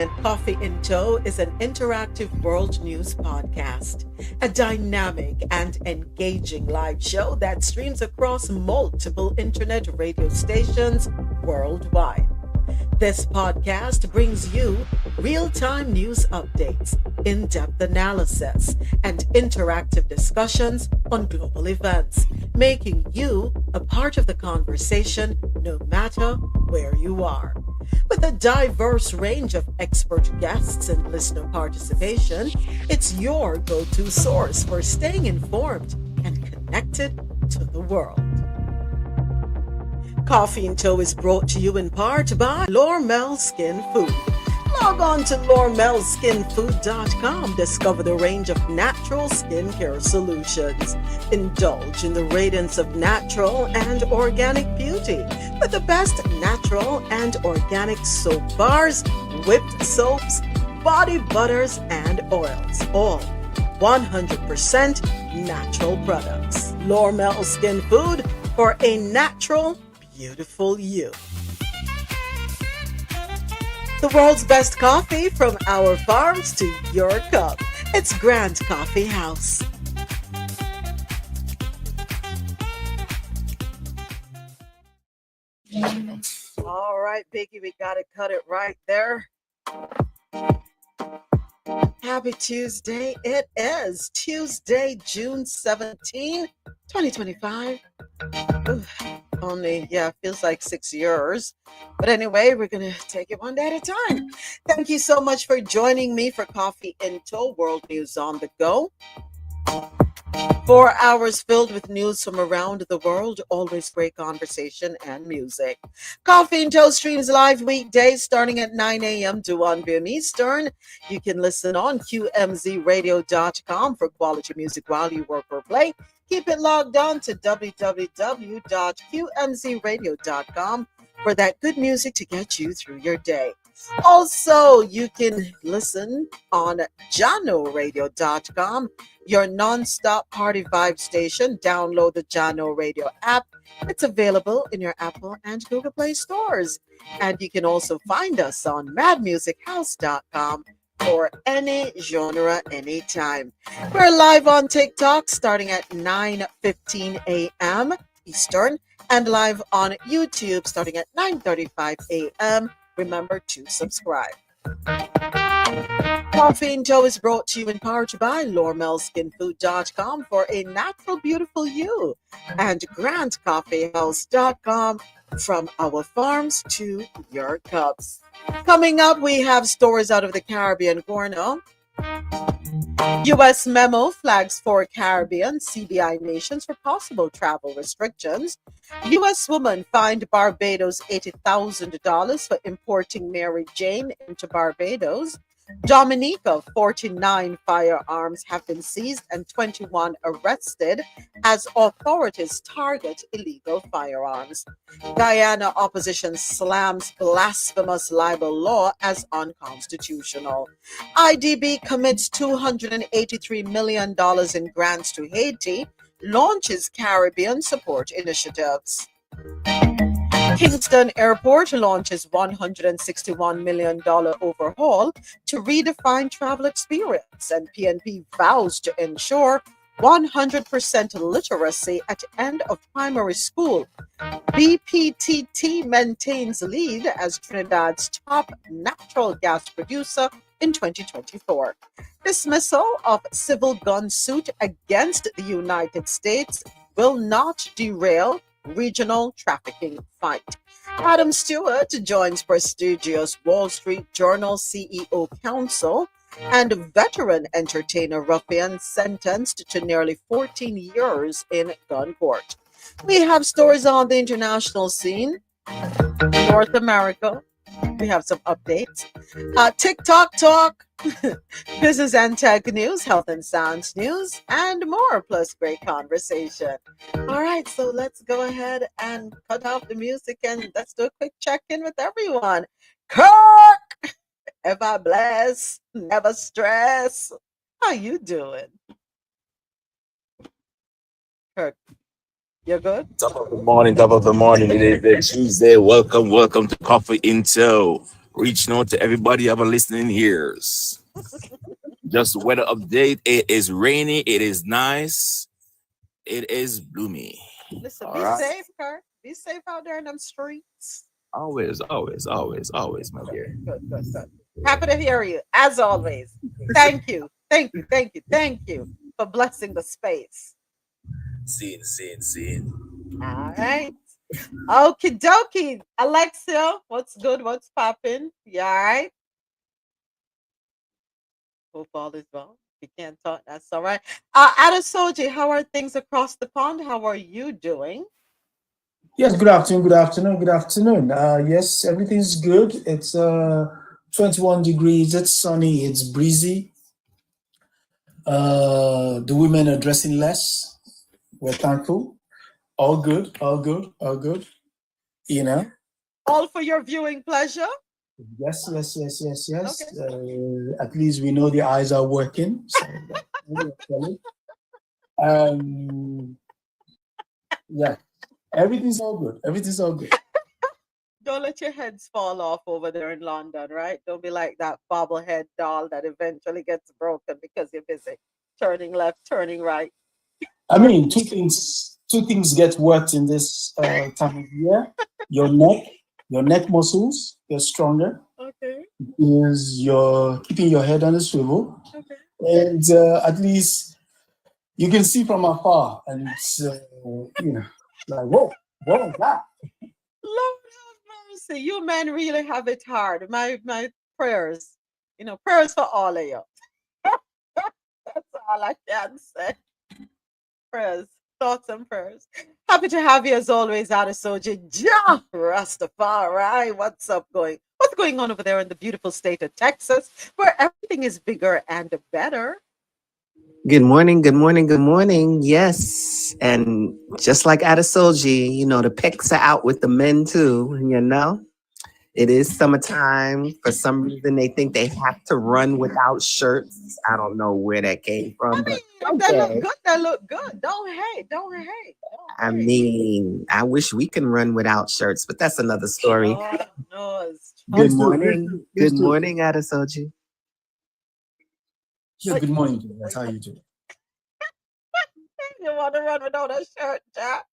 And Coffee in Tow is an interactive world news podcast, a dynamic and engaging live show that streams across multiple internet radio stations worldwide. This podcast brings you real time news updates, in depth analysis, and interactive discussions on global events, making you a part of the conversation no matter where you are. With a diverse range of expert guests and listener participation, it's your go to source for staying informed and connected to the world. Coffee in Tow is brought to you in part by Lormel Skin Food. Log on to lormelskinfood.com. Discover the range of natural skincare solutions. Indulge in the radiance of natural and organic beauty with the best natural and organic soap bars, whipped soaps, body butters, and oils. All 100% natural products. Lormel Skin Food for a natural, beautiful you. The world's best coffee from our farms to your cup. It's Grand Coffee House. All right, Biggie, we got to cut it right there. Happy Tuesday. It is Tuesday, June 17, 2025. Feels like 6 years. But anyway, we're going to take it one day at a time. Thank you so much for joining me for Coffee in Tow, World News on the Go. 4 hours filled with news from around the world, always great conversation and music. Coffee in Tow streams live weekdays starting at 9 a.m. to 1 p.m. Eastern. You can listen on qmzradio.com for quality music while you work or play. Keep it logged on to www.qmzradio.com for that good music to get you through your day. Also, you can listen on janoradio.com, your non-stop party vibe station. Download the Jano Radio app. It's available in your Apple and Google Play stores. And you can also find us on madmusichouse.com for any genre, anytime. We're live on TikTok starting at 9:15 a.m. Eastern and live on YouTube starting at 9:35 a.m. Remember to subscribe. Coffee in Tow is brought to you in part by lormelskinfood.com for a natural, beautiful you and grandcoffeehouse.com from our farms to your cups. Coming up, we have stories out of the Caribbean corner. U.S. memo flags 4 Caribbean CBI nations for possible travel restrictions. U.S. woman fined Barbados $80,000 for importing Mary Jane into Barbados. Dominica, 49 firearms have been seized and 21 arrested as authorities target illegal firearms. Guyana opposition slams blasphemous libel law as unconstitutional. IDB commits $283 million in grants to Haiti, launches Caribbean support initiatives. Kingston Airport launches $161 million overhaul to redefine travel experience, and PNP vows to ensure 100% literacy at end of primary school. BPTT maintains lead as Trinidad's top natural gas producer in 2024. Dismissal of civil gun suit against the United States will not derail regional trafficking fight. Adam Stewart joins prestigious Wall Street Journal CEO Counsel, and veteran entertainer ruffian sentenced to nearly 14 years in gun court. We have stories on the international scene, North America. We have some updates. TikTok talk, business and tech news, health and science news, and more, plus great conversation. All right, so let's go ahead and cut off the music and let's do a quick check-in with everyone. Kirk, ever bless, never stress. How you doing? Kirk, you're good? Top of the morning. It is Tuesday. Welcome to Coffee in Tow. Reaching out to everybody have a listening ears. Just weather update. It is rainy. It is nice. It is gloomy. Listen, All be right. safe, Kurt. Be safe out there in them streets. Always, always, always, always, my Good, dear. good, good, good. Happy to hear you, as always. Thank you, thank you, thank you, thank you for blessing the space. Seeing. All right. Okie dokie. Alexia, what's good? What's popping? You all right? Hope all is well. If you can't talk, that's all right. Adasoji, how are things across the pond? How are you doing? Yes, good afternoon, good afternoon, good afternoon. Yes, everything's good. It's 21 degrees, it's sunny, it's breezy. The women are dressing less. We're thankful. All good, all good, all good. You know? All for your viewing pleasure? Yes, yes, yes, yes, Okay. yes. At least we know the eyes are working. So, um, yeah, everything's all good. Everything's all good. Don't let your heads fall off over there in London, right? Don't be like that bobblehead doll that eventually gets broken because you're busy turning left, turning right. I mean, two things get worked in this time of year. Your neck, your neck muscles get stronger. Okay. Is your keeping your head on the swivel, Okay. and at least you can see from afar, and it's like what was that? Lord have mercy. You men really have it hard. My prayers. Prayers for all of you. That's all I can say. Prayers. Thoughts and prayers. Happy to have you as always, Adesoji. Ja Rastafari. What's going on over there in the beautiful state of Texas, where everything is bigger and better? Good morning, good morning, good morning. Yes. And just like Adasoji, the pics are out with the men too. It is summertime. For some reason, they think they have to run without shirts. I don't know where that came I from, but mean, if they look okay. good, they look good. Don't hate. Don't hate. Don't I hate. mean, I wish we can run without shirts, but that's another story. Lord knows. Good Please do, Trust me. please morning. do, please Good do. morning, Adasoji. Yeah, But good morning, Juliet. How you doing? you want to run without a shirt, Jack?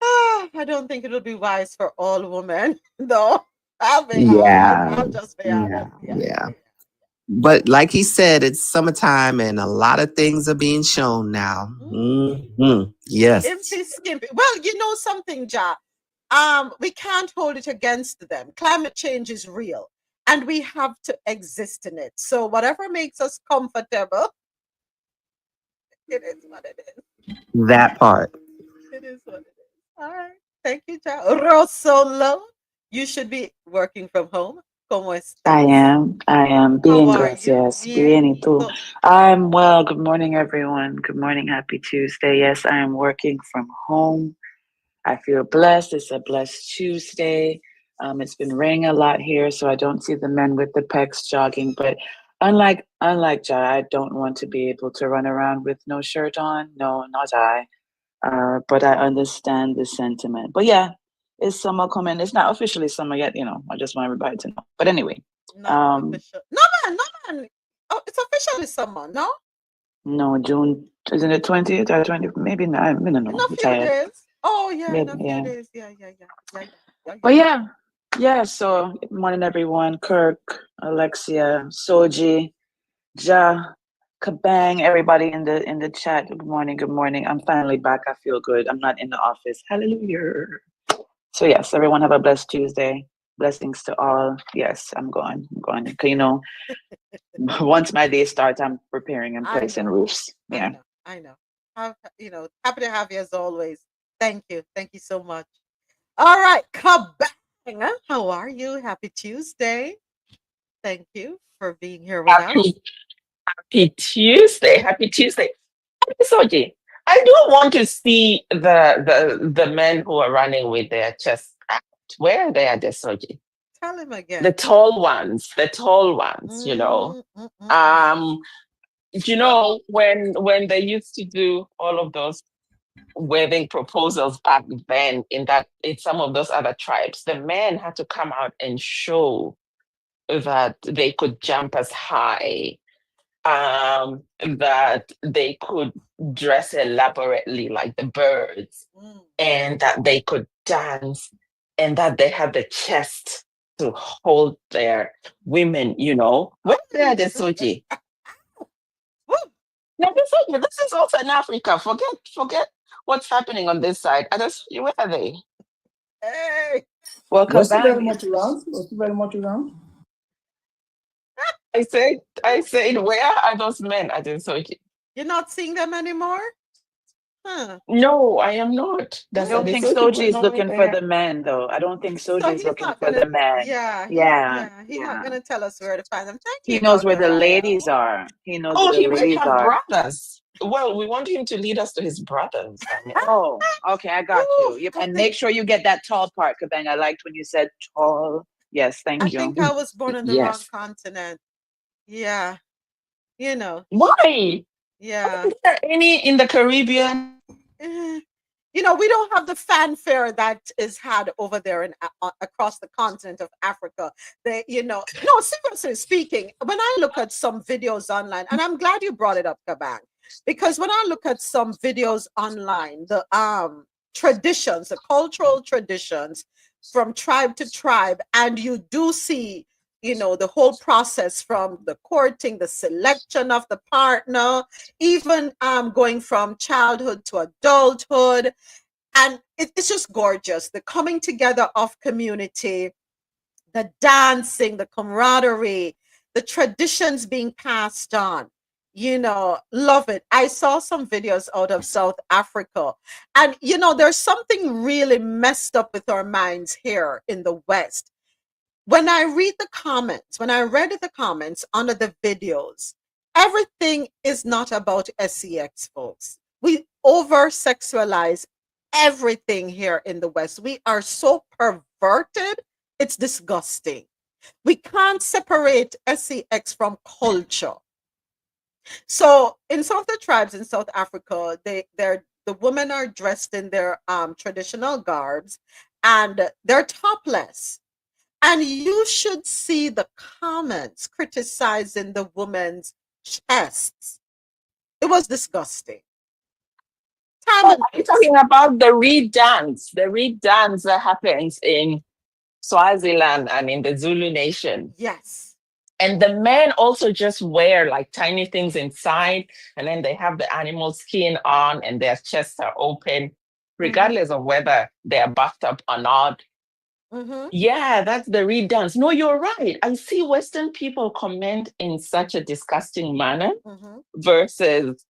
I don't think it'll be wise for all women, though. I'll be honest. Yeah. I'll just be Yeah. honest. Yeah, Yeah. yeah, But like he said, it's summertime and a lot of things are being shown now. yeah. Yes. Skimpy, skimpy. Well, you know something, Ja. We can't hold it against them. Climate change is real, and we have to exist in it. So whatever makes us comfortable, it is what it is. That part. It is what it is. All right. Thank you, Ja. Rosolo, you should be working from home. ¿Cómo estás? I am. How Bien, are you? gracias. Bien. Bien, y ¿Y tú? tú? I'm well. Good morning, everyone. Good morning. Happy Tuesday. Yes, I am working from home. I feel blessed. It's a blessed Tuesday. It's been raining a lot here, so I don't see the men with the pecs jogging. But unlike Jai, I don't want to be able to run around with no shirt on. No, not I. But I understand the sentiment. But yeah, it's summer coming. It's not officially summer yet. I just want everybody to know. But anyway, Not um, official. No, man. No, man. Oh, it's officially summer, no? no, June isn't it 20th or 20? Maybe not. I don't In know. a I'm few tired. days. Oh, yeah, in Maybe a few yeah. days. Yeah, yeah, yeah. Yeah, yeah, yeah, yeah. But yeah. So good morning, everyone. Kirk, Alexia, Soji, Ja, Kabang, everybody in the chat. Good morning. Good morning. I'm finally back. I feel good. I'm not in the office. Hallelujah. So yes, everyone have a blessed Tuesday. Blessings to all. Yes, I'm going. I'm going. Once my day starts, I'm preparing and I placing know. roofs. I Yeah. know. I know. Happy to have you as always. Thank you. Thank you so much. All right, Kabang. How are you? Happy Tuesday. Thank you for being here with us. Happy, happy Tuesday. Happy Tuesday. Soji, I do want to see the men who are running with their chests out. Where are they at this, Soji? Tell him The again. tall ones, the tall ones, Mm, mm, mm, mm. Um, when they used to do all of those wedding proposals back then in some of those other tribes, the men had to come out and show that they could jump as high, that they could dress elaborately like the birds, and that they could dance, and that they had the chest to hold their women, Where are the Soji? No, this is also in Africa. Forget what's happening on this side. Where are they? Hey, Well, Was he very Kabang, much around? Was he very much around? I said, where are those men? Soji? you're not seeing them anymore? Huh. No, I am not. I don't think Soji is looking for the men, though. I don't think So Soji is he's looking not for gonna. the men. Yeah, Yeah. he's not gonna tell us where to find them. Thank He you, knows where Dr. the Raya. ladies are. He knows Oh, where he the might ladies have are. brothers. Well, we want him to lead us to his brothers. Oh, okay, I got Ooh, you. I And think- make sure you get that tall part, Kabang. I liked when you said tall. Yes, thank I you. think I was born on the wrong Yes. continent. Yeah, Why? yeah. Is there any in the Caribbean? Eh, we don't have the fanfare that is had over there in across the continent of Africa. No, seriously speaking, when I look at some videos online, and I'm glad you brought it up, Kabang, because when I look at some videos online, the traditions, the cultural traditions from tribe to tribe, and you do see the whole process from the courting, the selection of the partner, even going from childhood to adulthood. And it's just gorgeous. The coming together of community, the dancing, the camaraderie, the traditions being passed on. Love it. I saw some videos out of South Africa. And, there's something really messed up with our minds here in the West. When I read the comments, when I read the comments under the videos, everything is not about sex, folks. We over sexualize everything here in the West. We are so perverted, it's disgusting. We can't separate sex from culture. So in some of the tribes in South Africa, the women are dressed in their traditional garbs and they're topless. And you should see the comments criticizing the woman's chests. It was disgusting. Oh, I'm talking about the reed dance. The reed dance that happens in Swaziland and in the Zulu nation. Yes. And the men also just wear like tiny things inside, and then they have the animal skin on and their chests are open, regardless of whether they're bathed up or not. Yeah, that's the reed dance. No, you're right. I see Western people comment in such a disgusting manner versus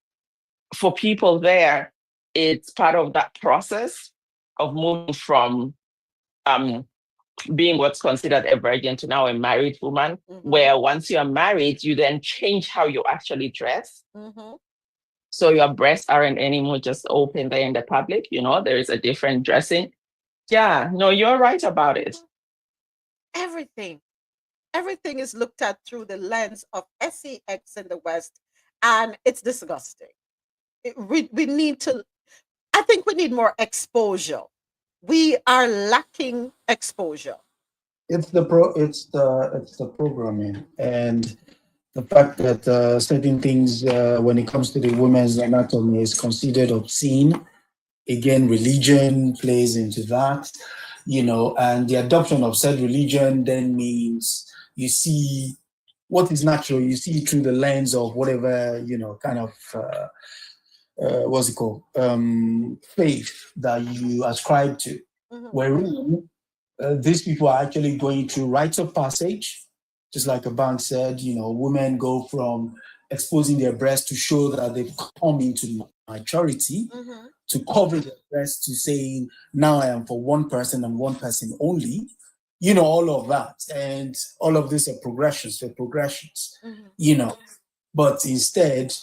for people there, it's part of that process of moving from being what's considered a virgin to now a married woman, where once you're married, you then change how you actually dress. So your breasts aren't anymore just open there in the public, there is a different dressing. Yeah, no, you're right about it. Everything is looked at through the lens of sex in the West, and it's disgusting. We need to, I think we need more exposure. We are lacking exposure. It's the programming and the fact that certain things when it comes to the women's anatomy is considered obscene. Again, religion plays into that, and the adoption of said religion then means you see what is natural, you see through the lens of whatever, kind of what's it called, faith that you ascribe to. Wherein these people are actually going through rites of passage, just like a bank said, women go from exposing their breasts to show that they've come into maturity, to cover their breasts, to saying, now I am for one person and one person only, all of that. And all of this are progressions, but instead,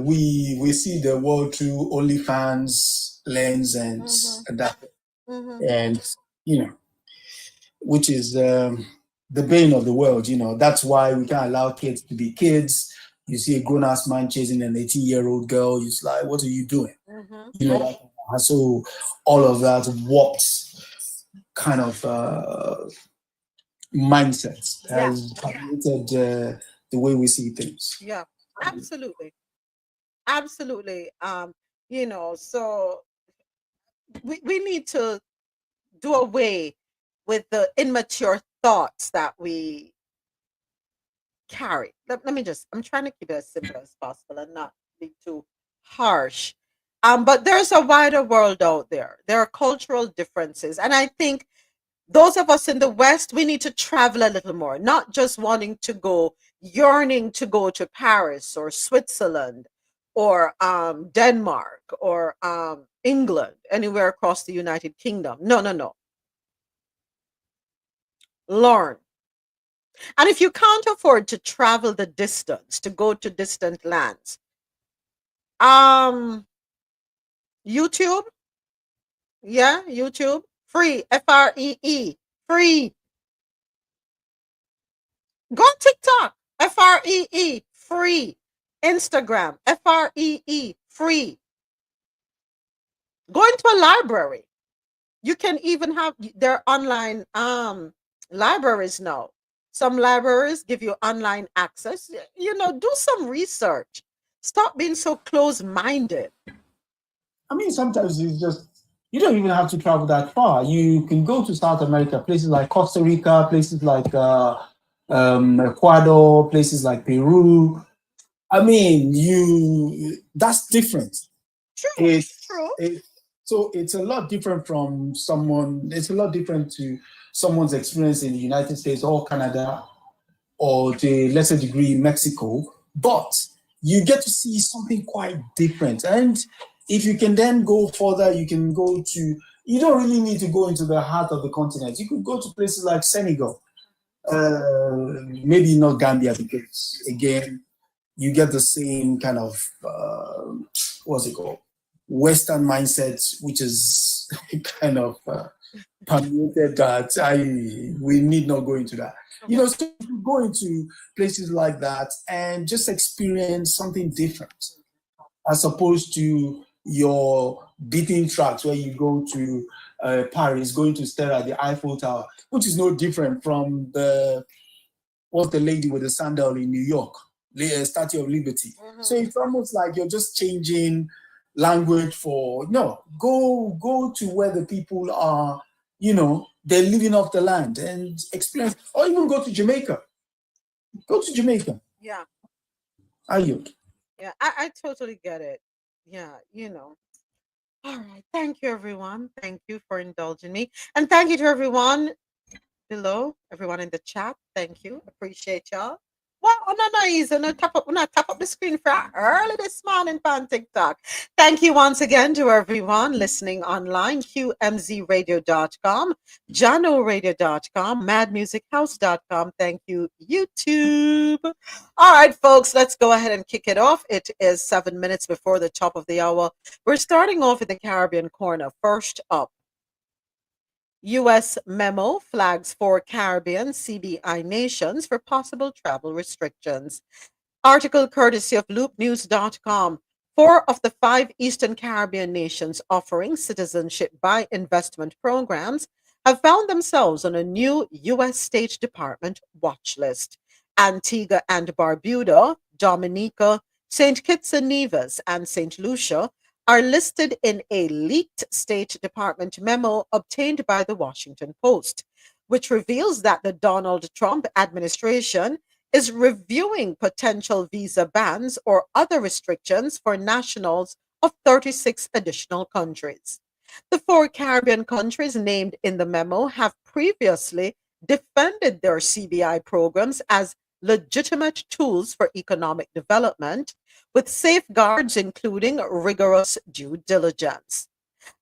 we see the world through OnlyFans lens and that. And, which is the bane of the world, That's why we can't allow kids to be kids. You see a grown-ass man chasing an 18-year-old girl, it's like, what are you doing? So all of that warped kind of mindsets Yeah. has permeated the way we see things. Yeah, absolutely. Absolutely. So we need to do away with the immature thoughts that we carry. Let me just, I'm trying to keep it as simple as possible and not be too harsh. But there's a wider world out there. There are cultural differences. And I think those of us in the West, we need to travel a little more, not just wanting to go, yearning to go to Paris or Switzerland or Denmark or England, anywhere across the United Kingdom. No, no, no. Learn. And if you can't afford to travel the distance, to go to distant lands, YouTube, yeah, YouTube, free, FREE, free. Go on TikTok, FREE, free. Instagram, FREE, free. Go into a library. You can even have their online libraries now. Some libraries give you online access. Do some research. Stop being so close-minded. I mean, sometimes it's just, you don't even have to travel that far. You can go to South America, places like Costa Rica, places like Ecuador, places like Peru. I mean, that's different. True, It's, true. so it's a lot different from someone, it's a lot different to someone's experience in the United States or Canada or to a lesser degree Mexico, but you get to see something quite different. And if you can then go further, you can go to, you don't really need to go into the heart of the continent. You could go to places like Senegal, maybe not Gambia, because again, you get the same kind of, what's it called? Western mindset, which is kind of permeated that we need not go into that. So you go into places like that and just experience something different, as opposed to your beating tracks where you go to Paris, going to stare at the Eiffel Tower, which is no different from what's the lady with the sandal in New York, the Statue of Liberty. Mm-hmm. So it's almost like you're just changing language for, no, go to where the people are, they're living off the land and experience, or even go to Jamaica. Go to Jamaica. Yeah. Are you? Yeah, I totally get it. Yeah, All right. Thank you, everyone. Thank you for indulging me. And thank you to everyone below, everyone in the chat. Thank you. Appreciate y'all. Well, no, easy. No, tap up the screen for early this morning on TikTok. Thank you once again to everyone listening online, qmzradio.com, janoradio.com, madmusichouse.com. Thank you, YouTube. All right, folks, let's go ahead and kick it off. It is 7 minutes before the top of the hour. We're starting off with the Caribbean corner. First up, U.S. memo flags 4 Caribbean CBI nations for possible travel restrictions. Article courtesy of loopnews.com. 4 of the 5 Eastern Caribbean nations offering citizenship by investment programs have found themselves on a new U.S. State Department watch list. Antigua and Barbuda, Dominica, St. Kitts and Nevis, and St. Lucia are listed in a leaked State Department memo obtained by the Washington Post, which reveals that the Donald Trump administration is reviewing potential visa bans or other restrictions for nationals of 36 additional countries. The 4 Caribbean countries named in the memo have previously defended their CBI programs as legitimate tools for economic development, with safeguards including rigorous due diligence.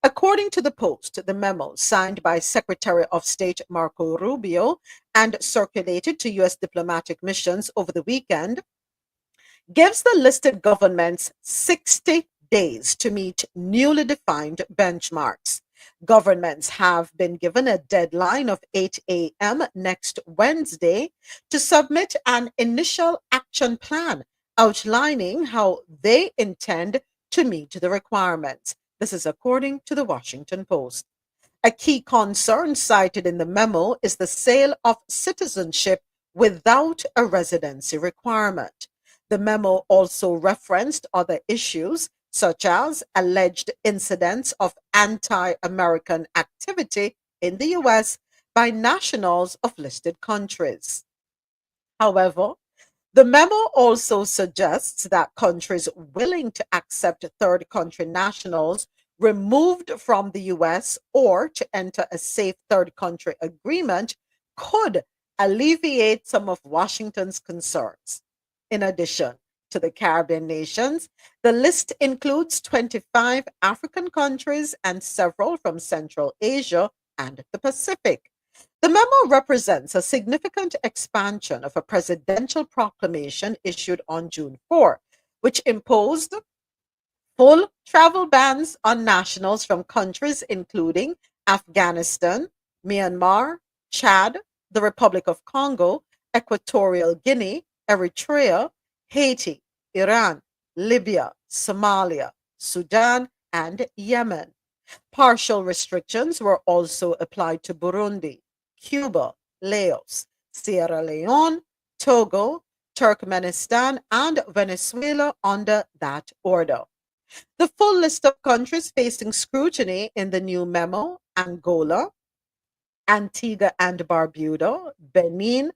According to the Post, the memo, signed by Secretary of State Marco Rubio and circulated to U.S. diplomatic missions over the weekend, gives the listed governments 60 days to meet newly defined benchmarks. Governments have been given a deadline of 8 a.m. next Wednesday to submit an initial action plan outlining how they intend to meet the requirements. This is according to the Washington Post. A key concern cited in the memo is the sale of citizenship without a residency requirement. The memo also referenced other issues, such as alleged incidents of anti American activity in the US by nationals of listed countries. However, the memo also suggests that countries willing to accept third country nationals removed from the US or to enter a safe third country agreement could alleviate some of Washington's concerns. In addition to the Caribbean nations, the list includes 25 African countries and several from Central Asia and the Pacific. The memo represents a significant expansion of a presidential proclamation issued on June 4, which imposed full travel bans on nationals from countries including Afghanistan, Myanmar, Chad, the Republic of Congo, Equatorial Guinea, Eritrea, Haiti, Iran, Libya, Somalia, Sudan, and Yemen. Partial restrictions were also applied to Burundi, Cuba, Laos, Sierra Leone, Togo, Turkmenistan, and Venezuela under that order. The full list of countries facing scrutiny in the new memo: Angola, Antigua and Barbuda, Benin,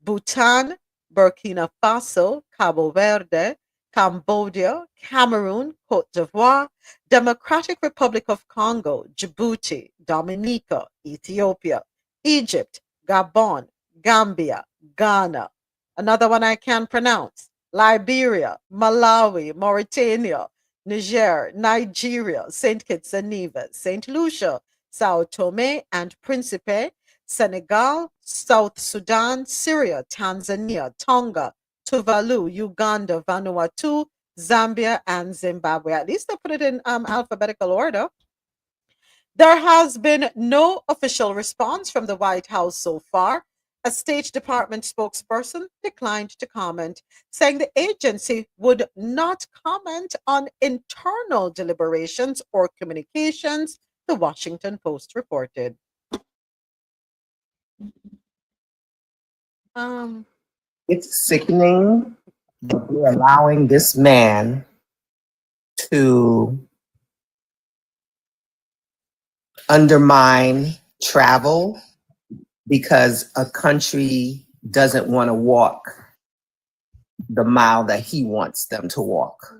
Bhutan, Burkina Faso, Cabo Verde, Cambodia, Cameroon, Cote d'Ivoire, Democratic Republic of Congo, Djibouti, Dominica, Ethiopia, Egypt, Gabon, Gambia, Ghana. Another one I can't pronounce: Liberia, Malawi, Mauritania, Niger, Nigeria, St. Kitts and Nevis, St. Lucia, Sao Tome and Principe, Senegal, South Sudan, Syria, Tanzania, Tonga, Tuvalu, Uganda, Vanuatu, Zambia, and Zimbabwe. At least I put it in alphabetical order. There has been no official response from the White House so far. A State Department spokesperson declined to comment, saying the agency would not comment on internal deliberations or communications, the Washington Post reported. It's sickening that we're allowing this man to undermine travel because a country doesn't want to walk the mile that he wants them to walk.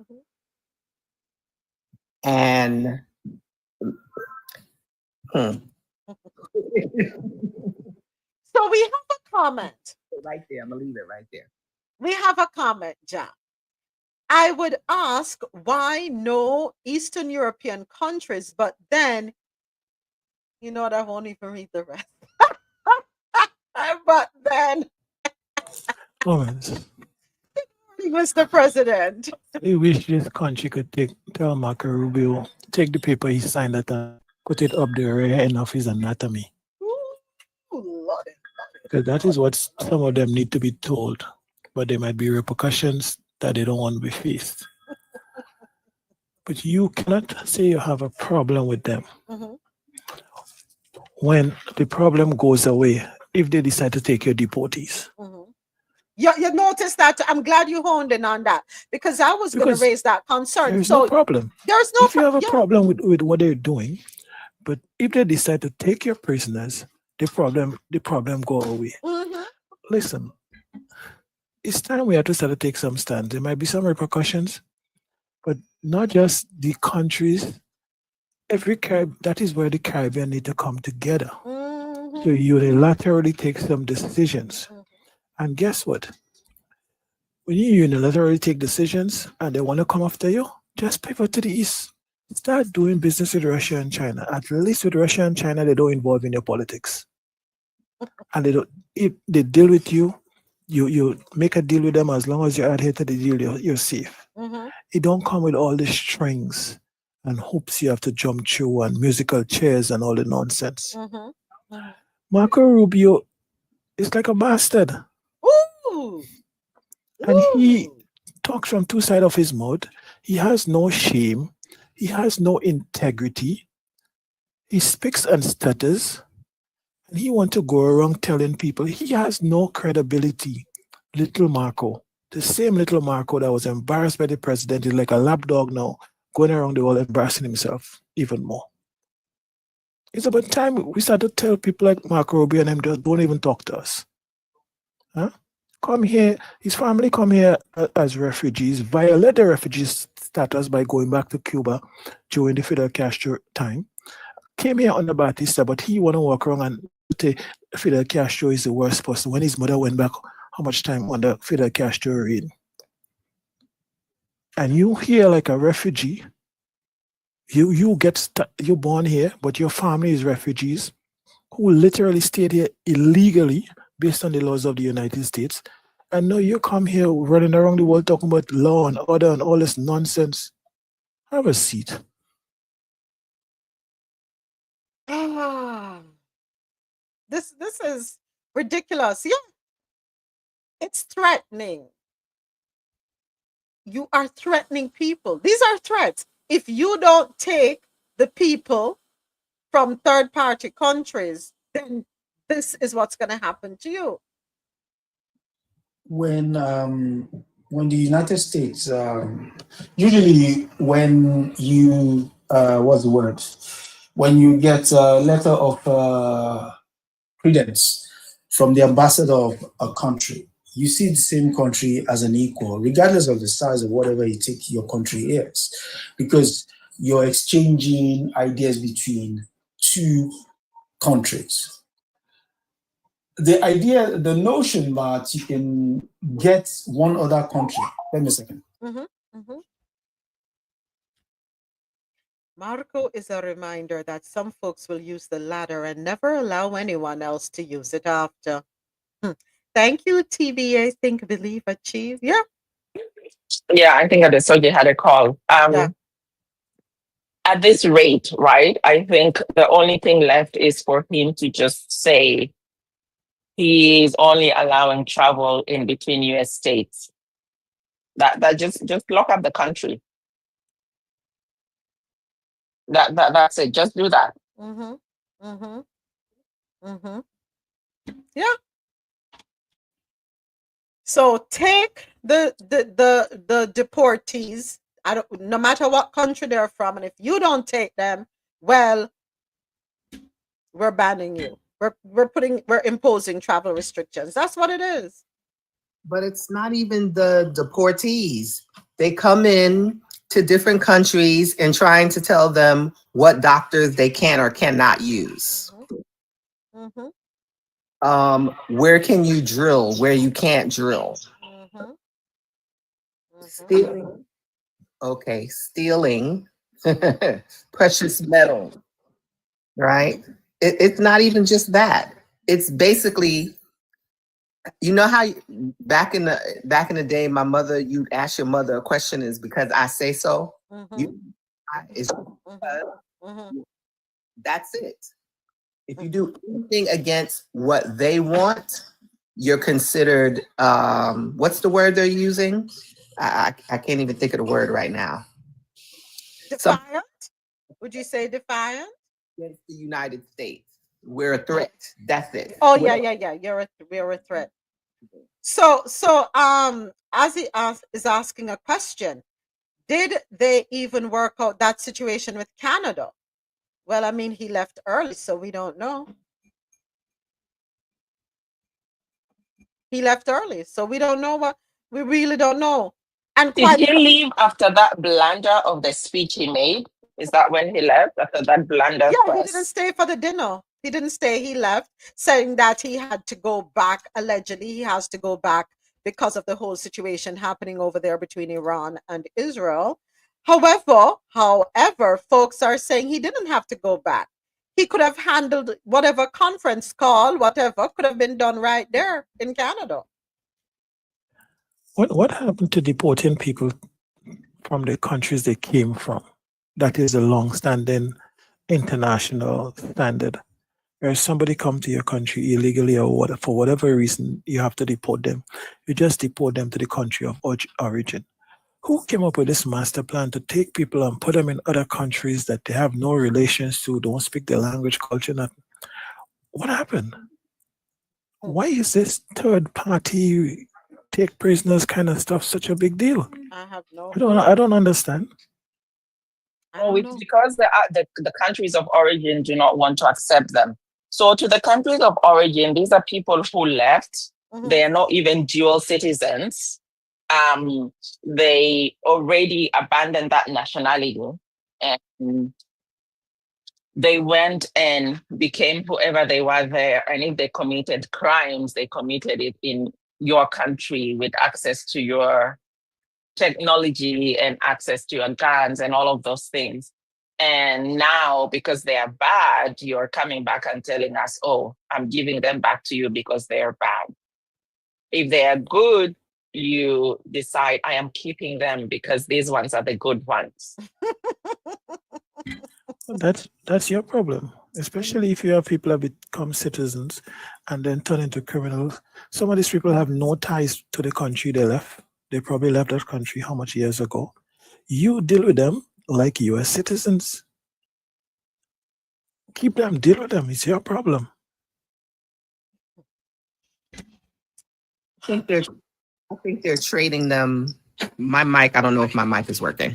And So we have a comment. right there, I'm gonna leave it right there. We have a comment, Jack. I would ask why no Eastern European countries, but then, you know what, I won't even read the rest. But then, Moment. Mr. President. I wish this country could tell Marco Rubio, take the paper he signed that and put it up the rear end of his anatomy. Lord. Because that is what some of them need to be told. But there might be repercussions that they don't want to be faced. But you cannot say you have a problem with them when the problem goes away if they decide to take your deportees. You notice that. I'm glad you honed in on that because I was going to raise that concern. There's no problem. There's no if you have a problem with what they're doing, but if they decide to take your prisoners, the problem go away. Listen, it's time we have to start to take some stands. There might be some repercussions, but not just the countries. That is where the Caribbean need to come together. So unilaterally take some decisions. And guess what? When you unilaterally take decisions and they want to come after you, just pivot to the east. Start doing business with Russia and China. At least with Russia and China, they don't involve in your politics. And they don't. If they deal with you, you make a deal with them. As long as you adhere to the deal, you're safe. It don't come with all the strings and hoops you have to jump through and musical chairs and all the nonsense. Marco Rubio is like a bastard. And he talks from two sides of his mouth. He has no shame. He has no integrity. He speaks and stutters, and he want to go around telling people he has no credibility. Little Marco, the same little Marco that was embarrassed by the president, is like a lapdog now, going around the world embarrassing himself even more. It's about time we start to tell people like Marco Rubio and them just don't even talk to us. Huh? Come here, his family come here as refugees, violate the refugee status by going back to Cuba during the Fidel Castro time. Came here under Batista, but he want to walk around and say Fidel Castro is the worst person. When his mother went back, how much time under Fidel Castro reign? And you here like a refugee, you born here, but your family is refugees who literally stayed here illegally based on the laws of the United States. And now you come here running around the world talking about law and order and all this nonsense. Have a seat. This is ridiculous. Yeah. It's threatening. You are threatening people. These are threats. If you don't take the people from third party countries, then this is what's going to happen to you. When the United States, usually when you what's the word? When you get a letter of credence from the ambassador of a country, you see the same country as an equal, regardless of the size of whatever you think your country is, because you're exchanging ideas between two countries. The idea, the notion that you can get one other country. Wait a second. Marco is a reminder that some folks will use the ladder and never allow anyone else to use it after. Thank you, TBA. Think, believe, achieve. Yeah. Yeah, I think Adesoji had a call. Yeah. At this rate, right? I think the only thing left is for him to just say he is only allowing travel in between US states. That just lock up the country. That's it. Just do that. Yeah. So take the deportees, no matter what country they're from, and if you don't take them, well, we're banning you. We're imposing travel restrictions. That's what it is. But it's not even the deportees. They come in to different countries and trying to tell them what doctors they can or cannot use. Where can you drill, where you can't drill. Stealing. Okay, stealing precious metal, right? It's not even just that. It's basically, you know how back in the day, my mother, you'd ask your mother a question is because I say so. That's it. If you do anything against what they want, you're considered, what's the word they're using? I can't even think of the word right now. Defiant? Would you say defiant? Against the United States. We're a threat. That's it. Oh, yeah. We're a threat. So as he is asking a question, did they even work out that situation with Canada? Well, I mean, he left early, so we don't know. He left early, so we don't know we really don't know. And did he leave after that blunder of the speech he made? Is that when he left after that blunder? Yeah, he didn't stay for the dinner. He didn't stay. He left, saying that he had to go back. Allegedly, he has to go back because of the whole situation happening over there between Iran and Israel. However, folks are saying he didn't have to go back. He could have handled whatever conference call, whatever could have been done right there in Canada. What happened to deporting people from the countries they came from? That is a long-standing international standard. Where somebody come to your country illegally or for whatever reason, you have to deport them. You just deport them to the country of origin. Who came up with this master plan to take people and put them in other countries that they have no relations to, don't speak their language, culture, nothing? What happened? Why is this third party take prisoners kind of stuff such a big deal? I have no. I don't understand. Oh, it's because the countries of origin do not want to accept them. So to the countries of origin, these are people who left. Mhm. They are not even dual citizens. They already abandoned that nationality and they went and became whoever they were there. And if they committed crimes, they committed it in your country with access to your technology and access to your guns and all of those things. And now, because they are bad, you're coming back and telling us, oh, I'm giving them back to you because they're bad. If they are good, you decide, I am keeping them because these ones are the good ones. That's your problem, especially if you have people that become citizens and then turn into criminals. Some of these people have no ties to the country they left. They probably left that country how much years ago? You deal with them like US citizens. Keep them, deal with them. It's your problem. I think they're trading them. My mic, I don't know if my mic is working.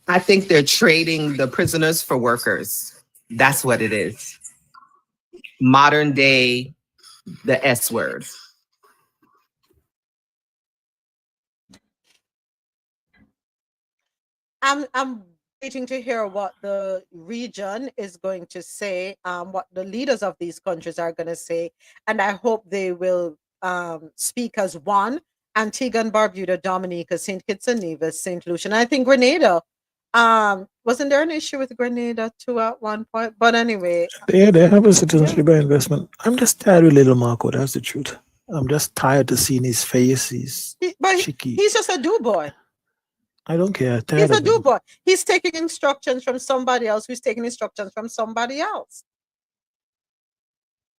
I think they're trading the prisoners for workers. That's what it is. Modern day, the S word. I'm waiting to hear what the region is going to say, what the leaders of these countries are going to say, and I hope they will speak as one. Antigua and Barbuda, Dominica, St. Kitts and Nevis, St. Lucia, and I think Grenada. Wasn't there an issue with Grenada too at one point? But anyway, Yeah, they have a citizenship by investment. I'm just tired of little Marco. That's the truth. I'm just tired of seeing his face. He's cheeky. He's just a do boy. I don't care. He's a do boy. He's taking instructions from somebody else who's taking instructions from somebody else.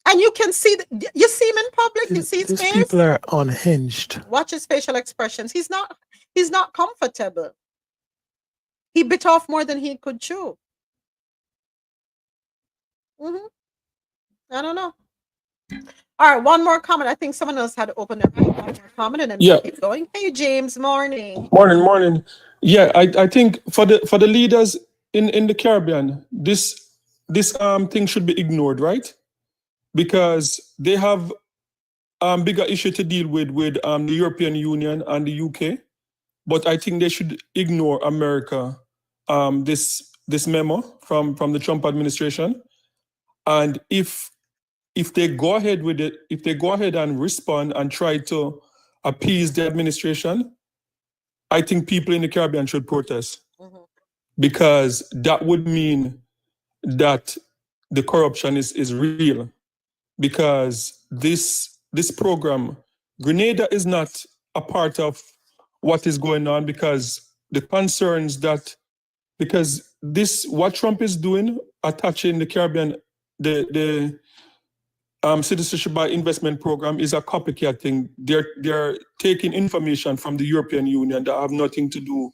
And you can see you see him in public. You see his These face. people are unhinged. Watch his facial expressions. He's not comfortable. He bit off more than he could chew. I don't know. All right, one more comment. I think someone else had to open their mic. One more comment, and then we'll keep going. Hey, James. Morning. Morning. Yeah, I think for the leaders in the Caribbean, this thing should be ignored, right? Because they have bigger issue to deal with the European Union and the UK. But I think they should ignore America, this memo from the Trump administration. And if they go ahead with it, if they go ahead and respond and try to appease the administration, I think people in the Caribbean should protest, because that would mean that the corruption is real. Because this program, Grenada is not a part of what is going on, because the concerns because what Trump is doing, attaching the Caribbean, the citizenship by investment program, is a copycat thing. They're taking information from the European Union that have nothing to do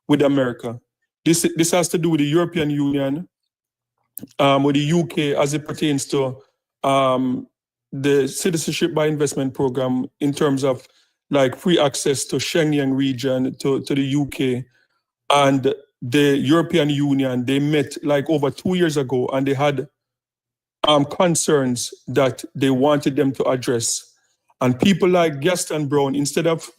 with America. This has to do with the European Union, with the UK as it pertains to the citizenship by investment program, in terms of like free access to Schengen region, to the UK. And the European Union, they met like over 2 years ago, and they had concerns that they wanted them to address. And people like Gaston Brown, instead of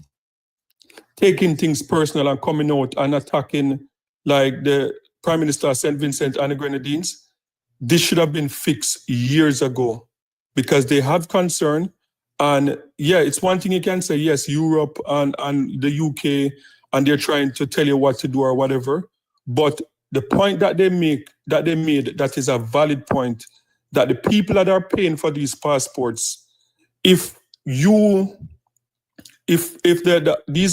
taking things personal and coming out and attacking like the Prime Minister of St. Vincent and the Grenadines, this should have been fixed years ago, because they have concern. And yeah, it's one thing you can say, yes, Europe and the UK, and they're trying to tell you what to do or whatever. But the point that they made, that is a valid point, that the people that are paying for these passports, if these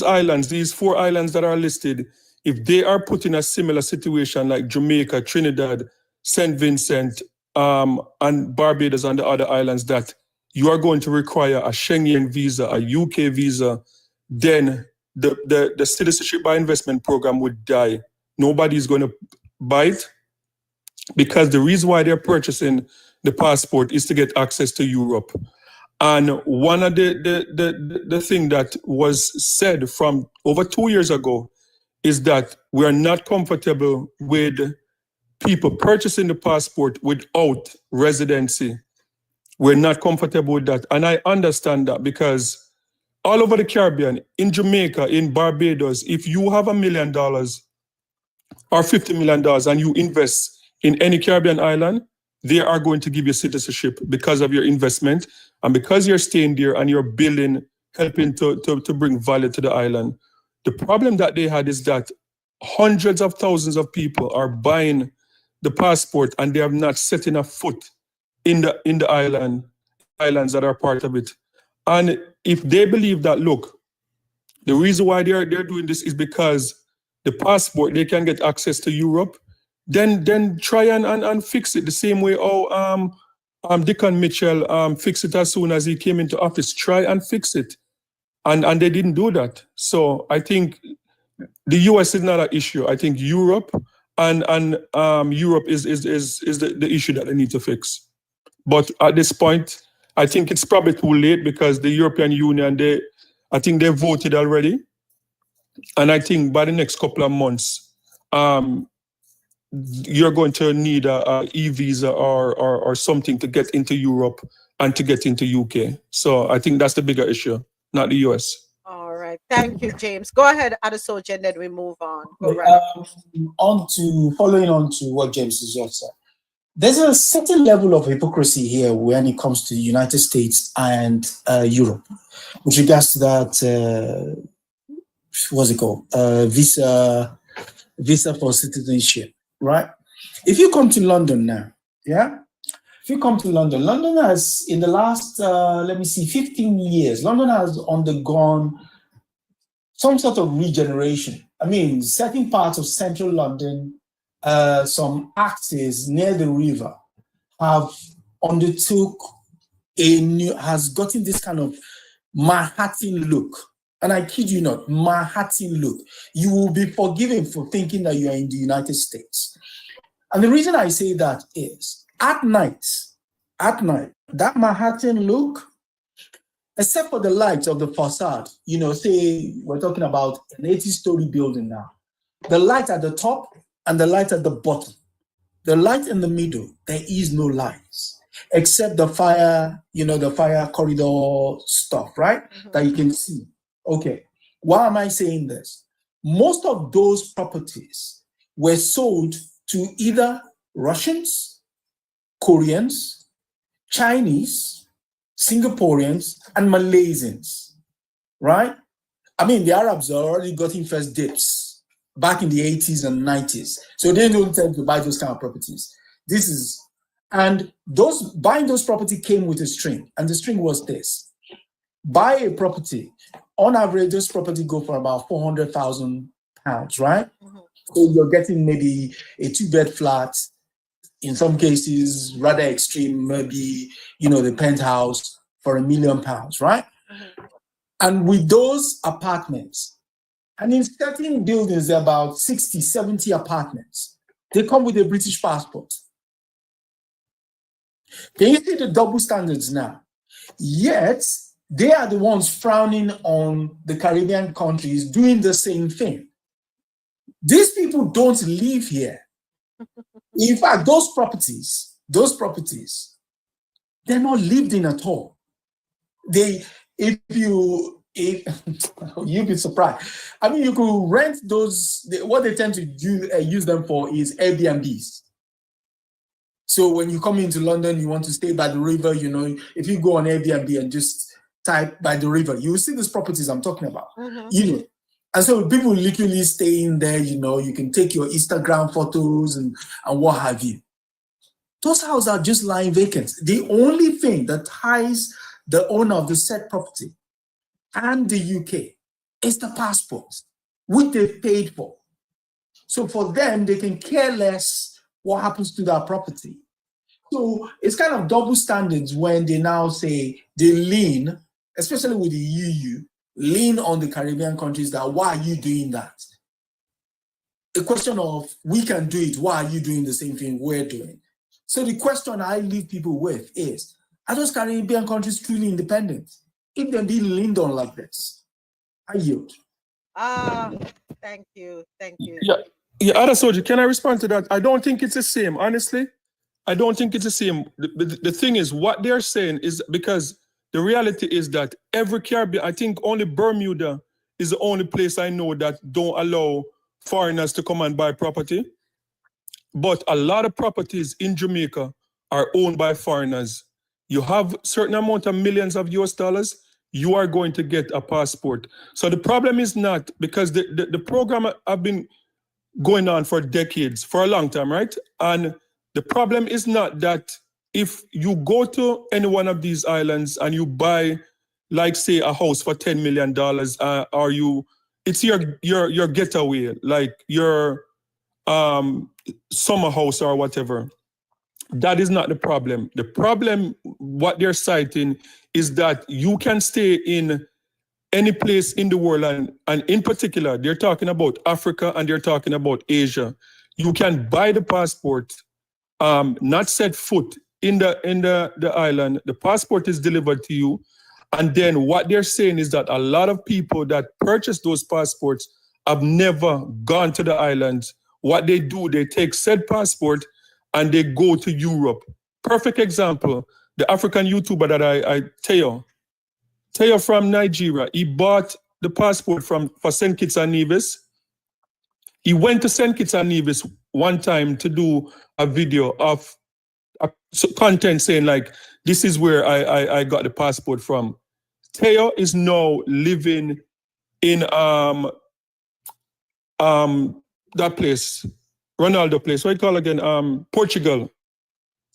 islands, these 4 islands that are listed, if they are put in a similar situation like Jamaica, Trinidad, St. Vincent, and Barbados and the other islands, that you are going to require a Schengen visa, a UK visa, then the citizenship by investment program would die. Nobody's going to buy it because the reason why they're purchasing the passport is to get access to Europe. And one of the thing that was said from over 2 years ago is that we are not comfortable with people purchasing the passport without residency. We're not comfortable with that. And I understand that because all over the Caribbean, in Jamaica, in Barbados, if you have $1 million or $50 million and you invest in any Caribbean island, they are going to give you citizenship because of your investment and because you're staying there and you're building, helping to bring value to the island. The problem that they had is that hundreds of thousands of people are buying the passport and they have not set in a foot in the islands that are part of it. And if they believe that, look, the reason why they're doing this is because the passport, they can get access to Europe, then try and fix it the same way Dickon Mitchell fixed it as soon as he came into office. Try and fix it. And they didn't do that. So I think the US is not an issue. I think Europe and Europe is the issue that they need to fix. But at this point, I think it's probably too late because the European Union, I think they voted already. And I think by the next couple of months, you're going to need a e-visa or something to get into Europe and to get into UK. So I think that's the bigger issue, not the US. All right. Thank you, James. Go ahead, Adesoji, and then we move on. Go Following on to what James has just said. There's a certain level of hypocrisy here when it comes to the United States and Europe with regards to that, what's it called? Visa for citizenship, right? If you come to London now, yeah? If you come to London, London has, in the last, 15 years, London has undergone some sort of regeneration. I mean, certain parts of central London, some axes near the river have undertook has gotten this kind of Manhattan look. And I kid you not, Manhattan look. You will be forgiven for thinking that you are in the United States. And the reason I say that is, at night, that Manhattan look, except for the lights of the facade, say we're talking about an 80-story building now, the light at the top and the light at the bottom. The light in the middle, there is no lights, except the fire, the fire corridor stuff, right? Mm-hmm. That you can see. Okay, why am I saying this? Most of those properties were sold to either Russians, Koreans, Chinese, Singaporeans, and Malaysians, right? I mean, the Arabs are already getting first dips back in the 80s and 90s. So they don't tend to buy those kind of properties. And buying those property came with a string. And the string was this. Buy a property. On average, those property go for about £400,000, right? Mm-hmm. So you're getting maybe a 2-bed flat. In some cases, rather extreme, maybe, the penthouse for £1 million, right? Mm-hmm. And with those apartments, and in certain buildings, there are about 60, 70 apartments. They come with a British passport. Can you see the double standards now? Yet, they are the ones frowning on the Caribbean countries doing the same thing. These people don't live here. In fact, those properties, they're not lived in at all. You'd be surprised. I mean, you could rent those. What they tend to use them for is Airbnbs. So when you come into London, you want to stay by the river, if you go on Airbnb and just type by the river, you will see these properties I'm talking about. Mm-hmm. And so people literally stay in there, you can take your Instagram photos and what have you. Those houses are just lying vacant. The only thing that ties the owner of the said property and the UK is the passport, which they paid for. So for them, they can care less what happens to that property. So it's kind of double standards when they now say they lean, especially with the EU, lean on the Caribbean countries that why are you doing that? A question of we can do it, why are you doing the same thing we're doing? So the question I leave people with is, are those Caribbean countries truly independent? If they're being leaned on like this, I yield. Thank you. Thank you. Yeah, Adasoji, can I respond to that? I don't think it's the same, honestly. I don't think it's the same. The thing is, what they're saying is because the reality is that every Caribbean, I think only Bermuda is the only place I know that don't allow foreigners to come and buy property. But a lot of properties in Jamaica are owned by foreigners. You have certain amount of millions of US dollars, you are going to get a passport. So the problem is not because the program have been going on for decades, for a long time, right? And the problem is not that if you go to any one of these islands and you buy, like say, a house for $10 million, it's your getaway, like your summer house or whatever. That is not the problem. The problem, what they're citing, is that you can stay in any place in the world, and in particular, they're talking about Africa and they're talking about Asia. You can buy the passport, not set foot in the island. The passport is delivered to you. And then what they're saying is that a lot of people that purchase those passports have never gone to the islands. What they do, they take said passport and they go to Europe. Perfect example, the African YouTuber that Teo from Nigeria, he bought the passport for St. Kitts and Nevis. He went to St. Kitts and Nevis one time to do a video of content saying like, this is where I got the passport from. Teo is now living in that place, Ronaldo place, what do you call it again? Portugal.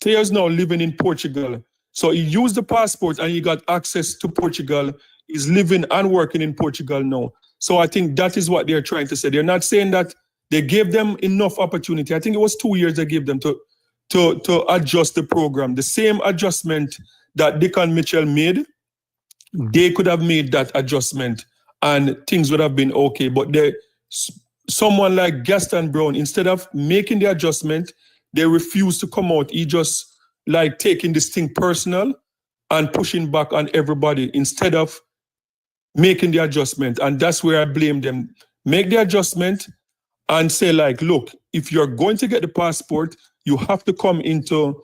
Teo is now living in Portugal. So he used the passport and he got access to Portugal. He's living and working in Portugal now. So I think that is what they're trying to say. They're not saying that they gave them enough opportunity. I think it was 2 years they gave them to adjust the program. The same adjustment that Dick and Mitchell made, they could have made that adjustment and things would have been okay. But someone like Gaston Brown, instead of making the adjustment, they refused to come out. He just like taking this thing personal and pushing back on everybody instead of making the adjustment. And that's where I blame them. Make the adjustment and say like, look, if you're going to get the passport, you have to come into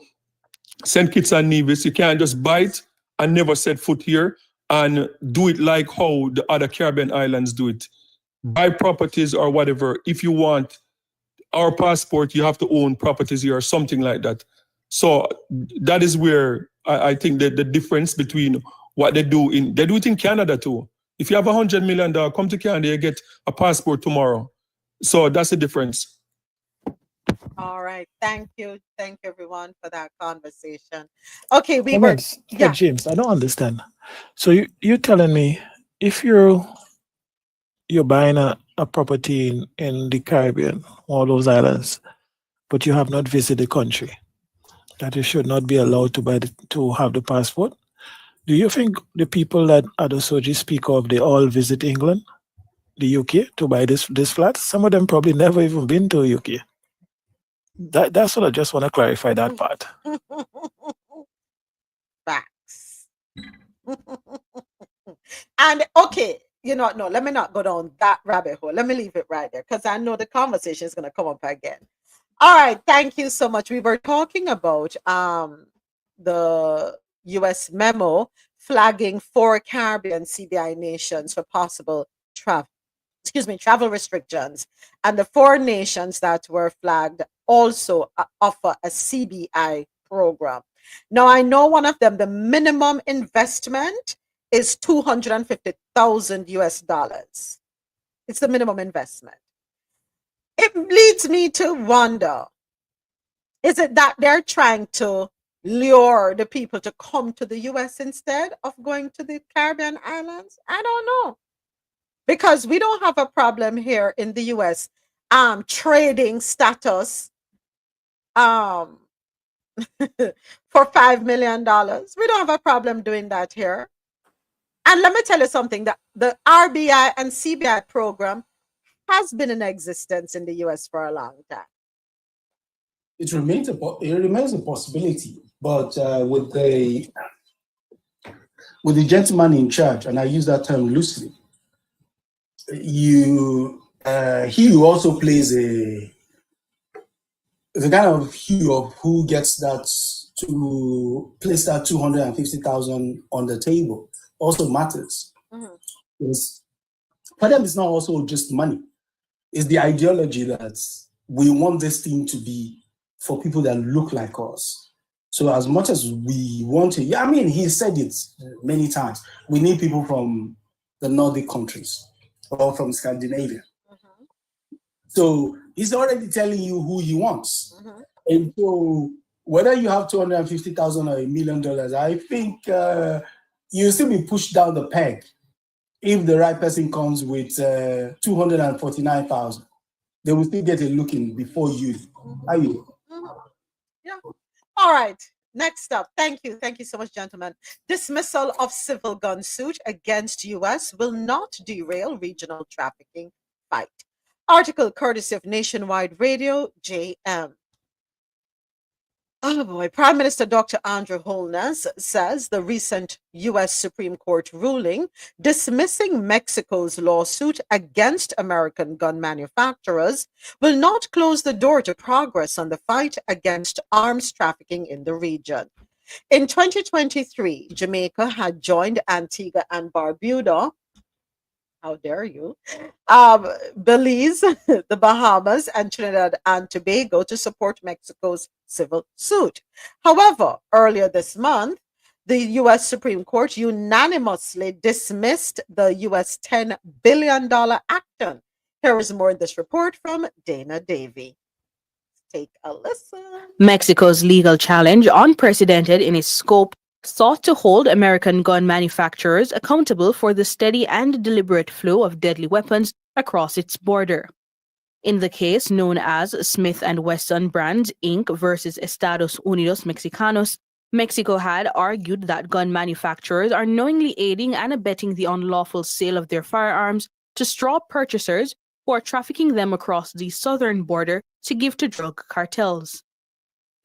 St. Kitts and Nevis. You can't just buy it and never set foot here and do it like how the other Caribbean islands do it. Buy properties or whatever. If you want our passport, you have to own properties here or something like that. So that is where I think that the difference between what they do it in Canada too. If you have $100 million, come to Canada, you get a passport tomorrow. So that's the difference. All right. Thank you. Thank you, everyone, for that conversation. Okay, we Well, were. Yeah. James, I don't understand. So you're telling me if you're buying a property in the Caribbean, all those islands, but you have not visited the country, that you should not be allowed to have the passport? Do you think the people that Adesoji speak of, they all visit England, the UK, to buy this flat? Some of them probably never even been to UK. That's what I just want to clarify that part. Facts. And okay, no, let me not go down that rabbit hole. Let me leave it right there because I know the conversation is going to come up again. All right, thank you so much. We were talking about the U.S. memo flagging 4 Caribbean CBI nations for possible travel restrictions, and the 4 nations that were flagged also offer a CBI program. Now, I know one of them, the minimum investment is $250,000 US. It's the minimum investment. It leads me to wonder, is it that they're trying to lure the people to come to the US instead of going to the Caribbean islands? I don't know. Because we don't have a problem here in the US trading status for $5 million. We don't have a problem doing that here. And let me tell you something, that the RBI and CBI program has been in existence in the US for a long time. It remains a possibility, but with the gentleman in charge, and I use that term loosely, he also plays the kind of hue of who gets that to place that 250,000 on the table also matters. Because for them, it's not also just money. It's the ideology that we want this thing to be for people that look like us. So as much as we want to, I mean, he said it many times, we need people from the Nordic countries or from Scandinavia. So he's already telling you who he wants. And so whether you have 250,000 or $1 million, I think you'll still be pushed down the peg if the right person comes with 249,000. They will still get a look in before you. Are you? Yeah. All right. Next up. Thank you. Thank you so much, gentlemen. Dismissal of civil gun suit against U.S. will not derail regional trafficking fight. Article courtesy of Nationwide Radio, JM. Oh boy. Prime Minister Dr. Andrew Holness says the recent U.S. Supreme Court ruling dismissing Mexico's lawsuit against American gun manufacturers will not close the door to progress on the fight against arms trafficking in the region. In 2023, Jamaica had joined Antigua and Barbuda. How dare you? Belize, the Bahamas, and Trinidad and Tobago to support Mexico's civil suit. However, earlier this month, the U.S. Supreme Court unanimously dismissed the U.S. $10 billion action. Here is more in this report from Dana Davy. Take a listen. Mexico's legal challenge, unprecedented in its scope, sought to hold American gun manufacturers accountable for the steady and deliberate flow of deadly weapons across its border. In the case known as Smith & Wesson Brands, Inc. versus Estados Unidos Mexicanos, Mexico had argued that gun manufacturers are knowingly aiding and abetting the unlawful sale of their firearms to straw purchasers who are trafficking them across the southern border to give to drug cartels.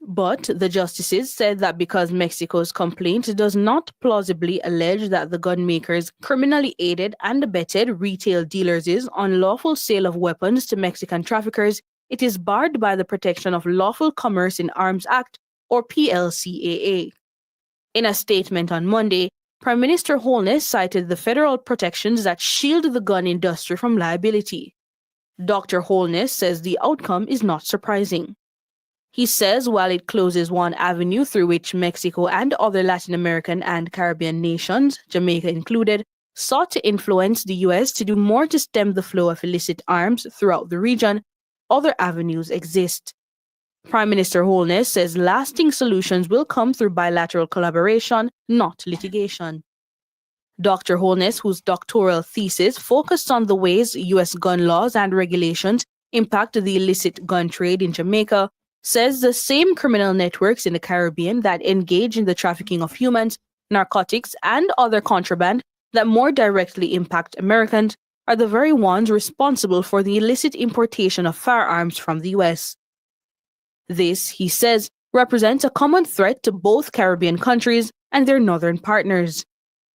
But the justices said that because Mexico's complaint does not plausibly allege that the gun makers criminally aided and abetted retail dealers' unlawful sale of weapons to Mexican traffickers, it is barred by the Protection of Lawful Commerce in Arms Act, or PLCAA. In a statement on Monday, Prime Minister Holness cited the federal protections that shield the gun industry from liability. Dr. Holness says the outcome is not surprising. He says while it closes one avenue through which Mexico and other Latin American and Caribbean nations, Jamaica included, sought to influence the U.S. to do more to stem the flow of illicit arms throughout the region, other avenues exist. Prime Minister Holness says lasting solutions will come through bilateral collaboration, not litigation. Dr. Holness, whose doctoral thesis focused on the ways U.S. gun laws and regulations impact the illicit gun trade in Jamaica, says the same criminal networks in the Caribbean that engage in the trafficking of humans, narcotics, and other contraband that more directly impact Americans are the very ones responsible for the illicit importation of firearms from the U.S. This, he says, represents a common threat to both Caribbean countries and their northern partners.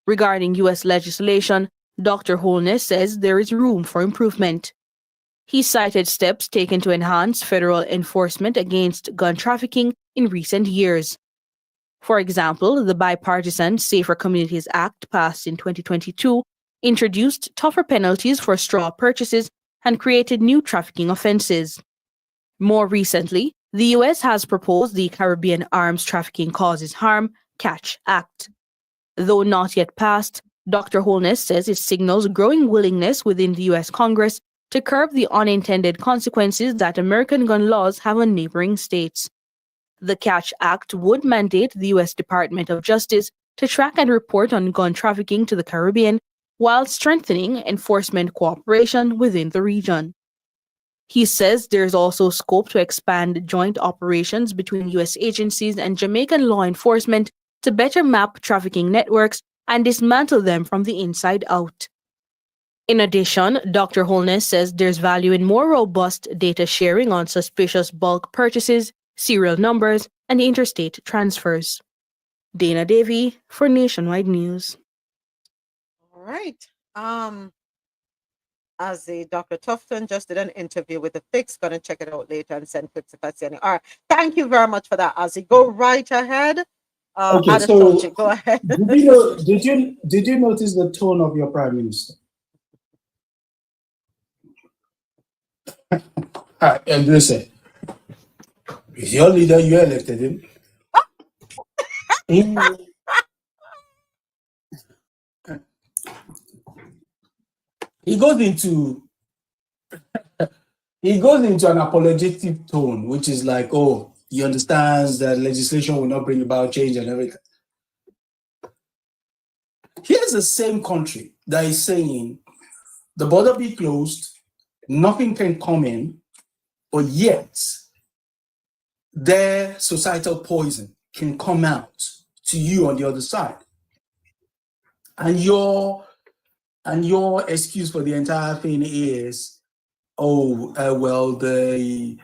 Regarding U.S. legislation, Dr. Holness says there is room for improvement. He cited steps taken to enhance federal enforcement against gun trafficking in recent years. For example, the bipartisan Safer Communities Act passed in 2022 introduced tougher penalties for straw purchases and created new trafficking offenses. More recently, the U.S. has proposed the Caribbean Arms Trafficking Causes Harm (CATCH) Act. Though not yet passed, Dr. Holness says it signals growing willingness within the U.S. Congress to curb the unintended consequences that American gun laws have on neighboring states. The CATCH Act would mandate the U.S. Department of Justice to track and report on gun trafficking to the Caribbean while strengthening enforcement cooperation within the region. He says there is also scope to expand joint operations between U.S. agencies and Jamaican law enforcement to better map trafficking networks and dismantle them from the inside out. In addition, Dr. Holness says there's value in more robust data sharing on suspicious bulk purchases, serial numbers, and interstate transfers. Dana Davy for Nationwide News. All right. As the Dr. Tufton just did an interview with the Fix, gonna check it out later and send clips if I see any. All right. Thank you very much for that, Ozzy. Go right ahead. Okay, Adesoji, go ahead. did you notice the tone of your prime minister? And listen, is your leader, you elected him. He goes into an apologetic tone, which is like, oh, he understands that legislation will not bring about change and everything. Here's the same country that is saying the border be closed, nothing can come in, but yet their societal poison can come out to you on the other side. And your excuse for the entire thing is, well, the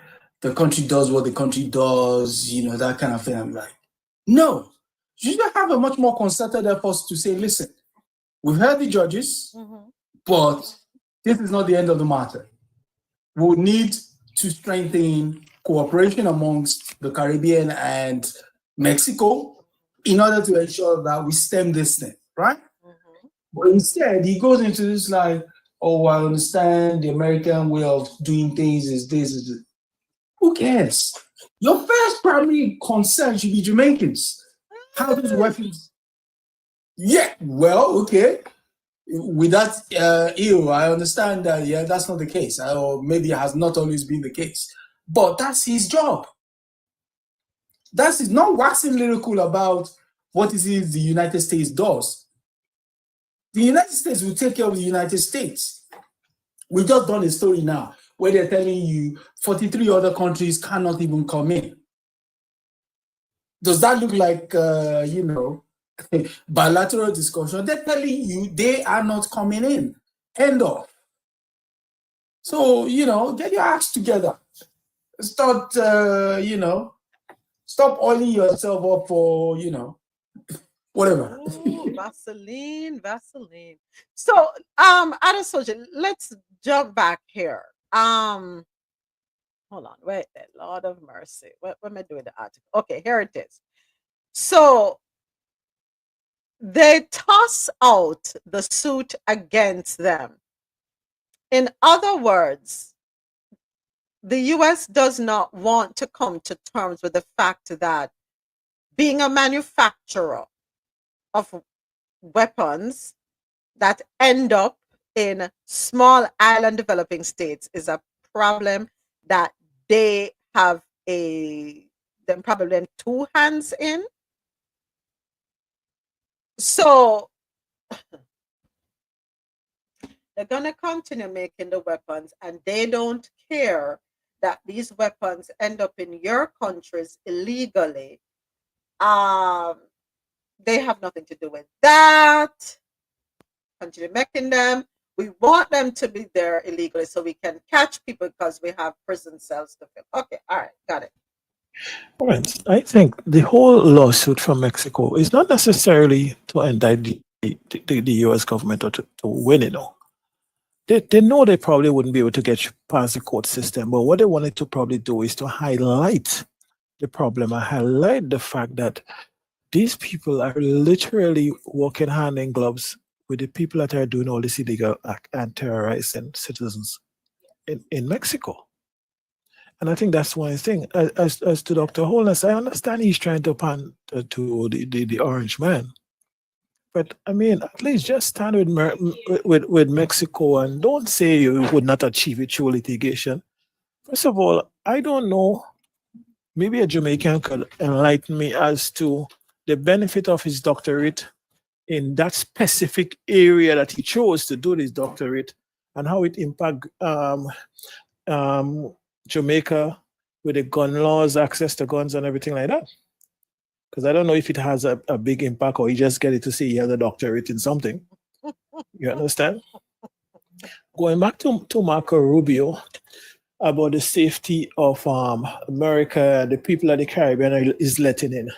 country does what the country does, that kind of thing. I'm like, no, you should have a much more concerted effort to say, listen, we've heard the judges, but this is not the end of the matter. We need to strengthen cooperation amongst the Caribbean and Mexico in order to ensure that we stem this thing, right? But instead, he goes into this like, oh, I understand the American way of doing things is this. Who cares? Your first primary concern should be Jamaicans. How these weapons? Yeah, well, okay. With that I understand that, yeah, that's not the case. Or maybe it has not always been the case. But that's his job. That's not waxing lyrical about what it is the United States does. The United States will take care of the United States. We just done a story now where they're telling you 43 other countries cannot even come in. Does that look like, bilateral discussion? They're telling you they are not coming in. End of. So, get your acts together. Start, stop oiling yourself up for, whatever. Ooh, Vaseline. So, Adesoji, let's jump back here. Hold on, wait, Lord of mercy. What am I doing the article? Okay, here it is. So they toss out the suit against them. In other words, the US does not want to come to terms with the fact that being a manufacturer of weapons that end up in small island developing states is a problem that they have them probably in two hands in. So they're going to continue making the weapons, and they don't care that these weapons end up in your countries illegally. They have nothing to do with that. Continue making them. We want them to be there illegally so we can catch people because we have prison cells to fill. Okay, all right, got it. Right. I think the whole lawsuit from Mexico is not necessarily to indict the US government or to win it all. They know they probably wouldn't be able to get past the court system, but what they wanted to probably do is to highlight the problem and highlight the fact that these people are literally working hand in gloves with the people that are doing all this illegal act and terrorizing citizens in Mexico. And I think that's one thing. As to Dr. Holness, I understand he's trying to pan to the orange man. But I mean, at least just stand with Mexico and don't say you would not achieve it through litigation. First of all, I don't know. Maybe a Jamaican could enlighten me as to the benefit of his doctorate in that specific area that he chose to do this doctorate and how it impact Jamaica with the gun laws, access to guns and everything like that. Because I don't know if it has a big impact or you just get it to see the doctorate in something. You understand? Going back to Marco Rubio about the safety of America, the people of the Caribbean is letting in.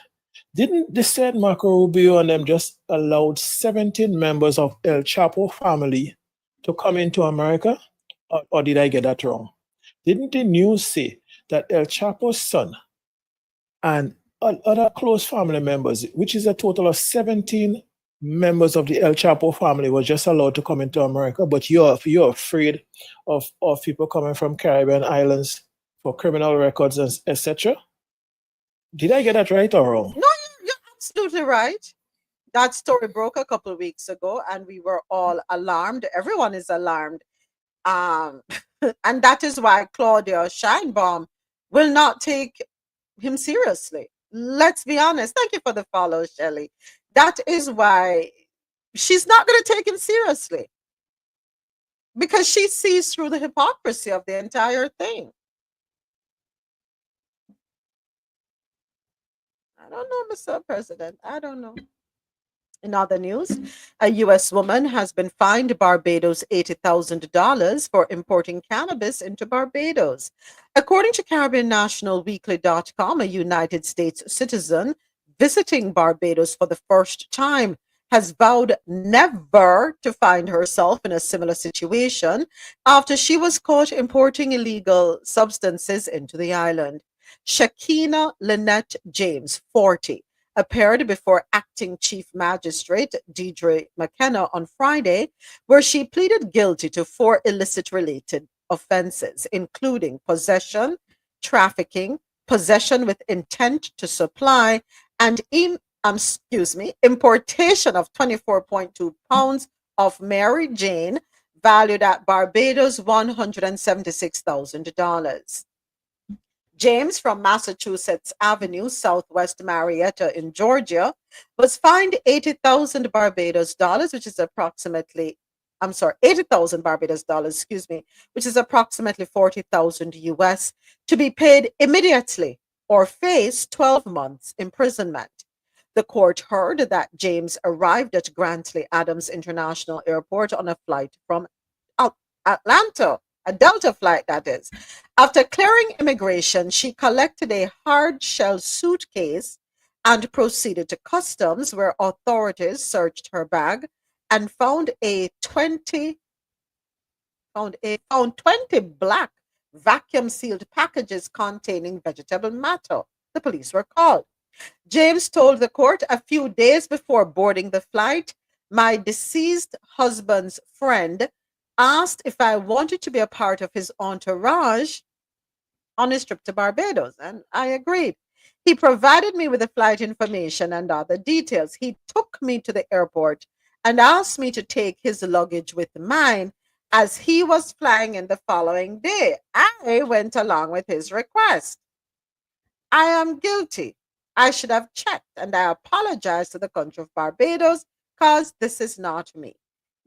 Didn't they said Marco Rubio and them just allowed 17 members of El Chapo family to come into America? Or did I get that wrong? Didn't the news say that El Chapo's son and other close family members, which is a total of 17 members of the El Chapo family, was just allowed to come into America, but you're afraid of people coming from Caribbean islands for criminal records, etc.? Did I get that right or wrong? No, you're absolutely right. That story broke a couple of weeks ago, and we were all alarmed. Everyone is alarmed. And that is why Claudia Scheinbaum will not take him seriously. Let's be honest. Thank you for the follow, Shelley. That is why she's not going to take him seriously, because she sees through the hypocrisy of the entire thing. I don't know, Mr. President. I don't know. In other news, a U.S. woman has been fined Barbados $80,000 for importing cannabis into Barbados. According to CaribbeanNationalWeekly.com, a United States citizen visiting Barbados for the first time has vowed never to find herself in a similar situation after she was caught importing illegal substances into the island. Shakina Lynette James, 40, appeared before Acting Chief Magistrate Deidre McKenna on Friday, where she pleaded guilty to 4 illicit-related offenses, including possession, trafficking, possession with intent to supply, and importation of 24.2 pounds of Mary Jane, valued at Barbados $176,000. James from Massachusetts Avenue, Southwest Marietta in Georgia, was fined 80,000 Barbados dollars, which is approximately, 80,000 Barbados dollars, which is approximately 40,000 US, to be paid immediately or face 12 months imprisonment. The court heard that James arrived at Grantley Adams International Airport on a flight from Atlanta, a Delta flight, that is. After clearing immigration, she collected a hard-shell suitcase and proceeded to customs, where authorities searched her bag and found 20 black vacuum-sealed packages containing vegetable matter. The police were called. James told the court a few days before boarding the flight, "My deceased husband's friend asked if I wanted to be a part of his entourage on his trip to Barbados, and I agreed. He provided me with the flight information and other details. He took me to the airport and asked me to take his luggage with mine, as he was flying in the following day. I went along with his request. I am guilty. I should have checked, and I apologize to the country of Barbados, because this is not me."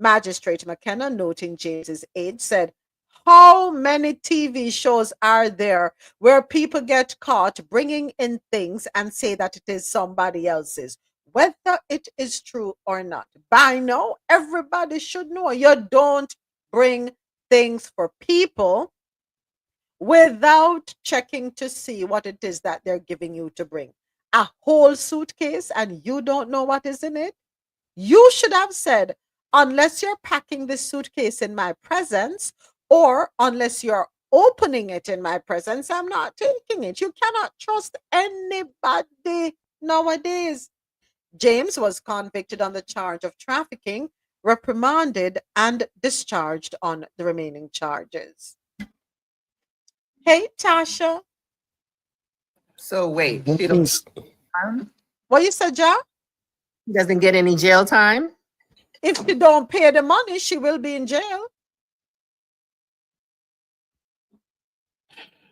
Magistrate McKenna, noting James's age, said, "How many TV shows are there where people get caught bringing in things and say that it is somebody else's, whether it is true or not? By now, everybody should know you don't bring things for people without checking to see what it is that they're giving you to bring. A whole suitcase and you don't know what is in it? You should have said, unless you're packing this suitcase in my presence, or unless you're opening it in my presence, I'm not taking it." You cannot trust anybody nowadays. James was convicted on the charge of trafficking, reprimanded, and discharged on the remaining charges. Hey, Tasha. So wait, That she don't, is- What you said, Ja? doesn't get any jail time? If she don't pay the money, she will be in jail.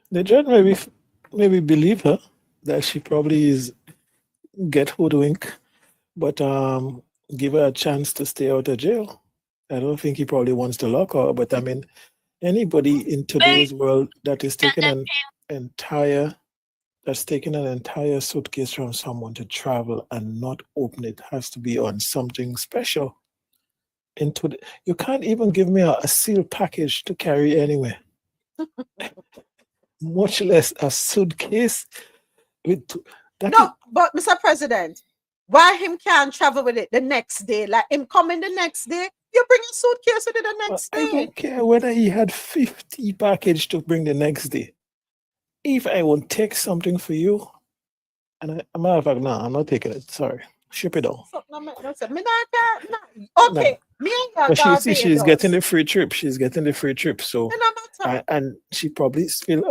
The judge maybe believe her that she probably is get hoodwinked, but give her a chance to stay out of jail. I don't think he probably wants to lock her, but I mean, anybody in today's world that is taking an entire that's taking an entire suitcase from someone to travel and not open it has to be on something special. You can't even give me a sealed package to carry anywhere, much less a suitcase with that. No, but Mr. President, why him can't travel with it the next day? Like him coming the next day, you bring a suitcase with it the next I day. don't care whether he had 50 package to bring the next day. If I won't take something for you, and a matter of fact, no, I'm not taking it. Sorry, ship it on. Okay, me and But she's getting the the free trip. She's getting the free trip. So, no matter. and she probably feel,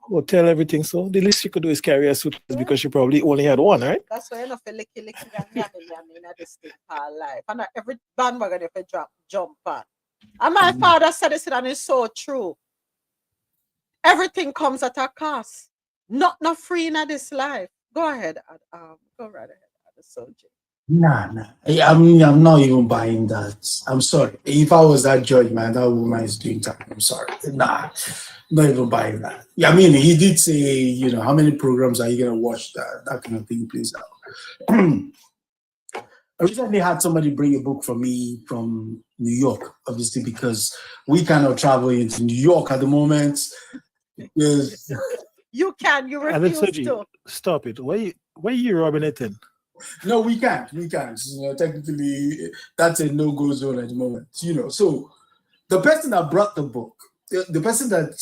hotel, everything. So the least she could do is carry a suitcase because she probably only had one, right? That's why you know feel licky and yummy in this thing called life. And not every bandwagon if you jump on. And my father said this and it's so true. Everything comes at a cost. Not free in this life. Go ahead, go right ahead, Soldier. Nah. I'm not even buying that. I'm sorry. If I was that judge, man, that woman is doing time. I'm sorry. Nah, not even buying that. Yeah, I mean, he did say, how many programs are you gonna watch that kind of thing, please. I recently had somebody bring a book for me from New York, obviously, because we cannot travel into New York at the moment. Yes. You refuse to. Stop it. Why you rubbing it in? No, we can't. Technically, that's a no-go zone at the moment. So the person that brought the book, the person that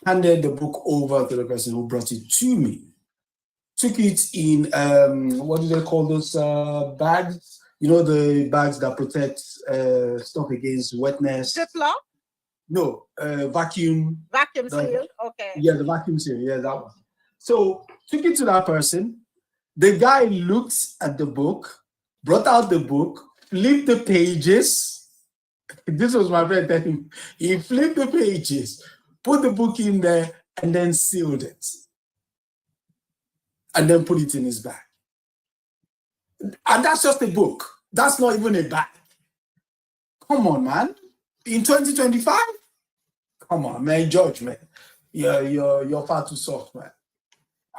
handed the book over to the person who brought it to me, took it in what do they call those bags? The bags that protect stuff against wetness. Ziploc? No, vacuum. Vacuum seal. Okay. Yeah, the vacuum seal. Yeah, that one. So took it to that person. The guy looked at the book, brought out the book, flipped the pages. This was my friend telling me. He flipped the pages, put the book in there, and then sealed it. And then put it in his bag. And that's just a book. That's not even a bag. Come on, man. In 2025? Come on, man. Judge, man. You're far too soft, man.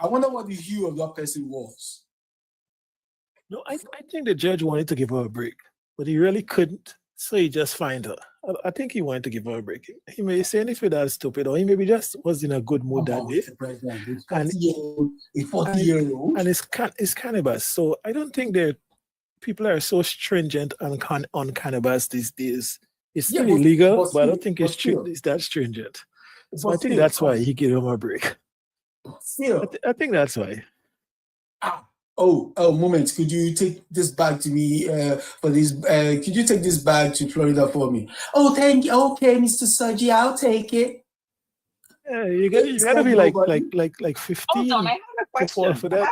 I wonder what the hue of that person was. No, I think the judge wanted to give her a break, but he really couldn't. So he just fined her. I think he wanted to give her a break. He may say anything that stupid, or he maybe just was in a good mood that day. A 40-year-old. And it's cannabis. So I don't think that people are so stringent on cannabis these days. It's still illegal, but I don't think it's that stringent. So I think that's why he gave him a break. Still. I think that's why. Moment. Could you take this bag to me for this? Could you take this bag to Florida for me? Oh, thank you. Okay, Mr. Soji, I'll take it. Yeah, you gotta be like 15. Hold on, I have a question. For that.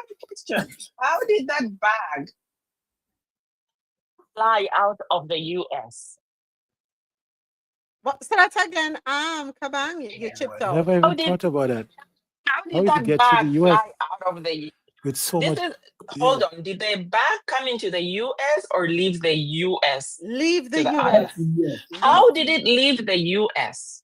How did that bag fly out of the US? What? Say that again. Kabang, you chipped out. Never even thought about that. How did that bag fly out of the with so much? Hold on. Did the bag come into the US or leave the US? Leave the US. Yes. How did it leave the US?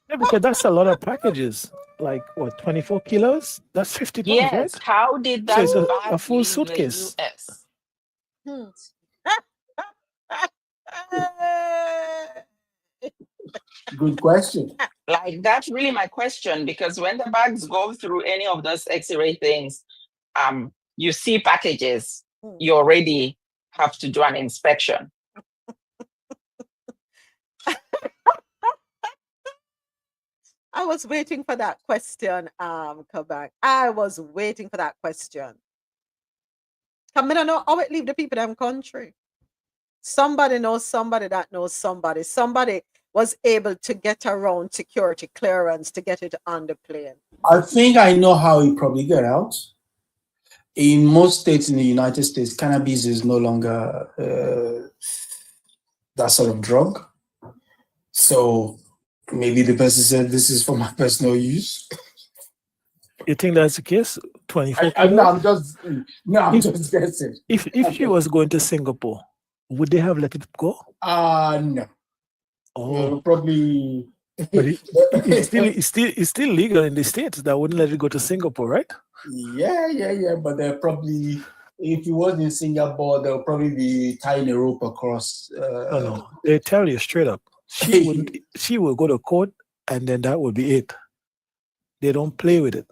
Yeah, because that's a lot of packages. Like what, 24 kilos? That's 50 pounds, Yes. right? How did that So it's bag a full leave suitcase. the US? Good question. Like, that's really my question, because when the bags go through any of those X-ray things, you see packages, you already have to do an inspection. I was waiting for that question, Kabang. I was waiting for that question. I don't know how it leave the people in the country. Somebody knows somebody that knows somebody. Somebody was able to get around security clearance to get it on the plane. I think I know how it probably got out. In most states in the United States, cannabis is no longer that sort of drug. So maybe the person said, this is for my personal use. You think that's the case? 24 I'm just guessing. If she was going to Singapore, would they have let it go? No. Oh, Probably. but it's still legal in the States. That wouldn't let it go to Singapore, right? Yeah. But they're probably, if it was in Singapore, they'll probably be tying a rope across. No. They tell you straight up. She wouldn't. She will go to court, and then that would be it. They don't play with it.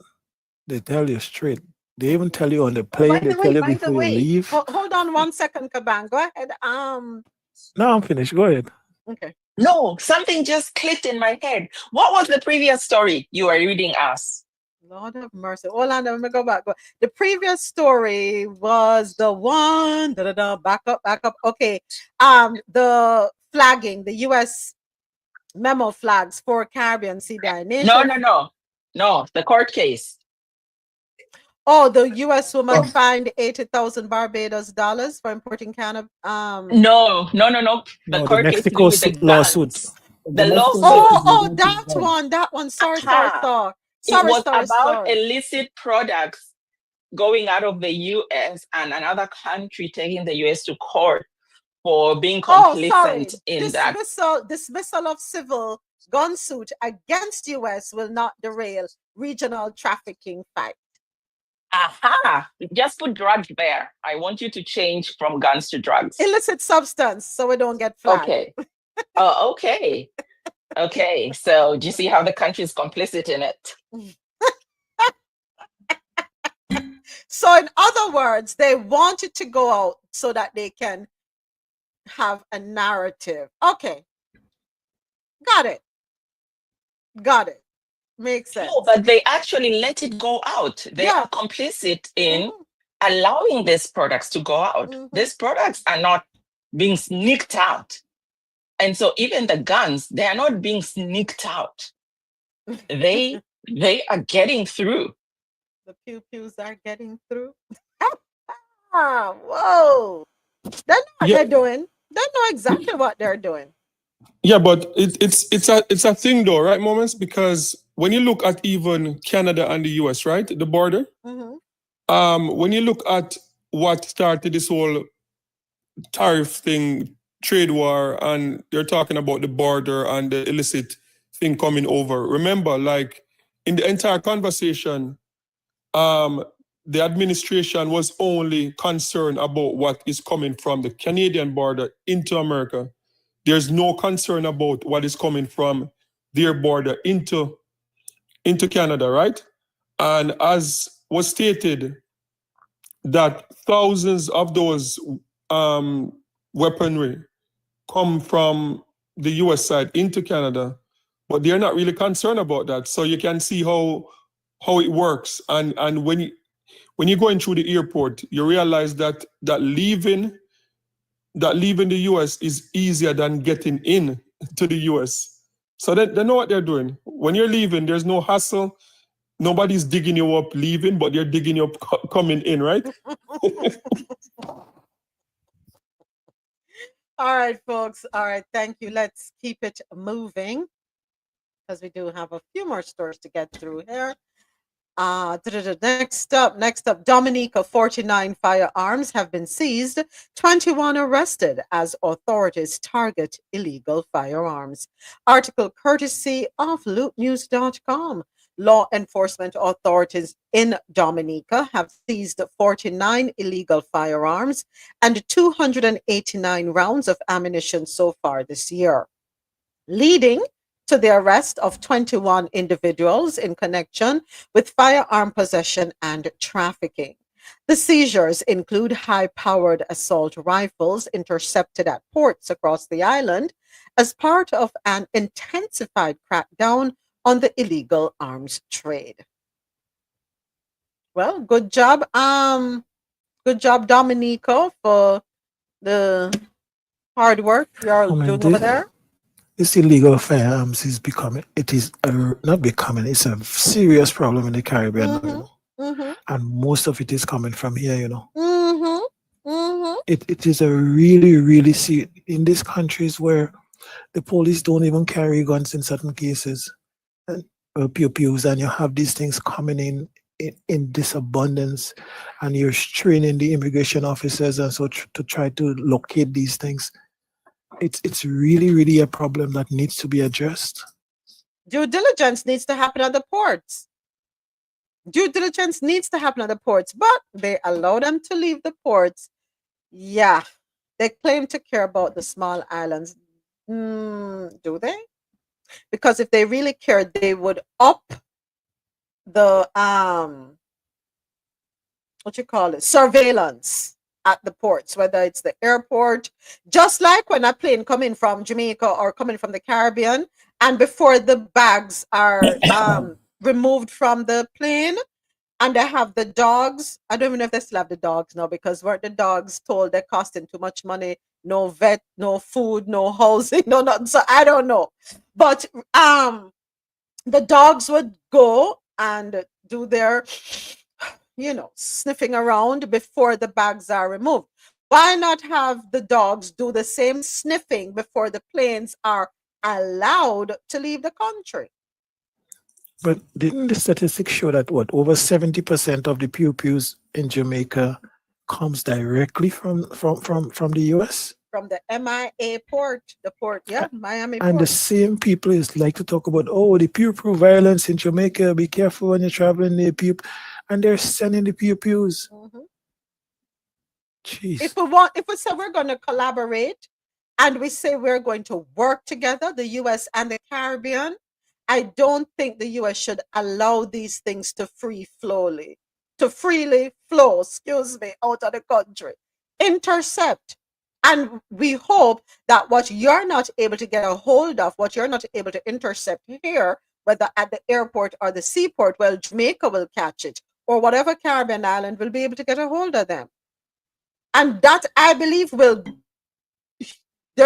They tell you straight. They even tell you on the plane. They tell you before you leave. Hold on 1 second, Kaban. Go ahead. No, I'm finished. Go ahead. Okay. No, something just clicked in my head. What was the previous story you were reading us? Lord have mercy. Hold on, let me go back. The previous story was the one. Back up. Okay. The flagging, the U.S. memo flags for Caribbean CBI nation. No, the court case. Oh, the U.S. woman fined $80,000 Barbados for importing cannabis. No. The court case to do with the lawsuit. The lawsuit. Oh, that one. Sorry. It was about illicit products going out of the U.S. and another country taking the U.S. to court for being complicit in that. Dismissal of civil gun suit against U.S. will not derail regional trafficking fight. Aha! Just put drugs there. I want you to change from guns to drugs. Illicit substance, so we don't get flagged. Okay. Oh, okay. Okay. So do you see how the country is complicit in it? So in other words, they want it to go out so that they can have a narrative. Okay. Got it. Makes sense. No, but they actually let it go out. They are complicit in allowing these products to go out. These products are not being sneaked out. And so even the guns, they are not being sneaked out. They are getting through. The pew-pews are getting through. Whoa. They know what they're doing. They know exactly what they're doing. Yeah, but it's a thing though, right, Moments? Because when you look at even Canada and the US, right, the border, when you look at what started this whole tariff thing, trade war, and they're talking about the border and the illicit thing coming over. Remember, like in the entire conversation, the administration was only concerned about what is coming from the Canadian border into America. There's no concern about what is coming from their border into Canada, right? And as was stated, that thousands of those weaponry come from the US side into Canada, but they're not really concerned about that. So you can see how it works. And when you're going through the airport, you realize that leaving the US is easier than getting in to the US. So they know what they're doing. When you're leaving, there's no hassle. Nobody's digging you up leaving, but they're digging you up coming in, right? All right, folks. All right, thank you. Let's keep it moving because we do have a few more stories to get through here. Next up, Dominica, 49 firearms have been seized, 21 arrested as authorities target illegal firearms. Article courtesy of lootnews.com. Law enforcement authorities in Dominica have seized 49 illegal firearms and 289 rounds of ammunition so far this year, leading to the arrest of 21 individuals in connection with firearm possession and trafficking. The seizures include high-powered assault rifles intercepted at ports across the island as part of an intensified crackdown on the illegal arms trade. Well, good job, Dominico, for the hard work you're doing over there. This illegal firearms is it's a serious problem in the Caribbean. And most of it is coming from here, It is a really, really serious, in these countries where the police don't even carry guns in certain cases, and pew-pews, and you have these things coming in in this abundance, and you're training the immigration officers and so to try to locate these things. It's really a problem that needs to be addressed. Due diligence needs to happen at the ports. Due diligence needs to happen at the ports, but they allow them to leave the ports. Yeah, they claim to care about the small islands. Do they? Because if they really cared, they would up the surveillance at the ports, whether it's the airport, just like when a plane coming from Jamaica or coming from the Caribbean, and before the bags are removed from the plane, and they have the dogs. I don't even know if they still have the dogs now, because weren't the dogs told they're costing too much money? No vet, no food, no housing, no nothing. So I don't know. But the dogs would go and do their, sniffing around before the bags are removed. Why not have the dogs do the same sniffing before the planes are allowed to leave the country? But didn't the statistics show that over 70% of the pew-pews in Jamaica comes directly from the US? From the MIA port, Miami and port. The same people is like to talk about, the pew-pew violence in Jamaica, be careful when you're traveling near pew, and they're sending the pew-pews. Jeez. If we say we're going to collaborate and we say we're going to work together, the US and the Caribbean, I don't think the US should allow these things to freely flow, out of the country. Intercept. And we hope that what you're not able to get a hold of, what you're not able to intercept here, whether at the airport or the seaport, well, Jamaica will catch it, or whatever Caribbean island will be able to get a hold of them. And that, I believe, there'll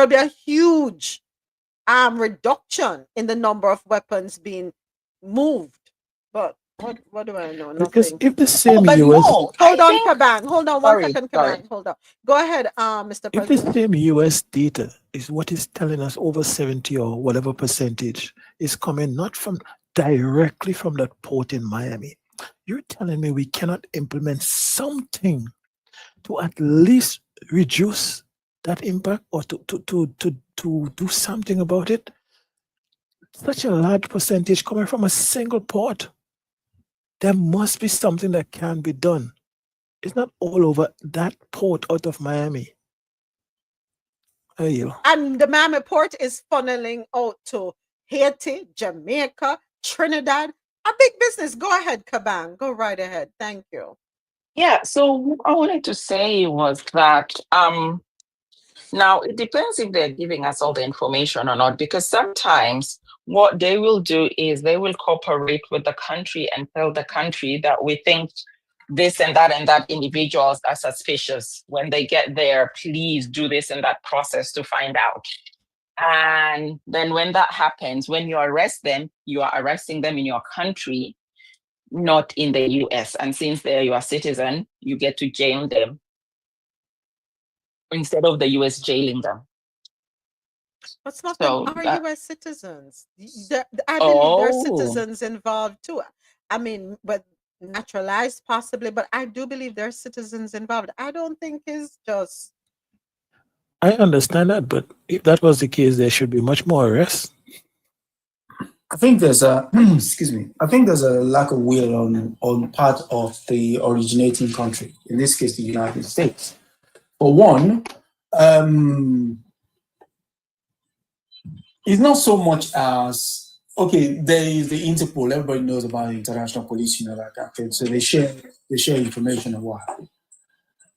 be a huge reduction in the number of weapons being moved. But what do I know? Nothing. Because if the same US... Hold on, Kaban. Hold on one second, Kaban. Hold on. Go ahead, Mr. President. If the same US data is what is telling us over 70 or whatever percentage is coming not directly from that port in Miami, you're telling me we cannot implement something to at least reduce that impact, or to do something about it? Such a large percentage coming from a single port. There must be something that can be done. It's not all over that port out of Miami. And the Miami port is funneling out to Haiti, Jamaica, Trinidad. A big business. Go ahead, Kaban. Go right ahead. Thank you. Yeah, so what I wanted to say was that now it depends if they're giving us all the information or not, because sometimes what they will do is they will cooperate with the country and tell the country that we think this and that individuals are suspicious. When they get there, please do this and that process to find out. And then when that happens, when you arrest them, you are arresting them in your country, not in the US. And since they're your citizen, you get to jail them instead of the US jailing them. But some of them are US citizens. I believe there are citizens involved too. I mean, but naturalized possibly, but I do believe there are citizens involved. I don't think it's just... I understand that, but if that was the case, there should be much more arrests. I think there's a I think there's a lack of will on part of the originating country, in this case, the United States. For one, it's not so much as, okay, there is the Interpol. Everybody knows about the international police, like that. So they share information and what have you.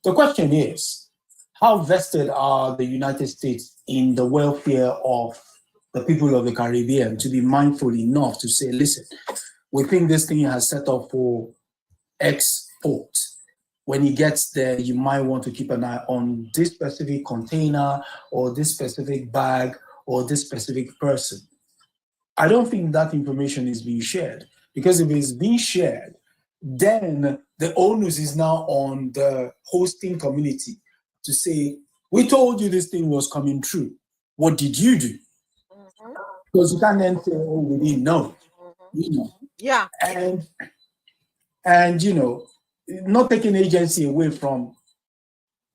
The question is, how vested are the United States in the welfare of the people of the Caribbean to be mindful enough to say, listen, we think this thing has set up for export. When he gets there, you might want to keep an eye on this specific container or this specific bag or this specific person. I don't think that information is being shared, because if it's being shared, then the onus is now on the hosting community to say, we told you this thing was coming true. What did you do? Because you can't then say, oh, we didn't know. You know. Yeah. And, not taking agency away from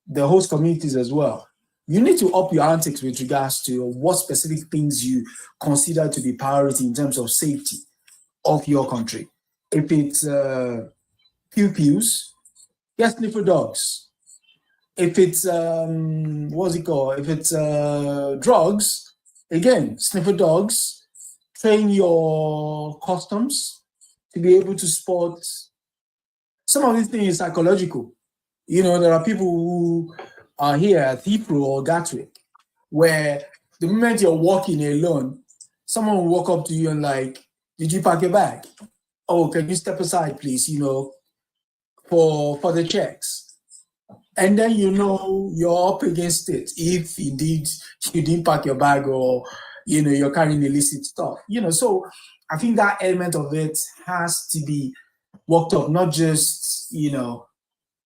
the host communities as well. You need to up your antics with regards to what specific things you consider to be priority in terms of safety of your country. If it's pew-pews, get sniffer dogs. If it's, If it's drugs, again, sniffer dogs. Train your customs to be able to spot. Some of these things is psychological. There are people who are here at Heathrow or Gatwick, where the moment you're walking alone, someone will walk up to you and like, did you pack your bag? Oh, can you step aside, please, for the checks. And then you're up against it if indeed you didn't pack your bag or you're carrying illicit stuff. So I think that element of it has to be worked up, not just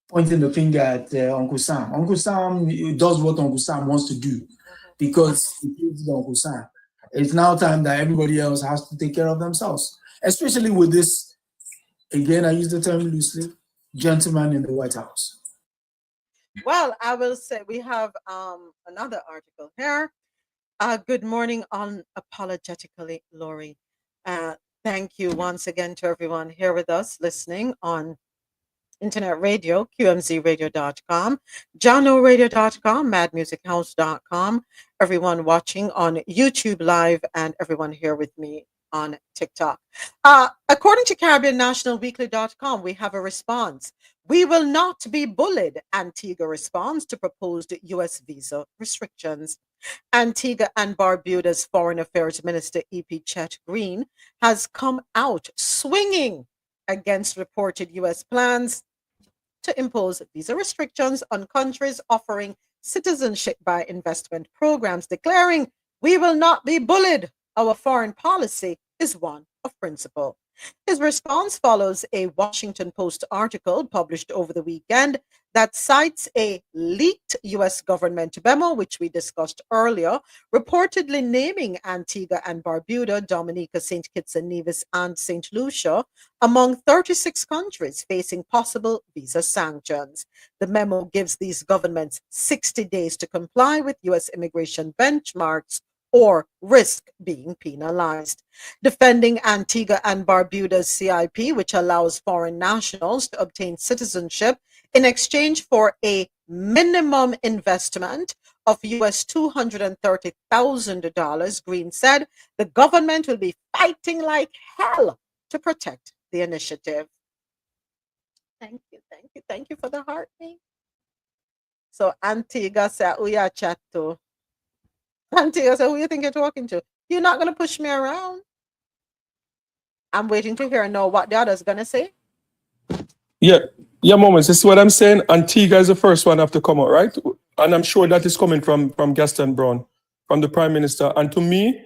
pointing the finger at Uncle Sam. Uncle Sam does what Uncle Sam wants to do because he gives Uncle Sam. It's now time that everybody else has to take care of themselves, especially with this, again, I use the term loosely, gentleman in the White House. Well, I will say we have another article here. Good morning, unapologetically, Lori. Thank you once again to everyone here with us listening on internet radio, qmzradio.com, johnoradio.com, madmusichouse.com, everyone watching on YouTube Live, and everyone here with me on TikTok. According to CaribbeanNationalWeekly.com, we have a response. We will not be bullied, Antigua responds to proposed U.S. visa restrictions. Antigua and Barbuda's Foreign Affairs Minister E.P. Chet Green has come out swinging against reported U.S. plans to impose visa restrictions on countries offering citizenship by investment programs, declaring, "We will not be bullied. Our foreign policy is one of principle." His response follows a Washington Post article published over the weekend that cites a leaked U.S. government memo, which we discussed earlier, reportedly naming Antigua and Barbuda, Dominica, St. Kitts and Nevis, and St. Lucia among 36 countries facing possible visa sanctions. The memo gives these governments 60 days to comply with U.S. immigration benchmarks or risk being penalized. Defending Antigua and Barbuda's CIP, which allows foreign nationals to obtain citizenship in exchange for a minimum investment of US $230,000, Green said the government will be fighting like hell to protect the initiative. Thank you for the heart, me. So Antigua said, "We are chat to." Antigua said, "Who you think you're talking to? You're not going to push me around." I'm waiting to hear now what the other's going to say. Yeah, Moments. This is what I'm saying. Antigua is the first one to have to come out, right? And I'm sure that is coming from Gaston Brown, from the Prime Minister. And to me,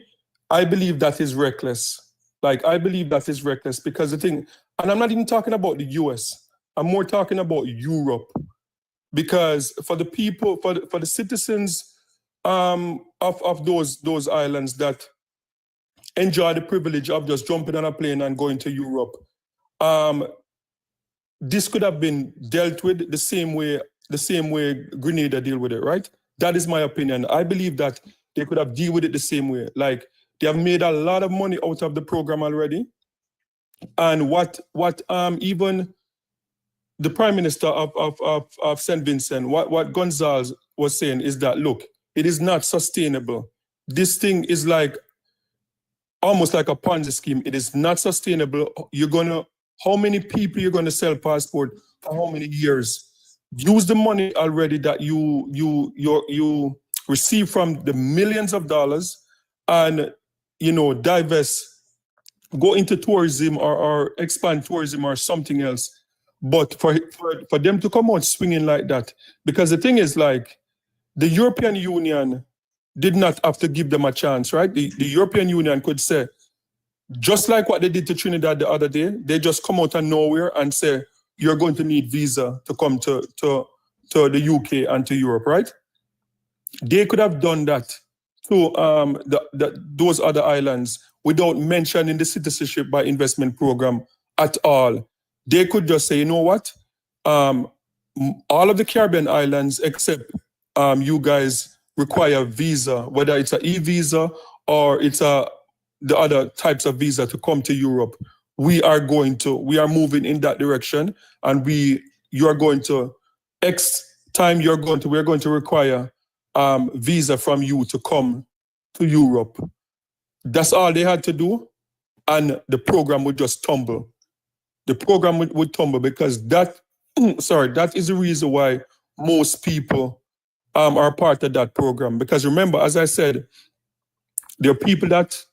I believe that is reckless. I believe that is reckless because the thing, and I'm not even talking about the US, I'm more talking about Europe. Because for the people, for the citizens of those islands that enjoy the privilege of just jumping on a plane and going to Europe, this could have been dealt with the same way Grenada deal with it, right? That is my opinion. I believe that they could have dealt with it the same way. They have made a lot of money out of the program already. And what even the Prime Minister of St. Vincent, what Gonzalez was saying is that, look, it is not sustainable. This thing is almost like a Ponzi scheme. It is not sustainable. How many people you're gonna sell passport for how many years? Use the money already that you receive from the millions of dollars and divest, go into tourism or expand tourism or something else. But for them to come out swinging like that, because the thing is the European Union did not have to give them a chance, right? The European Union could say, just like what they did to Trinidad the other day, they just come out of nowhere and say, you're going to need visa to come to the UK and to Europe, right? They could have done that to those other islands without mentioning the citizenship by investment program at all. they could just say, you know what? All of the Caribbean islands, except you guys require visa, whether it's an e-visa or it's the other types of visa to come to Europe. We are moving in that direction, and you are going to X time we're going to require visa from you to come to Europe. That's all they had to do, and the program would just tumble. The program would tumble because that is the reason why most people are part of that program. Because remember, as I said, there are people that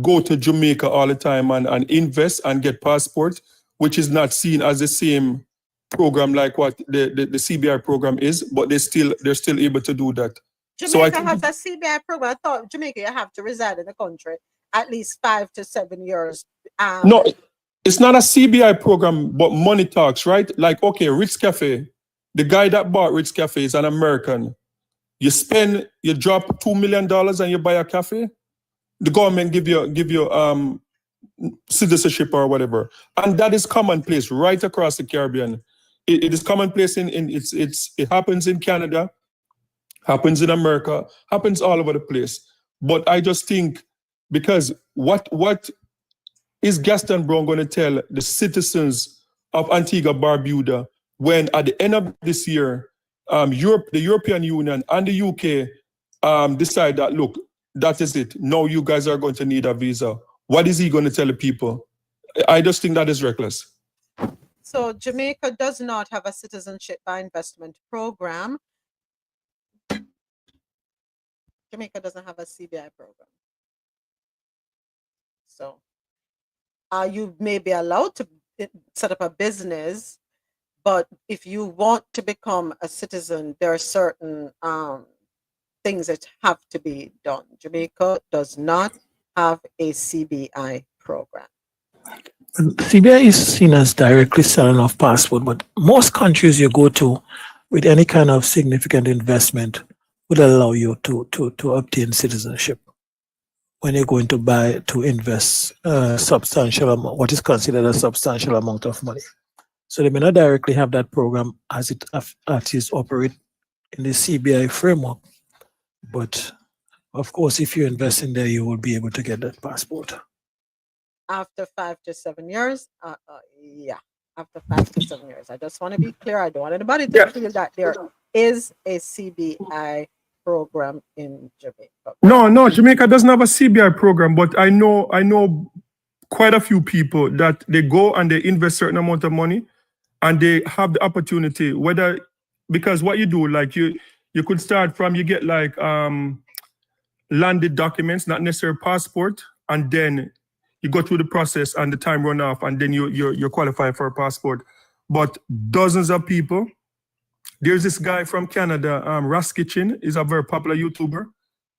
go to Jamaica all the time and invest and get passport, which is not seen as the same program like what the CBI program is, but they're still able to do that. Jamaica has a CBI program. I thought Jamaica, you have to reside in the country at least 5 to 7 years. No, it's not a CBI program, but money talks, right? Like, okay, Ritz Cafe, the guy that bought Ritz Cafe is an American. You drop $2 million and you buy a cafe. The government give you citizenship or whatever, and that is commonplace right across the Caribbean. It is commonplace it happens in Canada, happens in America, happens all over the place. But I just think, because what is Gaston Brown going to tell the citizens of Antigua Barbuda when at the end of this year, the European Union and the UK decide that, look, that is it. No, you guys are going to need a visa. What is he going to tell the people? I just think that is reckless. So Jamaica does not have a citizenship by investment program. Jamaica doesn't have a CBI program. So you may be allowed to set up a business, but if you want to become a citizen, there are certain things that have to be done. Jamaica does not have a CBI program. CBI is seen as directly selling off passport, but most countries you go to with any kind of significant investment would allow you to obtain citizenship when you're going to invest substantial amount, what is considered a substantial amount of money. So they may not directly have that program as it operate in the CBI framework, but of course, if you invest in there, you will be able to get that passport. After 5 to 7 years, after 5 to 7 years. I just want to be clear. I don't want anybody to feel that there is a CBI program in Jamaica. No, Jamaica doesn't have a CBI program, but I know quite a few people that they go and they invest certain amount of money, and they have the opportunity, because what you do, like you could start from, you get like landed documents, not necessarily passport, and then you go through the process and the time run off, and then you're qualified for a passport. But dozens of people. There's this guy from Canada, Ras Kitchen, is a very popular YouTuber.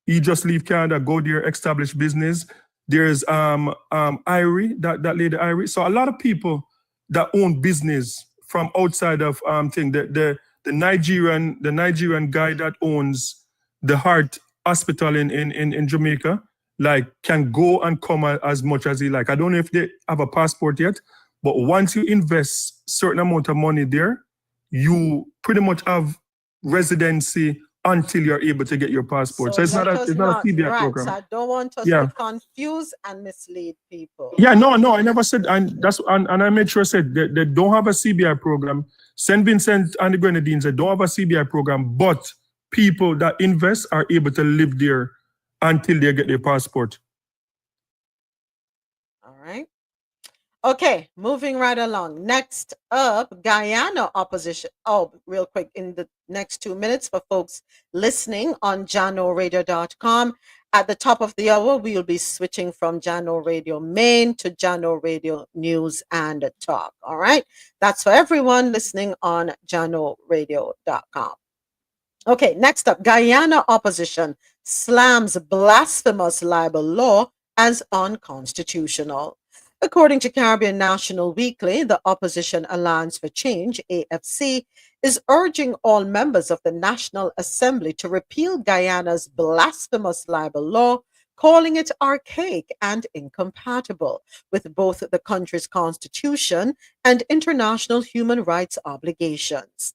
He just leave Canada, go there, establish business. There's Irie, that lady Irie. So a lot of people that own business from outside of the Nigerian guy that owns the heart hospital in Jamaica, like, can go and come as much as he like. I don't know if they have a passport yet, but once you invest certain amount of money there, you pretty much have residency until you're able to get your passport. So it's not a CBI program. So I don't want us to confuse and mislead people. Yeah, no, I never said, and I made sure I said they don't have a CBI program. St. Vincent and the Grenadines, they don't have a CBI program, but people that invest are able to live there until they get their passport. All right. Okay, moving right along. Next up, Guyana opposition. Oh, real quick, in the next 2 minutes for folks listening on janoradio.com. At the top of the hour, we will be switching from Jano Radio Main to Jano Radio News and Talk. All right, that's for everyone listening on janoradio.com. Okay, next up, Guyana opposition slams blasphemous libel law as unconstitutional. According to Caribbean National Weekly, the Opposition Alliance for Change, AFC, is urging all members of the National Assembly to repeal Guyana's blasphemous libel law, calling it archaic and incompatible with both the country's constitution and international human rights obligations.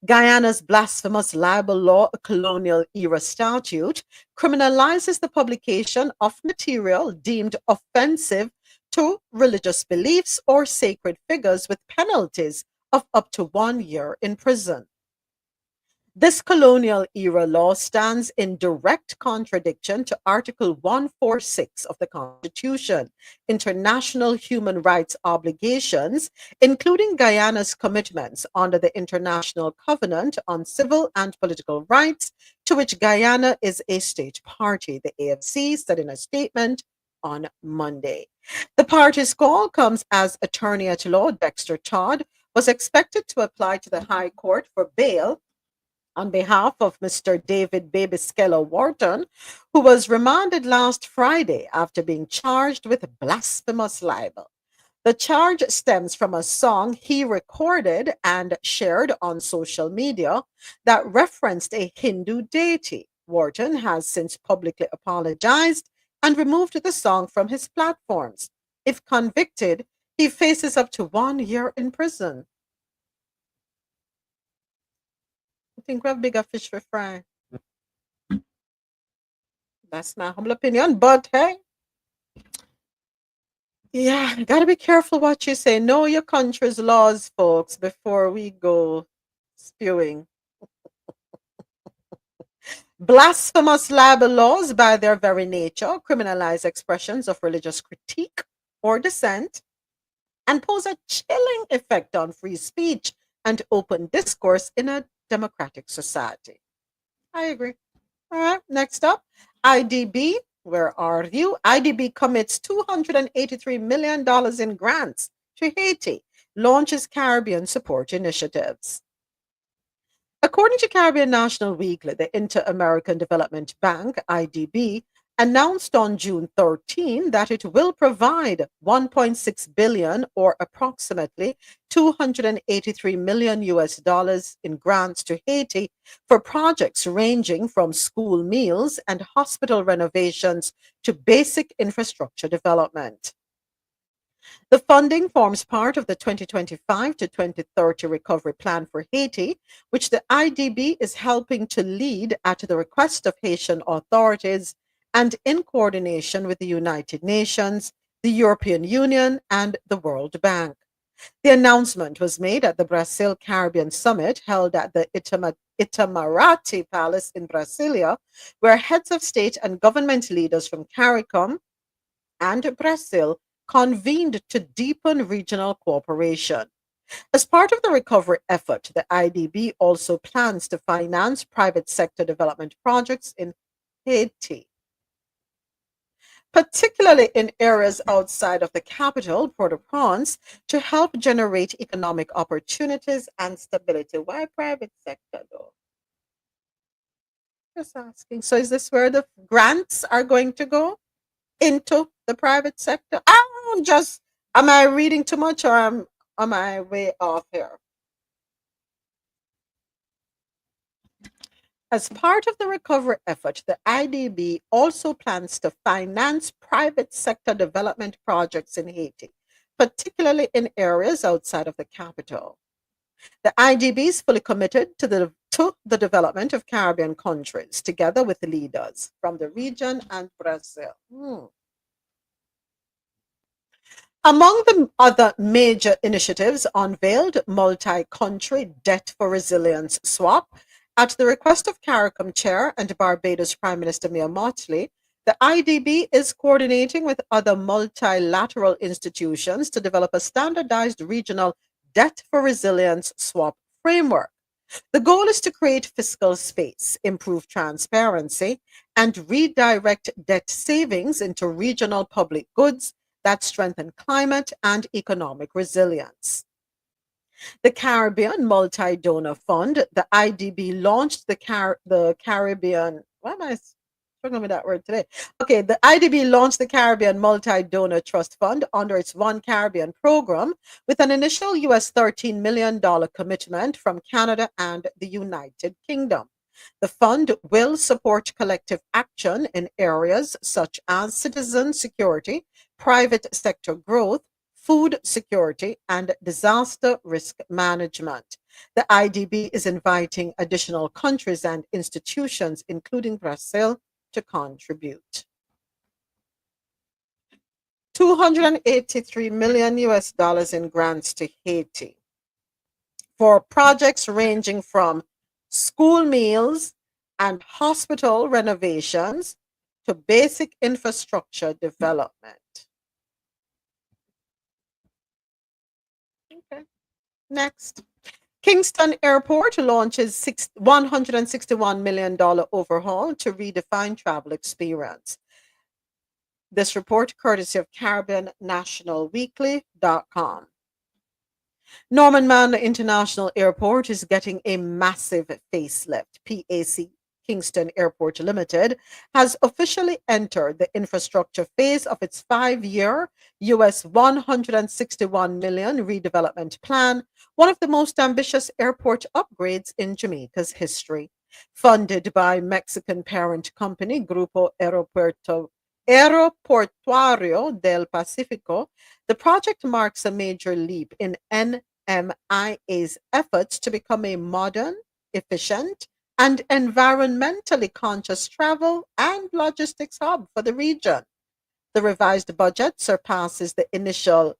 Guyana's blasphemous libel law, a colonial era statute, criminalizes the publication of material deemed offensive to religious beliefs or sacred figures with penalties of up to 1 year in prison. This colonial era law stands in direct contradiction to Article 146 of the Constitution, international human rights obligations, including Guyana's commitments under the International Covenant on Civil and Political Rights, to which Guyana is a state party, the AFC said in a statement on Monday. The party's call comes as Attorney at Law Dexter Todd was expected to apply to the High Court for bail on behalf of Mr. David Babyskello Wharton, who was remanded last Friday after being charged with blasphemous libel. The charge stems from a song he recorded and shared on social media that referenced a Hindu deity. Wharton has since publicly apologized and removed the song from his platforms. If convicted, he faces up to 1 year in prison. I think we have bigger fish for fry. That's my humble opinion, but hey, yeah, gotta be careful what you say. Know your country's laws, folks, before we go spewing. Blasphemous libel laws, by their very nature, criminalize expressions of religious critique or dissent and pose a chilling effect on free speech and open discourse in a democratic society. I agree. All right, next up, IDB. Where are you? IDB commits $283 million in grants to Haiti, launches Caribbean support initiatives. According to Caribbean National Weekly, the Inter-American Development Bank, IDB, announced on June 13 that it will provide 1.6 billion or approximately 283 million US dollars in grants to Haiti for projects ranging from school meals and hospital renovations to basic infrastructure development. The funding forms part of the 2025 to 2030 recovery plan for Haiti, which the IDB is helping to lead at the request of Haitian authorities and in coordination with the United Nations, the European Union, and the World Bank. The announcement was made at the Brazil Caribbean Summit held at the Itamaraty Palace in Brasilia, where heads of state and government leaders from CARICOM and Brazil convened to deepen regional cooperation. As part of the recovery effort, the IDB also plans to finance private sector development projects in Haiti, particularly in areas outside of the capital, Port-au-Prince, to help generate economic opportunities and stability. Why private sector, though? Just asking. So is this where the grants are going to go? Into the private sector? Am I reading too much or am I way off here? As part of the recovery effort, the IDB also plans to finance private sector development projects in Haiti, particularly in areas outside of the capital. The IDB is fully committed to the development of Caribbean countries, together with leaders from the region and Brazil. Among the other major initiatives unveiled, multi-country debt for resilience swap. At the request of CARICOM Chair and Barbados Prime Minister Mia Mottley, the IDB is coordinating with other multilateral institutions to develop a standardized regional debt for resilience swap framework. The goal is to create fiscal space, improve transparency, and redirect debt savings into regional public goods that strengthen climate and economic resilience. The Caribbean Multi-Donor Fund, the IDB, launched the Caribbean. Why am I struggling with that word today? Okay, the IDB launched the Caribbean Multi-Donor Trust Fund under its One Caribbean program with an initial US $13 million commitment from Canada and the United Kingdom. The fund will support collective action in areas such as citizen security, private sector growth, food security, and disaster risk management. The IDB is inviting additional countries and institutions, including Brazil, to contribute. 283 million US dollars in grants to Haiti for projects ranging from school meals and hospital renovations to basic infrastructure development. Okay. Next. Kingston Airport launches $161 million overhaul to redefine travel experience. This report courtesy of CaribbeanNationalWeekly.com. Norman Manley International Airport is getting a massive facelift. PAC Kingston Airport Limited has officially entered the infrastructure phase of its 5-year US $161 million redevelopment plan, one of the most ambitious airport upgrades in Jamaica's history. Funded by Mexican parent company Grupo Aeroportuario del Pacífico, the project marks a major leap in NMIA's efforts to become a modern, efficient, and environmentally conscious travel and logistics hub for the region. The revised budget surpasses the initial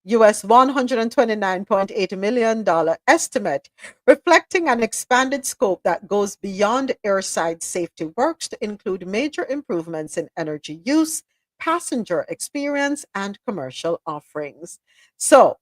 US $129.8 million estimate, reflecting an expanded scope that goes beyond airside safety works to include major improvements in energy use, passenger experience, and commercial offerings. So,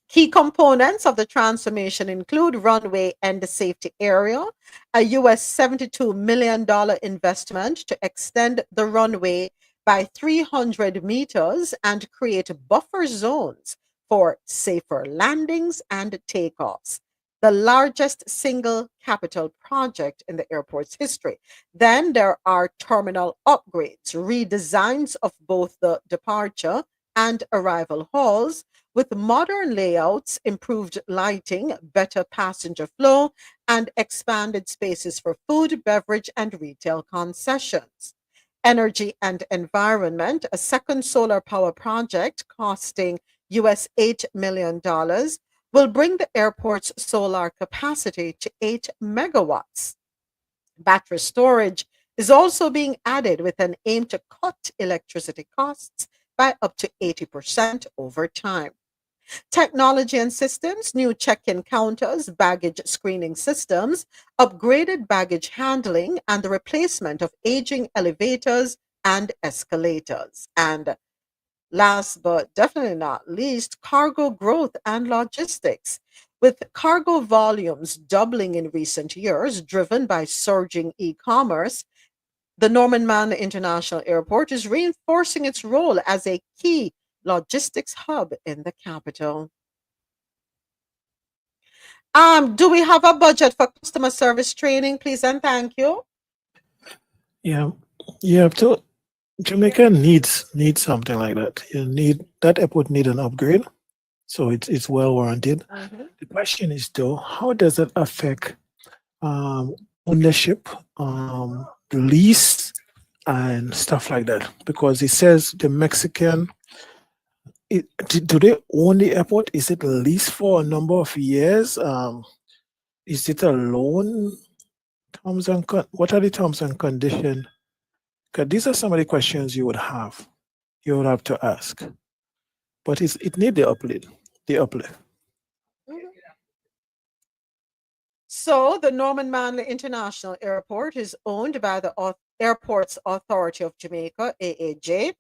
key components of the transformation include runway and safety area, a US $72 million investment to extend the runway by 300 meters and create buffer zones for safer landings and takeoffs, the largest single capital project in the airport's history. Then there are terminal upgrades, redesigns of both the departure and arrival halls, with modern layouts, improved lighting, better passenger flow, and expanded spaces for food, beverage, and retail concessions. Energy and environment, a second solar power project costing US $8 million, will bring the airport's solar capacity to 8 megawatts. Battery storage is also being added with an aim to cut electricity costs by up to 80% over time. Technology and systems, new check-in counters, baggage screening systems, upgraded baggage handling, and the replacement of aging elevators and escalators. And last but definitely not least, cargo growth and logistics. With cargo volumes doubling in recent years, driven by surging e-commerce, the Norman Manley International Airport is reinforcing its role as a key logistics hub in the capital. Do we have a budget for customer service training, please and thank you? Yeah, yeah. So Jamaica needs something like that. That airport need an upgrade, so it's well warranted. The question is though, how does it affect ownership, lease, and stuff like that? Because it says the Mexican. Do they own the airport? Is it leased for a number of years? Is it a loan? What are the terms and conditions? Because these are some of the questions you would have to ask. But it need the uplift. So the Norman Manley International Airport is owned by the Airports Authority of Jamaica, AAJ.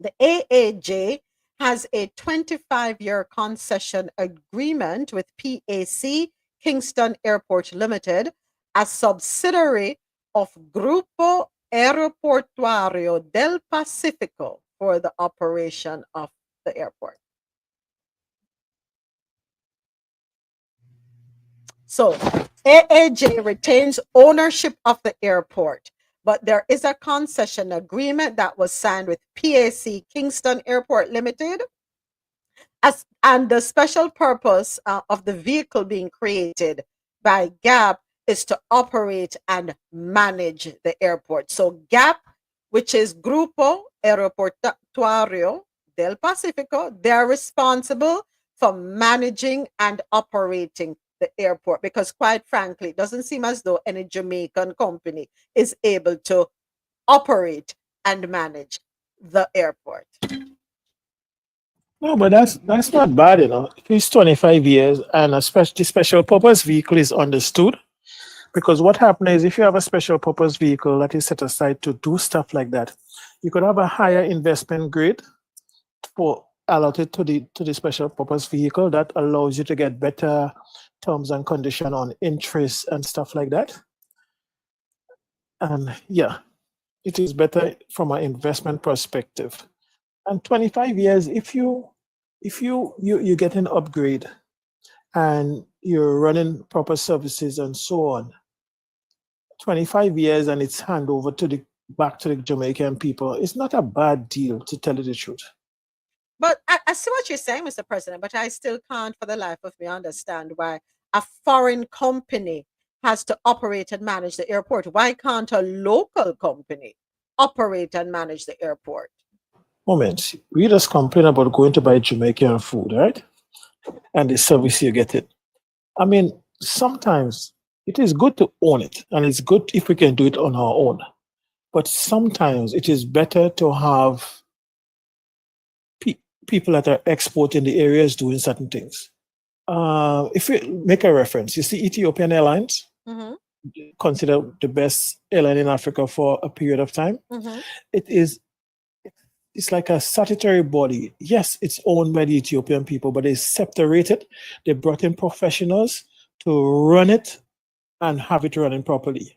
The AAJ has a 25-year concession agreement with PAC Kingston Airport Limited, a subsidiary of Grupo Aeroportuario del Pacífico, for the operation of the airport. So AAJ retains ownership of the airport, but there is a concession agreement that was signed with PAC Kingston Airport Limited, and the special purpose of the vehicle being created by GAP is to operate and manage the airport. So GAP, which is Grupo Aeroportuario del Pacifico, they're responsible for managing and operating the airport because, quite frankly, it doesn't seem as though any Jamaican company is able to operate and manage the airport. No, but that's not bad, you know. If it's 25 years and a special purpose vehicle is understood, because what happens is if you have a special purpose vehicle that is set aside to do stuff like that, you could have a higher investment grade for allotted to the special purpose vehicle that allows you to get better terms and condition on interest and stuff like that. And yeah, it is better from an investment perspective. And 25 years, if you get an upgrade and you're running proper services and so on, 25 years and it's handover back to the Jamaican people, it's not a bad deal, to tell you the truth. But I see what you're saying, Mr. President, but I still can't for the life of me understand why a foreign company has to operate and manage the airport. Why can't a local company operate and manage the airport? Moment, we just complain about going to buy Jamaican food, right? And the service you get it. I mean, sometimes it is good to own it, and it's good if we can do it on our own. But sometimes it is better to have people that are exporting the areas doing certain things. If we make a reference, you see Ethiopian Airlines, considered the best airline in Africa for a period of time. It's like a statutory body. Yes, it's owned by the Ethiopian people, but it's separated. They brought in professionals to run it and have it running properly.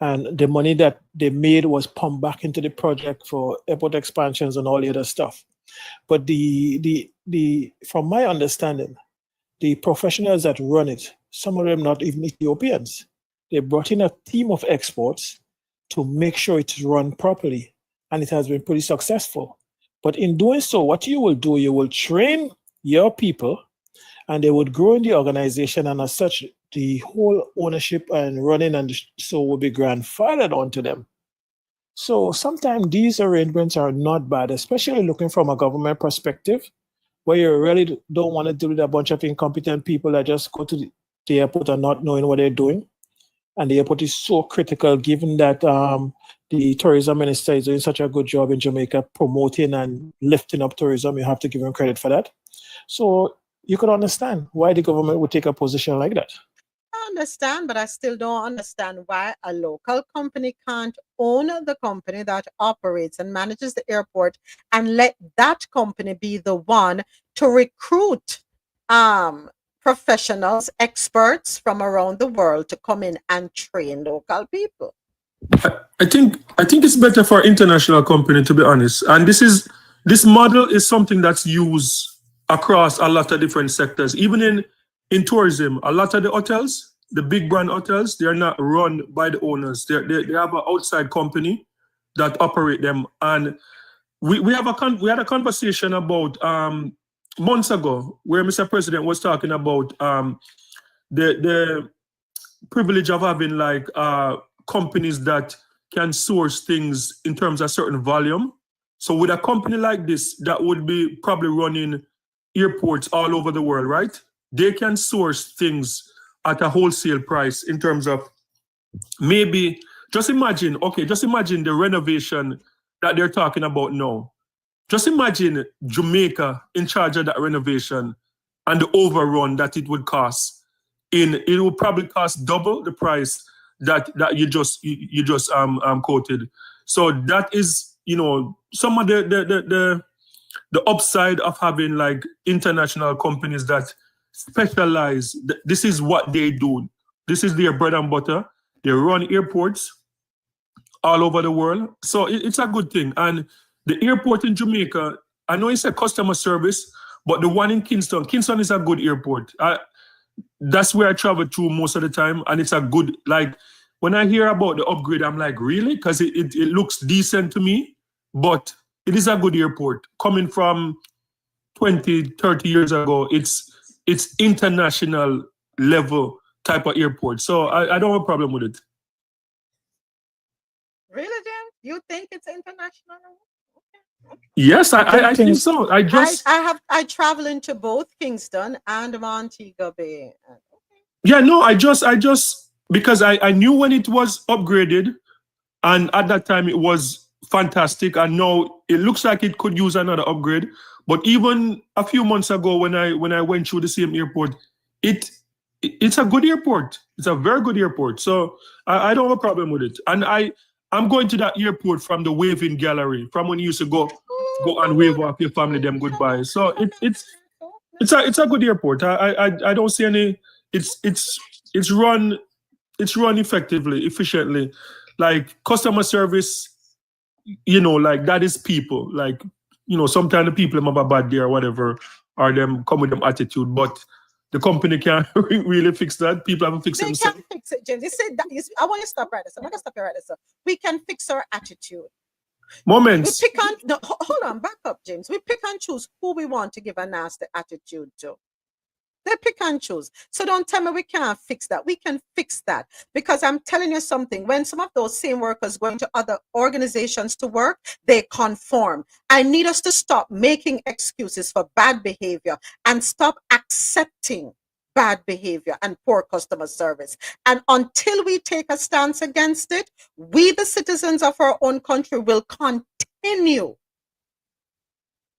And the money that they made was pumped back into the project for airport expansions and all the other stuff. But from my understanding, the professionals that run it, some of them not even Ethiopians, they brought in a team of experts to make sure it's run properly. And it has been pretty successful. But in doing so, what you will do, you will train your people and they would grow in the organization, and as such, the whole ownership and running and so will be grandfathered onto them. So sometimes these arrangements are not bad, especially looking from a government perspective, where you really don't want to deal with a bunch of incompetent people that just go to the airport and not knowing what they're doing. And the airport is so critical, given that the tourism minister is doing such a good job in Jamaica promoting and lifting up tourism. You have to give him credit for that. So you could understand why the government would take a position like that. I understand, but I still don't understand why a local company can't own the company that operates and manages the airport and let that company be the one to recruit professionals, experts from around the world to come in and train local people. I think it's better for international company, to be honest. And this model is something that's used across a lot of different sectors. Even in tourism, a lot of the hotels, the big brand hotels, they are not run by the owners. They have an outside company that operate them. And we had a conversation about months ago where Mr. President was talking about the privilege of having like companies that can source things in terms of certain volume. So with a company like this that would be probably running airports all over the world, right? They can source things at a wholesale price in terms of maybe, just imagine the renovation that they're talking about now. Just imagine Jamaica in charge of that renovation and the overrun that it would cost. It would probably cost double the price that you just quoted. So that is, some of the upside of having like international companies that specialize. This is what they do. This is their bread and butter. They run airports all over the world. So it's a good thing. And the airport in Jamaica, I know it's a customer service, but the one in Kingston is a good airport. That's where I travel to most of the time. And it's a good, like, when I hear about the upgrade, I'm like, really? Because it looks decent to me, but it is a good airport. Coming from 20, 30 years ago, it's international level type of airport. So I don't have a problem with it. Really, Jim? You think it's international? Yes, I think so. I travel into both Kingston and Montego Bay. Yeah, no, I just because I knew when it was upgraded, and at that time it was fantastic, and now it looks like it could use another upgrade. But even a few months ago, when I went through the same airport, it's a good airport. It's a very good airport. So I don't have a problem with it. And I'm going to that airport from the waving gallery, from when you used to go and wave off your family them goodbye. So it's a good airport. I don't see any. It's run effectively, efficiently. Like customer service, like that is people. Like, sometimes the people them have a bad day or whatever, or them come with them attitude, but the company can't really fix that. People haven't fixed it. They can fix it, James. You said that. I want you to stop right there. I'm going to stop you right there, sir. We can fix our attitude. Moments. We pick on. No, hold on, back up, James. We pick and choose who we want to give a nasty attitude to. They pick and choose. So don't tell me we can't fix that. We can fix that, because I'm telling you something. When some of those same workers go into other organizations to work, they conform. I need us to stop making excuses for bad behavior and stop accepting bad behavior and poor customer service. And until we take a stance against it, we, the citizens of our own country, will continue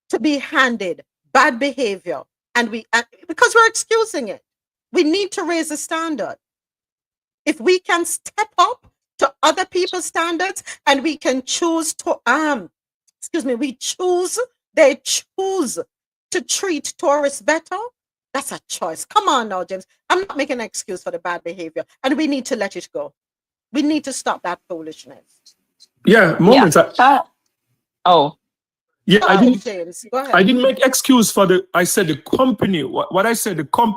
to be handed bad behavior. And because we're excusing it, we need to raise the standard. If we can step up to other people's standards, and we can choose to, they choose to treat tourists better, that's a choice. Come on now, James. I'm not making an excuse for the bad behavior, and we need to let it go. We need to stop that foolishness. Yeah, moments. Yeah. Yeah, James, go ahead. I didn't make excuse for I said the company. What I said,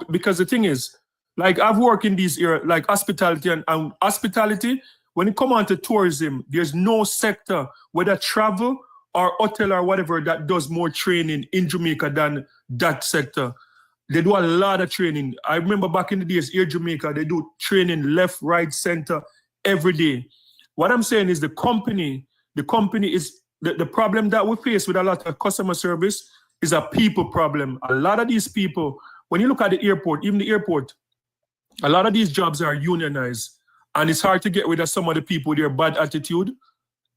because the thing is, like, I've worked in these areas, like hospitality and hospitality. When it comes on to tourism, there's no sector, whether travel or hotel or whatever, that does more training in Jamaica than that sector. They do a lot of training. I remember back in the days, Air Jamaica, they do training left, right, center every day. What I'm saying is the company is, the problem that we face with a lot of customer service is a people problem. A lot of these people, when you look at the airport, even the airport, a lot of these jobs are unionized, and it's hard to get rid of some of the people with their bad attitude.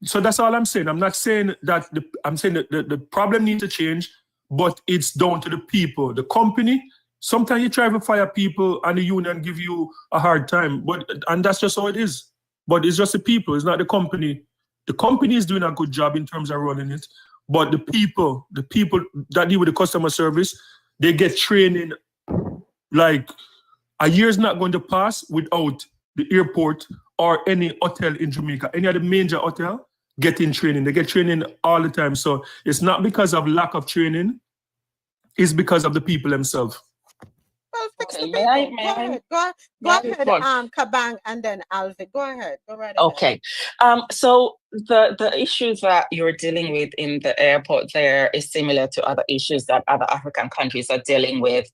So that's all I'm saying. I'm not saying that, I'm saying that the problem needs to change, but it's down to the people. The company, sometimes you try to fire people and the union give you a hard time, and that's just how it is. But it's just the people, it's not the company. The company is doing a good job in terms of running it, but the people that deal with the customer service, they get training. Like, a year is not going to pass without the airport or any hotel in Jamaica, any other major hotel getting training. They get training all the time. So it's not because of lack of training, it's because of the people themselves. Well, fix Okay, the may people. I- Go ahead, respond? Kabang, and then Alvi. Go ahead. Go right ahead. Okay. So the issues that you're dealing with in the airport there is similar to other issues that other African countries are dealing with.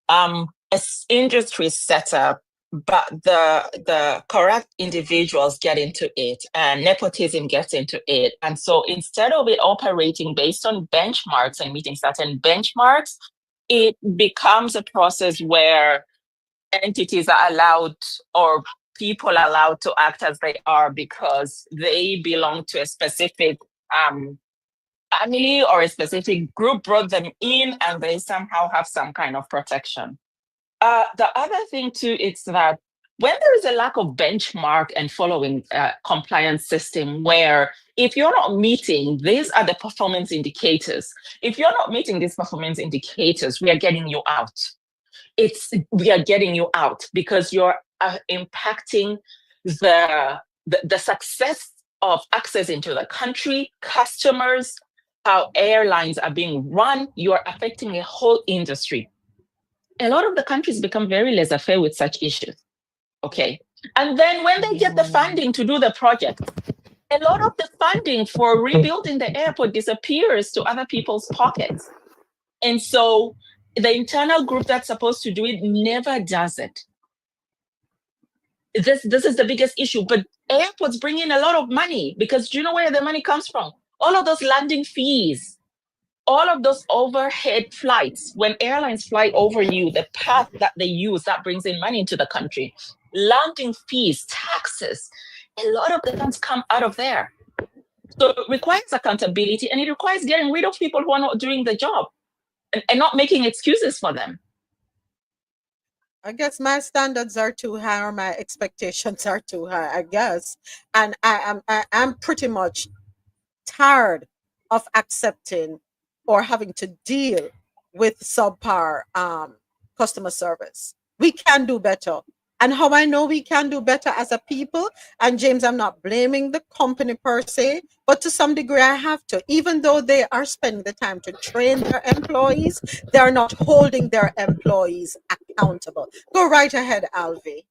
As industry setup, but the correct individuals get into it, and nepotism gets into it. And so instead of it operating based on benchmarks and meeting certain benchmarks, it becomes a process where entities are allowed, or people are allowed, to act as they are because they belong to a specific family or a specific group brought them in, and they somehow have some kind of protection. The other thing too is that when there is a lack of benchmark and following compliance system, where if you're not meeting, these are the performance indicators. If you're not meeting these performance indicators, we are getting you out. We are getting you out because you're impacting the success of access into the country, customers, how airlines are being run. You are affecting a whole industry. A lot of the countries become very laissez-faire with such issues. Okay. And then when they get the funding to do the project, a lot of the funding for rebuilding the airport disappears to other people's pockets. And so the internal group that's supposed to do it never does it. This is the biggest issue. But airports bring in a lot of money, because do you know where the money comes from? All of those landing fees, all of those overhead flights. When airlines fly over you, the path that they use, that brings in money into the country. Landing fees, taxes, a lot of the funds come out of there. So it requires accountability, and it requires getting rid of people who are not doing the job, and not making excuses for them. I guess my standards are too high, or my expectations are too high, I guess. And I'm pretty much tired of accepting or having to deal with subpar customer service. We can do better. And how I know we can do better as a people, and James, I'm not blaming the company per se, but to some degree I have to. Even though they are spending the time to train their employees, they are not holding their employees accountable. Go right ahead, Alvi.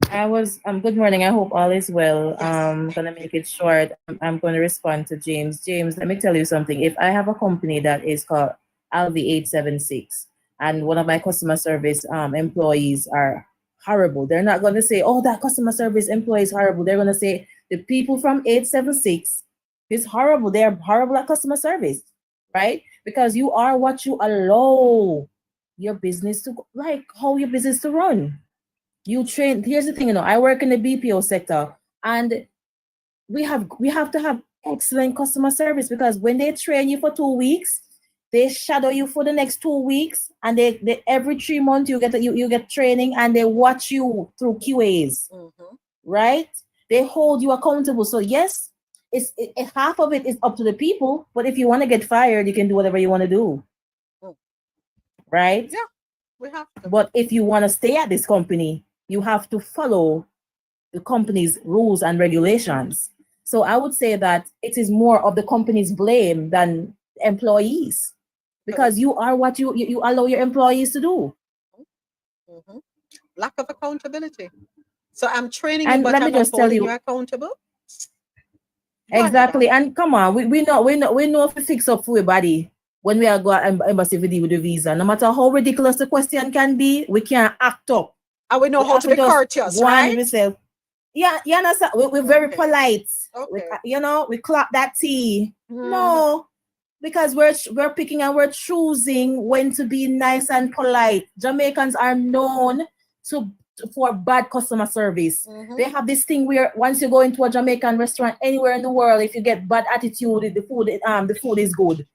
Good morning. I hope all is well. Yes. I'm gonna make it short. I'm gonna respond to James. James, let me tell you something. If I have a company that is called LV876, and one of my customer service employees are horrible, they're not gonna say, "Oh, that customer service employee is horrible." They're gonna say, "The people from 876 is horrible. They're horrible at customer service," right? Because you are what you allow your business to, like how your business to run. You train. Here's the thing, I work in the BPO sector, and we have to have excellent customer service, because when they train you for 2 weeks, they shadow you for the next 2 weeks, and they every 3 months you get training, and they watch you through QAs, right? They hold you accountable. So yes, half of it is up to the people, but if you want to get fired, you can do whatever you want to do, right? Yeah, we have to. But if you want to stay at this company, you have to follow the company's rules and regulations. So I would say that it is more of the company's blame than employees, because you are what you allow your employees to do. Lack of accountability. So I'm training And you, but let me I'm not just tell holding you you accountable. exactly. And come on, we know if we fix up for everybody when we are go at embassy to deal with the visa. No matter how ridiculous the question can be, we can't act up. And we know how to be courteous, right? Yeah, you understand? We're very polite. Okay. We clap that tea. No, because we're picking and we're choosing when to be nice and polite. Jamaicans are known for bad customer service. They have this thing where once you go into a Jamaican restaurant anywhere in the world, if you get bad attitude, the food is good.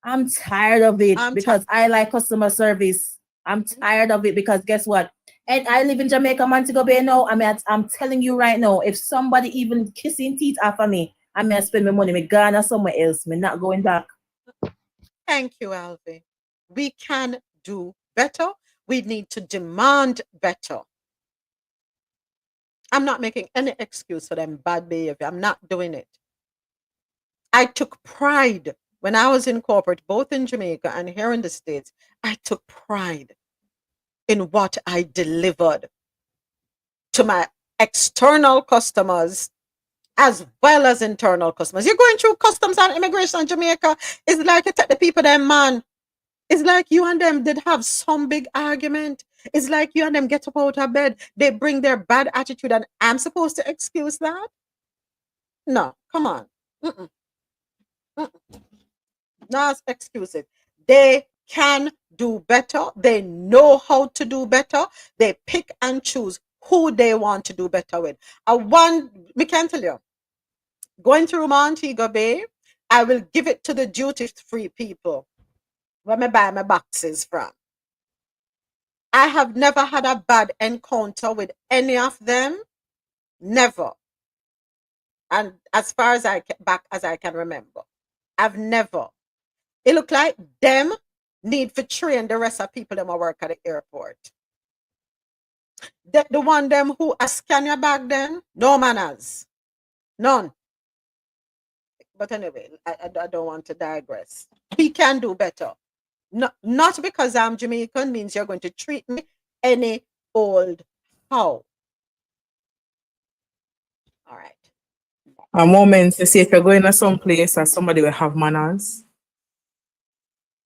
I'm tired of it because I like customer service. I'm tired of it because guess what? And I live in Jamaica, Montego Bay now. I'm telling you right now, if somebody even kissing teeth after me, I'm gonna spend my money. Me Ghana somewhere else. Me not going back. Thank you, Alvi. We can do better. We need to demand better. I'm not making any excuse for them bad behavior. I'm not doing it. I took pride when I was in corporate, both in Jamaica and here in the States. I took pride in what I delivered to my external customers as well as internal customers. You're going through customs and immigration in Jamaica. It's like you take the people them, man. It's like you and them did have some big argument. It's like you and them get up out of bed. They bring their bad attitude, and I'm supposed to excuse that? No, come on. No, excuse it. They can do better. They know how to do better. They pick and choose who they want to do better with. Me can tell you, going through Montego Bay, I will give it to the duty-free people where I buy my boxes from. I have never had a bad encounter with any of them. Never. And as far as I can remember, I've never. It look like them need to train the rest of people that work at the airport. The one them who scan your bag then, no manners. None. But anyway, I don't want to digress. We can do better. Not because I'm Jamaican means you're going to treat me any old how. All right. A moment to see if you're going to some place and somebody will have manners.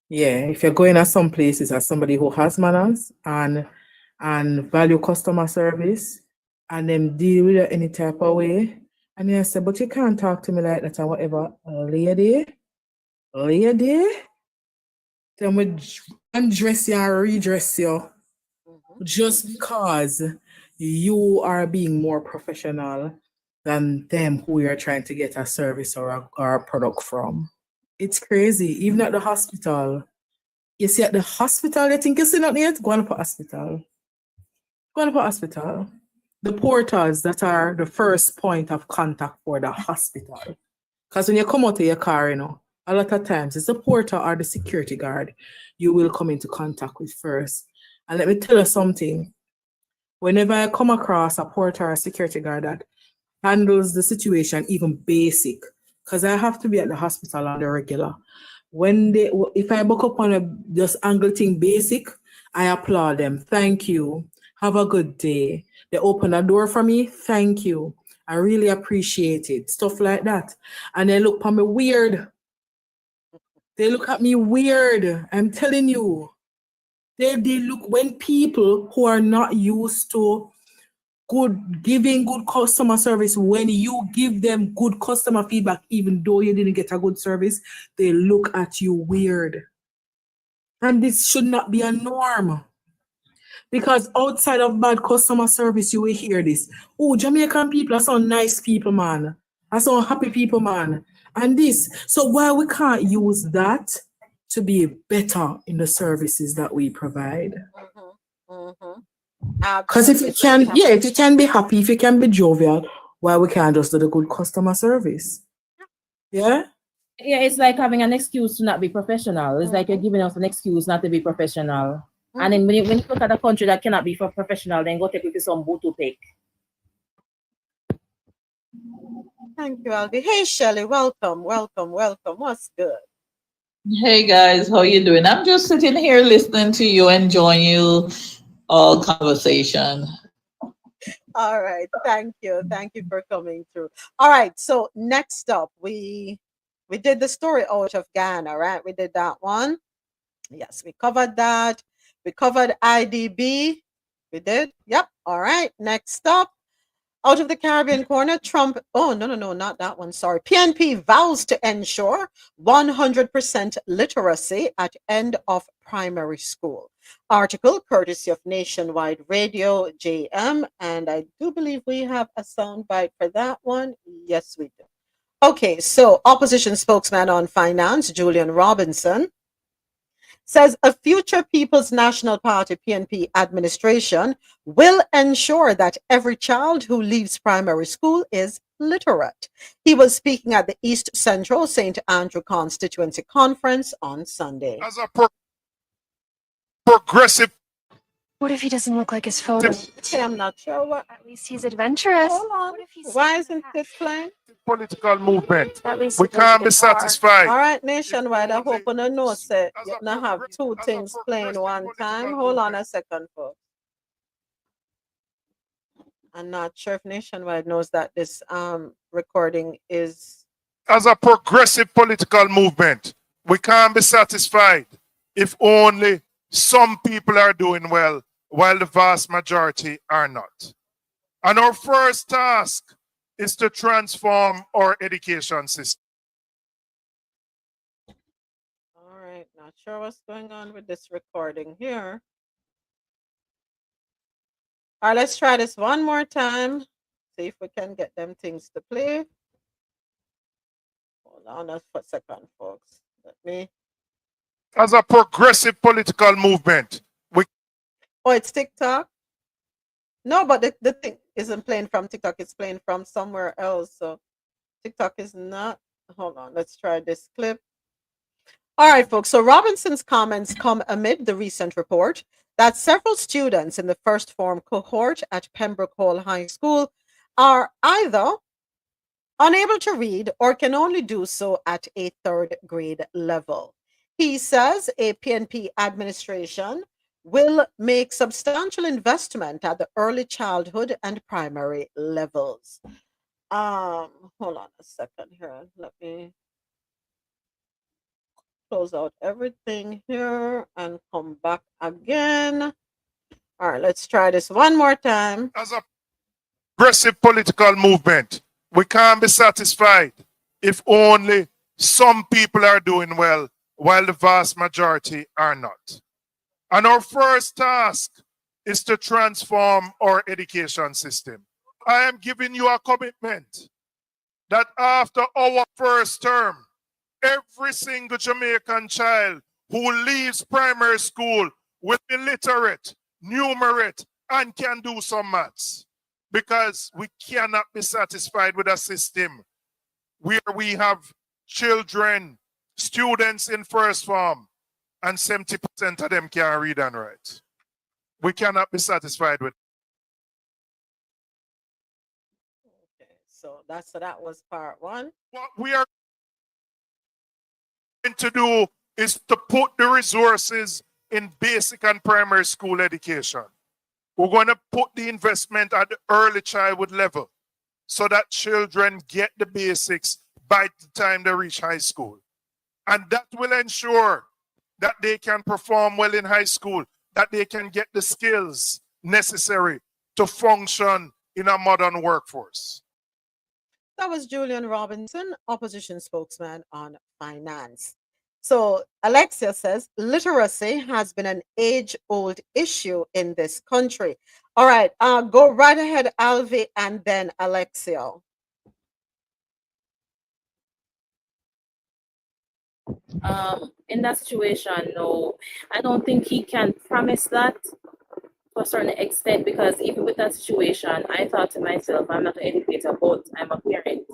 Yeah, if you're going to some places as somebody who has manners, and and value customer service and them deal with it any type of way. And I said, but you can't talk to me like that or whatever. Lady, then we undress you and redress you just because you are being more professional than them who you're trying to get a service or a product from. It's crazy. Even at the hospital. You see at the hospital, you think you see nothing yet? Go on to hospital. Go on to hospital. The portals that are the first point of contact for the hospital. Because when you come out of your car, you know, a lot of times it's the porter or the security guard you will come into contact with first. And let me tell you something. Whenever I come across a porter or a security guard that handles the situation even basic, because I have to be at the hospital on the regular. If I book up on a just angle thing basic, I applaud them. Thank you. Have a good day. They open a door for me. Thank you. I really appreciate it. Stuff like that. And they look at me weird. They look at me weird. I'm telling you. They look when people who are not used to giving good customer service, when you give them good customer feedback, even though you didn't get a good service, they look at you weird. And this should not be a norm. Because outside of bad customer service, you will hear this. Oh, Jamaican people are so nice people, man. Are so happy people, man. And this. So why we can't use that to be better in the services that we provide? Because if you can be happy, if you can be jovial, why we can't just do the good customer service? Yeah? Yeah, it's like having an excuse to not be professional. It's like you're giving us an excuse not to be professional. And then when you look at a country that cannot be for professional, then go take it to some Bhutu pick. Thank you, Albi. Hey, Shelley, welcome. What's good? Hey guys, how you doing? I'm just sitting here listening to you, enjoying you all conversation. All right. Thank you. Thank you for coming through. All right. So next up, we did the story out of Ghana, right? We did that one. Yes, we covered that. We covered IDB. We did. Yep. All right. Next up, out of the Caribbean corner, Trump. Oh, no, not that one. Sorry. PNP vows to ensure 100% literacy at end of primary school. Article courtesy of Nationwide Radio JM. And I do believe we have a soundbite for that one. Yes, we do. Okay, so opposition spokesman on finance, Julian Robinson, says a future People's National Party PNP administration will ensure that every child who leaves primary school is literate. He was speaking at the East Central St. Andrew Constituency Conference on Sunday. As a progressive. What if he doesn't look like his photo? Okay, I'm not sure what. At least he's adventurous. Hold on. What if he's Why isn't it playing? Political movement. At least We can't be satisfied. All right, Nationwide, I hope you know, say, you don't have two things playing one time. Hold on a second, folks. I'm not sure if Nationwide knows that this recording is. As a progressive political movement, we can't be satisfied if only some people are doing well while the vast majority are not. And our first task is to transform our education system. All right, not sure what's going on with this recording here. All right, let's try this one more time. See if we can get them things to play. Hold on a second, folks. Let me. As a progressive political movement, Oh, it's TikTok? No, but the thing isn't playing from TikTok. It's playing from somewhere else. So TikTok is not. Hold on. Let's try this clip. All right, folks. So Robinson's comments come amid the recent report that several students in the first form cohort at Pembroke Hall High School are either unable to read or can only do so at a third grade level. He says a PNP administration will make substantial investment at the early childhood and primary levels. Hold on a second here. Let me close out everything here and come back again. All right, let's try this one more time. As a progressive political movement, we can't be satisfied if only some people are doing well while the vast majority are not. And our first task is to transform our education system. I am giving you a commitment that after our first term, every single Jamaican child who leaves primary school will be literate, numerate, and can do some maths. Because we cannot be satisfied with a system where we have children, students in first form, and 70% of them can't read and write. We cannot be satisfied with. Okay, so that was part one. What we are going to do is to put the resources in basic and primary school education. We're going to put the investment at the early childhood level so that children get the basics by the time they reach high school. And that will ensure that they can perform well in high school, that they can get the skills necessary to function in a modern workforce. That was Julian Robinson, opposition spokesman on finance. So Alexia says literacy has been an age-old issue in this country. All right, go right ahead, Alvi, and then Alexia. In that situation, no, I don't think he can promise that to a certain extent, because even with that situation, I thought to myself, I'm not an educator, but I'm a parent.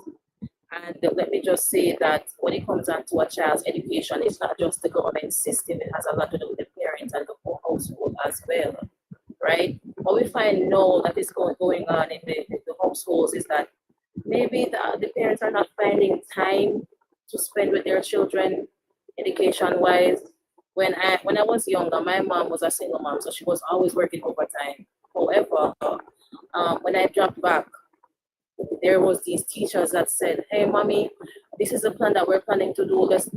And let me just say that when it comes down to a child's education, it's not just the government system, it has a lot to do with the parents and the whole household as well, right? What we find now that is going on in the households is that maybe the parents are not finding time to spend with their children education-wise. When I was younger, my mom was a single mom, so she was always working overtime. However, when I dropped back, there was these teachers that said, "Hey, mommy, this is a plan that we're planning to do. Let's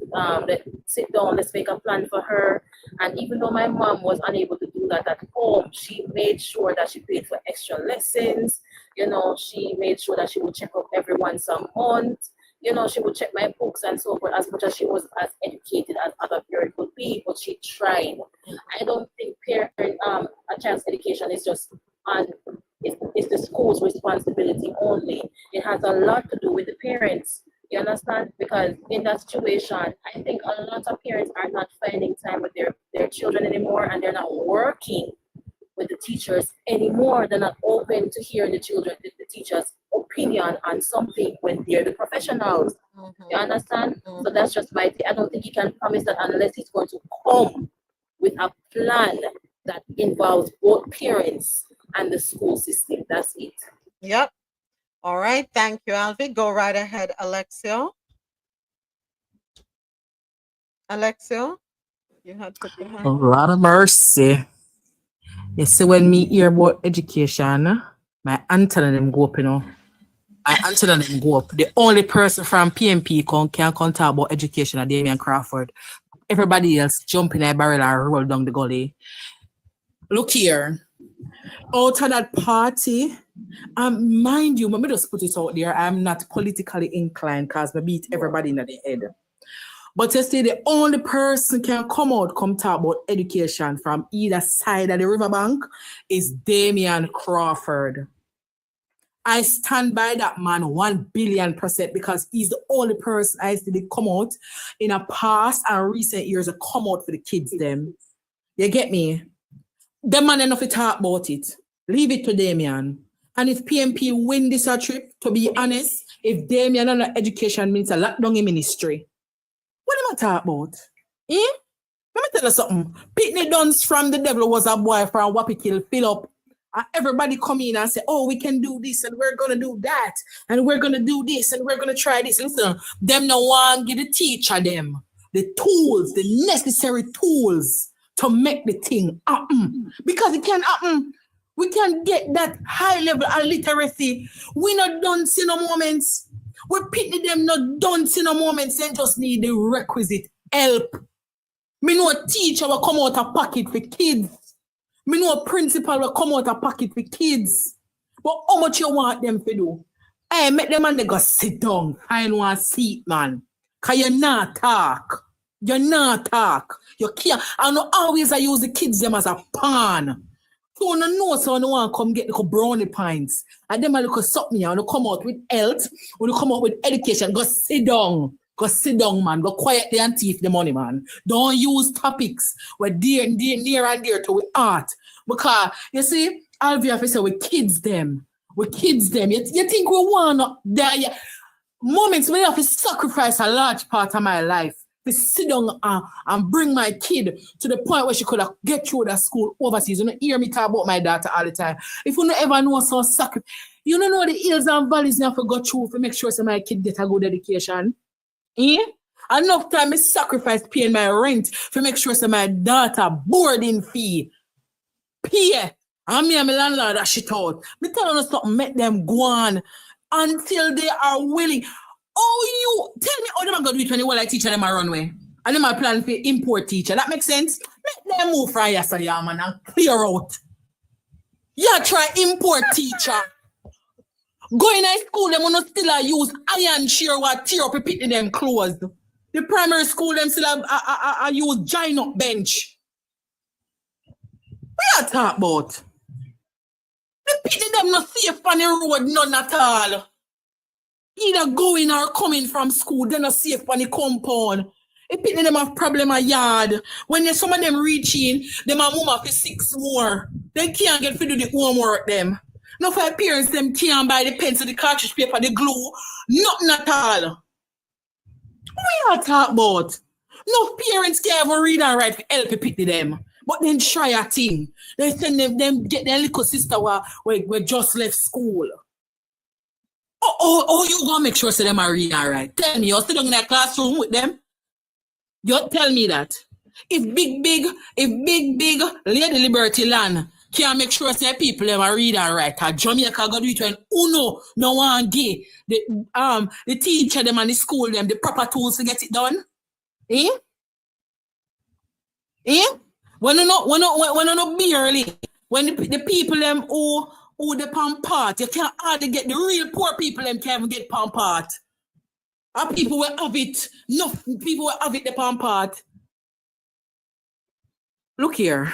sit down. Let's make a plan for her." And even though my mom was unable to do that at home, she made sure that she paid for extra lessons. You know, she made sure that she would check up every once a month. You know, she would check my books and so forth, as much as she was as educated as other parents would be, but she tried. I don't think a child's education is just on, it's the school's responsibility only. It has a lot to do with the parents. You understand? Because in that situation, I think a lot of parents are not finding time with their children anymore, and they're not working with the teachers anymore. They're not open to hear the teachers' opinion on something when they're the professionals. You understand? So that's just my thing. I don't think he can promise that unless he's going to come with a plan that involves both parents and the school system. That's it. Yep. All right. Thank you, Alvi. Go right ahead, Alexia. Alexia, you had put your hand. A lot of mercy. You see, when me hear about education, my antenna them go up, you know. My antenna them go up. The only person from PMP can talk about education is Damian Crawford. Everybody else jump in a barrel and roll down the gully. Look here. Out of that party, mind you, let me just put it out there, I'm not politically inclined because I beat everybody in the head. But you see, the only person can come talk about education from either side of the riverbank is Damian Crawford. I stand by that man 1 billion% because he's the only person I see to come out in a past and recent years to come out for the kids them. You get me? The man enough to talk about it. Leave it to Damian. And if PMP win this trip, to be honest, if Damian and the education minister lock down a ministry, what am I talking about? Let me tell you something. Pitney Dunst from the devil was a boy from Wapikill, Philip. And everybody come in and say, oh, we can do this and we're going to do that. And we're going to do this and we're going to try this. Listen, them no one get the teacher them. The tools, the necessary tools to make the thing happen. Because it can happen. We can get that high level of literacy. We not done see no moments. We pity them not done see no moments. They just need the requisite help. Me know a teacher will come out a pocket for kids. Me know a principal will come out a pocket for kids. But how much you want them to do? Hey, make them and they go sit down. I don't want seat, man. Cause you not talk. You not talk. You can't. I know always I use the kids them as a pawn. So no know so no want come get the brownie pints. And them a look something and come out with health, or come out with education. Go sit down. Go sit down, man. Go quietly and teeth the money, man. Don't use topics where near and dear to with art. Because you see, all we have to say with kids them. With kids them. You think we want there? Moments when I have to sacrifice a large part of my life to sit down and bring my kid to the point where she could get through the school overseas. You don't hear me talk about my daughter all the time. If you don't ever know some sacrifice, you don't know the hills and valleys you have to go through to make sure that my kid get a good education. Enough time I sacrifice paying my rent to make sure that my daughter boarding fee pay. And me and my landlord that shit out. Me tell them something, make them go on until they are willing. Oh, you tell me how them gonna do it when you want like teacher them a runway. And them a plan for import teacher. That makes sense? Make them move from yesterday, man, and clear out. Yeah, try import teacher. Go in high school, them will still use iron shear what tear up and pit them closed. The primary school, them still use giant up bench. What you talk about? The pit them not safe on the road, none at all. Either going or coming from school, they're not safe on the compound. The pit them have problem a yard. When some of them reach in, them have move for 6 more. They can't get to do the homework them. No for parents, them can't buy the pencil, the cartridge paper, the glue, nothing at all. What you talk about? No parents can't even read and write for help to pick them. But then try a thing. They send them get their little sister where just left school. Oh, you gonna make sure so them are read and write. Tell me, you're still in that classroom with them? You tell me that. If big Lady Liberty land can't make sure say people them are read and write. Jamaica go do it when Uno no one give the teacher them and the school them the proper tools to get it done. When you not barely when the people them who the palm part, you can't hardly get the real poor people them can't even get palm part. And people will have it. No people will have it the palm part. Look here,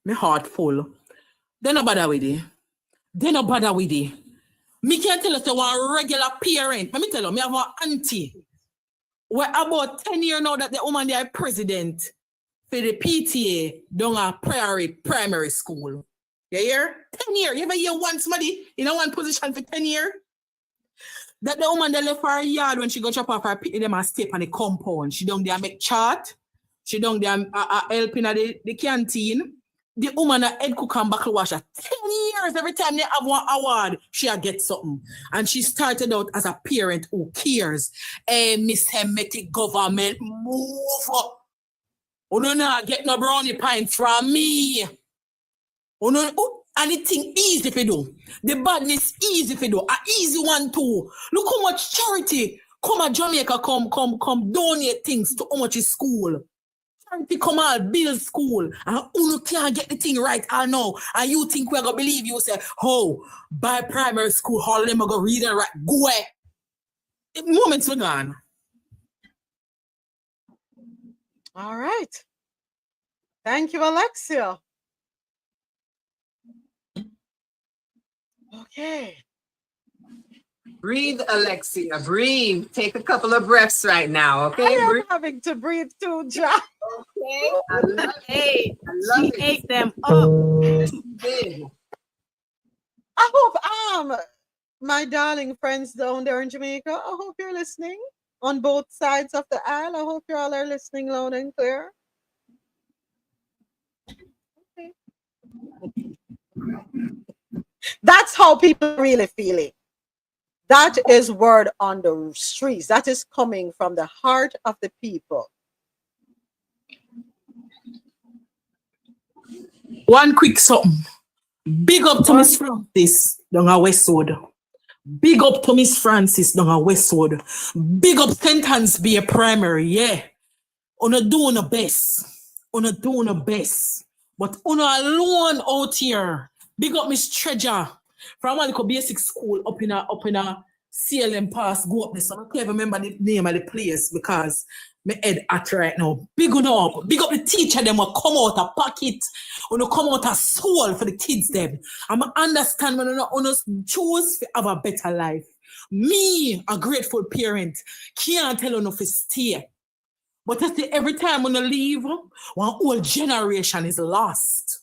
my heart full. They no bother with it. Me can't tell you so one regular parent. Let me tell you, me have one auntie. We're about 10 years now that the woman they are president for the PTA down a primary school. You hear? 10 years. You ever hear one somebody in one position for 10 years? That the woman that left her yard when she go chop off her picking them and step on the compound. She down there make chart. She down there helping at the canteen. The woman at head cook and buckle washer. 10 years every time they have one award, she get something. And she started out as a parent who cares. Miss Hermetic government, move up. Oh no, no, get no brownie pints from me. Oh no, anything easy for do. The badness easy for do. An easy one too. Look how much charity come at Jamaica, come donate things to how much is school. Charity come out, build school. And you can't get the thing right, I know. And you think we're gonna believe you say, oh, by primary school, all of them are gonna read and write. Go away. Moments are gone. All right. Thank you, Alexia. Okay. Breathe, Alexia. Breathe. Take a couple of breaths right now, okay? I am having to breathe too, Jack. Okay. I love it. She ate them up. I hope my darling friends down there in Jamaica, I hope you're listening on both sides of the aisle. I hope you all are listening loud and clear. Okay. That's how people really feeling. That is word on the streets. That is coming from the heart of the people. One quick something. Big up to Miss Francis down at Westwood. Big up to Miss Francis down at Westwood. Big up St. Anne's Bay Primary, yeah. Una doing the best. Una doing the best. But uno alone out here. Big up Miss Treasure. From a little basic school up in a CLM pass, go up there. So I can't remember the name of the place because my head at right now. Big up. Big up the teacher them will come out a pocket. Uno come out a soul for the kids them. I'm understand when uno choose to have a better life. Me, a grateful parent, can't tell uno to stay. But I say every time when I leave, one whole generation is lost.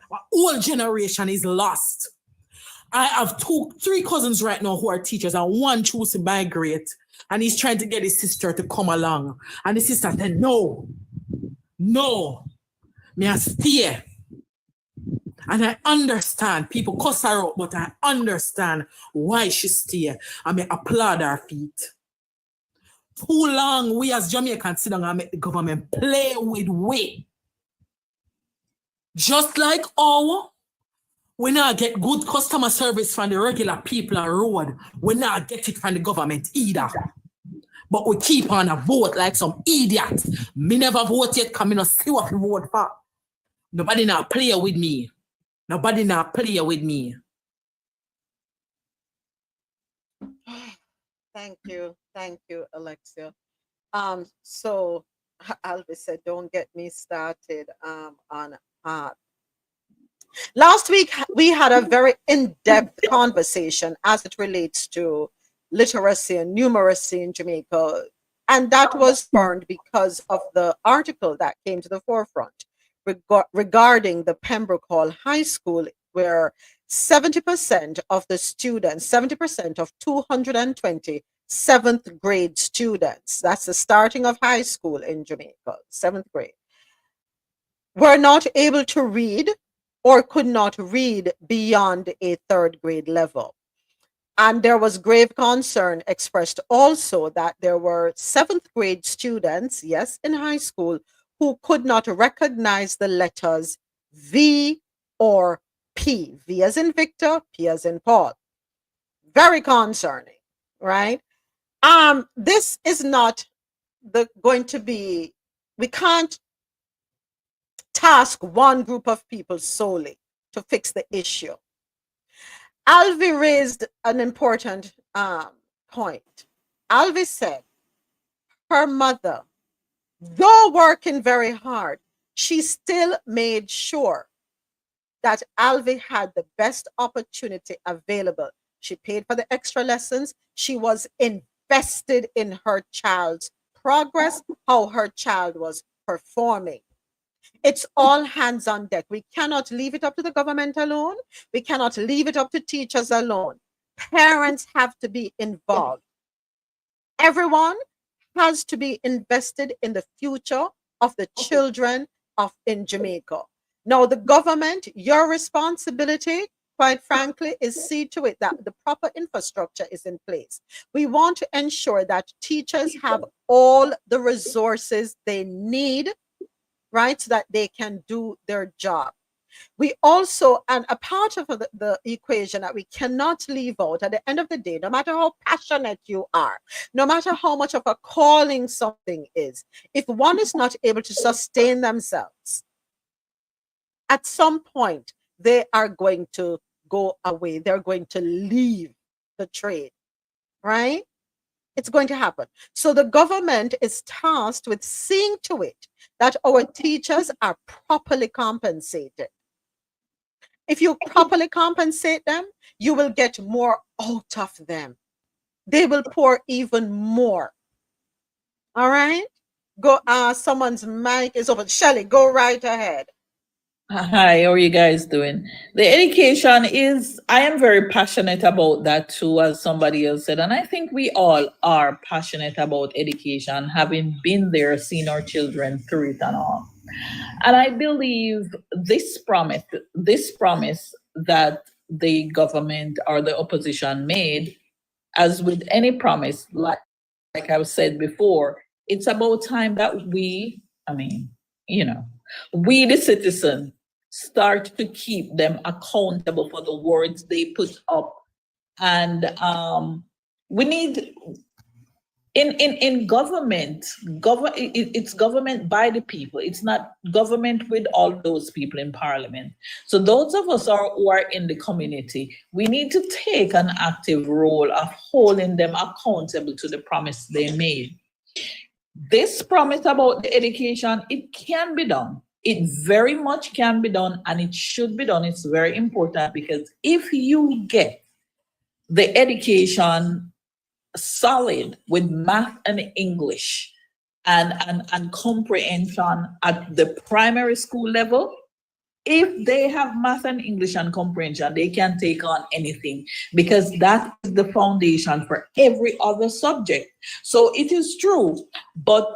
One whole generation is lost. I have three cousins right now who are teachers, and one chose to migrate, and he's trying to get his sister to come along. And the sister said, no, me I stay. And I understand people cuss her out, but I understand why she stay. I may applaud her feet. Too long we as Jamaicans sit down and make the government play with we. Just like we not get good customer service from the regular people on the road. We not get it from the government either. But we keep on a vote like some idiots. Me never vote yet because I not see what we vote for. Nobody not play with me. Nobody not play with me. Thank you, Alexia. So Alvis said, don't get me started on art. Last week, we had a very in-depth conversation as it relates to literacy and numeracy in Jamaica. And that was spurned because of the article that came to the forefront regarding the Pembroke Hall High School, where 70% of the students, 70% of 220 7th grade students, that's the starting of high school in Jamaica, 7th grade, were not able to read or could not read beyond a 3rd grade level. And there was grave concern expressed also that there were 7th grade students, yes, in high school, who could not recognize the letters V or P. V as in Victor, P as in Paul. Very concerning, right? This is not going to be, we can't task one group of people solely to fix the issue. Alvi raised an important point. Alvi said her mother, though working very hard, she still made sure that Alvi had the best opportunity available. She paid for the extra lessons. She was invested in her child's progress, how her child was performing. It's all hands on deck. We cannot leave it up to the government alone. We cannot leave it up to teachers alone. Parents have to be involved. Everyone has to be invested in the future of the children in Jamaica. Now, the government, your responsibility, quite frankly, is see to it that the proper infrastructure is in place. We want to ensure that teachers have all the resources they need, right, so that they can do their job. We also, and a part of the equation that we cannot leave out at the end of the day, no matter how passionate you are, no matter how much of a calling something is, if one is not able to sustain themselves, at some point, they are going to go away. They're going to leave the trade, right? It's going to happen. So the government is tasked with seeing to it that our teachers are properly compensated. If you properly compensate them, you will get more out of them. They will pour even more. All right? Go, someone's mic is open. Shelley, go right ahead. Hi, how are you guys doing? The education is, I am very passionate about that too, as somebody else said. And I think we all are passionate about education, having been there, seen our children through it and all. And I believe this promise that the government or the opposition made, as with any promise, like I've said before, it's about time that we, we the citizen start to keep them accountable for the words they put up. And we need, in government, it's government by the people. It's not government with all those people in parliament. So those of us who are in the community, we need to take an active role of holding them accountable to the promise they made. This promise about the education, it can be done. It very much can be done, and it should be done. It's very important, because if you get the education solid with math and English and comprehension at the primary school level, if they have math and English and comprehension, they can take on anything, because that is the foundation for every other subject. So it is true, but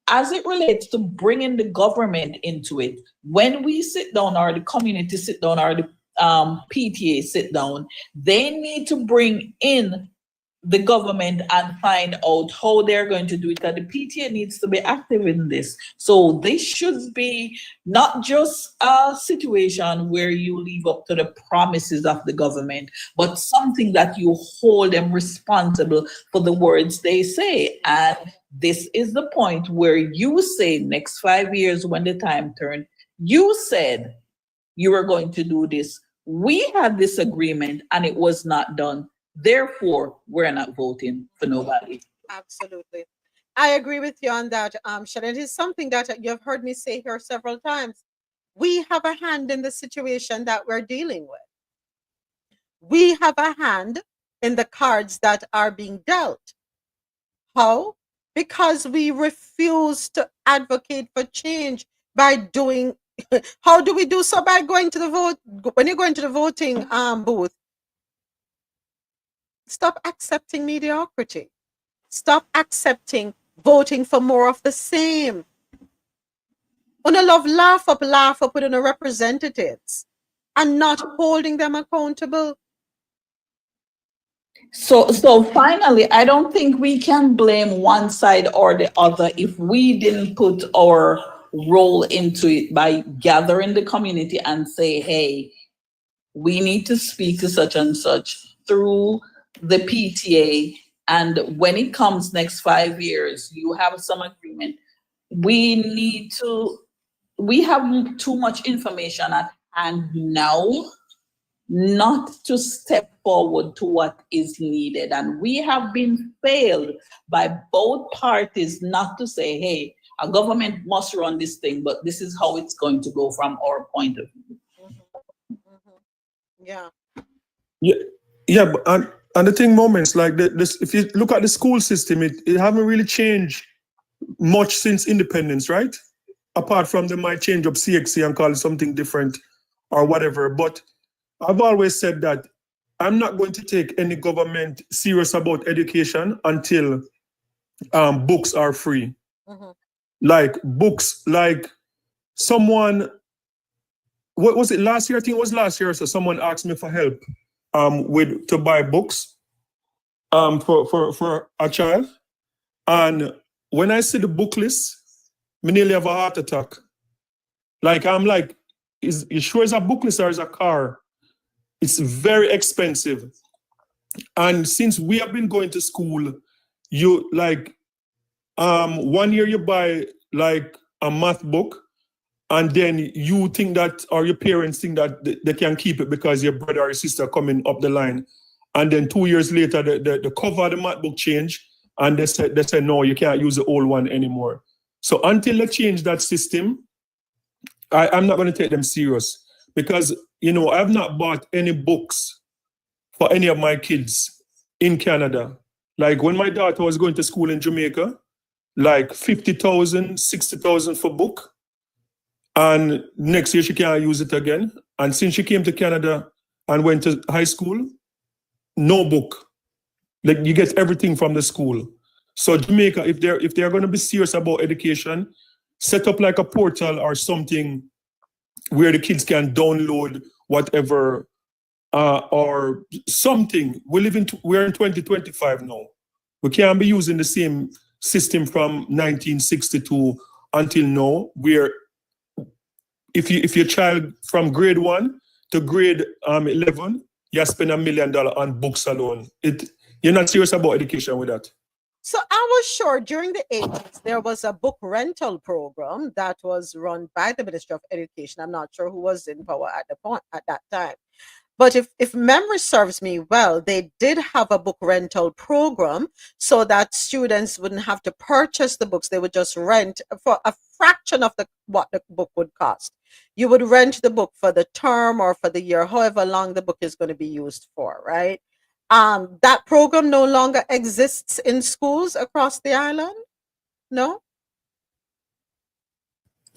as it relates to bringing the government into it, when we sit down, or the community sit down, or the PTA sit down, they need to bring in the government and find out how they're going to do it. That the PTA needs to be active in this. So this should be not just a situation where you leave up to the promises of the government, but something that you hold them responsible for the words they say. And this is the point where you say next 5 years, when the time turns, you said you were going to do this. We had this agreement and it was not done. Therefore, we're not voting for nobody. Absolutely. I agree with you on that, Shannon. It is something that you've heard me say here several times. We have a hand in the situation that we're dealing with. We have a hand in the cards that are being dealt. How? Because we refuse to advocate for change by doing. How do we do so? By going to the vote. When you go into the voting booth, stop accepting mediocrity. Stop accepting voting for more of the same. Una love laugh up with the representatives and not holding them accountable. So finally, I don't think we can blame one side or the other if we didn't put our role into it by gathering the community and say, hey, we need to speak to such and such through the PTA. And when it comes next 5 years, you have some agreement. We have too much information at hand now not to step forward to what is needed. And we have been failed by both parties not to say, hey, a government must run this thing, but this is how it's going to go from our point of view. Yeah. Yeah, but and the thing, moments like this, if you look at the school system, it haven't really changed much since independence, right? Apart from they might change up CXC and call it something different or whatever. But I've always said that I'm not going to take any government serious about education until books are free. Like books, like someone, what was it last year? I think it was last year. So someone asked me for help to buy books for a child. And when I see the book list, I nearly have a heart attack. Like, I'm like, is it sure it's a book list or is a car? It's very expensive. And since we have been going to school, you like, 1 year you buy like a math book, and then you think that, or your parents think that they can keep it because your brother or your sister coming up the line. And then 2 years later, the cover of the math book change, and they say, no, you can't use the old one anymore. So until they change that system, I'm not going to take them serious, because, you know, I've not bought any books for any of my kids in Canada. Like when my daughter was going to school in Jamaica, like 50,000, 60,000 for book. And next year she can't use it again. And since she came to Canada and went to high school, no book. Like you get everything from the school. So Jamaica, if they're going to be serious about education, set up like a portal or something where the kids can download whatever or something. We're in 2025 now. We can't be using the same system from 1962 until now, where if your child from grade 1 to grade 11, you spend $1 million on books alone. You're not serious about education with that. So I was sure during the 80s there was a book rental program that was run by the Ministry of Education. I'm not sure who was in power at the point at that time. But if memory serves me well, they did have a book rental program so that students wouldn't have to purchase the books. They would just rent for a fraction of what the book would cost. You would rent the book for the term or for the year, however long the book is going to be used for, right? That program no longer exists in schools across the island. No?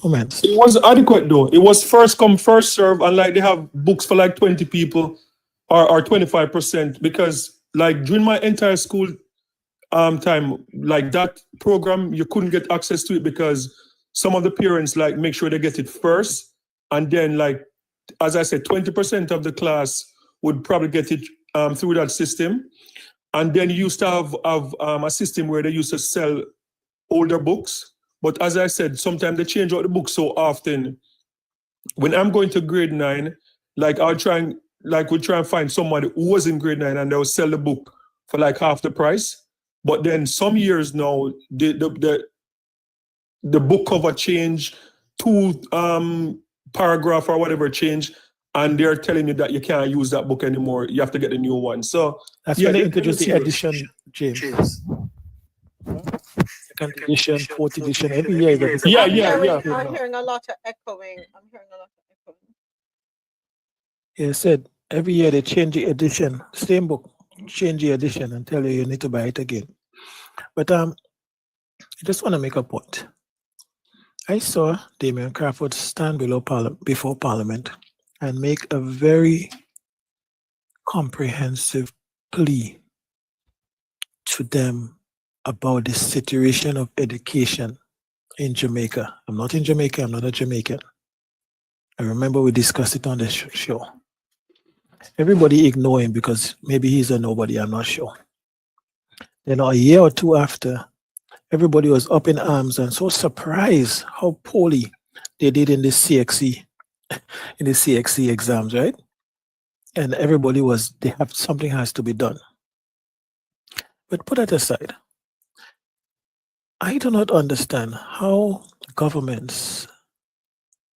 Moment. It was adequate though. It was first come, first serve, and like they have books for like 20 people or 25%. Because like during my entire school time, like that program, you couldn't get access to it because some of the parents like make sure they get it first. And then like, as I said, 20% of the class would probably get it through that system. And then you used to have a system where they used to sell older books. But as I said, sometimes they change out the books so often. When I'm going to grade 9, like we'll try and find somebody who was in grade 9 and they'll sell the book for like half the price. But then some years now, the book cover change, 2 paragraph or whatever change, and they're telling you that you can't use that book anymore. You have to get a new one. So That's yeah, when they they're introduced the serious. edition, James. Second edition, fourth edition, every year is a different. Yeah, I'm hearing a lot of echoing. Yeah, said every year they change the edition, same book, change the edition and tell you need to buy it again. But I just want to make a point. I saw Damian Crawford stand before Parliament and make a very comprehensive plea to them about the situation of education in Jamaica. I'm not in Jamaica, I'm not a Jamaican. I remember we discussed it on the show. Everybody ignore him because maybe he's a nobody, I'm not sure. Then a year or two after, everybody was up in arms and so surprised how poorly they did in the CXE, exams, right? And everybody something has to be done. But put that aside. I do not understand how governments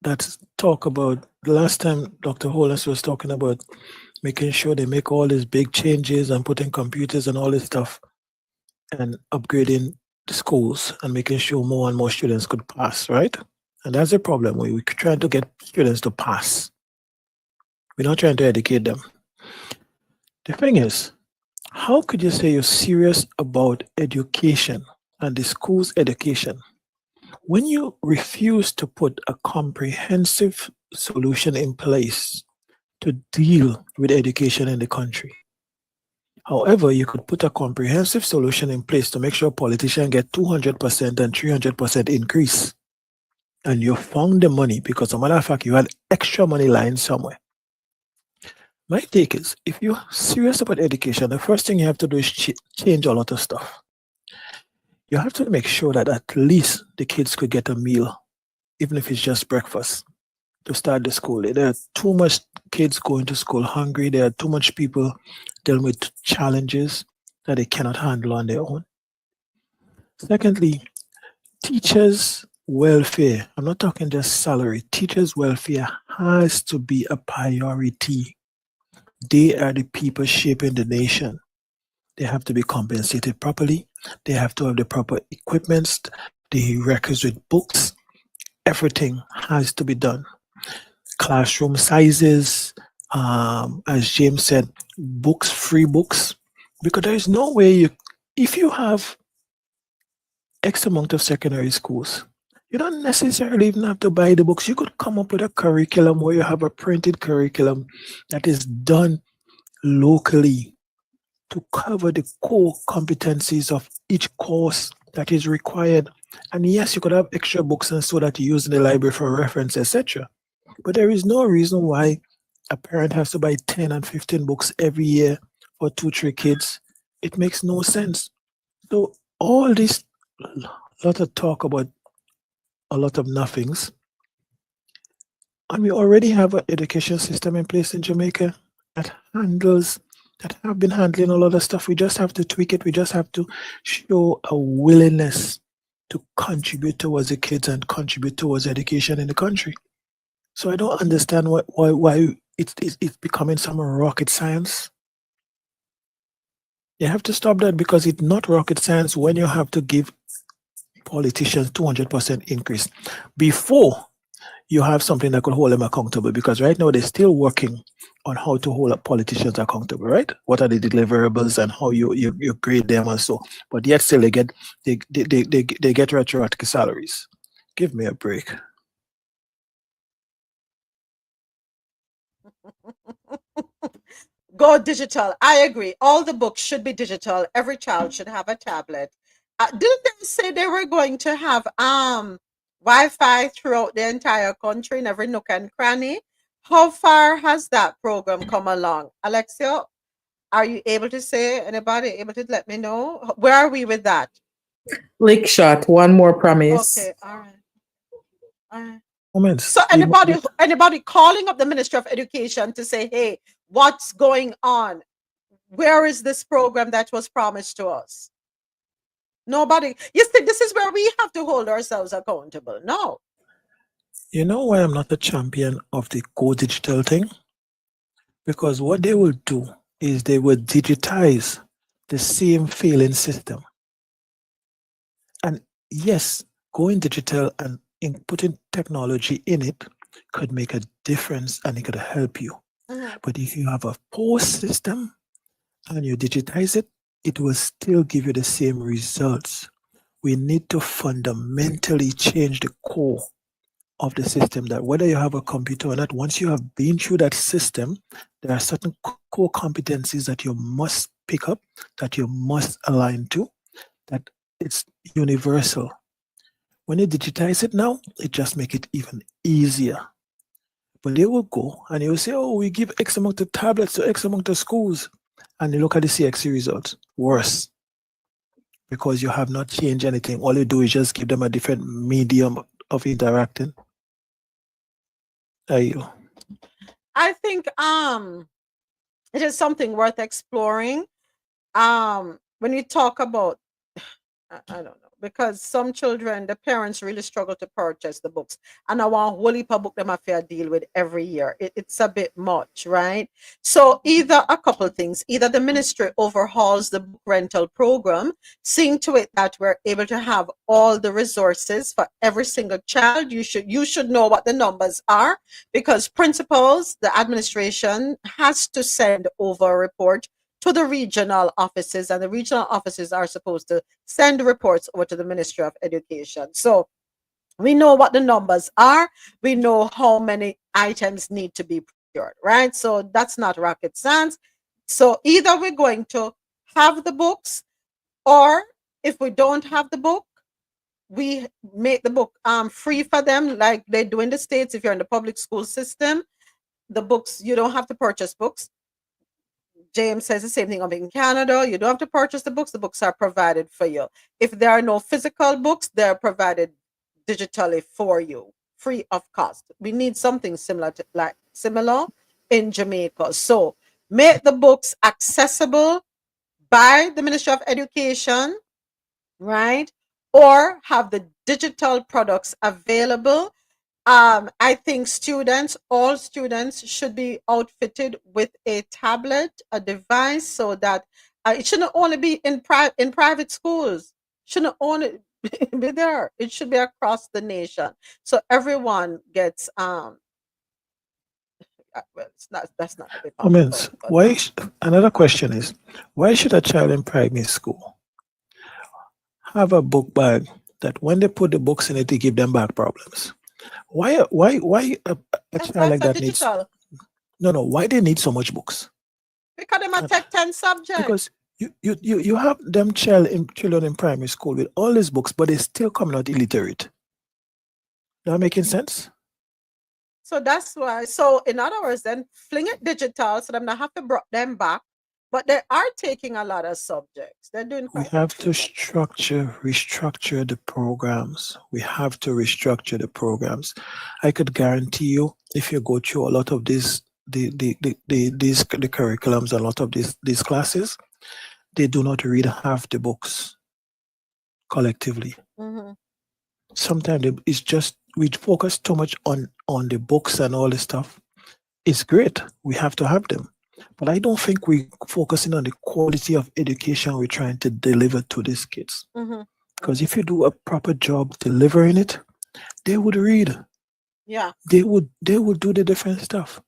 that talk about, the last time Dr. Holness was talking about making sure they make all these big changes and putting computers and all this stuff and upgrading the schools and making sure more and more students could pass, right? And that's the problem. We're trying to get students to pass. We're not trying to educate them. The thing is, how could you say you're serious about education and the school's education when you refuse to put a comprehensive solution in place to deal with education in the country? However, you could put a comprehensive solution in place to make sure politicians get 200% and 300% increase. And you found the money because, as a matter of fact, you had extra money lying somewhere. My take is, if you're serious about education, the first thing you have to do is change a lot of stuff. You have to make sure that at least the kids could get a meal, even if it's just breakfast, to start the school. There are too much kids going to school hungry. There are too much people dealing with challenges that they cannot handle on their own. Secondly, teachers' welfare. I'm not talking just salary. Teachers' welfare has to be a priority. They are the people shaping the nation. They have to be compensated properly. They have to have the proper equipment, the records with books. Everything has to be done. Classroom sizes, as James said, books, free books. Because there is no way if you have X amount of secondary schools, you don't necessarily even have to buy the books. You could come up with a curriculum where you have a printed curriculum that is done locally to cover the core competencies of each course that is required. And yes, you could have extra books and so that you use in the library for reference, etc. But there is no reason why a parent has to buy 10 and 15 books every year for 2-3 kids. It makes no sense. So all this lot of talk about a lot of nothings. And we already have an education system in place in Jamaica that handles that have been handling a lot of stuff. We just have to tweak it. We just have to show a willingness to contribute towards the kids and contribute towards education in the country. So I don't understand why it's becoming some rocket science. You have to stop that because it's not rocket science when you have to give politicians 200% increase before you have something that could hold them accountable, because right now they're still working on how to hold up politicians accountable, right? What are the deliverables and how you grade them and so, but yet still they get retroactive salaries. Give me a break. Go digital. I agree. All the books should be digital. Every child should have a tablet. Didn't they say they were going to have Wi-Fi throughout the entire country in every nook and cranny? How far has that program come along? Alexia, are you able to say, anybody able to let me know? Where are we with that? Lick shot, one more promise. Okay, all right. All right. Moments. So anybody calling up the Ministry of Education to say, hey, what's going on? Where is this program that was promised to us? Nobody. You see, this is where we have to hold ourselves accountable. No. You know why I'm not a champion of the go digital thing? Because what they will do is they will digitize the same failing system. And yes, going digital and putting technology in it could make a difference and it could help you. But if you have a poor system and you digitize it, it will still give you the same results. We need to fundamentally change the core of the system, that whether you have a computer or not, once you have been through that system, there are certain core competencies that you must pick up, that you must align to, that it's universal. When you digitize it now, it just makes it even easier. But they will go and they will say, oh, we give X amount of tablets to X amount of schools. And you look at the CXC results, worse. Because you have not changed anything. All you do is just give them a different medium of interacting. There you go. I think it is something worth exploring. When you talk about, I don't know, because some children, the parents really struggle to purchase the books. And I want whole heap of book them have to deal with every year. It's a bit much, right? So either a couple of things, either the ministry overhauls the book rental program, seeing to it that we're able to have all the resources for every single child. You should know what the numbers are, because principals, the administration has to send over a report to the regional offices, and the regional offices are supposed to send reports over to the Ministry of Education. So we know what the numbers are. We know how many items need to be procured, right? So that's not rocket science. So either we're going to have the books, or if we don't have the book, we make the book free for them, like they do in the States. If you're in the public school system, the books, you don't have to purchase books. James says the same thing up in Canada. You don't have to purchase the books are provided for you. If there are no physical books, they're provided digitally for you, free of cost. We need something similar in Jamaica. So make the books accessible by the Ministry of Education, right? Or have the digital products available. I think all students should be outfitted with a tablet, a device, so that it shouldn't only be in private schools. Shouldn't only be there. It should be across the nation, so everyone gets. Well, that's not a bit. Comments. Another question is, why should a child in primary school have a book bag that when they put the books in it, they give them back problems? Why a child like that digital. needs why they need so much books? Because they might take 10 subjects. Because you have them children in primary school with all these books, but they still coming out illiterate. That making sense? So that's why. So in other words, then fling it digital, so them not have to bring them back. But they are taking a lot of subjects. They're doing. We have to restructure the programs. We have to restructure the programs. I could guarantee you, if you go through a lot of these the curriculums, a lot of these classes, they do not read half the books collectively. Mhm. Sometimes it's just we focus too much on the books and all this stuff. It's great. We have to have them. But I don't think we're focusing on the quality of education we're trying to deliver to these kids. Mhm. Because if you do a proper job delivering it, they would read. Yeah. They would do the different stuff.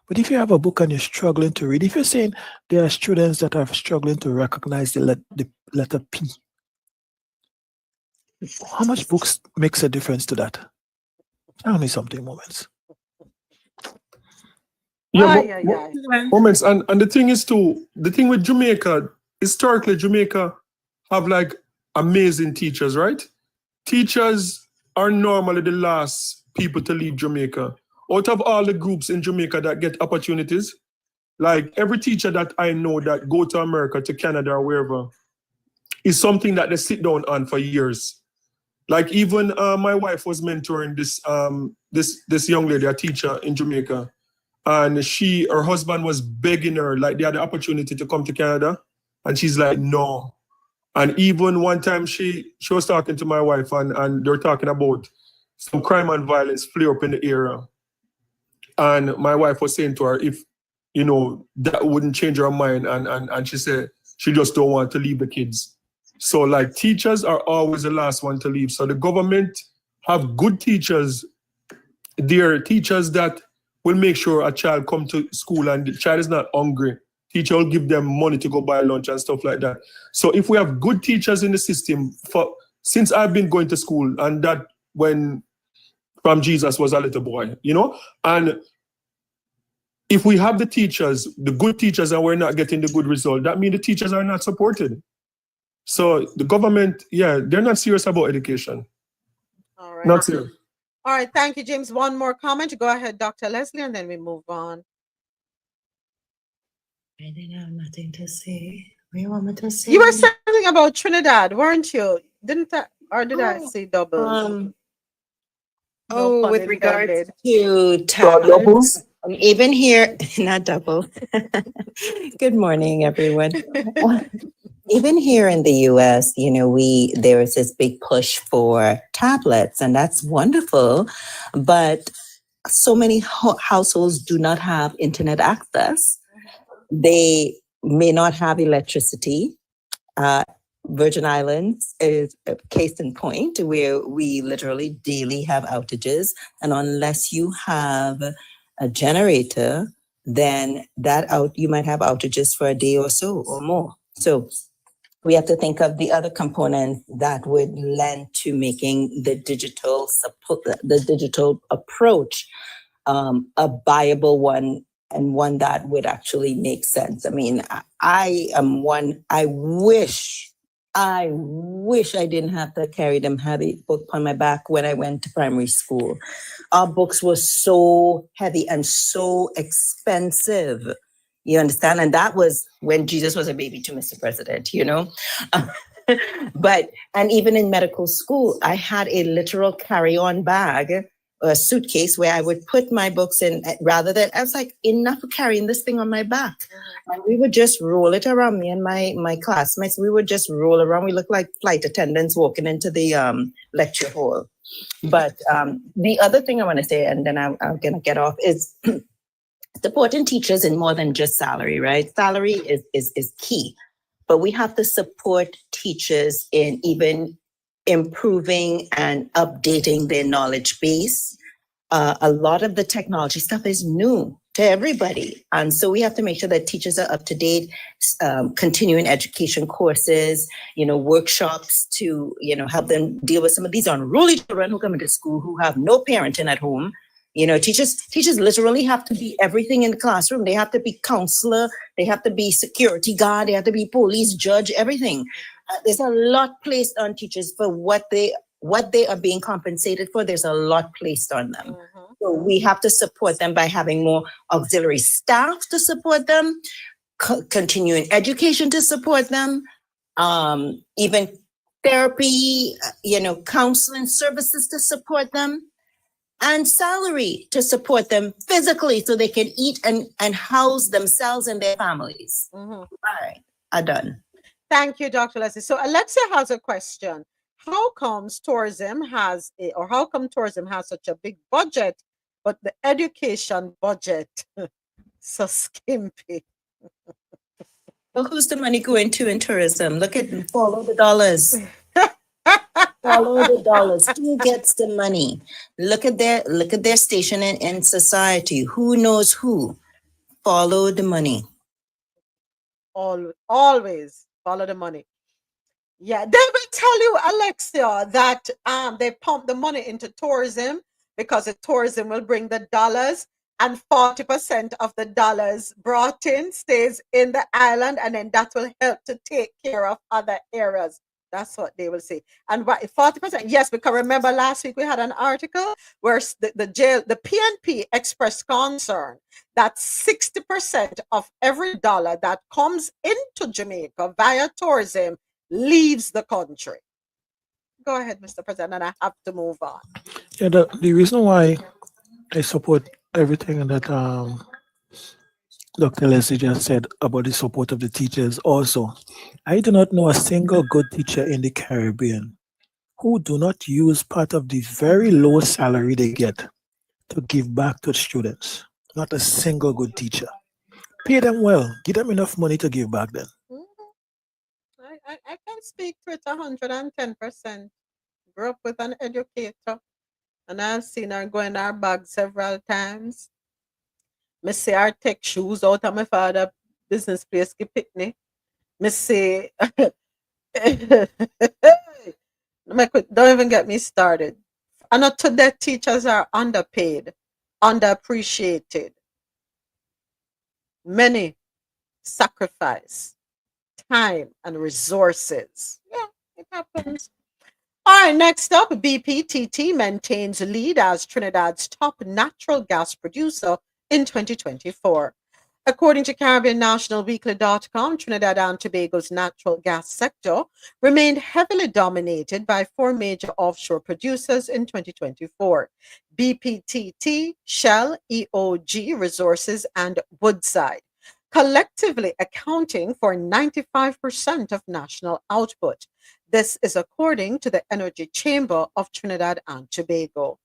But if you have a book and you're struggling to read, if you're saying there are students that are struggling to recognize the letter P, how much books makes a difference to that? Tell me something, Moments. Yeah, Ay, ay, ay. Moments, and the thing is too, the thing with Jamaica, historically Jamaica have like amazing teachers, right? Teachers are normally the last people to leave Jamaica. Out of all the groups in Jamaica that get opportunities, like every teacher that I know that go to America, to Canada or wherever, is something that they sit down on for years. Like even my wife was mentoring this young lady, a teacher in Jamaica. And her husband was begging her, like they had the opportunity to come to Canada. And she's like, no. And even one time she was talking to my wife and they were talking about some crime and violence flare up in the area. And my wife was saying to her, if, that wouldn't change her mind. And she said, she just don't want to leave the kids. So like teachers are always the last one to leave. So the government have good teachers. They're teachers that will make sure a child come to school and the child is not hungry. Teacher will give them money to go buy lunch and stuff like that. So if we have good teachers in the system, since I've been going to school, and that when from Jesus was a little boy, and if we have the teachers, the good teachers, and we're not getting the good result, that means the teachers are not supported. So the government, they're not serious about education. All right. Not serious. All right. Thank you, James. One more comment. Go ahead, Dr. Leslie, and then we move on. I didn't have nothing to say. What do you want me to say? You were saying something about Trinidad, weren't you? Didn't I, or did I say double? No with pun regards intended. to tablets, even here, not double. Good morning, everyone. Even here in the US, there is this big push for tablets, and that's wonderful. But so many households do not have internet access. They may not have electricity. Virgin Islands is a case in point where we literally daily have outages. And unless you have a generator, then you might have outages for a day or so or more. So we have to think of the other components that would lend to making the digital approach a viable one, and one that would actually make sense. I mean, I wish I didn't have to carry them heavy book on my back when I went to primary school. Our books were so heavy and so expensive. You understand? And that was when Jesus was a baby to Mr. President, and even in medical school, I had a literal carry-on bag, a suitcase where I would put my books in rather than, I was like, enough of carrying this thing on my back. And we would just roll it around, me and my classmates. We would just roll around. We looked like flight attendants walking into the lecture hall. But the other thing I want to say, and then I'm going to get off, is supporting teachers in more than just salary, right? Salary is key, but we have to support teachers in even improving and updating their knowledge base. A lot of the technology stuff is new to everybody. And so we have to make sure that teachers are up to date, continuing education courses, workshops to, help them deal with some of these unruly children who come into school who have no parenting at home. Teachers literally have to be everything in the classroom. They have to be counselor, they have to be security guard, they have to be police, judge, everything. There's a lot placed on teachers for what they are being compensated for. There's a lot placed on them. Mm-hmm. So we have to support them by having more auxiliary staff to support them, continuing education to support them, even therapy, counseling services to support them. and salary to support them physically so they can eat and house themselves and their families. All right, I'm done. Thank you, Dr. Leslie. So Alexia has a question. How come tourism has such a big budget, but the education budget so skimpy? Well, who's the money going to in tourism? Look at follow the dollars. Follow the dollars. Who gets the money? Look at their station in society. Who knows who? Follow the money. Always follow the money. Yeah, they will tell you, Alexia, that they pump the money into tourism because the tourism will bring the dollars, and 40% of the dollars brought in stays in the island, and then that will help to take care of other areas. That's what they will say. And what 40%? Yes, because remember last week we had an article where the PNP expressed concern that 60% of every dollar that comes into Jamaica via tourism leaves the country. Go ahead, Mr. President, and I have to move on. Yeah, the reason why I support everything that Dr. Leslie just said about the support of the teachers also, I do not know a single good teacher in the Caribbean who do not use part of the very low salary they get to give back to students. Not a single good teacher. Pay them well. Give them enough money to give back then. I can speak to it 110%. Grew up with an educator, and I've seen her go in our bag several times. Me see her take shoes out of my father business place, Pitney. Me see, don't even get me started. And not to that teachers are underpaid, underappreciated. Many sacrifice time and resources. Yeah, it happens. All right, next up, BPTT maintains lead as Trinidad's top natural gas producer in 2024. According to CaribbeanNationalWeekly.com, Trinidad and Tobago's natural gas sector remained heavily dominated by four major offshore producers in 2024: BPTT, Shell, EOG Resources, and Woodside, collectively accounting for 95% of national output. This is according to the Energy Chamber of Trinidad and Tobago.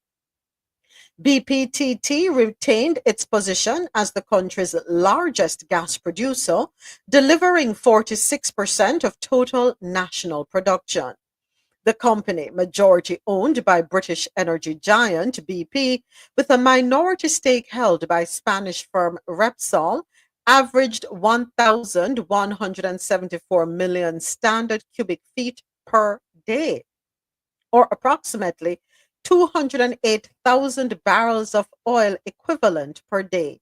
BPTT retained its position as the country's largest gas producer, delivering 46% of total national production. The company, majority owned by British energy giant BP, with a minority stake held by Spanish firm Repsol, averaged 1,174 million standard cubic feet per day, or approximately 208,000 barrels of oil equivalent per day.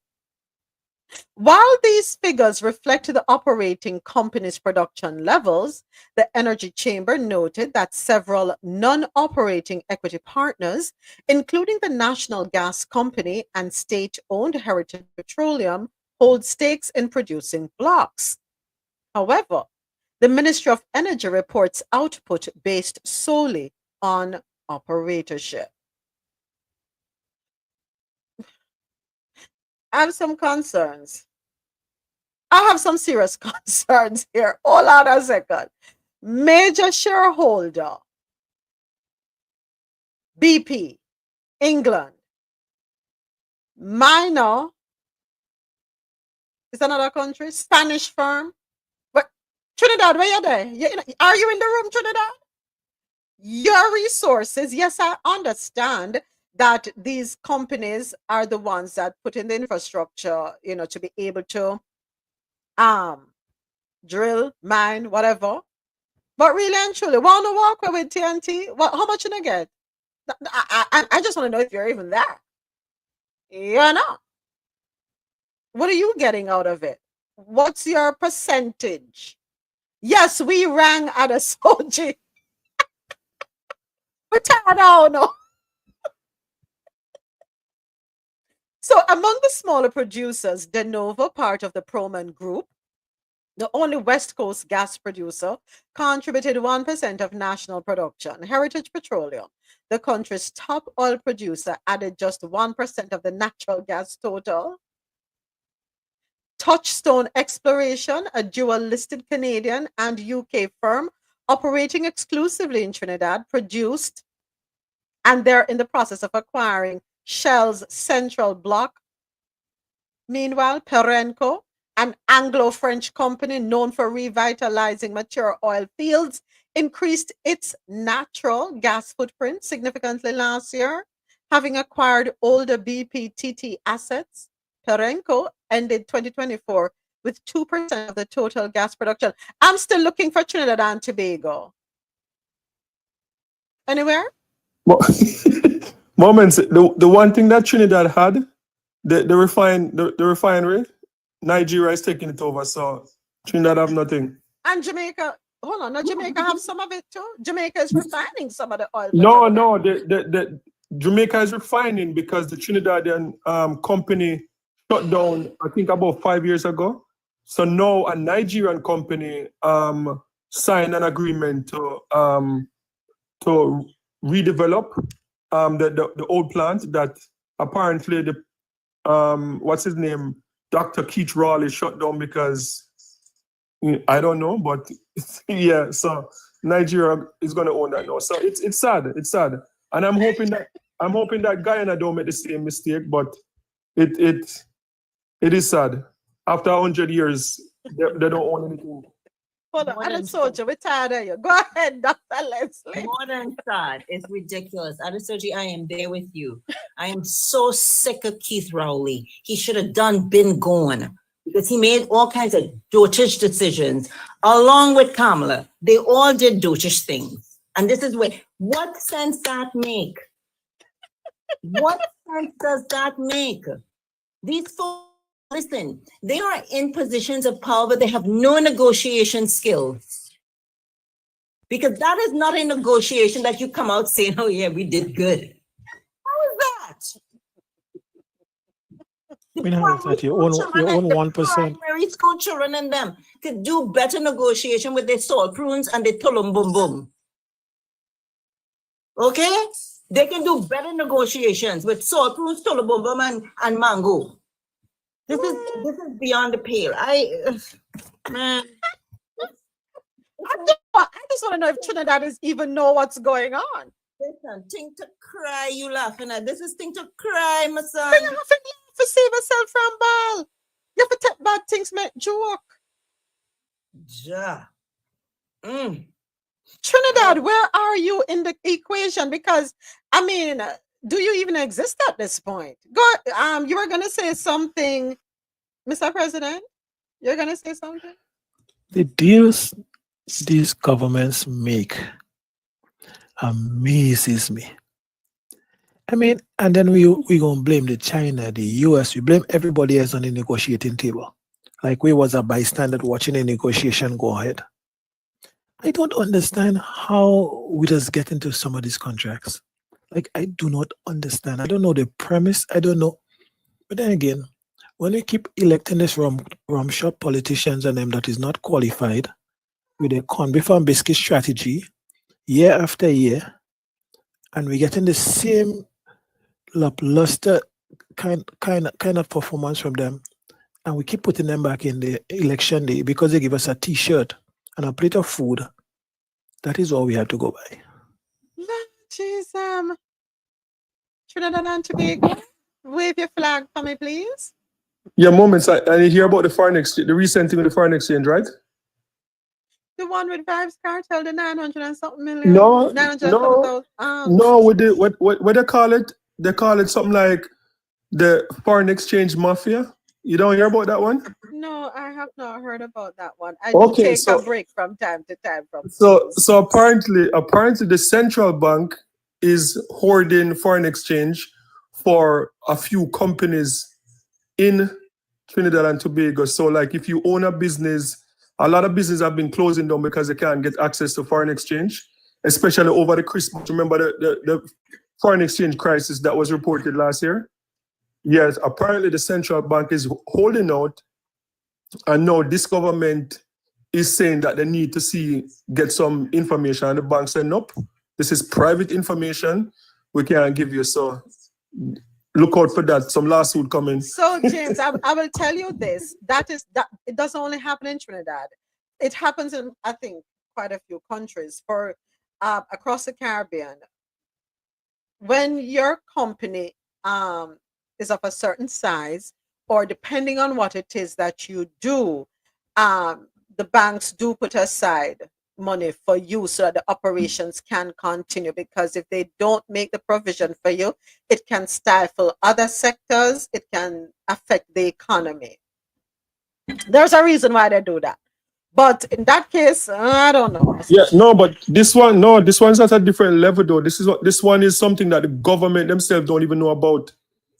While these figures reflect the operating company's production levels, the Energy Chamber noted that several non-operating equity partners, including the National Gas Company and state-owned Heritage Petroleum, hold stakes in producing blocks. However, the Ministry of Energy reports output based solely on operatorship. I have some concerns. I have some serious concerns here. Hold on a second. Major shareholder, BP, England. Minor is another country, Spanish firm. But Trinidad, where you there? Are you in the room, Trinidad? Your resources, yes, I understand that these companies are the ones that put in the infrastructure, to be able to drill, mine, whatever. But really and truly, want to walk with TNT? Well, how much you gonna get? I just want to know if you're even there. You're not. What are you getting out of it? What's your percentage? Yes, we rang at a Soji. But I don't know. So among the smaller producers, De Novo, part of the Proman Group, The only West Coast gas producer, contributed 1% of national production. Heritage Petroleum, the country's top oil producer, added just 1% of the natural gas total. Touchstone Exploration, a dual-listed Canadian and UK firm operating exclusively in Trinidad, produced, and they're in the process of acquiring, Shell's Central Block. Meanwhile, Perenco, an Anglo-French company known for revitalizing mature oil fields, increased its natural gas footprint significantly last year, having acquired older BPTT assets. Perenco ended 2024 with 2% of the total gas production. I'm still looking for Trinidad and Tobago. Anywhere? Moments. The one thing that Trinidad had, the refinery, Nigeria is taking it over. So Trinidad have nothing. And Jamaica, hold on, now Jamaica have some of it too. Jamaica is refining some of the oil. No, the Jamaica is refining because the Trinidadian company shut down, I think about 5 years ago. So now a Nigerian company signed an agreement to redevelop the old plant that apparently the what's his name, Dr. Keith Rawley shut down because I don't know, but yeah. So Nigeria is going to own that now. So it's sad. It's sad, and I'm hoping that Guyana don't make the same mistake. But it is sad. After 100 years, they don't own anything. Hold on, I'm a soldier. We're tired of you. Go ahead, Dr. Leslie. More than sad. It's ridiculous. Adesoji, I am there with you. I am so sick of Keith Rowley. He should have been gone because he made all kinds of dotish decisions along with Kamala. They all did dotish things. And this is what sense that make? What sense does that make? These folks, listen, they are in positions of power, but they have no negotiation skills. Because that is not a negotiation that you come out saying, oh yeah, we did good. How is that? I mean, how is that your own 1%? Primary school children and them could do better negotiation with their salt prunes and their tulum boom boom. Okay? They can do better negotiations with salt prunes, tulum boom boom and mango. This is beyond the pale. Man. I just want to know if Trinidad is even know what's going on. Listen, think to cry, you laughing at. This is thing to cry, my son. You have to save yourself from ball. You have to take bad things, make joke. Ja. Trinidad, where are you in the equation? Because I mean, do you even exist at this point? Go. You were gonna say something, Mr. President. You're gonna say something. The deals these governments make amazes me. I mean, and then we gonna blame the China, the US, we blame everybody else on the negotiating table. Like we was a bystander watching a negotiation go ahead. I don't understand how we just get into some of these contracts. Like, I do not understand. I don't know the premise. I don't know. But then again, when we keep electing this rum shop politicians and them that is not qualified with a corn beef and biscuit strategy year after year, and we're getting the same lackluster kind of performance from them, and we keep putting them back in the election day because they give us a t-shirt and a plate of food, that is all we have to go by. Jeez, Trinidad and Tobago, wave your flag for me, please. Yeah, moments. I hear about the foreign exchange, the recent thing with the foreign exchange, right? The one with Vibes Cartel, the 900 and something million. No, 900,000. no. With the what they call it? They call it something like the foreign exchange mafia. You don't hear about that one? No, I have not heard about that one. I Okay, take a break from time to time from. So apparently the central bank is hoarding foreign exchange for a few companies in Trinidad and Tobago. So like if you own a business, a lot of businesses have been closing down because they can't get access to foreign exchange, especially over the Christmas. Remember the foreign exchange crisis that was reported last year? Yes, apparently the central bank is holding out, and now this government is saying that they need to get some information, and the bank said, nope, this is private information. We can't give you, so look out for that. Some lawsuit coming. So, James, I will tell you this. That it doesn't only happen in Trinidad. It happens in, I think, quite a few countries. For across the Caribbean, when your company is of a certain size, or depending on what it is that you do, the banks do put aside money for you so that the operations can continue, because if they don't make the provision for you, it can stifle other sectors, it can affect the economy. There's a reason why they do that. But in that case, I don't know. Yeah, no, but this one's at a different level though. This one is something that the government themselves don't even know about.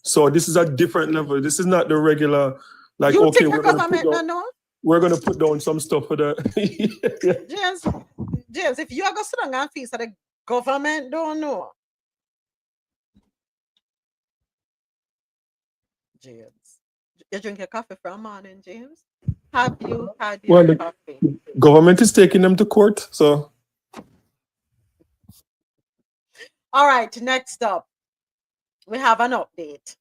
So this is a different level. This is not the regular, like, you okay, think the government don't know? We're gonna put down some stuff for that. James, if you are going to sit down and feel that the government don't know. James, you drink your coffee from morning, James? Have you had your coffee? Government is taking them to court, so. All right, next up, we have an update.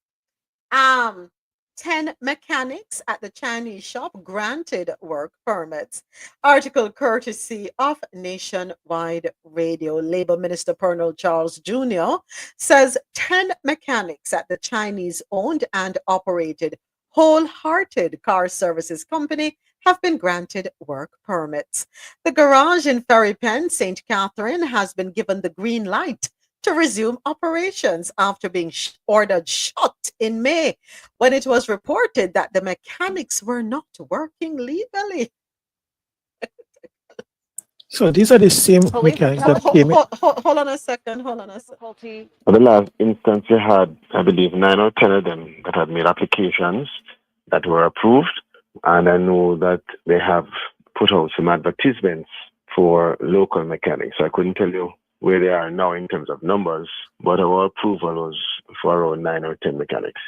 10 mechanics at the Chinese shop granted work permits. Article courtesy of Nationwide Radio. Labor Minister Colonel Charles Jr. says 10 mechanics at the Chinese-owned and operated Wholehearted Car Services Company have been granted work permits. The garage in Ferry Pen, St. Catherine, has been given the green light to resume operations after being ordered shut in May, when it was reported that the mechanics were not working legally. So these are the same mechanics that came in. Hold on a second. For the last instance, you had, I believe, 9 or 10 of them that had made applications that were approved. And I know that they have put out some advertisements for local mechanics. So I couldn't tell you where they are now in terms of numbers, but our approval was for around 9 or 10 mechanics.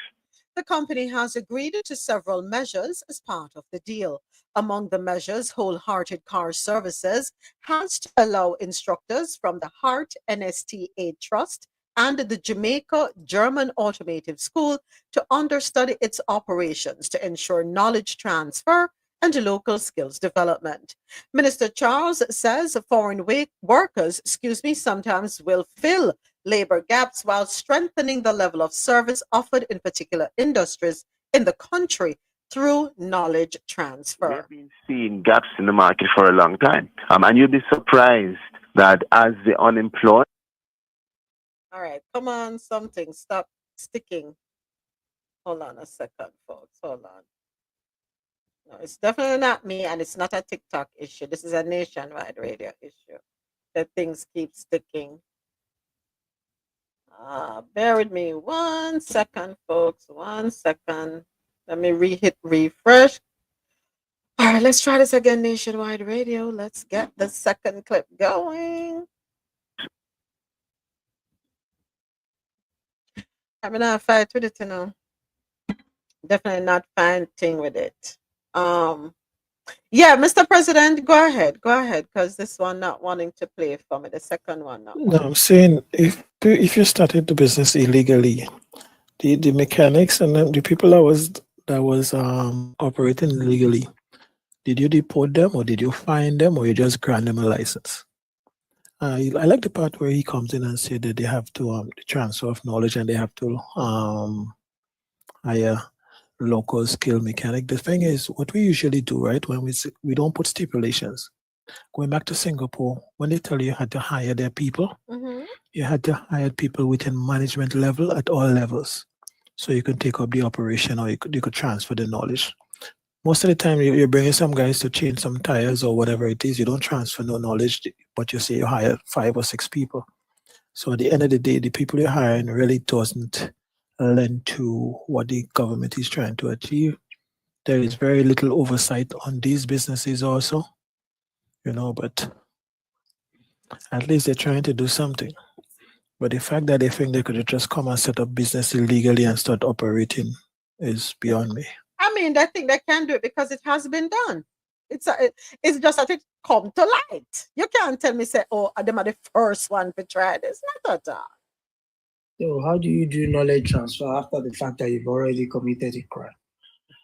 The company has agreed to several measures as part of the deal. Among the measures, Wholehearted Car Services has to allow instructors from the Heart NSTA Trust and the Jamaica German Automotive School to understudy its operations to ensure knowledge transfer and local skills development. Minister Charles says foreign workers, sometimes will fill labor gaps while strengthening the level of service offered in particular industries in the country through knowledge transfer. We've been seeing gaps in the market for a long time. And you'll be surprised that as the unemployed. All right, come on, something. Stop sticking. Hold on a second, folks. Hold on. No, it's definitely not me, and it's not a TikTok issue. This is a nationwide radio issue. That things keep sticking. Bear with me 1 second, folks. 1 second. Let me hit refresh. All right, let's try this again, Nationwide Radio. Let's get the second clip going. I'm not fight with it, you know. Definitely not fighting with it. Yeah, Mr. President, go ahead, because this one not wanting to play for me. The second one not. No, I'm saying if you started the business illegally, the mechanics and the people that was operating illegally, did you deport them or did you fine them or you just grant them a license? I like the part where he comes in and said that they have to the transfer of knowledge and they have to hire local skill mechanic. The thing is, what we usually do, right, when we don't put stipulations. Going back to Singapore, when they tell you had to hire their people, you had to hire people within management level at all levels, so you could take up the operation or you could transfer the knowledge. Most of the time, you're bringing some guys to change some tires or whatever it is. You don't transfer no knowledge, but you say you hire 5 or 6 people. So at the end of the day, the people you're hiring really doesn't lend to what the government is trying to achieve. There is very little oversight on these businesses also, you know, but at least they're trying to do something. But the fact that they think they could just come and set up business illegally and start operating is beyond me. I mean, I think they can do it because it has been done. It's just that it come to light. You can't tell me say, oh, them are the first one to try this. Not at all. So how do you do knowledge transfer after the fact that you've already committed a crime?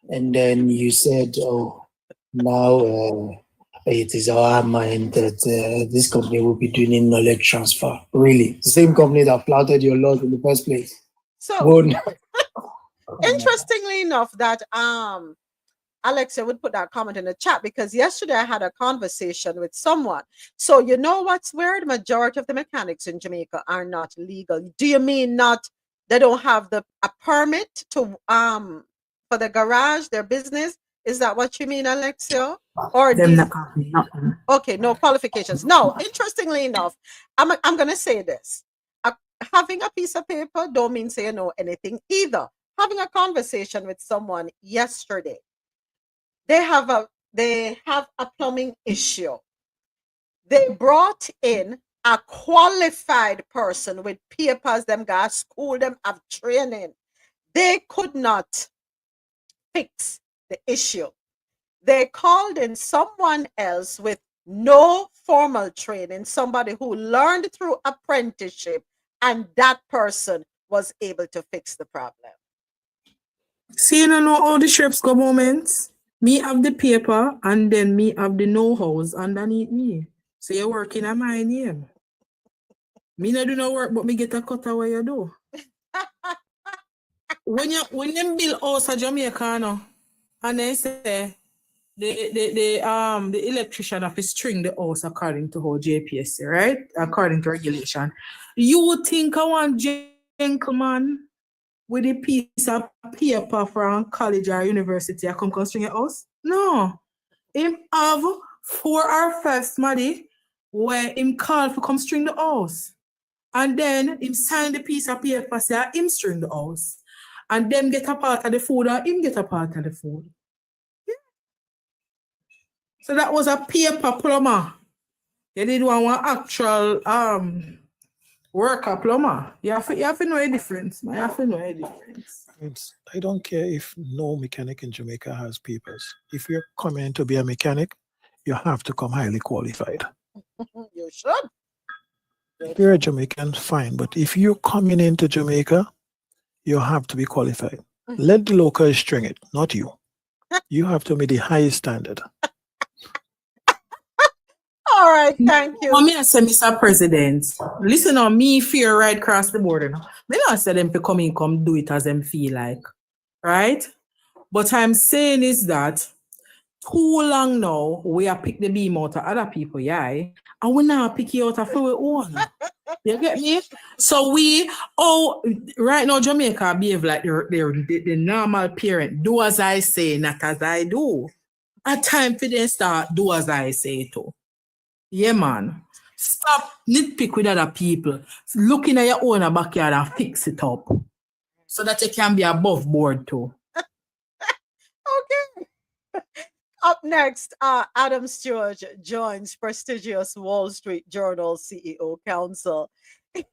And then you said, oh, now it is our mind that this company will be doing knowledge transfer. Really? The same company that flouted your laws in the first place. So Won't- interestingly enough, that Alexia would put that comment in the chat because yesterday I had a conversation with someone. So you know what's weird? Majority of the mechanics in Jamaica are not legal. Do you mean not they don't have a permit to for the garage, their business? Is that what you mean, Alexia? Or Them these not nothing. okay, no qualifications. No, interestingly enough, I'm gonna say this. Having a piece of paper don't mean say you know anything either. Having a conversation with someone yesterday, they have a plumbing issue. They brought in a qualified person with papers, them guys, school, them have training. They could not fix the issue. They called in someone else with no formal training, somebody who learned through apprenticeship, and that person was able to fix the problem. See, you know all the shapes governments. Me have the paper and then me have the know-hows underneath me. So you're working on my name. Me not do no work, but me get a cut away you do. when them build house in Jamaica, no, and they say the electrician have to string the house according to how JPS, right? According to regulation. You would think I want gentleman with a piece of paper from college or university I come string a house? No. Him have 4 or 5 somebody where him call for come string the house. And then him sign the piece of paper say him string the house. And them get a part of the food or him get a part of the food. Yeah. So that was a paper plumber. You did one actual worker plumber. You have to know a difference. You have to know a difference. I don't care if no mechanic in Jamaica has papers. If you're coming to be a mechanic, you have to come highly qualified. You should. If you're a Jamaican, fine. But if you're coming into Jamaica, you have to be qualified. Let the locals string it, not you. You have to meet the highest standard. All right, thank you. Me I say, Mr. President, listen on me fear right across the border now. Me not say them to come do it as them feel like. Right? But I'm saying is that too long now we are pick the beam out of other people, yeah. And we now pick it out of our own. You get me? So right now Jamaica behave like the normal parent. Do as I say, not as I do. At time for them start do as I say too. Yeah, man. Stop nitpick with other people. Looking at your own backyard and fix it up. So that you can be above board too. Okay. Up next, Adam Stewart joins prestigious Wall Street Journal CEO Council.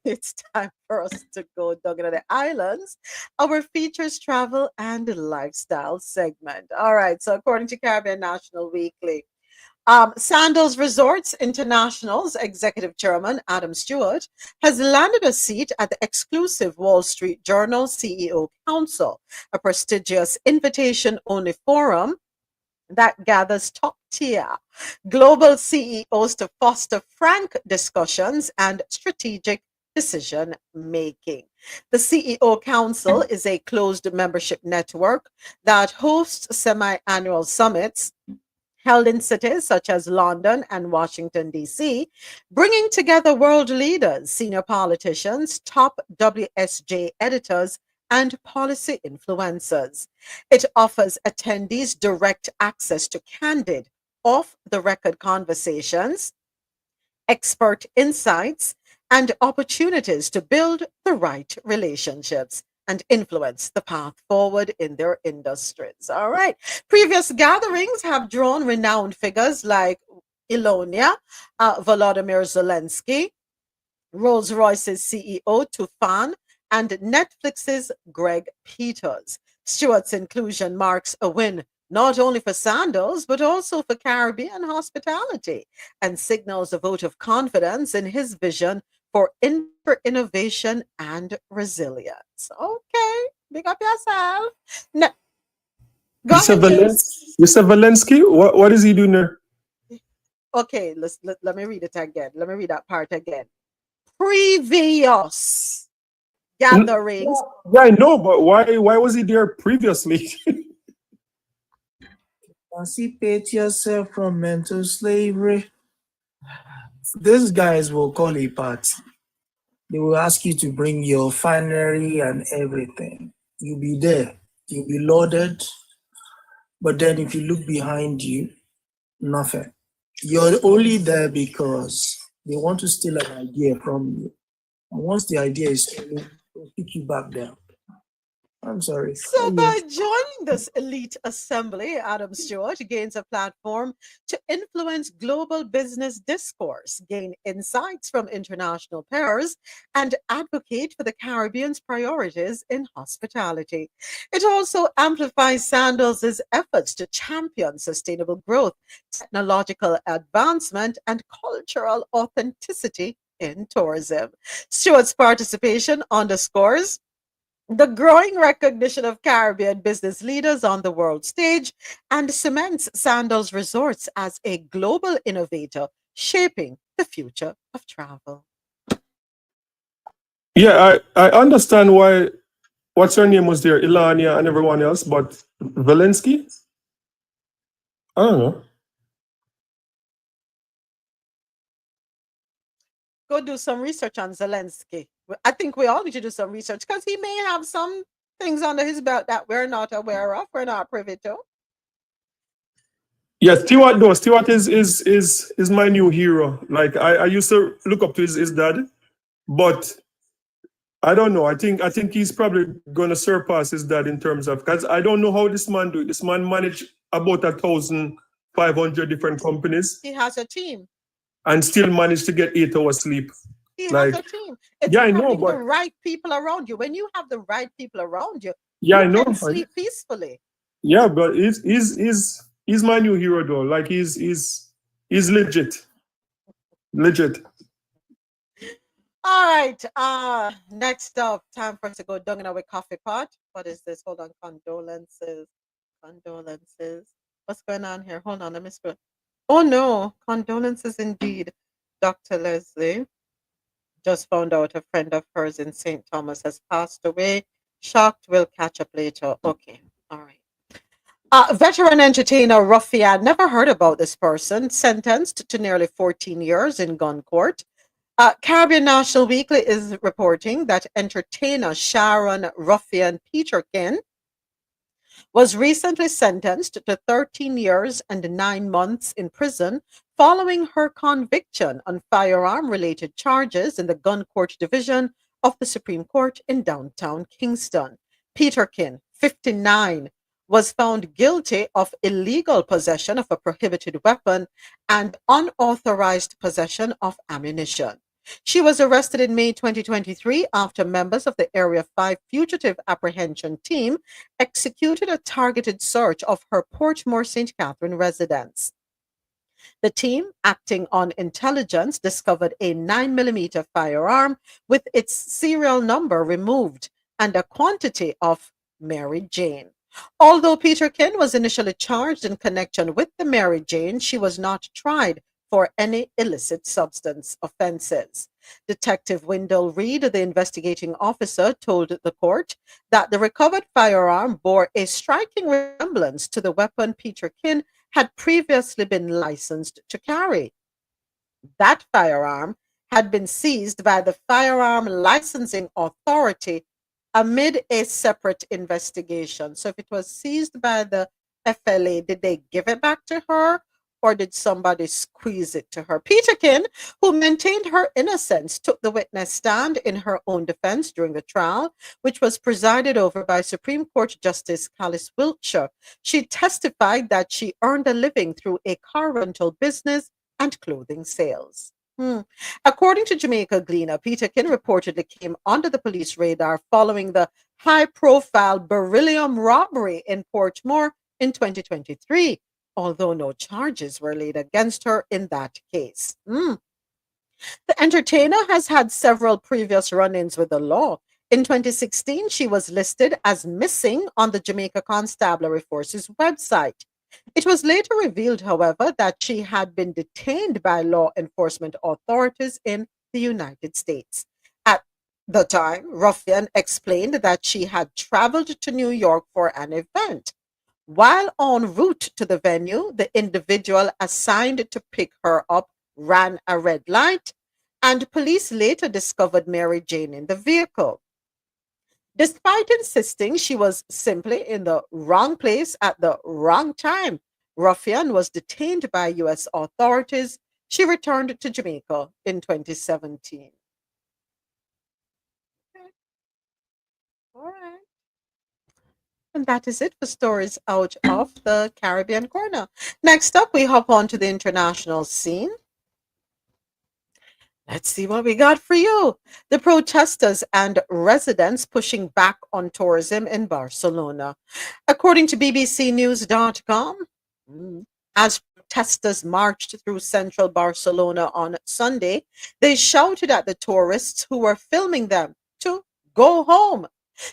It's time for us to go down into the islands. Our features travel and lifestyle segment. All right. So according to Caribbean National Weekly, Sandals Resorts International's executive chairman, Adam Stewart, has landed a seat at the exclusive Wall Street Journal CEO Council, a prestigious invitation-only forum that gathers top-tier global CEOs to foster frank discussions and strategic decision-making. The CEO Council is a closed membership network that hosts semi-annual summits held in cities such as London and Washington, D.C., bringing together world leaders, senior politicians, top WSJ editors, and policy influencers. It offers attendees direct access to candid, off-the-record conversations, expert insights, and opportunities to build the right relationships and influence the path forward in their industries. All right. Previous gatherings have drawn renowned figures like Ilonia, Volodymyr Zelensky, Rolls-Royce's CEO Tufan, and Netflix's Greg Peters. Stewart's inclusion marks a win not only for sandals, but also for Caribbean hospitality, and signals a vote of confidence in his vision for innovation and resilience. Okay, big up yourself. Now, go ahead, James. Mr. Valensky, what is he doing there? Okay, let me read it again. Let me read that part again. Previous gatherings. Yeah, I know, but why was he there previously? Emancipate yourself from mental slavery. These guys will call a party. They will ask you to bring your finery and everything. You'll be there. You'll be lauded. But then if you look behind you, nothing. You're only there because they want to steal an idea from you. And once the idea is stolen, they'll pick you back down. I'm sorry. So by joining this elite assembly, Adam Stewart gains a platform to influence global business discourse, gain insights from international peers, and advocate for the Caribbean's priorities in hospitality. It also amplifies Sandals' efforts to champion sustainable growth, technological advancement, and cultural authenticity in tourism. Stewart's participation underscores the growing recognition of Caribbean business leaders on the world stage and cements Sandals Resorts as a global innovator shaping the future of travel. Yeah, I understand why, what's her name was there, Ilania and everyone else, but Valensky? I don't know. Go do some research on Zelensky. I think we all need to do some research because he may have some things under his belt that we're not aware of, we're not privy to. Yeah, Stewart, no, Stewart is my new hero. Like I used to look up to his dad, but I don't know. I think he's probably gonna surpass his dad in terms of, because I don't know how this man do it. This man managed about 1,500 different companies He has a team. and still managed to get 8 hours sleep. He Like, has a team. It's yeah, I know, having the but right people around you. When you have the right people around you, yeah, I you know. can sleep peacefully. Yeah, but he's my new hero though. Like he's legit. Legit. All right. Next up, time for us to go down in our coffee pot. What is this? Hold on. Condolences. Condolences. What's going on here? Hold on. Let me scroll. Oh no. Condolences indeed. Dr. Leslie just found out a friend of hers in St. Thomas has passed away. Shocked. We'll catch up later. Okay. All right. Veteran entertainer Ruffian, never heard about this person, sentenced to nearly 14 years in gun court. Caribbean National Weekly is reporting that entertainer Sharon Ruffian Peterkin was recently sentenced to 13 years and 9 months in prison following her conviction on firearm-related charges in the Gun Court Division of the Supreme Court in downtown Kingston. Peterkin, 59, was found guilty of illegal possession of a prohibited weapon and unauthorized possession of ammunition. She was arrested in May 2023 after members of the Area 5 Fugitive Apprehension Team executed a targeted search of her Portmore St. Catherine residence. The team, acting on intelligence, discovered a 9mm firearm with its serial number removed and a quantity of Mary Jane. Although Peterkin was initially charged in connection with the Mary Jane, she was not tried for any illicit substance offenses. Detective Wendell Reed, the investigating officer, told the court that the recovered firearm bore a striking resemblance to the weapon Peterkin had previously been licensed to carry. That firearm had been seized by the Firearm Licensing Authority amid a separate investigation. So if it was seized by the FLA, did they give it back to her or did somebody squeeze it to her? Peterkin, who maintained her innocence, took the witness stand in her own defense during the trial, which was presided over by Supreme Court Justice Callis Wiltshire. She testified that she earned a living through a car rental business and clothing sales. According to Jamaica Gleaner, Peterkin reportedly came under the police radar following the high-profile beryllium robbery in Portmore in 2023, although no charges were laid against her in that case. The entertainer has had several previous run ins with the law. In 2016, she was listed as missing on the Jamaica Constabulary Force's website. It was later revealed, however, that she had been detained by law enforcement authorities in the United States. At the time, Ruffian explained that she had traveled to New York for an event. While en route to the venue, the individual assigned to pick her up ran a red light, and police later discovered Mary Jane in the vehicle. Despite insisting she was simply in the wrong place at the wrong time, Ruffian was detained by U.S. authorities. She returned to Jamaica in 2017. Okay. All right. And that is it for stories out of the Caribbean corner. Next up, we hop on to the international scene. Let's see what we got for you. The protesters and residents pushing back on tourism in Barcelona. According to bbcnews.com, as protesters marched through central Barcelona on Sunday, they shouted at the tourists who were filming them to go home.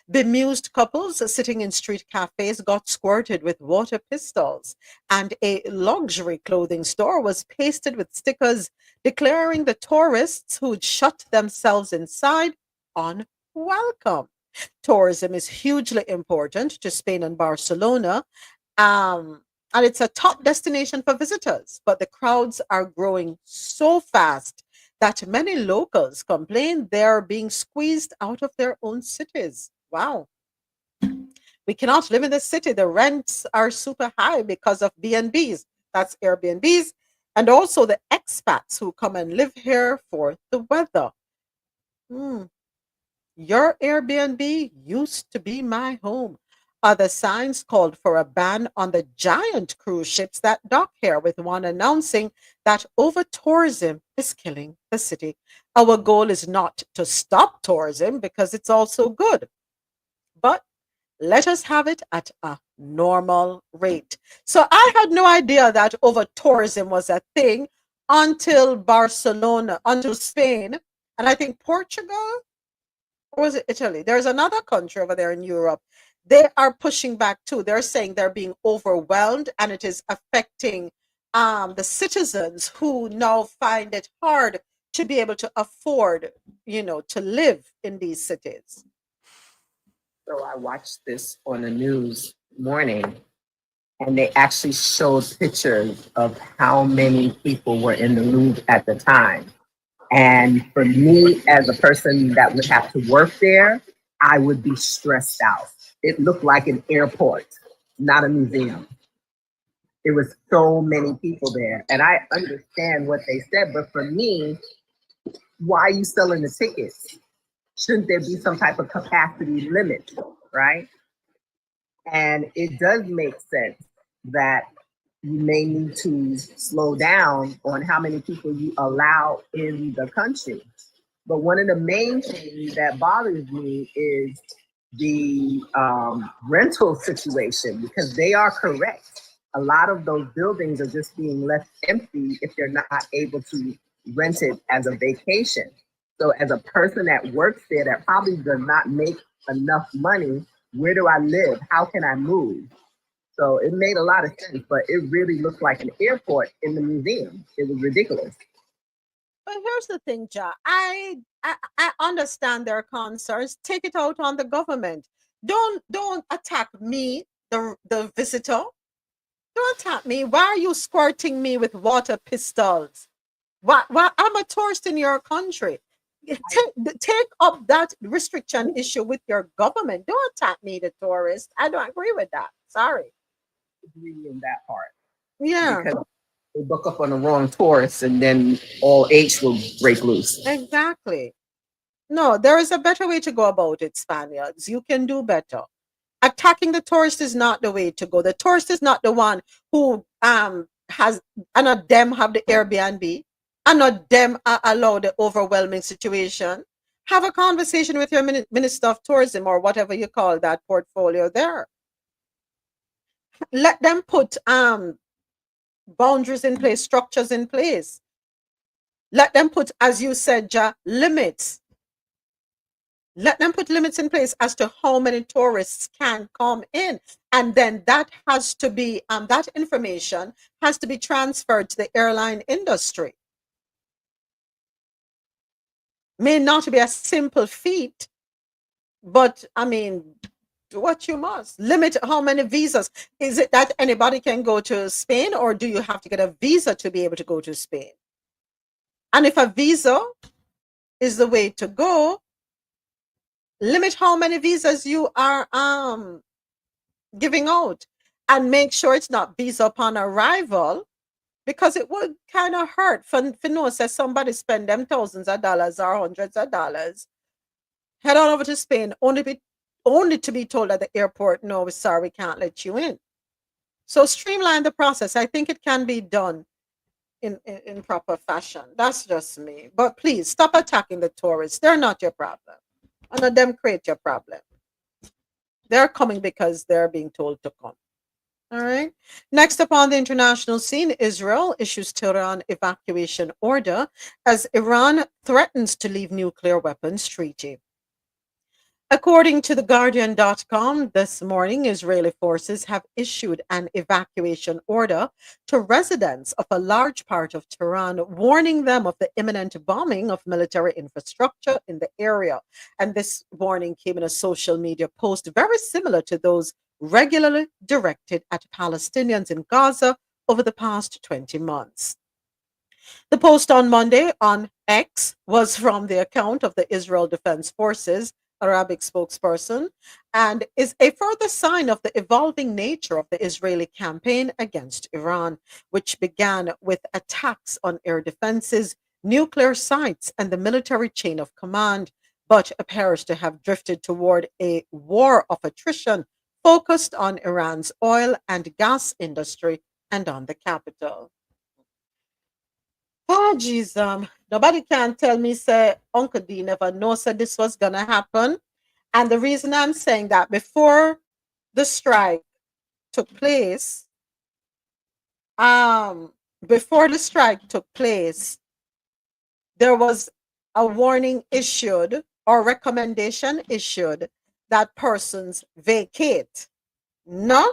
Bemused couples sitting in street cafes got squirted with water pistols, and a luxury clothing store was pasted with stickers declaring the tourists who'd shut themselves inside unwelcome. Tourism is hugely important to Spain and Barcelona, and it's a top destination for visitors, but the crowds are growing so fast that many locals complain they're being squeezed out of their own cities. Wow. We cannot live in the city. The rents are super high because of B&Bs. That's Airbnbs. And also the expats who come and live here for the weather. Your Airbnb used to be my home. Other signs called for a ban on the giant cruise ships that dock here, with one announcing that over tourism is killing the city. Our goal is not to stop tourism because it's also good, but let us have it at a normal rate. So I had no idea that over tourism was a thing until Spain, and I think Portugal, or was it Italy? There's another country over there in Europe. They are pushing back too. They're saying they're being overwhelmed and it is affecting the citizens who now find it hard to be able to afford, to live in these cities. So I watched this on the news morning, and they actually showed pictures of how many people were in the Louvre at the time. And for me, as a person that would have to work there, I would be stressed out. It looked like an airport, not a museum. There was so many people there. And I understand what they said, but for me, why are you selling the tickets? Shouldn't there be some type of capacity limit, right? And it does make sense that you may need to slow down on how many people you allow in the country. But one of the main things that bothers me is the rental situation, because they are correct. A lot of those buildings are just being left empty if they're not able to rent it as a vacation. So as a person that works there that probably does not make enough money, where do I live? How can I move? So it made a lot of sense, but it really looked like an airport in the museum. It was ridiculous. But here's the thing, Ja. I understand their concerns. Take it out on the government. Don't attack me, the visitor. Don't attack me. Why are you squirting me with water pistols? Why I'm a tourist in your country. Take up that restriction issue with your government. Don't attack me, the tourist. I don't agree with that. Sorry. Agree in that part. Yeah. Because they book up on the wrong tourists and then all H will break loose. Exactly. No, there is a better way to go about it, Spaniards. You can do better. Attacking the tourist is not the way to go. The tourist is not the one who has, and not them have the Airbnb, and not them allow the overwhelming situation. Have a conversation with your Minister of Tourism or whatever you call that portfolio there. Let them put boundaries in place, structures in place. Let them put, as you said, limits. Let them put limits in place as to how many tourists can come in. And then that has to be, that information has to be transferred to the airline industry. May not be a simple feat, but I mean, do what you must. Limit how many visas. Is it that anybody can go to Spain, or do you have to get a visa to be able to go to Spain? And if a visa is the way to go, limit how many visas you are giving out, and make sure it's not visa upon arrival, because it would kind of hurt for no say somebody spend them thousands of dollars or hundreds of dollars, head on over to Spain, only to be told at the airport, no, we're sorry, we can't let you in. So streamline the process. I think it can be done in proper fashion. That's just me. But please stop attacking the tourists. They're not your problem. None of them create your problem. They're coming because they're being told to come. All right. Next up on the international scene, Israel issues Tehran evacuation order as Iran threatens to leave nuclear weapons treaty. According to TheGuardian.com, this morning, Israeli forces have issued an evacuation order to residents of a large part of Tehran, warning them of the imminent bombing of military infrastructure in the area. And this warning came in a social media post very similar to those regularly directed at Palestinians in Gaza over the past 20 months. The post on Monday on X was from the account of the Israel Defense Forces Arabic spokesperson, and is a further sign of the evolving nature of the Israeli campaign against Iran, which began with attacks on air defenses, nuclear sites, and the military chain of command, but appears to have drifted toward a war of attrition focused on Iran's oil and gas industry and on the capital. Oh, geez, nobody can tell me, say, Uncle D never know said this was gonna happen. And the reason I'm saying that, before the strike took place, before the strike took place, there was a warning issued or recommendation issued that persons vacate. No?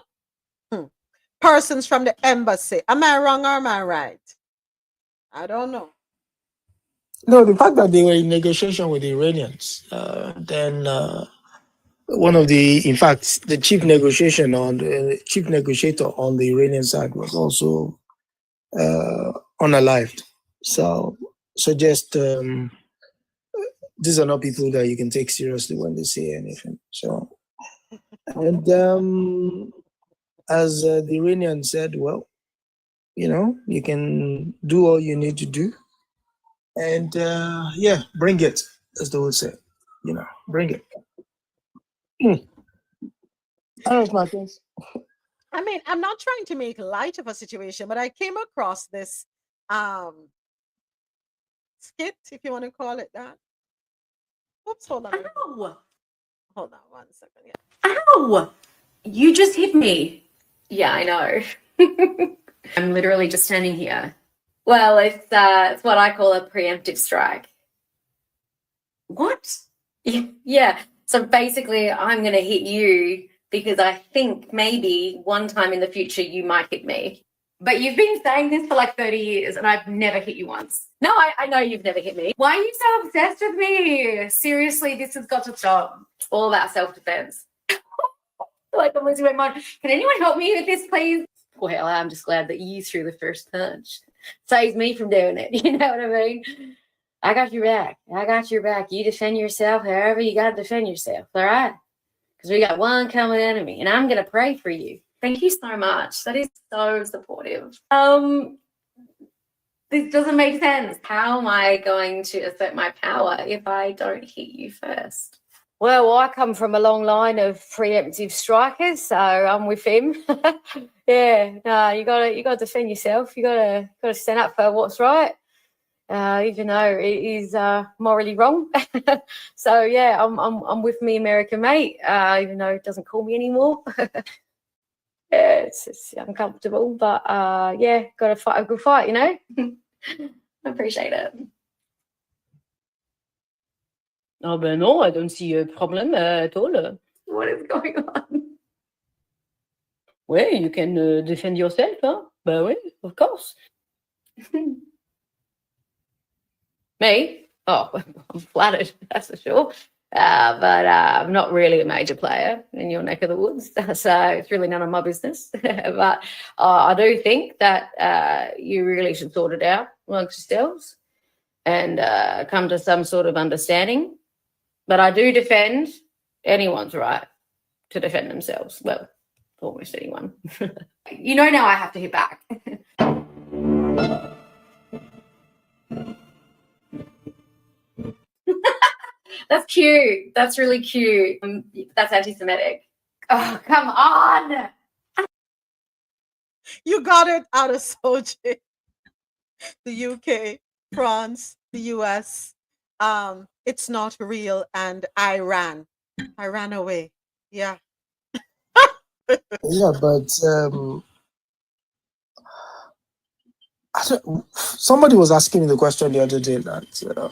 Persons from the embassy. Am I wrong or am I right? I don't know. No, the fact that they were in negotiation with the Iranians, then one of the, in fact, the chief negotiator on the Iranian side was also unalived. So suggest these are not people that you can take seriously when they say anything. So, and as the Iranian said, well, you can do all you need to do. And yeah, bring it, as they would say. Bring it. All right, Marcus. I mean, I'm not trying to make light of a situation, but I came across this skit, if you want to call it that. Oops, hold on. Ow! Hold on 1 second. Yeah. Ow! You just hit me. Yeah, I know. I'm literally just standing here. Well, it's what I call a preemptive strike. What? Yeah. So basically, I'm going to hit you because I think maybe one time in the future you might hit me. But you've been saying this for like 30 years and I've never hit you once. No, I know you've never hit me. Why are you so obsessed with me? Seriously, this has got to stop. It's all about self-defense. Like I'm losing my mind. Can anyone help me with this, please? Well, I'm just glad that you threw the first punch. Saves me from doing it. You know what I mean? I got your back. I got your back. You defend yourself however you got to defend yourself. All right? Because we got one common enemy, and I'm going to pray for you. Thank you so much. That is so supportive. This doesn't make sense. How am I going to assert my power if I don't hit you first? Well, I come from a long line of preemptive strikers, so I'm with him. Yeah, no, you gotta defend yourself. You gotta stand up for what's right, even though it is morally wrong. So yeah, I'm with me American mate, even though it doesn't call me anymore. Yeah, it's uncomfortable, but yeah, got to fight a good fight, you know. I appreciate it. Oh ben non, I don't see a problem at all. What is going on? Well, you can defend yourself, huh? Bah oui, of course. Me? Oh, I'm flattered, that's for sure. But I'm not really a major player in your neck of the woods, so it's really none of my business. But I do think that you really should sort it out amongst yourselves and come to some sort of understanding. But I do defend anyone's right to defend themselves. Well, almost anyone. You know, now I have to hit back. That's cute. That's really cute. That's anti-Semitic. Oh, come on. You got it out of Soji. The UK, France, the US. It's not real, and I ran away. Yeah. Yeah, but somebody was asking me the question the other day that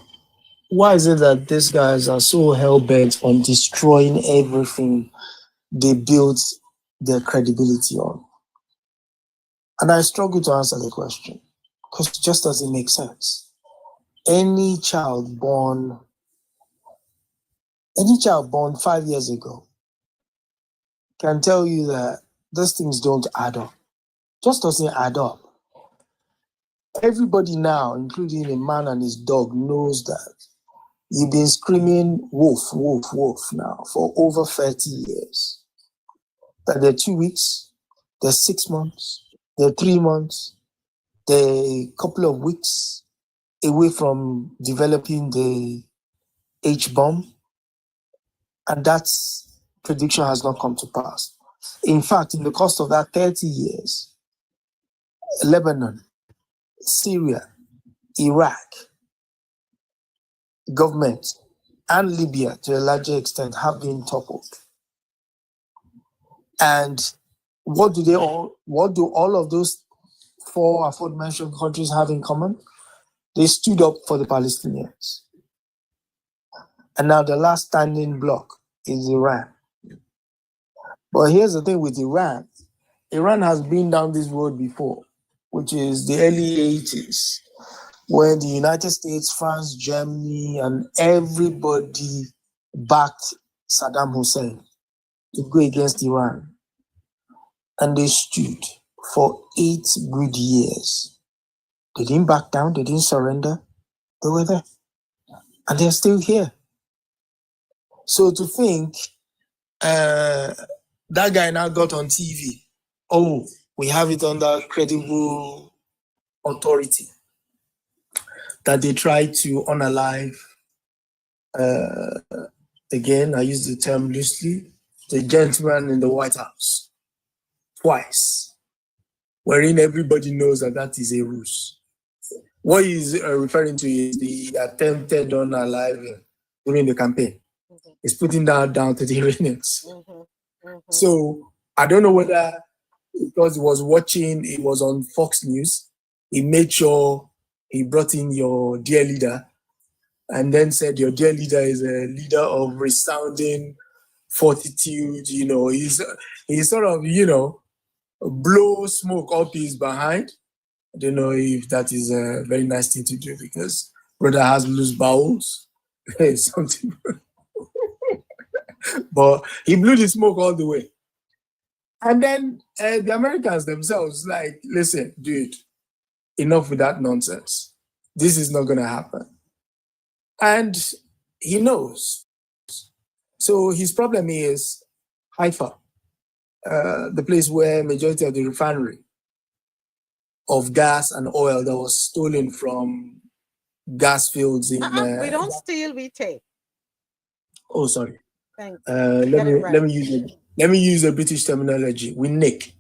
why is it that these guys are so hell-bent on destroying everything they built their credibility on? And I struggle to answer the question because it just doesn't make sense. Any child born 5 years ago can tell you that those things don't add up. Just doesn't add up. Everybody now, including a man and his dog, knows that you've been screaming wolf, wolf, wolf now for over 30 years. That they're 2 weeks, they're 6 months, they're 3 months, they're a couple of weeks away from developing the H-bomb. And that prediction has not come to pass. In fact, in the course of that 30 years, Lebanon, Syria, Iraq, government, and Libya, to a larger extent, have been toppled. And what do all of those 4 aforementioned countries have in common? They stood up for the Palestinians. And now the last standing bloc is Iran. But here's the thing with Iran. Iran has been down this road before, which is the early 80s, where the United States, France, Germany, and everybody backed Saddam Hussein to go against Iran. And they stood for 8 good years. They didn't back down, they didn't surrender. They were there. And they're still here. So to think that guy now got on TV, oh, we have it under credible authority, that they tried to unalive, again, I use the term loosely, the gentleman in the White House, twice, wherein everybody knows that that is a ruse. What he's referring to is the attempted unaliving during the campaign. He's putting that down to the Iranians. So I don't know whether because he was watching, it was on Fox News, he made sure he brought in your dear leader and then said your dear leader is a leader of resounding fortitude. You know, he's sort of, you know, blow smoke up his behind. I don't know if that is a very nice thing to do because brother has loose bowels. Something. But he blew the smoke all the way. And then the Americans themselves, like, listen, dude, enough with that nonsense. This is not going to happen. And he knows. So his problem is Haifa, the place where majority of the refinery of gas and oil that was stolen from gas fields in... we don't steal, we take. Oh, sorry. Thanks. Let me use a British terminology. We nick.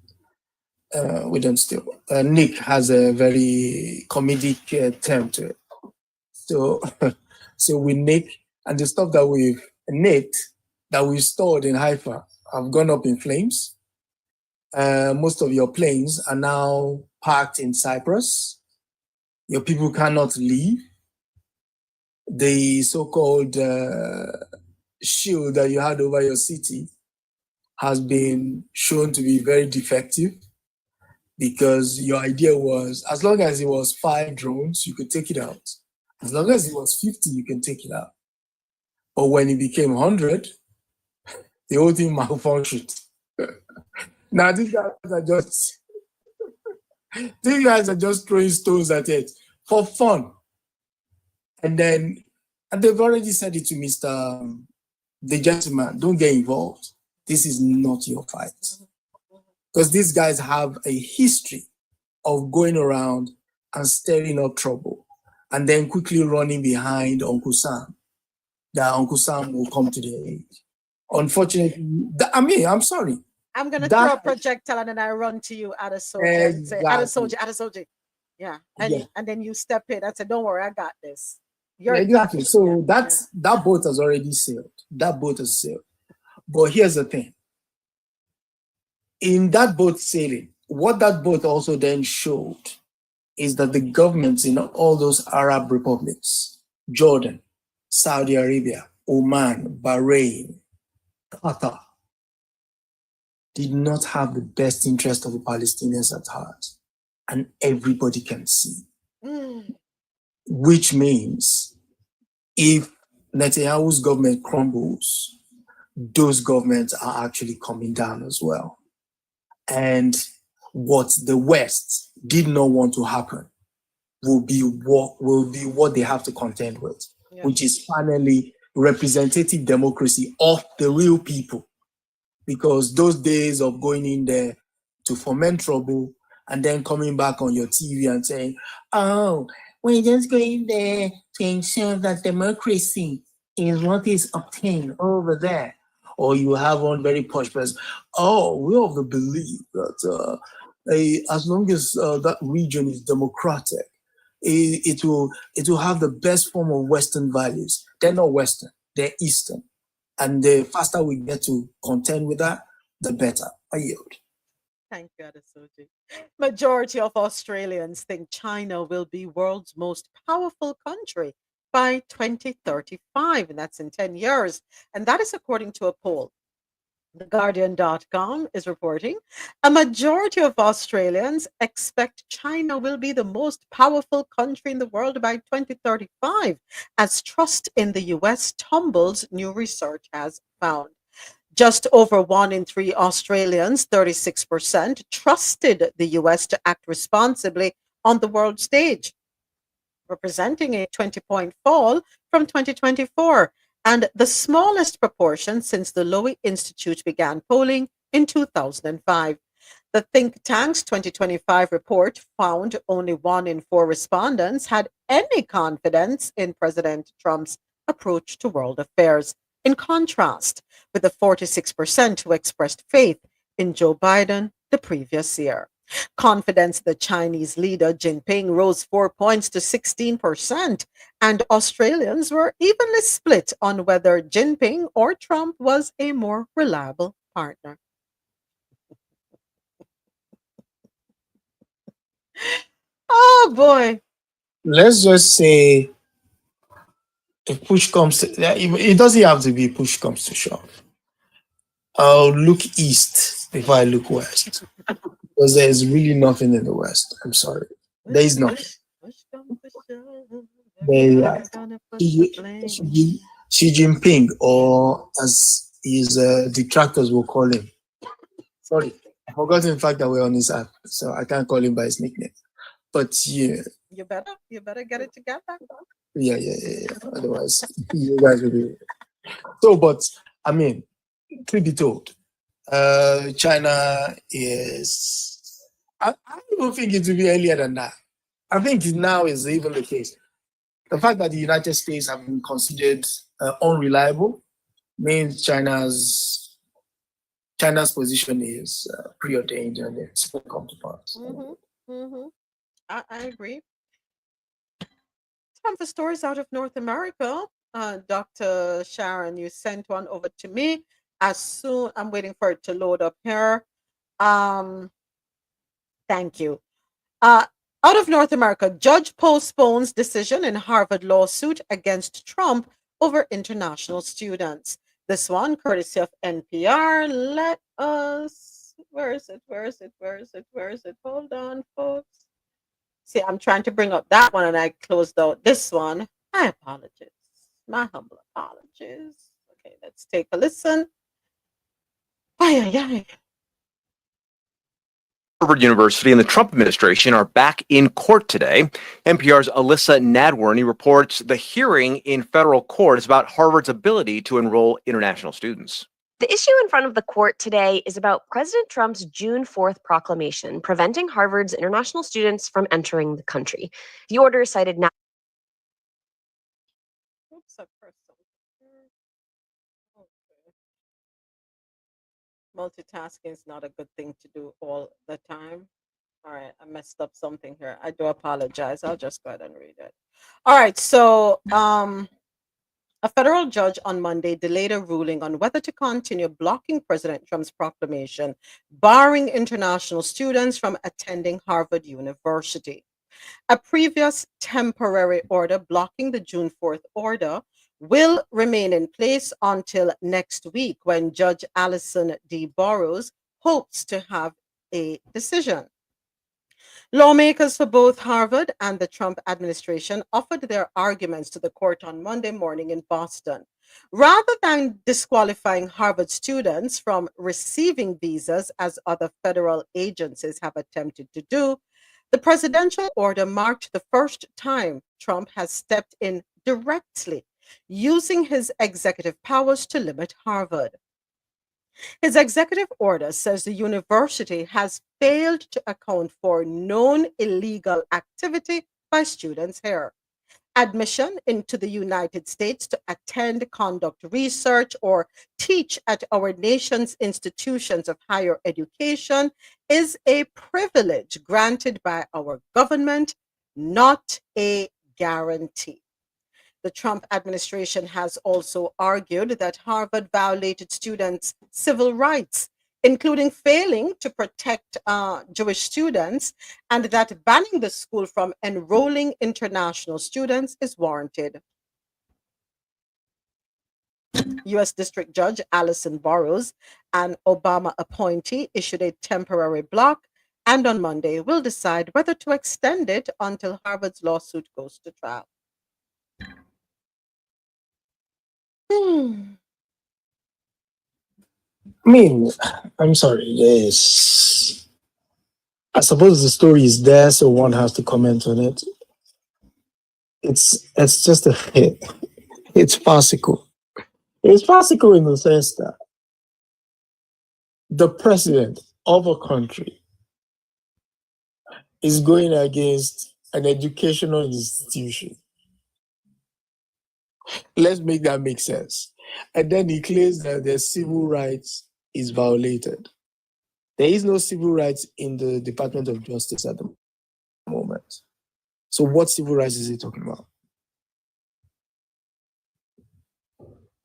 We don't steal. Nick has a very comedic term to it. So, so we nick, and the stuff that we've nicked, that we stored in Haifa, have gone up in flames. most of your planes are now parked in Cyprus. Your people cannot leave. The so-called shield that you had over your city has been shown to be very defective, because your idea was, as long as it was 5 drones, you could take it out. As long as it was 50, you can take it out. But when it became 100, the whole thing malfunctioned. Now these guys are just throwing stones at it for fun. And they've already said it to Mr. The gentleman, don't get involved. This is not your fight. Because these guys have a history of going around and stirring up trouble and then quickly running behind Uncle Sam, that Uncle Sam will come to their aid. Unfortunately, I'm sorry. I'm going to throw a projectile and then I run to you, Adesoji, and say, Adesoji. Yeah. And then you step in and say, don't worry, I got this. Exactly. So that boat has already sailed. That boat has sailed. But here's the thing. In that boat sailing, what that boat also then showed is that the governments in all those Arab republics, Jordan, Saudi Arabia, Oman, Bahrain, Qatar, did not have the best interest of the Palestinians at heart. And everybody can see. Which means if Netanyahu's government crumbles, those governments are actually coming down as well. And what the West did not want to happen will be what they have to contend with, which is finally representative democracy of the real people. Because those days of going in there to foment trouble and then coming back on your TV and saying, oh, we're just going there to ensure that democracy is what is obtained over there. Or you have one very posh person, we have the belief that as long as that region is democratic, it will have the best form of Western values. They're not Western, they're Eastern. And the faster we get to contend with that, the better. I yield. Thank you, Adesoji. Majority of Australians think China will be world's most powerful country by 2035, and that's in 10 years. And that is according to a poll. TheGuardian.com is reporting a majority of Australians expect China will be the most powerful country in the world by 2035, as trust in the US tumbles, new research has found. Just over 1 in 3 Australians, 36%, trusted the US to act responsibly on the world stage, representing a 20-point fall from 2024, and the smallest proportion since the Lowy Institute began polling in 2005. The think tank's 2025 report found only 1 in 4 respondents had any confidence in President Trump's approach to world affairs, in contrast with the 46% who expressed faith in Joe Biden the previous year. Confidence in the Chinese leader Jinping rose 4 points to 16%, and Australians were evenly split on whether Jinping or Trump was a more reliable partner. Oh boy. Let's just say if push comes to, it doesn't have to be push comes to shove. I'll look east before I look west. Because there's really nothing in the west. I'm sorry. There is nothing. Xi Jinping, or as his detractors will call him. Sorry, I forgot in fact that we're on his app, so I can't call him by his nickname. But yeah. You better get it together. Yeah. Otherwise, you guys will be. So, but I mean, truth be told, China is. I don't think it will be earlier than that. I think now is even the case. The fact that the United States have been considered unreliable means China's position is preordained and it's going to come to pass. I agree. Time for stories out of North America. Dr. Sharon, you sent one over to me. As soon, I'm waiting for it to load up here. Thank you. Out of North America, judge postpones decision in Harvard lawsuit against Trump over international students. This one, courtesy of NPR. Let us. Where is it? Where is it? Where is it? Where is it? Hold on, folks. See, I'm trying to bring up that one and I closed out this one. My apologies. My humble apologies. Okay, let's take a listen. Ay, ay, ay. Harvard University and the Trump administration are back in court today. NPR's Alyssa Nadworny reports the hearing in federal court is about Harvard's ability to enroll international students. The issue in front of the court today is about President Trump's June 4th proclamation preventing Harvard's international students from entering the country. The order cited now. Oops, I pressed something. Okay. Multitasking is not a good thing to do all the time. All right, I messed up something here. I do apologize. I'll just go ahead and read it. All right, so a federal judge on Monday delayed a ruling on whether to continue blocking President Trump's proclamation, barring international students from attending Harvard University. A previous temporary order blocking the June 4th order will remain in place until next week when Judge Allison D. Burroughs hopes to have a decision. Lawmakers for both Harvard and the Trump administration offered their arguments to the court on Monday morning in Boston. Rather than disqualifying Harvard students from receiving visas, as other federal agencies have attempted to do, the presidential order marked the first time Trump has stepped in directly, using his executive powers to limit Harvard. His executive order says the university has failed to account for known illegal activity by students here. Admission into the United States to attend, conduct research, or teach at our nation's institutions of higher education is a privilege granted by our government, not a guarantee. The Trump administration has also argued that Harvard violated students' civil rights, including failing to protect Jewish students, and that banning the school from enrolling international students is warranted. U.S. District Judge Allison Burroughs, an Obama appointee, issued a temporary block and on Monday will decide whether to extend it until Harvard's lawsuit goes to trial. I mean, I'm sorry. Yes. I suppose the story is there, so one has to comment on it. It's just it's farcical. It's farcical in the sense that the president of a country is going against an educational institution. Let's make that make sense. And then he claims that their civil rights is violated. There is no civil rights in the Department of Justice at the moment. So what civil rights is he talking about?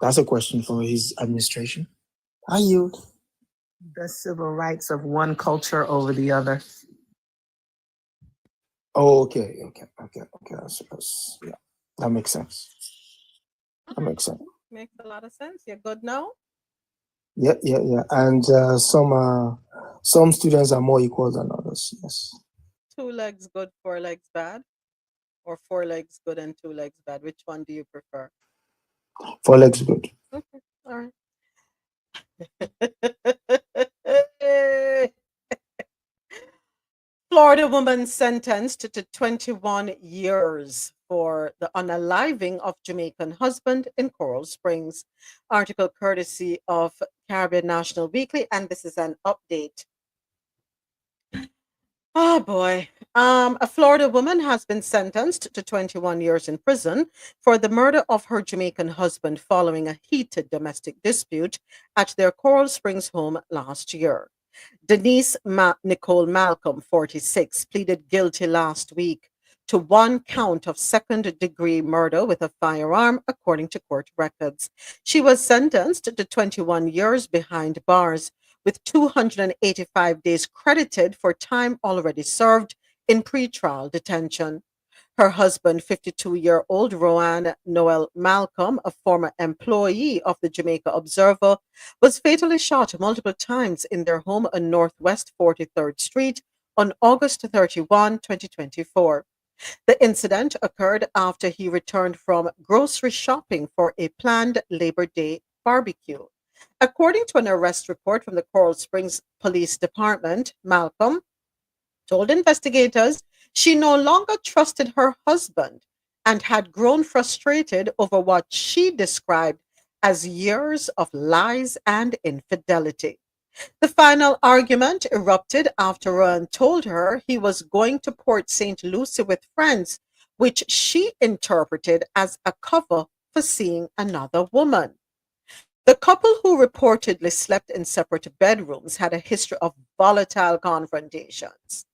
That's a question for his administration. Are you the civil rights of one culture over the other? Oh, okay. I suppose, yeah, that makes sense. That makes sense. Makes a lot of sense. You're good now? Yeah. And some students are more equal than others. Yes. 2 legs good, 4 legs bad? Or 4 legs good and 2 legs bad? Which one do you prefer? 4 legs good. Okay, all right. Florida woman sentenced to 21 years for the unaliving of Jamaican husband in Coral Springs. Article courtesy of Caribbean National Weekly, and this is an update. Oh boy. A Florida woman has been sentenced to 21 years in prison for the murder of her Jamaican husband following a heated domestic dispute at their Coral Springs home last year. Denise Nicole Malcolm, 46, pleaded guilty last week to 1 count of second-degree murder with a firearm, according to court records. She was sentenced to 21 years behind bars, with 285 days credited for time already served in pretrial detention. Her husband, 52-year-old Roanne Noel Malcolm, a former employee of the Jamaica Observer, was fatally shot multiple times in their home on Northwest 43rd Street on August 31, 2024. The incident occurred after he returned from grocery shopping for a planned Labor Day barbecue. According to an arrest report from the Coral Springs Police Department, Malcolm told investigators she no longer trusted her husband and had grown frustrated over what she described as years of lies and infidelity. The final argument erupted after Rowan told her he was going to Port St. Lucie with friends, which she interpreted as a cover for seeing another woman. The couple, who reportedly slept in separate bedrooms, had a history of volatile confrontations.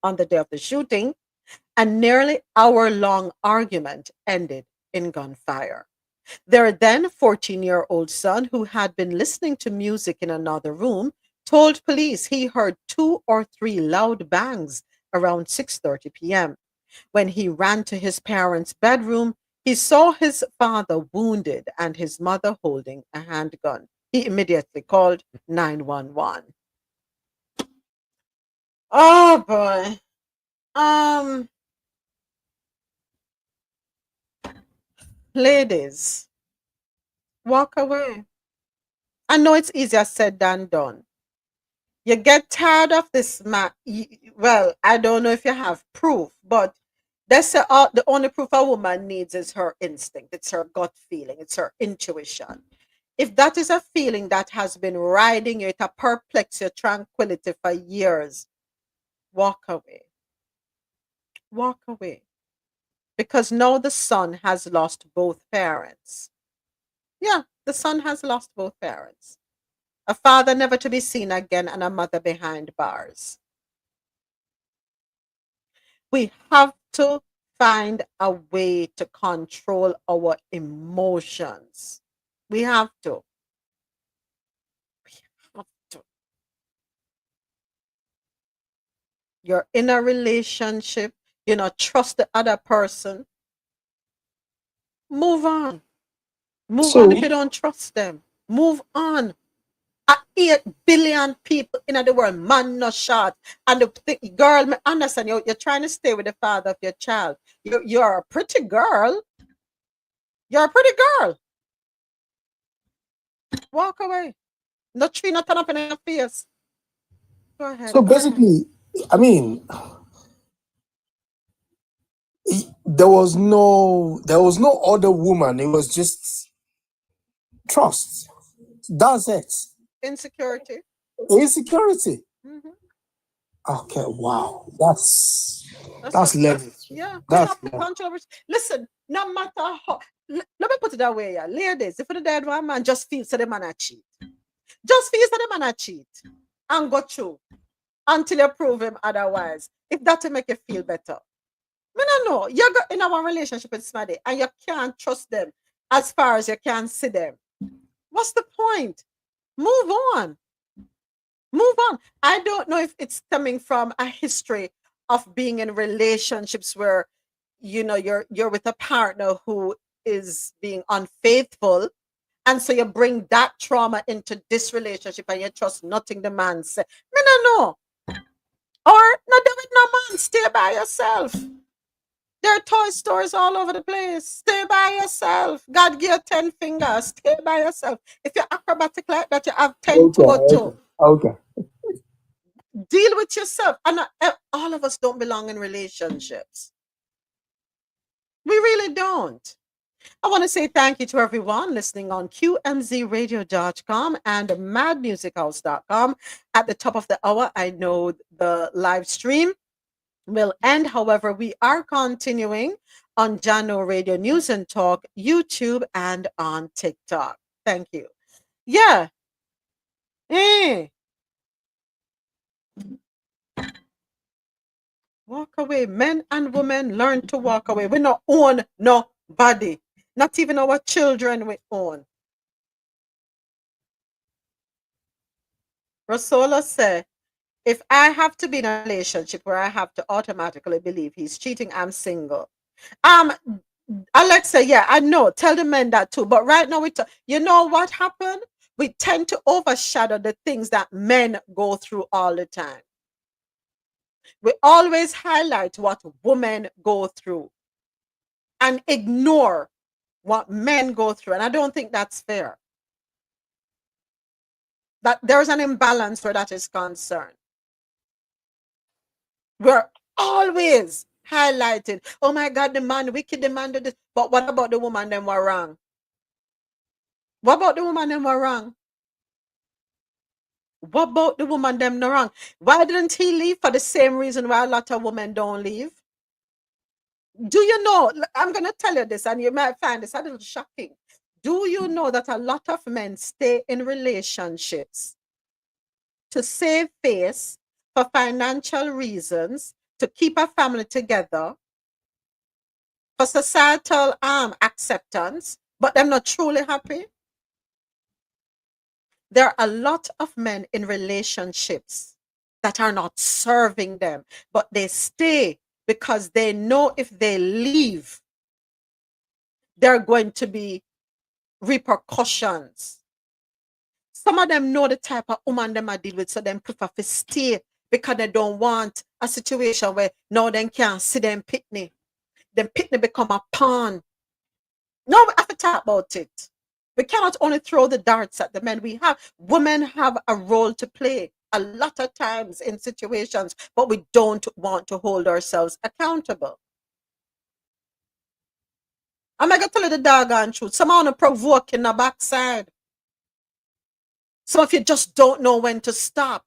On the day of the shooting, a nearly hour-long argument ended in gunfire. Their then 14-year-old son, who had been listening to music in another room, told police he heard 2 or 3 loud bangs around 6:30 p.m. When he ran to his parents' bedroom, he saw his father wounded and his mother holding a handgun. He immediately called 911. Oh boy. Ladies, walk away. I know it's easier said than done. You get tired of this man. Well, I don't know if you have proof, but that's the only proof a woman needs is her instinct. It's her gut feeling. It's her intuition. If that is a feeling that has been riding you, it a perplex your tranquility for years, walk away. Walk away. Because now the son has lost both parents. Yeah, the son has lost both parents. A father never to be seen again and a mother behind bars. We have to find a way to control our emotions. We have to. We have to. You're in a relationship, you know, trust the other person. Move on. Move on if you don't trust them. Move on. 8 billion people in the world, man no shot. And girl, me understand you're trying to stay with the father of your child. You're a pretty girl. You're a pretty girl. Walk away. No tree, not turn up in your face. Go ahead. So basically, I mean, there was no other woman. It was just trust. That's it. Insecurity. Insecurity. Mm-hmm. Okay, wow. That's what- level. Yeah, we That's have to control. Listen, no matter how. Let me put it that way, yeah. Ladies, if the dead one man just feels that the man a cheat, just feels that the man a cheat, and go through until you prove him otherwise. If that will make you feel better. Me no know. You got in a relationship with somebody and you can't trust them as far as you can see them. What's the point? Move on. Move on. I don't know if it's stemming from a history of being in relationships where you're with a partner who is being unfaithful, and so you bring that trauma into this relationship and you trust nothing the man said. Me no know. Or not do with no man. Stay by yourself. There are toy stores all over the place. Stay by yourself. God give you 10 fingers. Stay by yourself. If you're acrobatic like that, you have 10 to go to. Okay. Deal with yourself. And all of us don't belong in relationships. We really don't. I want to say thank you to everyone listening on QMZRadio.com and MadMusicHouse.com. At the top of the hour, I know the live stream will end. However, we are continuing on Jano Radio News and Talk, YouTube, and on TikTok. Thank you. Yeah. Hey. Walk away. Men and women learn to walk away. We don't own nobody. Not even our children we own. Rasola said, if I have to be in a relationship where I have to automatically believe he's cheating, I'm single. Alexa, yeah, I know. Tell the men that too. But right now, you know what happened? We tend to overshadow the things that men go through all the time. We always highlight what women go through and ignore what men go through. And I don't think that's fair. That there's an imbalance where that is concerned. We're always highlighting, oh my God, the man wicked, the man did this. But what about the woman them were wrong? What about the woman them were wrong? What about the woman them no wrong? Why didn't he leave? For the same reason why a lot of women don't leave. Do you know? I'm going to tell you this, and you might find this a little shocking. Do you know that a lot of men stay in relationships to save face, for financial reasons, to keep a family together, for societal acceptance, but they're not truly happy? There are a lot of men in relationships that are not serving them, but they stay because they know if they leave, there are going to be repercussions. Some of them know the type of woman them I deal with, so them prefer to stay because they don't want a situation where now they can't see them pitney. Them pitney become a pawn. No, we have to talk about it. We cannot only throw the darts at the men. Women have a role to play a lot of times in situations, but we don't want to hold ourselves accountable. I'm going to tell you the doggone truth. Some want to provoke in the backside. So if you just don't know when to stop,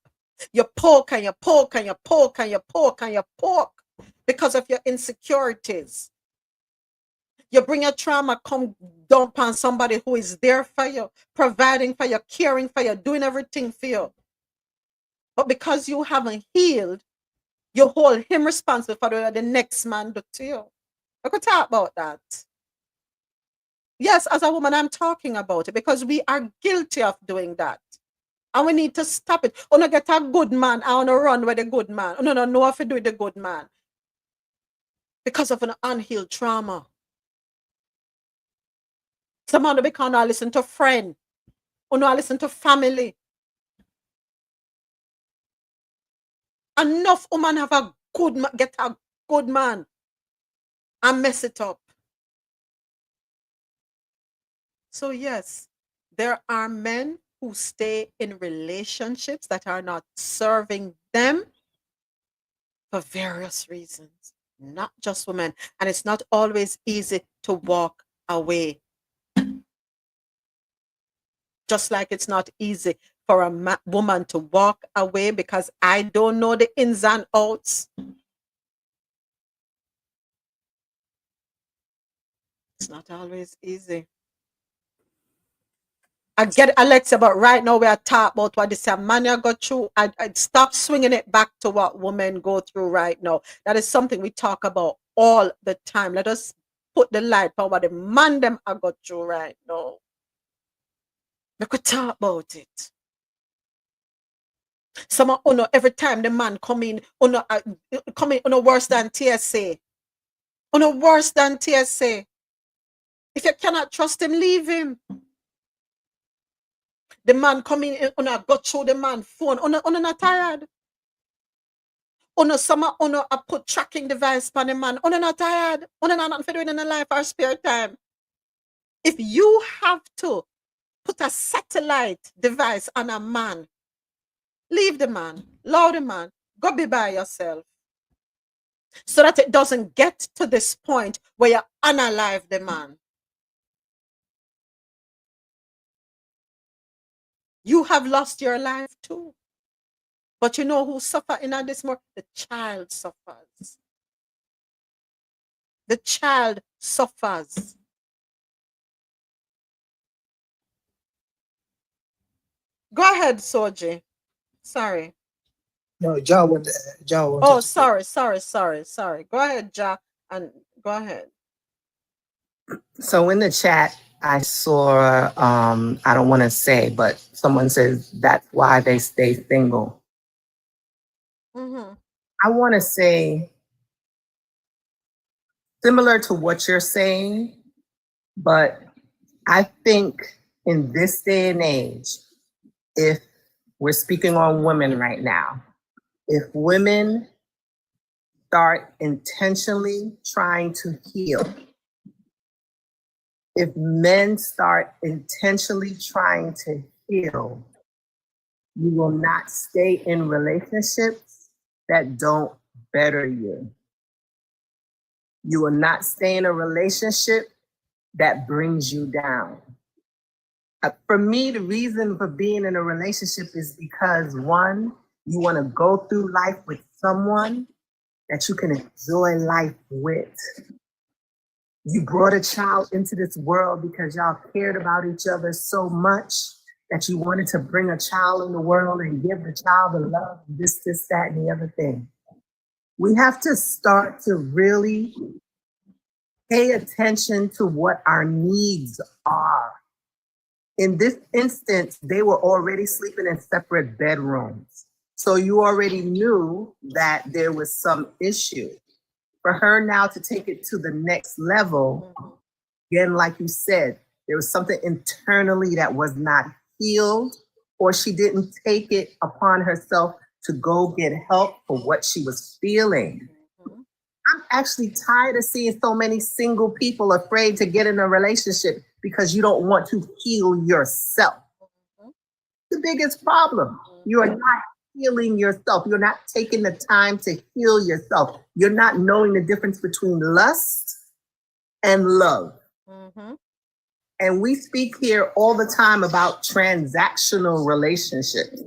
you poke and you poke and you poke and you poke and you poke because of your insecurities. You bring your trauma, come dump on somebody who is there for you, providing for you, caring for you, doing everything for you. But because you haven't healed, you hold him responsible for what the next man do to you. I could talk about that. Yes, as a woman, I'm talking about it because we are guilty of doing that. And we need to stop it. Oh, no, get a good man. I want to run with a good man. Oh, no, know what to do with the good man. Because of an unhealed trauma. Someone we cannot listen to friend. Or not listen to family. Enough woman have a good man, get a good man and mess it up. So yes, there are men who stay in relationships that are not serving them for various reasons, not just women. And it's not always easy to walk away. Just like it's not easy for a woman to walk away because I don't know the ins and outs. It's not always easy. I get it, Alexa, but right now we are talking about what this man got through. I'd stop swinging it back to what women go through right now. That is something we talk about all the time. Let us put the light on what the man them I got through right now. We could talk about it. Some every time the man come in, worse than TSA. Worse than TSA. If you cannot trust him, leave him. The man coming in, go through the man phone. Not tired. Some I put tracking device on the man. Not tired. Not nothing for doing in the life or spare time. If you have to put a satellite device on a man, leave the man, allow the man, go be by yourself. So that it doesn't get to this point where you unalive the man. You have lost your life too. But you know who suffer in this more? The child suffers. The child suffers. Go ahead, Soji. Sorry. No, Ja wanted Oh, to sorry. Go ahead, Ja, and go ahead. So in the chat, I saw, I don't want to say, but someone says that's why they stay single. I want to say similar to what you're saying, but I think in this day and age, if we're speaking on women right now, if women start intentionally trying to heal, if men start intentionally trying to heal, you will not stay in relationships that don't better you. You will not stay in a relationship that brings you down. For me, the reason for being in a relationship is because one, you want to go through life with someone that you can enjoy life with. You brought a child into this world because y'all cared about each other so much that you wanted to bring a child in the world and give the child the love, this, that, and the other thing. We have to start to really pay attention to what our needs are. In this instance, they were already sleeping in separate bedrooms. So you already knew that there was some issue. For her now to take it to the next level, again, like you said, there was something internally that was not healed, or she didn't take it upon herself to go get help for what she was feeling. I'm actually tired of seeing so many single people afraid to get in a relationship because you don't want to heal yourself. The biggest problem, you are not healing yourself. You're not taking the time to heal yourself. You're not knowing the difference between lust and love. And we speak here all the time about transactional relationships.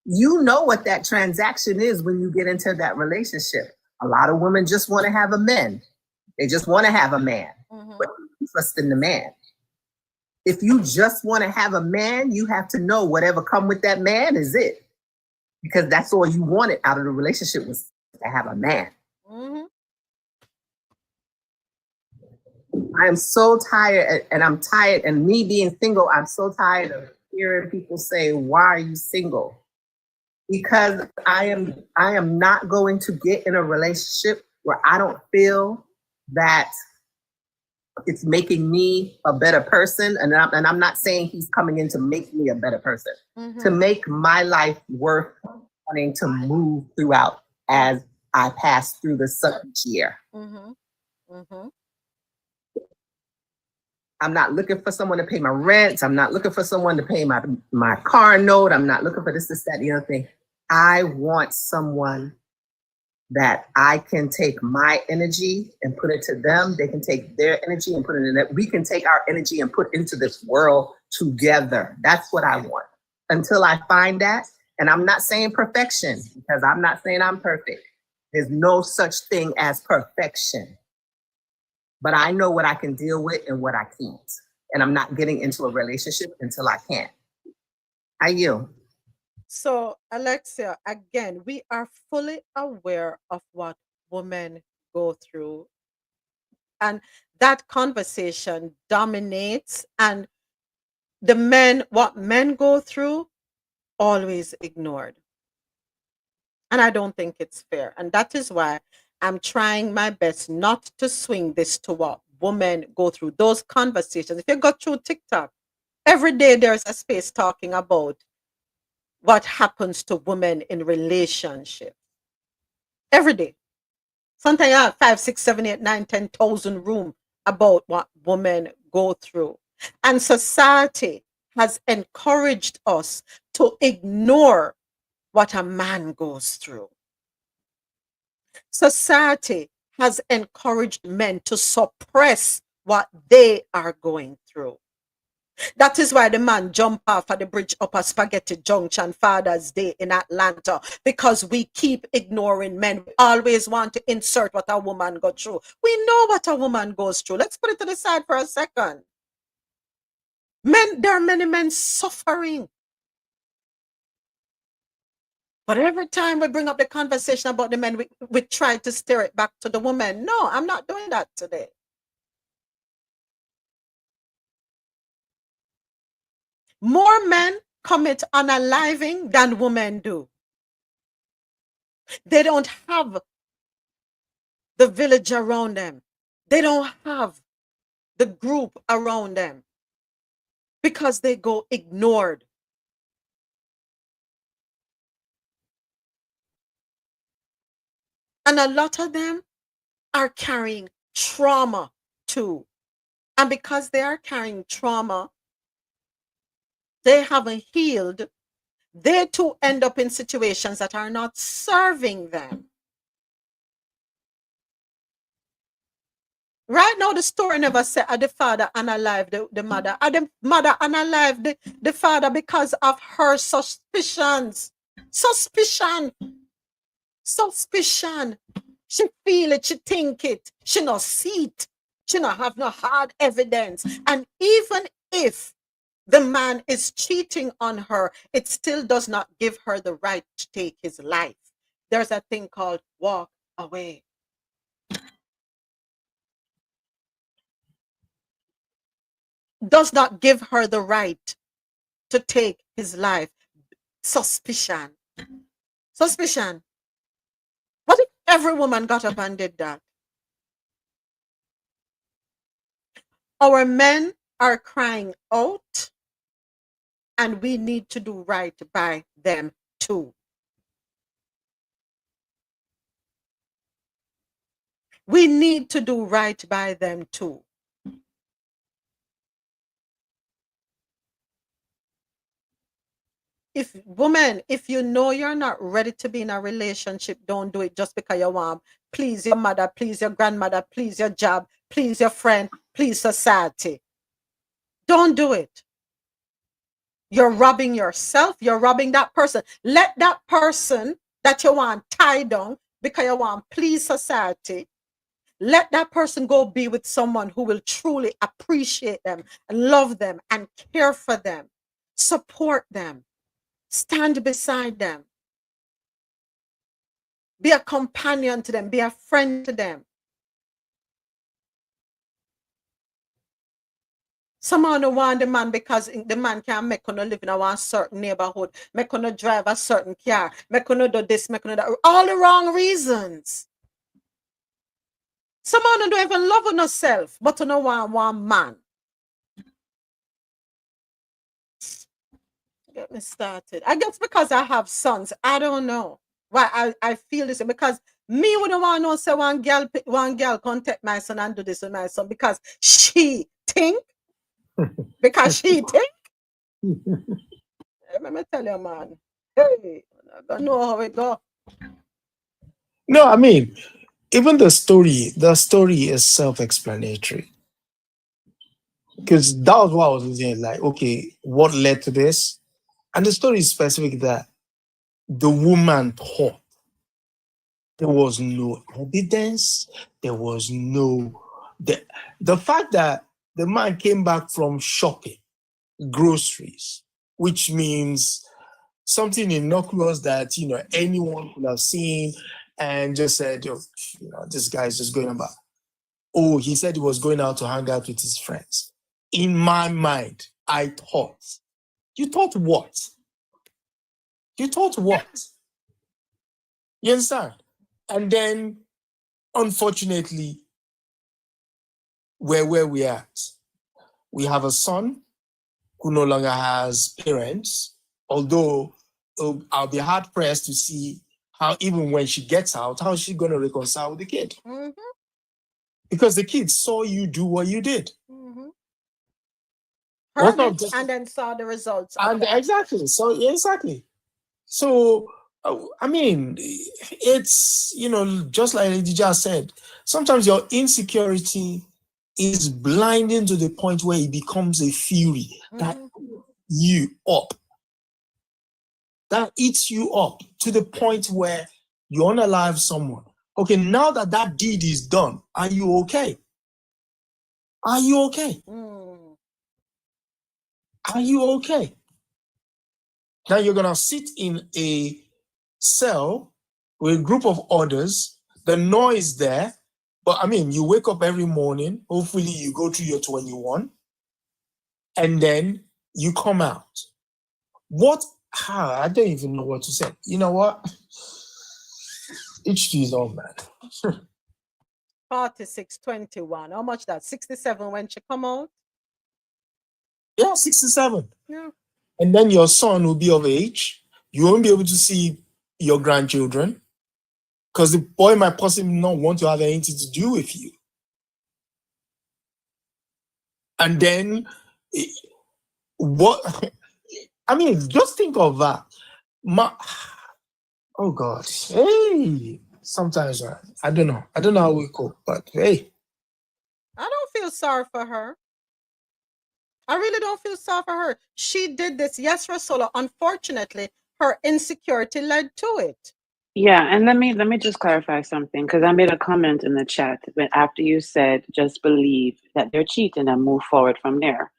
You know what that transaction is when you get into that relationship. A lot of women just want to have a man. They just want to have a man, but trust in the man. If you just want to have a man, you have to know whatever come with that man is it. Because that's all you wanted out of the relationship was to have a man. I am so tired, and I'm tired, and me being single, I'm so tired of hearing people say, why are you single? Because I am not going to get in a relationship where I don't feel that it's making me a better person. And I'm not saying he's coming in to make me a better person, to make my life worth wanting to move throughout as I pass through the second year. I'm not looking for someone to pay my rent. I'm not looking for someone to pay my car note. I'm not looking for this, that, the other thing. I want someone that I can take my energy and put it to them. They can take their energy and put it in that. We can take our energy and put into this world together. That's what I want. Until I find that, and I'm not saying perfection, because I'm not saying I'm perfect. There's no such thing as perfection. But I know what I can deal with and what I can't. And I'm not getting into a relationship until I can. I yield. So, Alexia, again, we are fully aware of what women go through. And that conversation dominates, and what men go through, always ignored. And I don't think it's fair. And that is why I'm trying my best not to swing this to what women go through. Those conversations, if you go through TikTok, every day there's a space talking about what happens to women in relationships. Every day. Sometimes I have 5, 6, 7, 8, 9, 10,000 room about what women go through. And society has encouraged us to ignore what a man goes through. Society has encouraged men to suppress what they are going through. That is why the man jumped off at the bridge up at Spaghetti Junction Father's Day in Atlanta, because we keep ignoring men. We always want to insert what a woman got through. We know what a woman goes through. Let's put it to the side for a second. There are many men suffering. But every time we bring up the conversation about the men, we try to steer it back to the woman. No, I'm not doing that today. More men commit unaliving than women do. They don't have the village around them. They don't have the group around them because they go ignored. And a lot of them are carrying trauma too. And because they are carrying trauma, they haven't healed. They too end up in situations that are not serving them. Right now, the story never said the father unalived the mother. The mother unalived the father because of her suspicions. Suspicion. She feel it, she think it, she not see it, she not have no hard evidence. And even if the man is cheating on her, it still does not give her the right to take his life. There's a thing called walk away. Does not give her the right to take his life. Suspicion. What if every woman got up and did that? Our men are crying out, and we need to do right by them too. We need to do right by them too. If you know you're not ready to be in a relationship, don't do it just because you want please your mother, please your grandmother, please your job, please your friend, please society. Don't do it. You're robbing yourself. You're robbing that person. Let that person that you want tie down because you want please society. Let that person go be with someone who will truly appreciate them and love them and care for them, support them, stand beside them, be a companion to them, be a friend to them. Someone who want the man because the man can make you live in a certain neighborhood, make you drive a certain car, make you do this, make you do that. All the wrong reasons. Someone who don't even love yourself, but you don't want one man. Get me started. I guess because I have sons, I don't know why I feel this because me wouldn't want to say one girl contact my son and do this with my son because she think. Because she think. Let me tell you, man. Hey, I don't know how it go. No, I mean, even the story is self-explanatory. Because that was what I was saying, like, okay, what led to this? And the story is specific that the woman thought there was no evidence, there was no the fact that the man came back from shopping, groceries, which means something innocuous that anyone could have seen and just said, this guy's just going about. Oh, he said he was going out to hang out with his friends. In my mind, I thought, you thought what? You thought what? You understand? And then, unfortunately, where we at? We have a son who no longer has parents, although I'll be hard pressed to see how, even when she gets out, how is she going to reconcile with the kid? Mm-hmm. Because the kid saw you do what you did. Mm-hmm. Heard it and then saw the results. And exactly. So, I mean, it's, just like Lady just said, sometimes your insecurity is blinding to the point where it becomes a fury that you up. That eats you up to the point where you unalive someone. Okay, now that deed is done, are you okay? Are you okay? Are you okay? Now you're going to sit in a cell with a group of others, the noise there, but I mean, you wake up every morning, hopefully you go through your 21, and then you come out. What? I don't even know what to say. You know what? Each to his own, man. 4621. How much that? 67 when she come out? Yeah, 67. Yeah. And then your son will be of age. You won't be able to see your grandchildren because the boy might possibly not want to have anything to do with you. And then, what? I mean, just think of that. Oh God. Hey. Sometimes I don't know. I don't know how we cope, but hey. I don't feel sorry for her. I really don't feel sorry for her. She did this. Yes, Rasola. Unfortunately, her insecurity led to it. Yeah, and let me just clarify something because I made a comment in the chat when after you said just believe that they're cheating and move forward from there.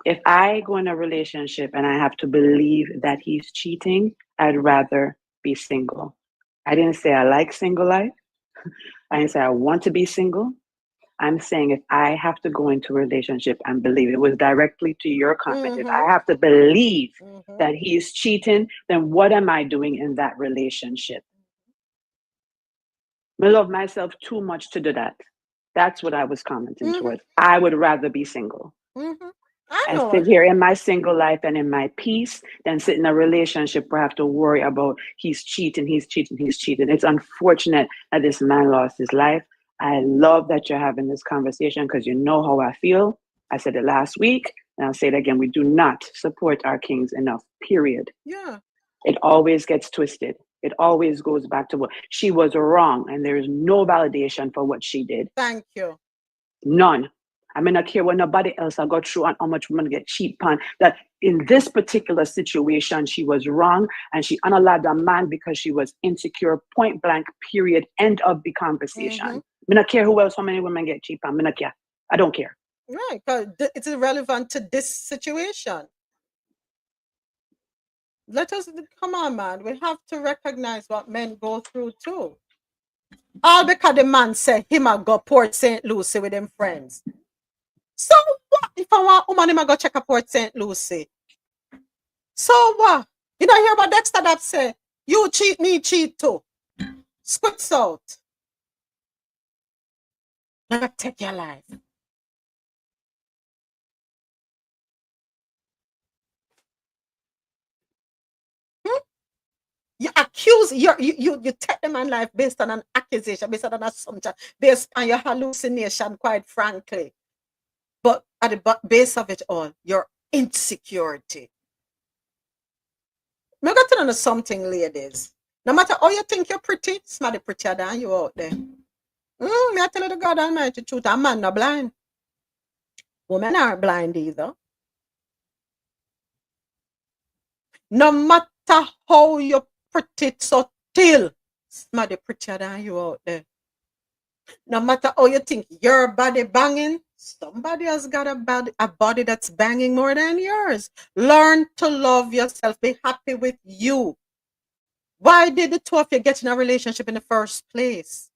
If I go in a relationship and I have to believe that he's cheating, I'd rather be single. I didn't say I like single life. I didn't say I want to be single. I'm saying if I have to go into a relationship and believe, it was directly to your comment, if I have to believe that he's cheating, then what am I doing in that relationship? I love myself too much to do that. That's what I was commenting towards. I would rather be single. And sit here in my single life and in my peace than sit in a relationship where I have to worry about he's cheating. It's unfortunate that this man lost his life. I love that you're having this conversation because you know how I feel. I said it last week and I'll say it again. We do not support our kings enough, period. Yeah. It always gets twisted. It always goes back to what she was wrong and there is no validation for what she did. Thank you. None. I mean, I care what nobody else I got through and how much women get cheat on. That in this particular situation, she was wrong and she unallowed a man because she was insecure, point blank, period, end of the conversation. I mean, I care who else, how many women get cheat on. I mean, I care. I don't care. Right, because it's irrelevant to this situation. Come on, man. We have to recognize what men go through too. All because the man said him a go Port St. Lucie with them friends. So what if I want woman him a go check a Port St. Lucie? So what? You don't hear about Dexter that say, you cheat, me cheat too. Squits out. Never take your life. You accuse, you take the man life based on an accusation, based on an assumption, based on your hallucination, quite frankly. But at the base of it all, your insecurity. I got to know something, ladies. No matter how you think you're pretty, somebody prettier than you out there. Me I tell you the God Almighty truth, a man not blind. Women aren't blind either. No matter how you pretty subtle, somebody prettier than you out there. No matter how you think your body banging, somebody has got a body that's banging more than yours. Learn to love yourself. Be happy with you. Why did the two of you get in a relationship in the first place?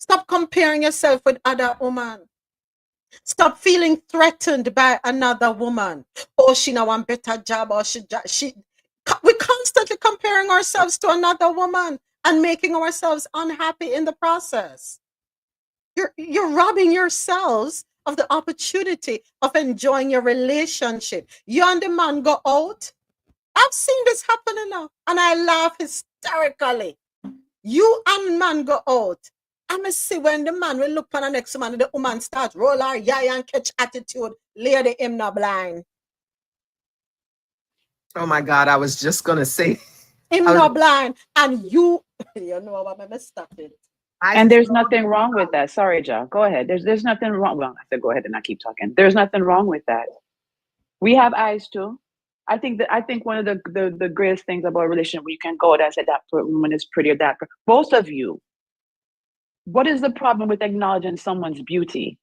Stop comparing yourself with other women. Stop feeling threatened by another woman. Oh, she now want better job, or we're constantly comparing ourselves to another woman and making ourselves unhappy in the process. You're robbing yourselves of the opportunity of enjoying your relationship. You and the man go out. I've seen this happen enough, and I laugh hysterically. You and man go out. I see when the man will look on the next man, the woman starts roll her eye and catch attitude. Lady him not blind. Oh my God, I was just gonna say him not blind. And you know what I stop it. And there's nothing wrong with that. Sorry, Joe. Go ahead. There's nothing wrong. Well, I said go ahead and I keep talking. There's nothing wrong with that. We have eyes too. I think one of the greatest things about a relationship where you can go out and say that woman is pretty or that. Both of you. What is the problem with acknowledging someone's beauty,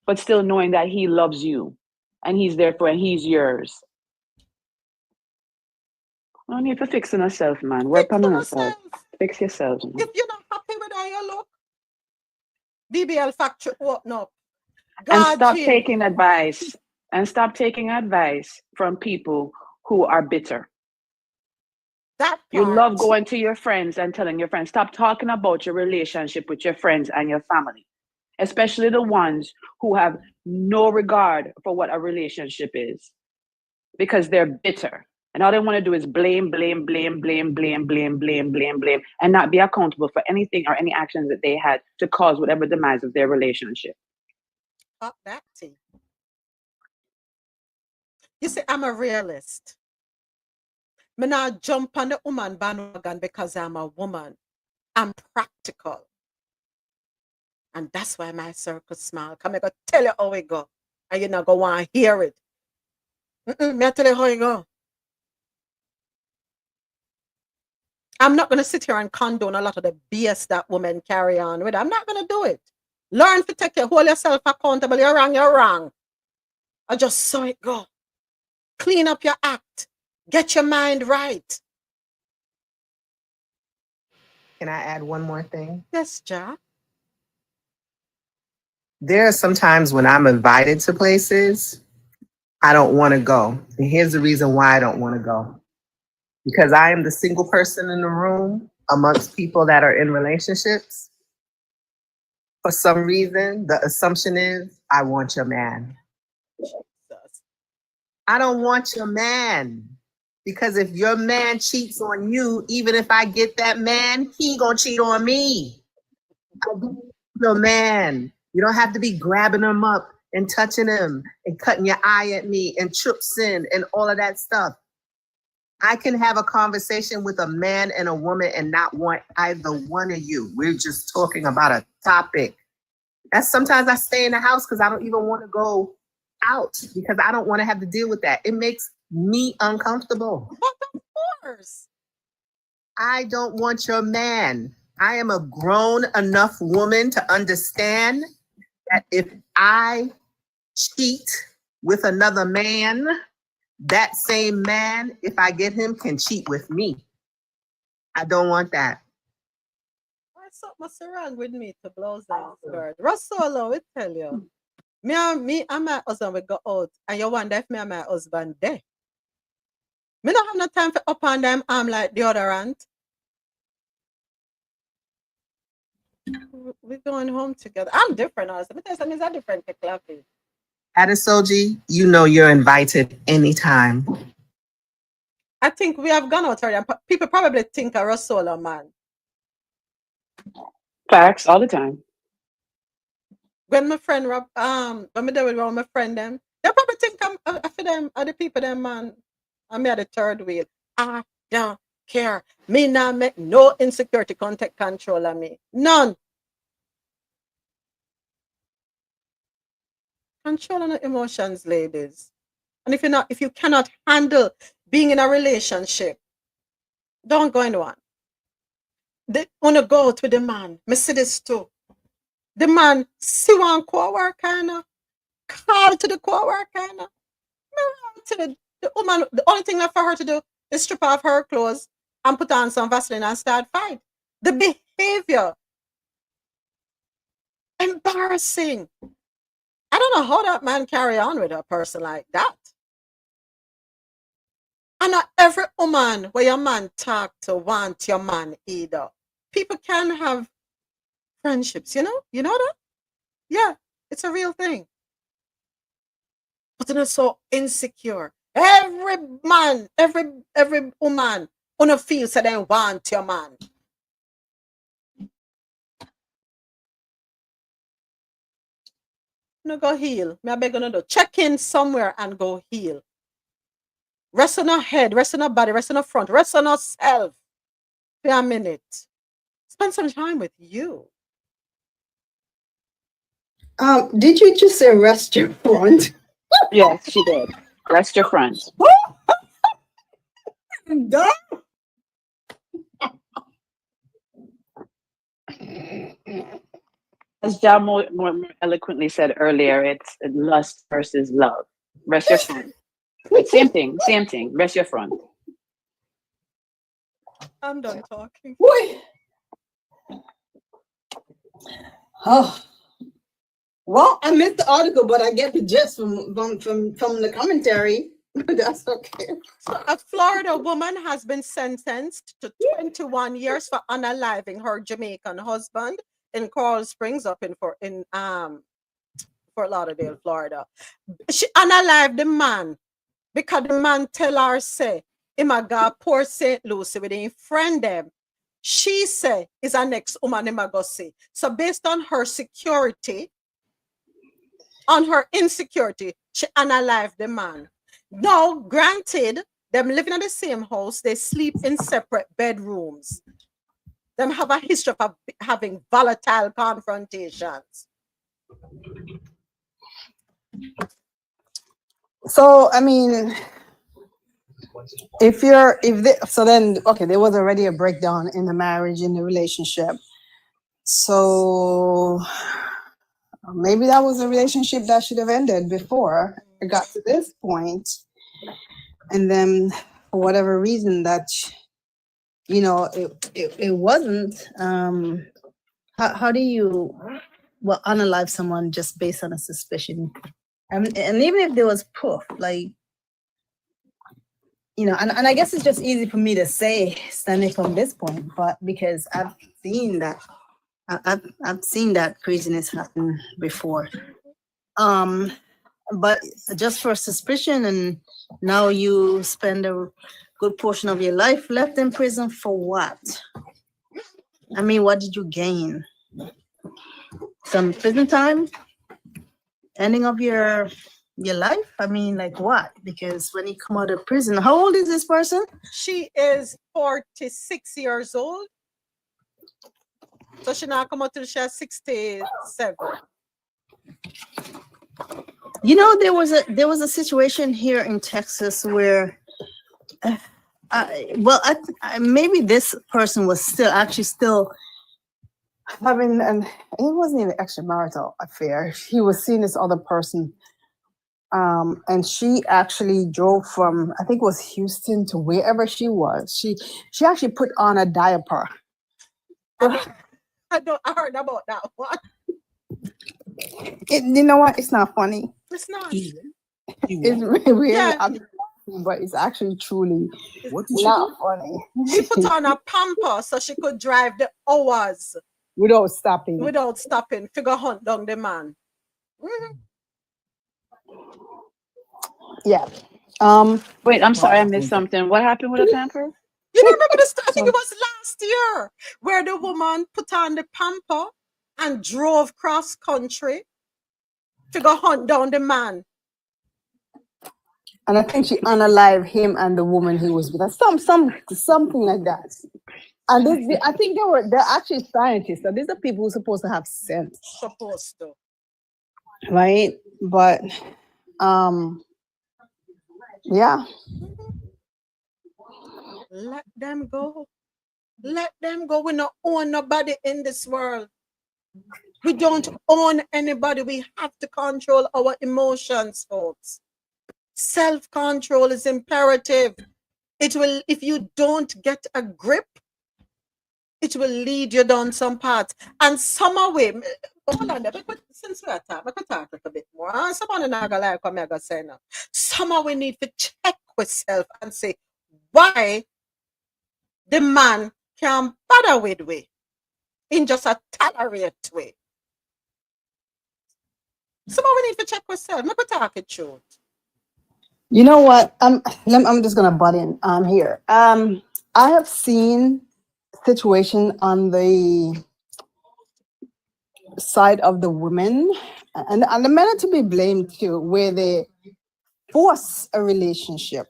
but still knowing that he loves you and he's there for and he's yours? No need for fixing yourself, man. Work on yourself. Fix yourselves. Man. If you're not happy with how you look, BBL factory open up. And stop taking advice. and stop taking advice from people who are bitter. That You part. love going to your friends and telling your friends, stop talking about your relationship with your friends and your family, especially the ones who have no regard for what a relationship is, because they're bitter. And all they want to do is blame, blame, blame, blame, blame, blame, blame, blame, blame, and not be accountable for anything or any actions that they had to cause whatever demise of their relationship. Fuck that tea. You see, I'm a realist. Me not jump on the woman bandwagon because I'm a woman. I'm practical. And that's why my circle smile. Come, I go tell you how it go. And you're not going to want to hear it. Me I tell you how it go. I'm not going to sit here and condone a lot of the BS that women carry on with. I'm not going to do it. Learn to hold yourself accountable. You're wrong, you're wrong. I just saw it go. Clean up your act. Get your mind right. Can I add one more thing? Yes, Ja. There are some times when I'm invited to places, I don't want to go. And here's the reason why I don't want to go. Because I am the single person in the room amongst people that are in relationships. For some reason, the assumption is, I want your man. I don't want your man. Because if your man cheats on you, even if I get that man, he gonna cheat on me. I don't want your man. You don't have to be grabbing him up and touching him and cutting your eye at me and trips in and all of that stuff. I can have a conversation with a man and a woman and not want either one of you. We're just talking about a topic. That's sometimes I stay in the house because I don't even want to go out because I don't want to have to deal with that. It makes me uncomfortable. But of course. I don't want your man. I am a grown enough woman to understand that if I cheat with another man, that same man, if I get him, can cheat with me. I don't want that. What's something wrong with me to blow that skirt? Russell, we tell you. Me and my husband we go out, and you wonder if me and my husband there. Me don't have no time for up on them arm like deodorant. We're going home together. I'm different, also. But there's a different coffee. Adesoji, you know you're invited anytime. I think we have gone out already. And people probably think I'm a solo man. Facts all the time. When my friend Rob, when me there with my friend them, they probably think I'm for them, are the people them man. I'm at the third wheel. I don't care. Me not make no insecurity contact control on me. None. Control on the emotions, ladies. And if you cannot handle being in a relationship, don't go in one. They wanna go out with the man. Me see this too. The man see one co-worker, call to the co-worker. The woman, the only thing left for her to do is strip off her clothes and put on some Vaseline and start fight. The behavior. Embarrassing. I don't know how that man carry on with a person like that. And not every woman where your man talk to want your man either. People can have friendships, you know? You know that? Yeah, it's a real thing. But they're so insecure. Every man, every woman wanna feel so they want your man. No go heal. Me I beg you no do. Check in somewhere and go heal. Rest on our head, rest on our body, rest on our front, rest on ourselves for a minute. Spend some time with you. Did you just say rest your front? Yes, she did. Rest your front. Done? As John more eloquently said earlier, it's lust versus love. Rest your front. But same thing, same thing. Rest your front. I'm done talking. Boy. Oh, Well, I missed the article, but I get the gist from the commentary. That's okay. So a Florida woman has been sentenced to 21 years for unaliving her Jamaican husband in Coral Springs up in Fort Lauderdale, Florida. She unalived the man because the man tell her say, him a go Port St. Lucie with him friend them. She say is her next woman him a go see. So based on her security, on her insecurity, she unalived the man. Now, granted, them living in the same house, they sleep in separate bedrooms. Them have a history of having volatile confrontations. So I mean, there was already a breakdown in the marriage, in the relationship. So maybe that was a relationship that should have ended before it got to this point. And then for whatever reason that, it wasn't, how do you, unalive someone just based on a suspicion? And even if there was proof, like, and I guess it's just easy for me to say standing from this point, but because I've seen that craziness happen before. But just for suspicion, and now you spend a good portion of your life left in prison for what? I mean, what did you gain? Some prison time? Ending of your life? I mean, like what? Because when you come out of prison, how old is this person? She is 46 years old. So she now come out till she's 67. There was a situation here in Texas where, maybe this person was still having it wasn't even extramarital affair. He was seeing this other person, and she actually drove from, I think it was Houston to wherever she was. She actually put on a diaper. I heard about that one. You know what? It's not funny. It's not. It's really, but it's actually truly not funny. She put on a pamper so she could drive the hours without stopping. Figure hunt down the man. Mm-hmm. Yeah. Wait, I'm sorry, I missed something. What happened with the pamper? You don't remember this? I think it was last year where the woman put on the pamper and drove cross country to go hunt down the man. And I think she unalived him and the woman he was with. Something like that. And I think they're actually scientists. So these are people who are supposed to have sense. Supposed to. Right? But yeah. Let them go. Let them go. We don't own nobody in this world. We don't own anybody. We have to control our emotions, folks. Self-control is imperative. It will, if you don't get a grip, it will lead you down some paths. And some way, hold on, since we're talking, I can talk a bit more. Someone not gonna like what I'm gonna say now. Somehow we need to check with self and say, why the man can bother with we in just a tolerate way. Somehow we need to check with self. I'm gonna talk it truth. You know what? I'm just gonna butt in here. I have seen situation on the side of the women and the men are to be blamed too, where they force a relationship,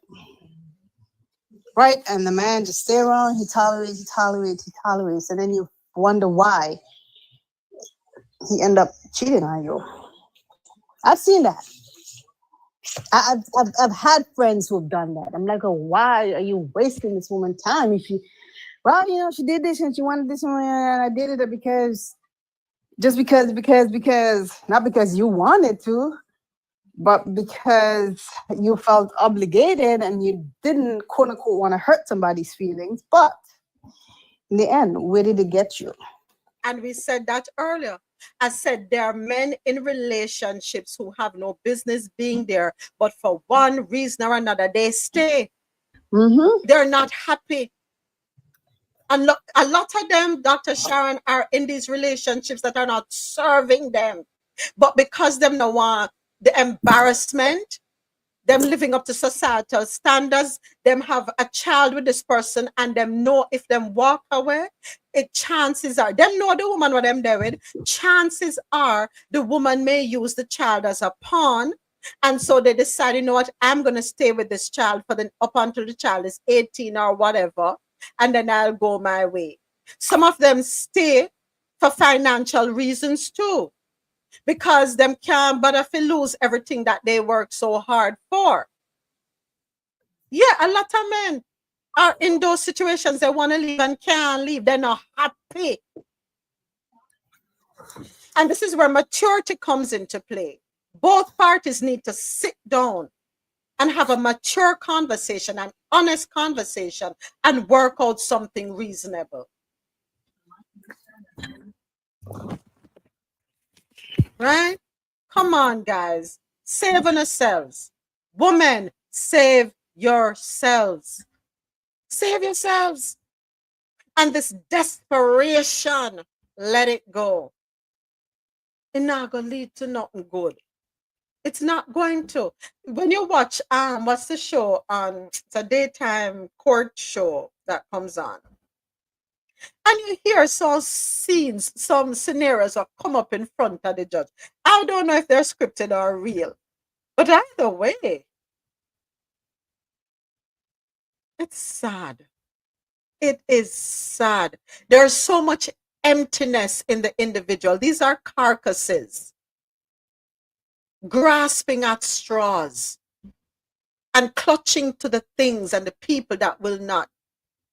right? And the man just stay around, he tolerates, and then you wonder why he end up cheating on you. I've seen that. I've had friends who have done that. I'm like, oh, why are you wasting this woman's time? If you, she did this and she wanted this one, and I did it because not because you wanted to, but because you felt obligated and you didn't, quote unquote, want to hurt somebody's feelings. But in the end, where did it get you? And we said that earlier. I said there are men in relationships who have no business being there, but for one reason or another, they stay. They're not happy. A lot of them, Dr. Sharon, are in these relationships that are not serving them. But because them no want the embarrassment, them living up to societal standards, them have a child with this person, and them know if them walk away, chances are, them know the woman what them there with, chances are the woman may use the child as a pawn. And so they decide, you know what, I'm going to stay with this child for up until the child is 18 or whatever, and then I'll go my way. Some of them stay for financial reasons too, because them can't bother to lose everything that they work so hard for. Yeah, a lot of men are in those situations. They want to leave and can't leave. They're not happy. And this is where maturity comes into play. Both parties need to sit down and have a mature conversation, an honest conversation, and work out something reasonable. Right? Come on, guys. Save on yourselves. Women, save yourselves. Save yourselves. And this desperation, let it go. It's not going to lead to nothing good. It's not going to. When you watch, what's the show on? It's a daytime court show that comes on. And you hear some scenes, some scenarios that come up in front of the judge. I don't know if they're scripted or real. But either way, it's sad. It is sad. There's so much emptiness in the individual. These are carcasses grasping at straws and clutching to the things and the people that will not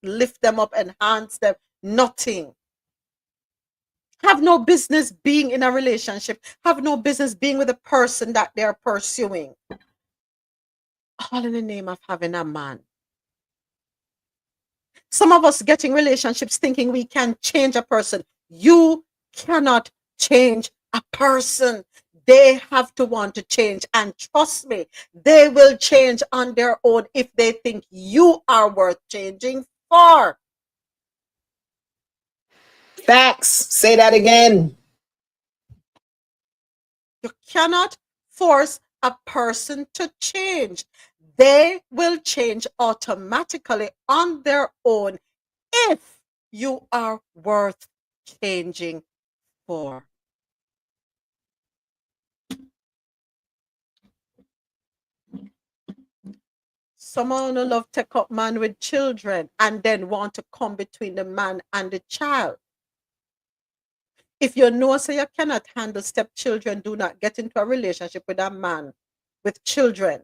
lift them up, enhance them, nothing. Have no business being in a relationship, have no business being with a person that they're pursuing. All in the name of having a man. Some of us getting relationships thinking we can change a person. You cannot change a person. They have to want to change. And trust me, they will change on their own if they think you are worth changing for. Facts. Say that again. You cannot force a person to change. They will change automatically on their own if you are worth changing for. Someone who love take up man with children and then want to come between the man and the child. If you know so you cannot handle stepchildren, do not get into a relationship with a man with children.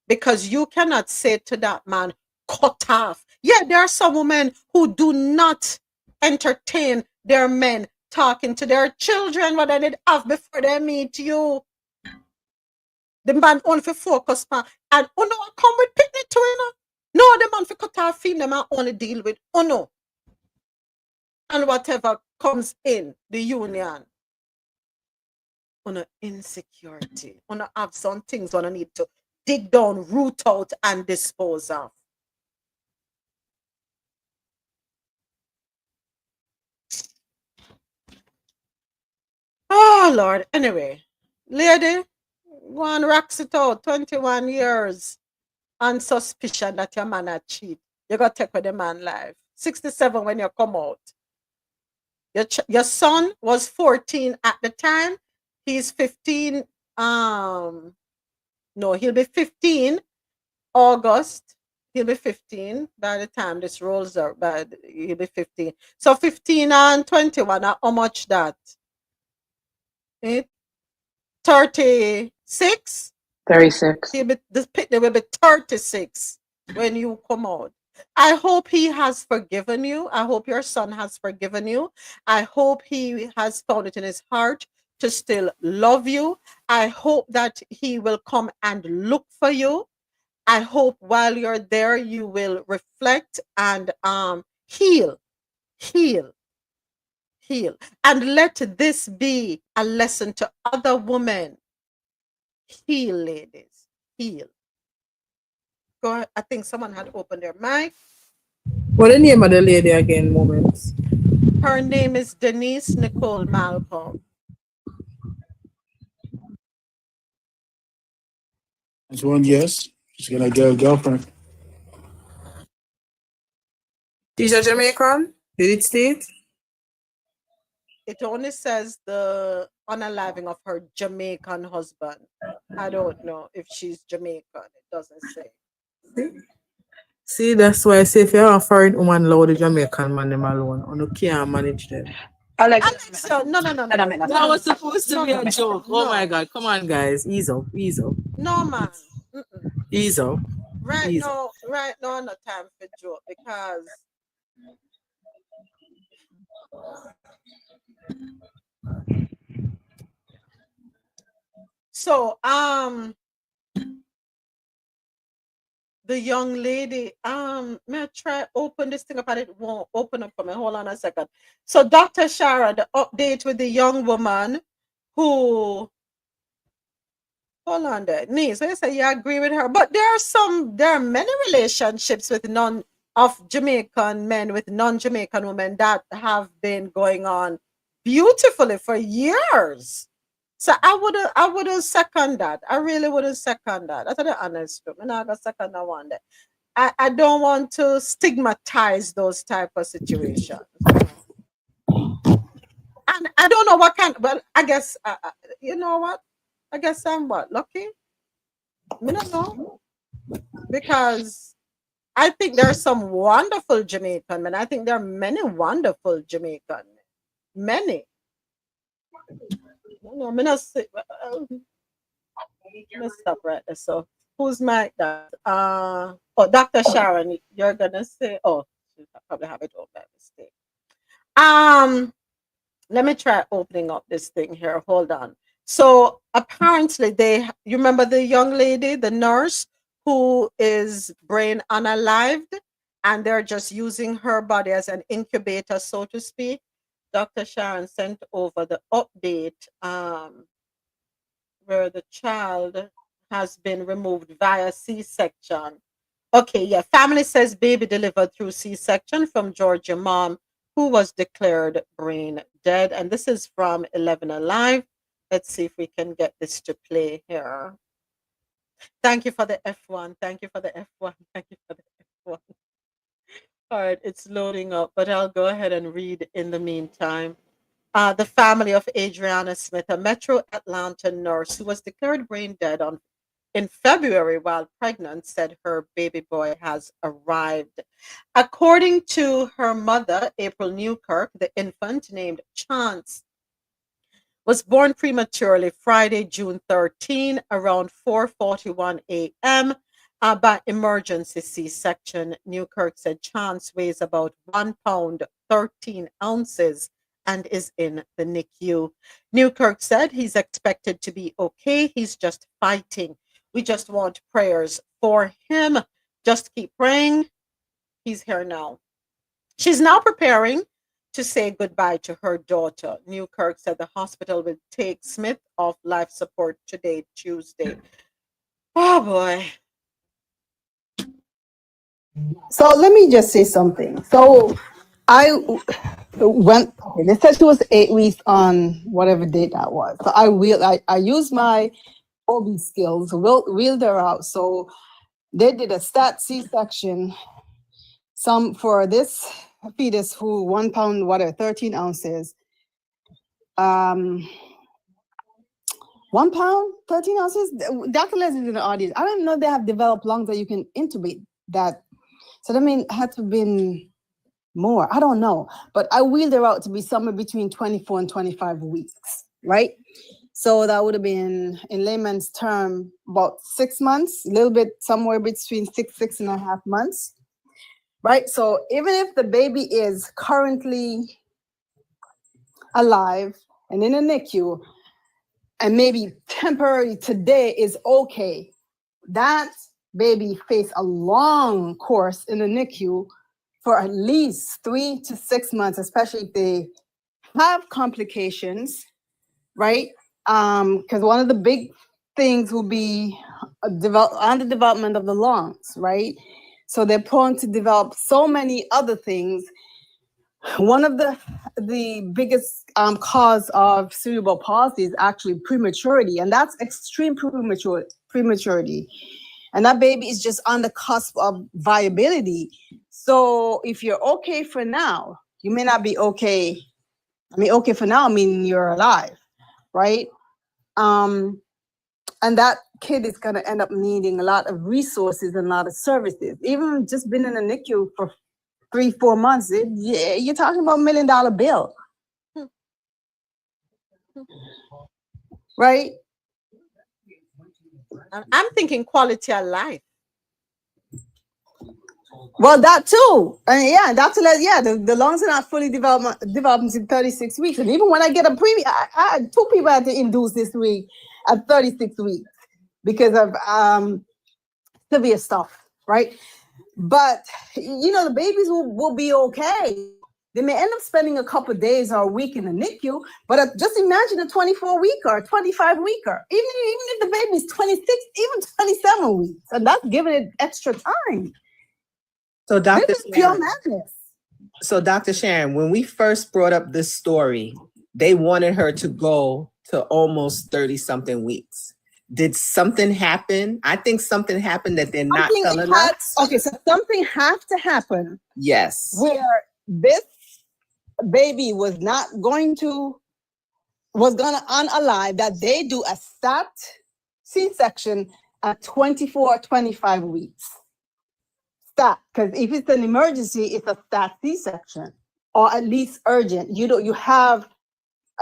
Because you cannot say to that man, cut off. Yeah, there are some women who do not entertain their men talking to their children what they did have before they meet you. The man only for focus on, and no come with picnic too, you know. No, the man for cut off film, the man only deal with no. And whatever comes in the union. Insecurity. Have some things need to dig down, root out, and dispose of. Oh, Lord. Anyway, lady, go and rocks it out. 21 years on suspicion that your man had cheat. You got to take with the man life. 67 when you come out. Your son was 14 at the time. He's 15. No, he'll be 15 August. He'll be 15 by the time this rolls out. But he'll be 15. So 15 and 21. How much that? 36? 36. This picnic will be 36 when you come out. I hope he has forgiven you. I hope your son has forgiven you. I hope he has found it in his heart to still love you. I hope that he will come and look for you. I hope while you're there, you will reflect and heal Heal. And let this be a lesson to other women. Heal, ladies. Heal. Go ahead. I think someone had opened their mic. What the name of the lady again, Moments? Her name is Denise Nicole Malcolm. That's one yes. She's gonna get a girlfriend. Tisha Jamaican? Did it state? It only says the unaliving of her Jamaican husband. I don't know if she's Jamaican. It doesn't say. See, that's why I say if you're a foreign woman, allow the Jamaican man them alone. Or you can't manage them. Alexa, no. That was supposed to be a joke. Oh my God. Come on, guys. Ease up. No, man. Ease up. Right Ease now, no time for joke because so the young lady, may I try open this thing up and it won't open up for me. Hold on a second. So Dr. Shara, the update with the young woman who hold on there. Nee, so you say you agree with her. But there are many relationships with Jamaican men with non-Jamaican women that have been going on beautifully for years. So I wouldn't second that. I really wouldn't second that. That's the honest truth. I'm not gonna second that one day. I don't want to stigmatize those type of situations. And I don't know what kind. Well, I guess you know what? I guess I'm what lucky. I don't know because I think there are some wonderful Jamaican men. I think there are many wonderful Jamaican men. Many. No, I'm not say. Let's stop right there. So, who's mic that? Dr. Sharon, you're gonna say. Oh, I probably have it all by mistake. Let me try opening up this thing here. Hold on. So apparently you remember the young lady, the nurse who is brain unalived, and they're just using her body as an incubator, so to speak. Dr. Sharon sent over the update where the child has been removed via C-section. Okay, yeah. Family says baby delivered through C-section from Georgia mom who was declared brain dead. And this is from 11 Alive. Let's see if we can get this to play here. Thank you for the F1. Thank you for the F1. Thank you for the F1. All right, it's loading up, but I'll go ahead and read in the meantime. The family of Adriana Smith, a Metro Atlanta nurse who was declared brain dead in February while pregnant, said her baby boy has arrived. According to her mother, April Newkirk, the infant named Chance was born prematurely Friday, June 13, around 4:41 a.m. By emergency C-section. Newkirk said Chance weighs about 1 pound 13 ounces and is in the NICU. Newkirk said he's expected to be okay. He's just fighting. We just want prayers for him. Just keep praying. He's here now. She's now preparing to say goodbye to her daughter. Newkirk said the hospital will take Smith off life support today, Tuesday. Oh boy. So let me just say something. So I went, okay, they said she was 8 weeks on whatever date that was. So I used my OB skills, wheeled her out. So they did a stat C-section. Some for this fetus who 1 pound, 13 ounces. 1 pound, 13 ounces. Dr. Les is in the audience. I don't know they have developed lungs that you can intubate that. So that means it had to have been more. I don't know. But I wheeled her out to be somewhere between 24 and 25 weeks, right? So that would have been, in layman's term, about 6 months, a little bit somewhere between 6.5 months, right? So even if the baby is currently alive and in a NICU, and maybe temporarily today is okay, that baby face a long course in the NICU for at least 3 to 6 months, especially if they have complications, right? Because one of the big things will be underdevelopment of the lungs, right? So they're prone to develop so many other things. One of the biggest cause of cerebral palsy is actually prematurity, and that's extreme prematurity. And that baby is just on the cusp of viability. So if you're okay for now, you may not be okay. I mean, okay for now, meaning you're alive, right? And that kid is going to end up needing a lot of resources and a lot of services. Even just being in a NICU for 3-4 months, you're talking about $1 million bill, right? I'm thinking quality of life. Well, that too, and yeah, the lungs are not fully developed in 36 weeks. And even when I get a premium, I had 2 people I had to induce this week at 36 weeks because of severe stuff, right? But the babies will be okay. They may end up spending a couple of days or a week in the NICU, but just imagine a 24-weeker, a 25-weeker, even if the baby's 26, even 27 weeks, and that's giving it extra time. So, Dr. This is pure madness. So, Dr. Sharon, when we first brought up this story, they wanted her to go to almost 30-something weeks. Did something happen? I think something happened that they're not telling us. Okay, so something has to happen. Yes. Where this baby was going to unalive, that they do a stat C-section at 24 or 25 weeks. Stat, because if it's an emergency, it's a stat C-section, or at least urgent. You have,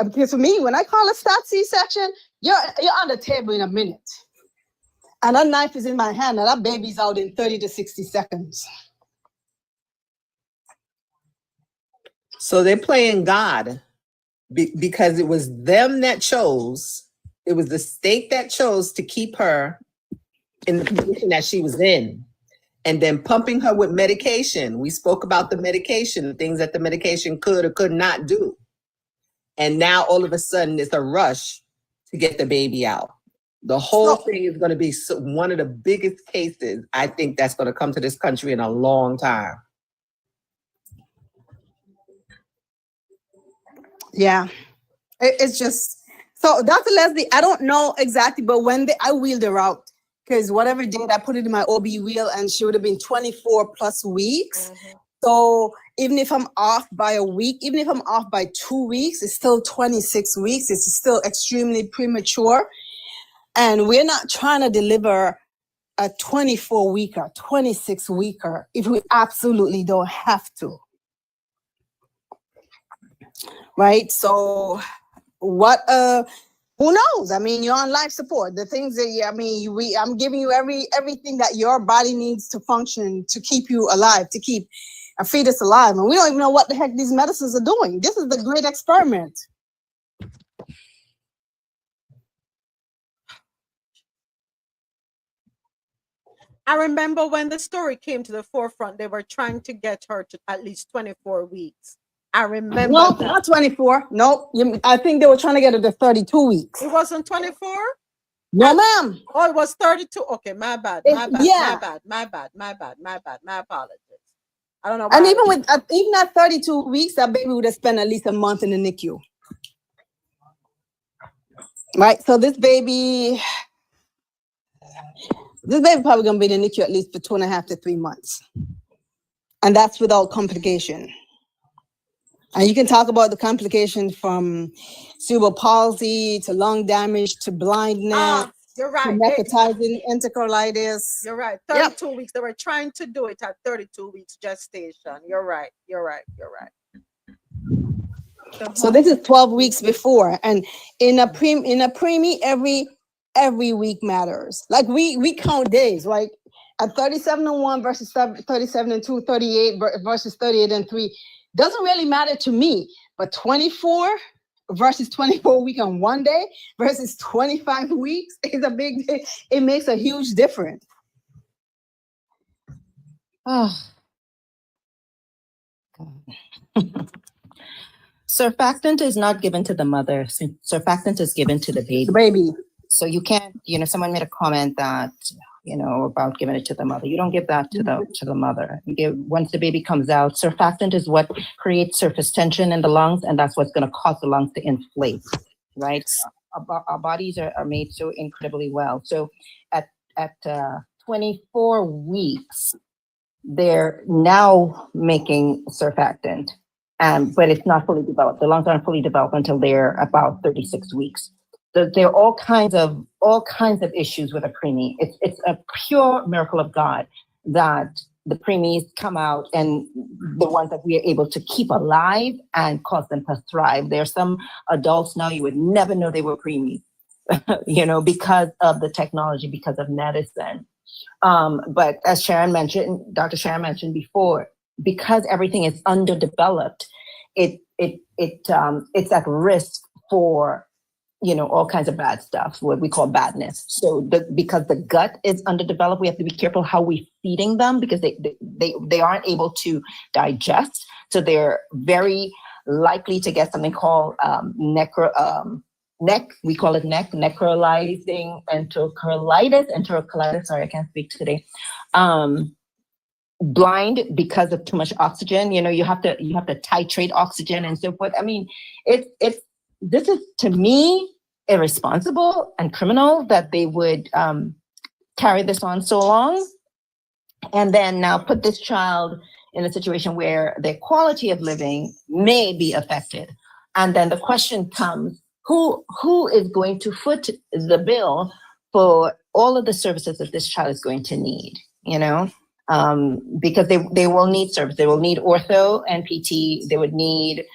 because for me, when I call a stat C-section, you're on the table in a minute. And that knife is in my hand, and that baby's out in 30 to 60 seconds. So they're playing God because it was them that chose, it was the state that chose to keep her in the position that she was in, and then pumping her with medication. We spoke about the medication, the things that the medication could or could not do. And now all of a sudden it's a rush to get the baby out. The whole thing is going to be one of the biggest cases I think that's going to come to this country in a long time. Yeah, it's just, so Dr. Leslie, I don't know exactly, but when I wheeled her out, because whatever date I put it in my OB wheel, and she would have been 24 plus weeks. Mm-hmm. So even if I'm off by a week, even if I'm off by 2 weeks, it's still 26 weeks. It's still extremely premature. And we're not trying to deliver a 24-weeker, 26-weeker, if we absolutely don't have to. Right? So what, who knows? I mean, you're on life support. The things that, I'm giving you everything that your body needs to function to keep you alive, to keep a fetus alive. And we don't even know what the heck these medicines are doing. This is the great experiment. I remember when the story came to the forefront, they were trying to get her to at least 24 weeks. I remember. No, not 24. Nope. I think they were trying to get her to 32 weeks. It wasn't 24? No, ma'am. Oh, it was 32. Okay, my bad. My apologies. I don't know. And even at 32 weeks, that baby would have spent at least a month in the NICU. Right. So this baby probably gonna be in the NICU at least for 2.5 to 3 months. And that's without complication. And you can talk about the complications from cerebral palsy to lung damage to blindness. You're right. To necrotizing enterocolitis. You're right. 32 weeks. They were trying to do it at 32 weeks gestation. You're right. So this is 12 weeks before, and in a preemie, every week matters. Like we count days, like at 37-1 versus 37-2, 38 versus 38-3 doesn't really matter to me. But 24 versus 24 week on one day versus 25 weeks is a big day. It makes a huge difference. Oh. Surfactant is not given to the mother. Surfactant is given to the baby. The baby. So you can't, someone made a comment that, about giving it to the mother. You don't give that to the mother. You give, once the baby comes out, surfactant is what creates surface tension in the lungs, and that's what's going to cause the lungs to inflate, right? Our bodies are made so incredibly well. So at 24 weeks, they're now making surfactant, but it's not fully developed. The lungs aren't fully developed until they're about 36 weeks. So there are all kinds of issues with a preemie. It's a pure miracle of God that the preemies come out, and the ones that we are able to keep alive and cause them to thrive. There are some adults now you would never know they were preemies, because of the technology, because of medicine. But as Dr. Sharon mentioned before, because everything is underdeveloped, it's at risk for all kinds of bad stuff, what we call badness. So because the gut is underdeveloped, we have to be careful how we're feeding them, because they aren't able to digest. So they're very likely to get something called we call it necrolizing enterocolitis. Sorry, I can't speak today. Blind because of too much oxygen. You have to titrate oxygen and so forth. I mean, this is, to me, irresponsible and criminal that they would carry this on so long, and then now put this child in a situation where their quality of living may be affected. And then the question comes, who is going to foot the bill for all of the services that this child is going to need, because they will need service. They will need ortho and PT. They would need,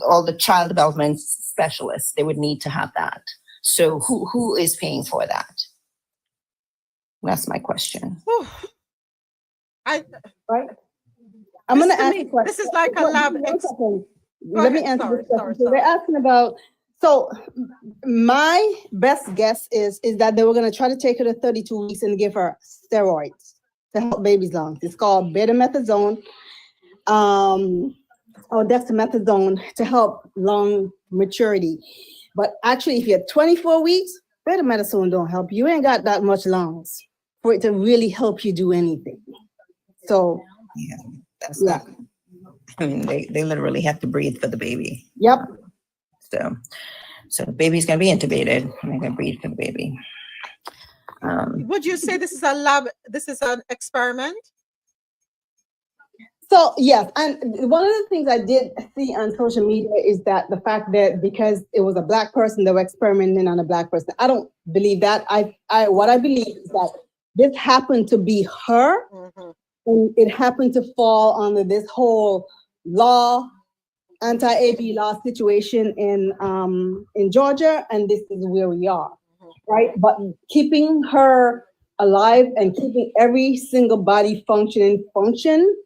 all the child development specialists. They would need to have that. So who is paying for that? That's my question. I'm going to ask a question. This is like a lab. Let me answer this question. So they're asking about. So my best guess is that they were going to try to take her to 32 weeks and give her steroids to help baby's lungs. It's called betamethasone, or dexamethasone, to help lung maturity. But actually, if you're 24 weeks, betamethasone don't help you. You ain't got that much lungs for it to really help you do anything. So Not. I mean, they literally have to breathe for the baby. Yep. So the baby's gonna be intubated, and they're gonna breathe for the baby. Would you say this is a lab? This is an experiment? So yes, and one of the things I did see on social media is that the fact that because it was a Black person, they were experimenting on a Black person. I don't believe that. What I believe is that this happened to be her, and it happened to fall under this whole anti-AB law situation in Georgia, and this is where we are, right? But keeping her alive and keeping every single body function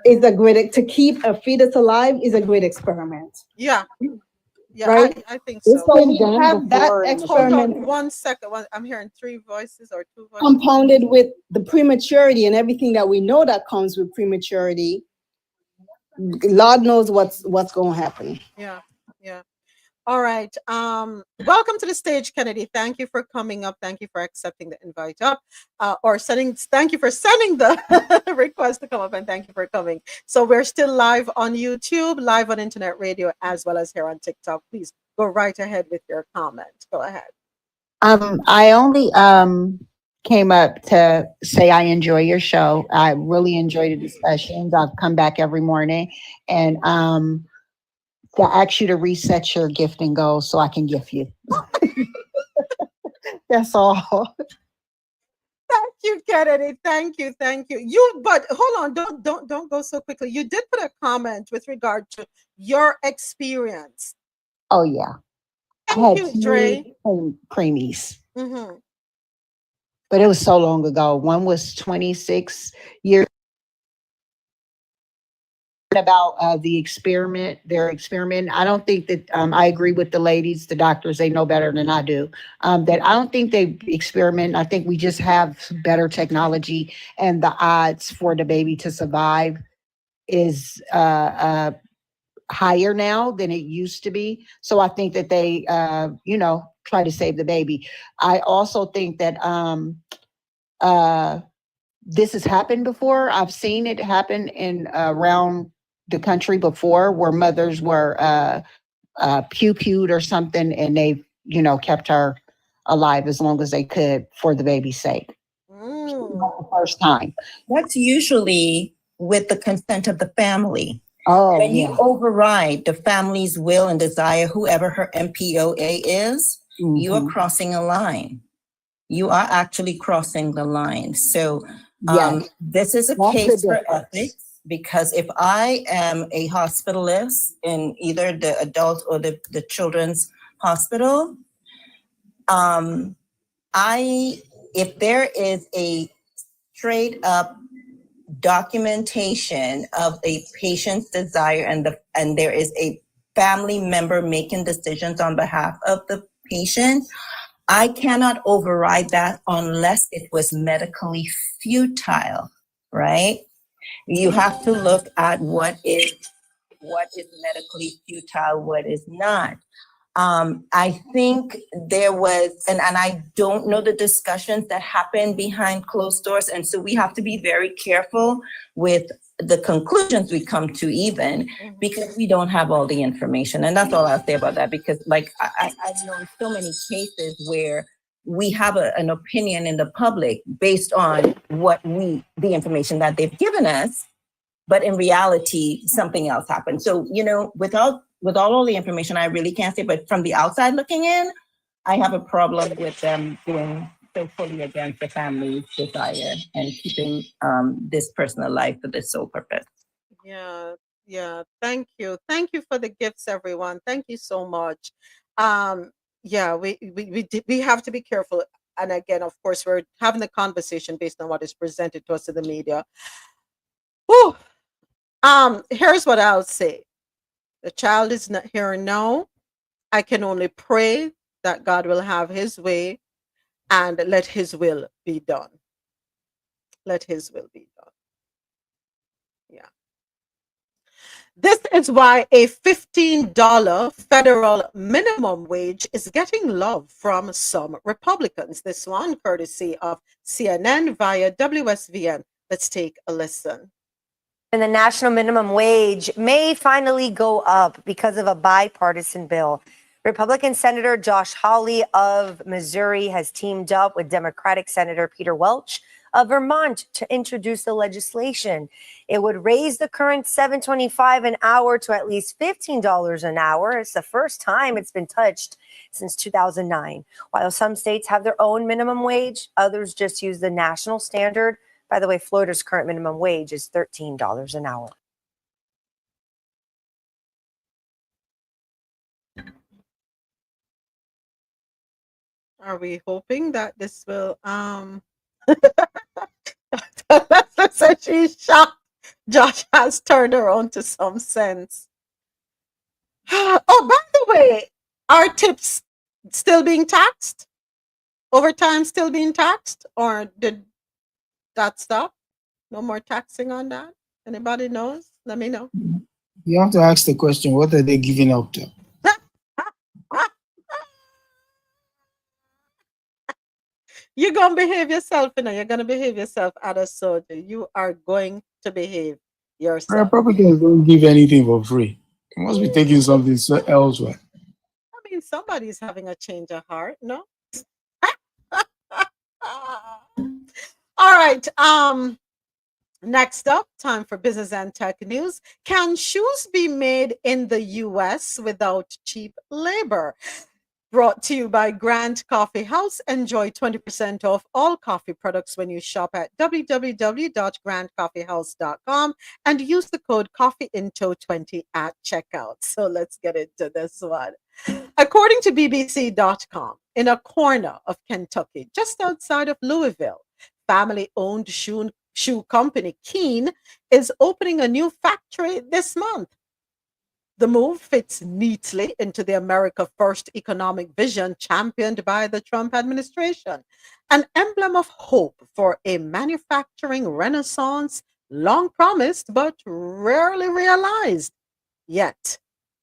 is a great, to keep a fetus alive is a great experiment. Yeah, right? I think so. So we have that experiment. Hold on 1 second. I'm hearing 3 voices or 2 voices. Compounded with the prematurity and everything that we know that comes with prematurity. Lord knows what's going to happen. Yeah. All right. Welcome to the stage, Kennedy. Thank you for coming up. Thank you for accepting the invite up, thank you for sending the request to come up, and thank you for coming. So we're still live on YouTube, live on internet radio, as well as here on TikTok. Please go right ahead with your comment. Go ahead. I only came up to say I enjoy your show. I really enjoy the discussions. I've come back every morning, and to ask you to reset your gifting goals so I can gift you. That's all. Thank you, Kennedy. Thank you. But hold on, don't go so quickly. You did put a comment with regard to your experience. Oh yeah. Thank you, Dre. Preemies. But it was so long ago. One was 26 years. About their experiment. I don't think that I agree with the ladies, the doctors, they know better than I do. That I don't think they experiment. I think we just have better technology, and the odds for the baby to survive is higher now than it used to be. So I think that they, try to save the baby. I also think that this has happened before. I've seen it happen in around the country before, where mothers were pew-pewed or something, and they, kept her alive as long as they could for the baby's sake. Not the first time. That's usually with the consent of the family. Oh, when yeah. you override the family's will and desire, whoever her MPOA is, you are crossing a line. You are actually crossing the line. So this is a case for ethics, because if I am a hospitalist in either the adult or the children's hospital, if there is a straight up documentation of a patient's desire and there is a family member making decisions on behalf of the patient, I cannot override that unless it was medically futile, right? You have to look at what is medically futile, what is not. I think there was, and I don't know the discussions that happened behind closed doors. And so we have to be very careful with the conclusions we come to, even because we don't have all the information. And that's all I'll say about that, because like I've known so many cases where we have an opinion in the public based on the information that they've given us, but in reality, something else happened. So, without all the information, I really can't say, but from the outside looking in, I have a problem with them doing so fully against the family's desire and keeping this person alive for this sole purpose. Yeah. Thank you for the gifts, everyone. Thank you so much. We have to be careful. And again, of course, we're having the conversation based on what is presented to us in the media. Whew. Here's what I'll say. The child is not here now. I can only pray that God will have his way and let his will be done. Let his will be done. Yeah. This is why a $15 federal minimum wage is getting love from some Republicans. This one courtesy of CNN via WSVN. Let's take a listen. And the national minimum wage may finally go up because of a bipartisan bill. Republican Senator Josh Hawley of Missouri has teamed up with Democratic Senator Peter Welch of Vermont to introduce the legislation. It would raise the current $7.25 an hour to at least $15 an hour. It's the first time it's been touched since 2009. While some states have their own minimum wage, others just use the national standard. By the way, Florida's current minimum wage is $13 an hour. Are we hoping that this will so she's shocked. Josh has turned around to some sense. Oh, by the way, are tips still being taxed? Overtime still being taxed? Or did that stop? No more taxing on that? Anybody knows? Let me know. You have to ask the question, what are they giving up to? You're going to behave yourself, You're going to behave yourself at a soldier. You are going to behave yourself. Republicans don't give anything for free. You must be taking something elsewhere. I mean, somebody's having a change of heart, no? All right. Next up, time for business and tech news. Can shoes be made in the US without cheap labor? Brought to you by Grand Coffee House. Enjoy 20% off all coffee products when you shop at www.grandcoffeehouse.com and use the code CoffeeInto20 at checkout. So let's get into this one. According to BBC.com, in a corner of Kentucky, just outside of Louisville, family-owned shoe company Keen is opening a new factory this month. The move fits neatly into the America First economic vision championed by the Trump administration, an emblem of hope for a manufacturing renaissance long promised but rarely realized. Yet,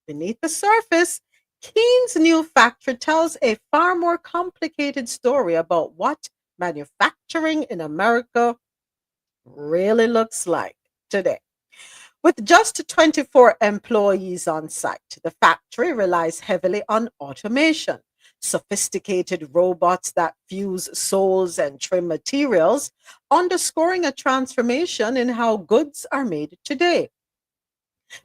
beneath the surface, Keen's new factory tells a far more complicated story about what manufacturing in America really looks like today. With just 24 employees on site, the factory relies heavily on automation, sophisticated robots that fuse soles and trim materials, underscoring a transformation in how goods are made today.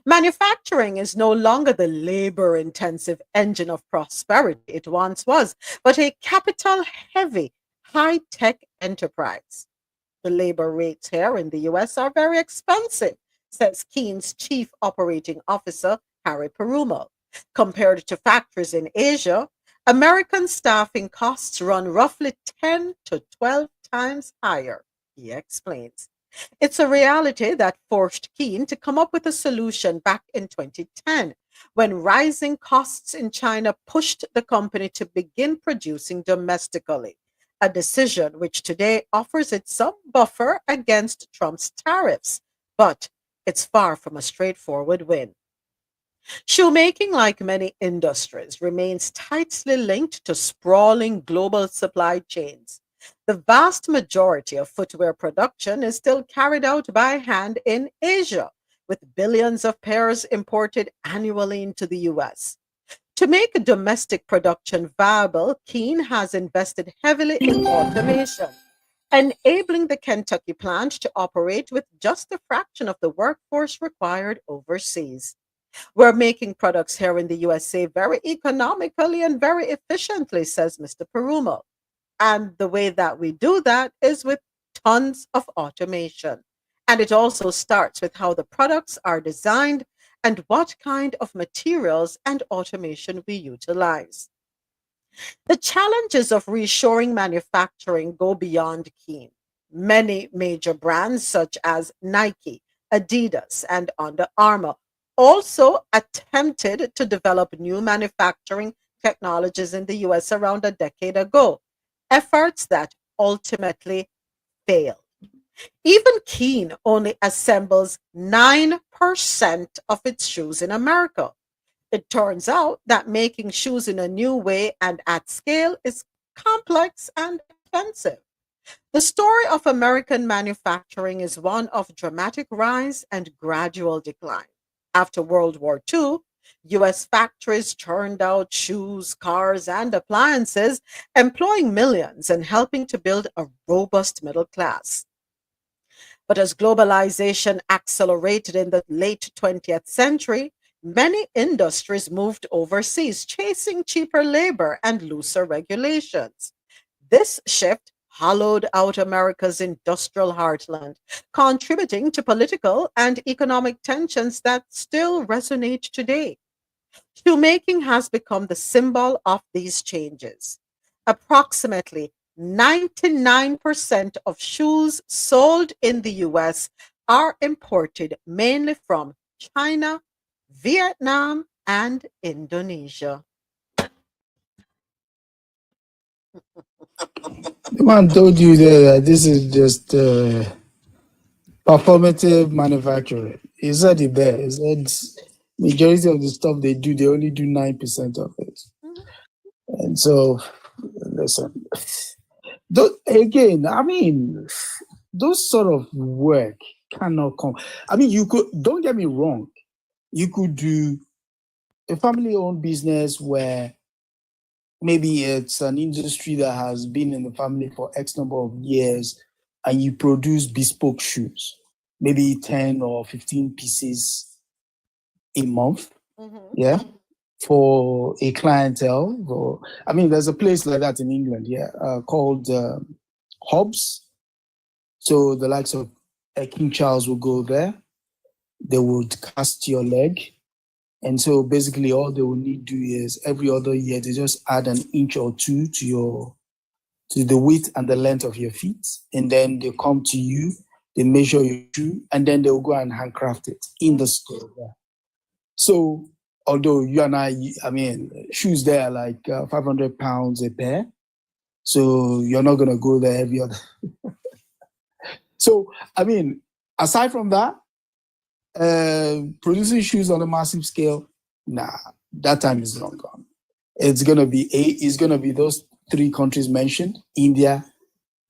Manufacturing is no longer the labor intensive engine of prosperity it once was, but a capital heavy, high tech enterprise. The labor rates here in the US are very expensive, says Keen's chief operating officer, Harry Perumal. Compared to factories in Asia, American staffing costs run roughly 10 to 12 times higher, he explains. It's a reality that forced Keen to come up with a solution back in 2010 when rising costs in China pushed the company to begin producing domestically, a decision which today offers it some buffer against Trump's tariffs, but it's far from a straightforward win. Shoemaking, like many industries, remains tightly linked to sprawling global supply chains. The vast majority of footwear production is still carried out by hand in Asia, with billions of pairs imported annually into the US. To make domestic production viable, Keen has invested heavily in automation, enabling the Kentucky plant to operate with just a fraction of the workforce required overseas. We're making products here in the USA very economically and very efficiently, says Mr. Perumal. And the way that we do that is with tons of automation. And it also starts with how the products are designed and what kind of materials and automation we utilize. The challenges of reshoring manufacturing go beyond Keen. Many major brands such as Nike, Adidas, and Under Armour also attempted to develop new manufacturing technologies in the US around a decade ago, efforts that ultimately failed. Even Keen only assembles 9% of its shoes in America. It turns out that making shoes in a new way and at scale is complex and expensive. The story of American manufacturing is one of dramatic rise and gradual decline. After World War II, US factories churned out shoes, cars, and appliances, employing millions and helping to build a robust middle class. But as globalization accelerated in the late 20th century, many industries moved overseas, chasing cheaper labor and looser regulations. This shift hollowed out America's industrial heartland, contributing to political and economic tensions that still resonate today. Shoemaking has become the symbol of these changes. Approximately 99% of shoes sold in the US are imported mainly from China, Vietnam, and Indonesia. The man told you there that this is just performative manufacturing. He said it there. He said majority of the stuff they do, they only do 9% of it. And so, listen, again, I mean, those sort of work cannot come. I mean, you could, don't get me wrong, you could do a family-owned business where maybe it's an industry that has been in the family for X number of years and you produce bespoke shoes, maybe 10 or 15 pieces a month. Yeah. For a clientele. Or, I mean, there's a place like that in England, called Hobbs. So the likes of King Charles will go there. They would cast your leg. And so basically all they will need to do is every other year, they just add an inch or two to the width and the length of your feet. And then they come to you, they measure your shoe, and then they'll go and handcraft it in the store. Yeah. So although you and I mean, shoes there are like 500 pounds a pair. So you're not going to go there every other. So, I mean, Aside from that, producing shoes on a massive scale, nah, that time is long gone. It's gonna be those three countries mentioned: India,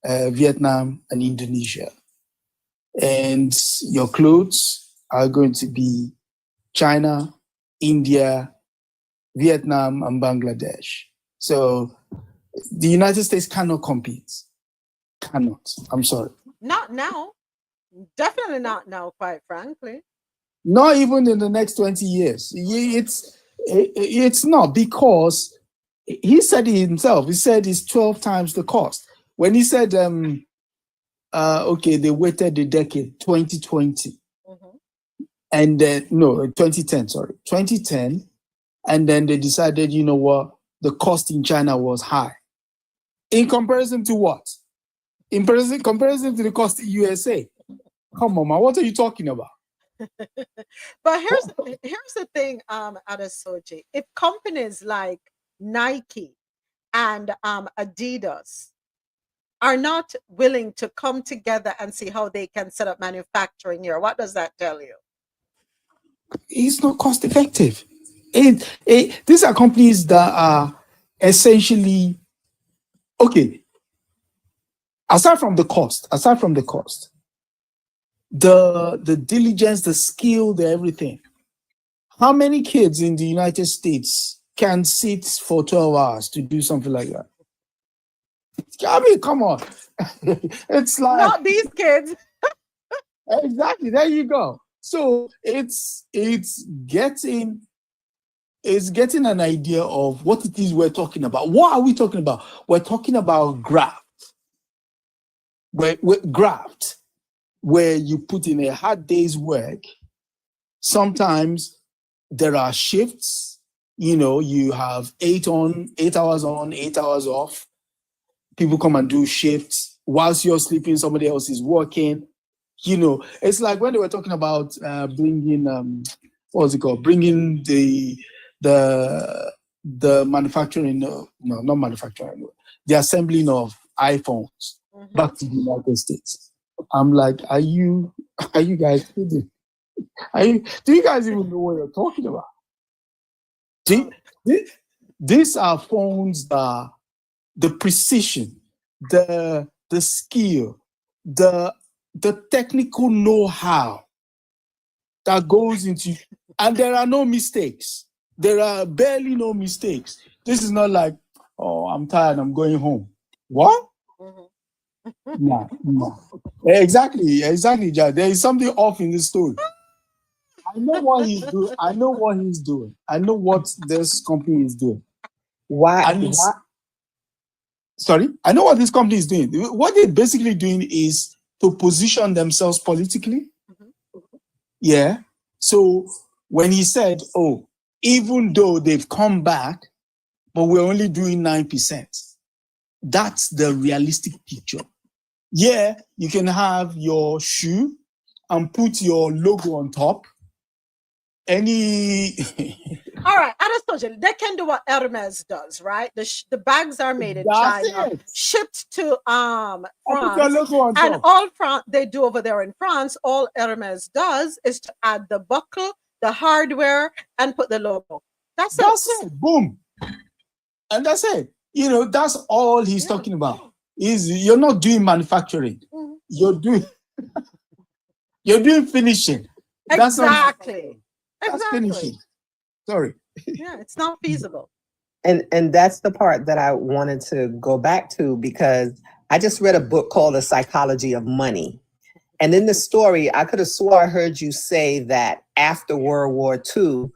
Vietnam, and Indonesia. And your clothes are going to be China, India, Vietnam, and Bangladesh. So the United States cannot compete. Cannot. I'm sorry. Not now. Definitely not now, quite frankly. Not even in the next 20 years. It's not, because he said it himself. He said it's 12 times the cost. When he said, okay, they waited a decade, 2020. And then, no, 2010, sorry, 2010. And then they decided, you know what, the cost in China was high. In comparison to what? In comparison to the cost in USA. Come on, man, what are you talking about? But here's the thing, Adesoji. If companies like Nike and Adidas are not willing to come together and see how they can set up manufacturing here, what does that tell you? It's not cost effective. These are companies that are essentially, okay, aside from the cost, the diligence, the skill, the everything. How many kids in the United States can sit for 12 hours to do something like that? I mean, come on. It's like, not these kids. Exactly. There you go. So it's getting an idea of what it is we're talking about. What are we talking about? We're talking about graft. Graft, where you put in a hard day's work. Sometimes there are shifts. You know, you have 8 hours on, 8 hours off. People come and do shifts. Whilst you're sleeping, somebody else is working. You know, it's like when they were talking about bringing, what was it called? Bringing the manufacturing, no, not manufacturing, the assembling of iPhones back to the United States. I'm like, are you guys kidding? Do you guys even know what you're talking about? These are phones that the precision, the skill, the technical know-how that goes into, and there are no mistakes. There are barely no mistakes. This is not like, oh, I'm tired, I'm going home. What? No. Exactly, Jack. There is something off in this story. I know what he's doing. I know what this company is doing. Sorry? I know what this company is doing. What they're basically doing is to position themselves politically. Yeah. So when he said, oh, even though they've come back, but we're only doing 9%, that's the realistic picture. Yeah, you can have your shoe and put your logo on top. All right, Anastasia, they can do what Hermes does, right? The bags are made in China, shipped to France, and all France they do over there in France. All Hermes does is to add the buckle, the hardware, and put the logo. That's it. Boom, and that's it. You know, that's all he's talking about. Is you're not doing manufacturing, you're doing finishing. Exactly. That's finishing. Sorry. Yeah, it's not feasible. And that's the part that I wanted to go back to, because I just read a book called The Psychology of Money. And in the story, I could have swore I heard you say that after World War II,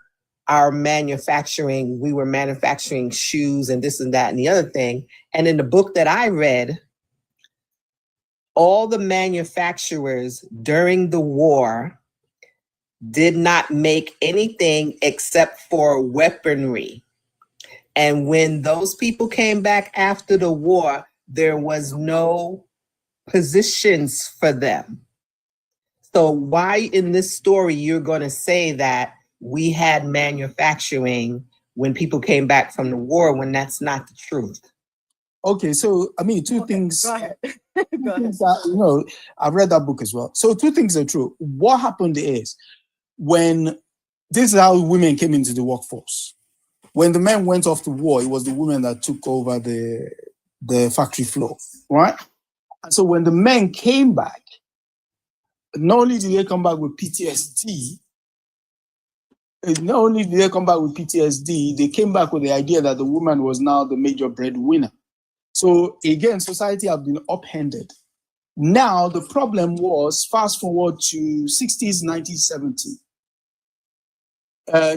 we were manufacturing shoes and this and that and the other thing. And in the book that I read, all the manufacturers during the war did not make anything except for weaponry. And when those people came back after the war, there was no positions for them. So why in this story you're going to say that we had manufacturing when people came back from the war, when that's not the truth? Okay, so I mean, two things. Go ahead. Two things that, I've read that book as well. So two things are true. What happened is when this is how women came into the workforce. When the men went off to war, it was the women that took over the factory floor, right? And so when the men came back, not only did they come back with PTSD, they came back with the idea that the woman was now the major breadwinner. So again, society have been upended. Now the problem was, fast forward to 60s, 1970.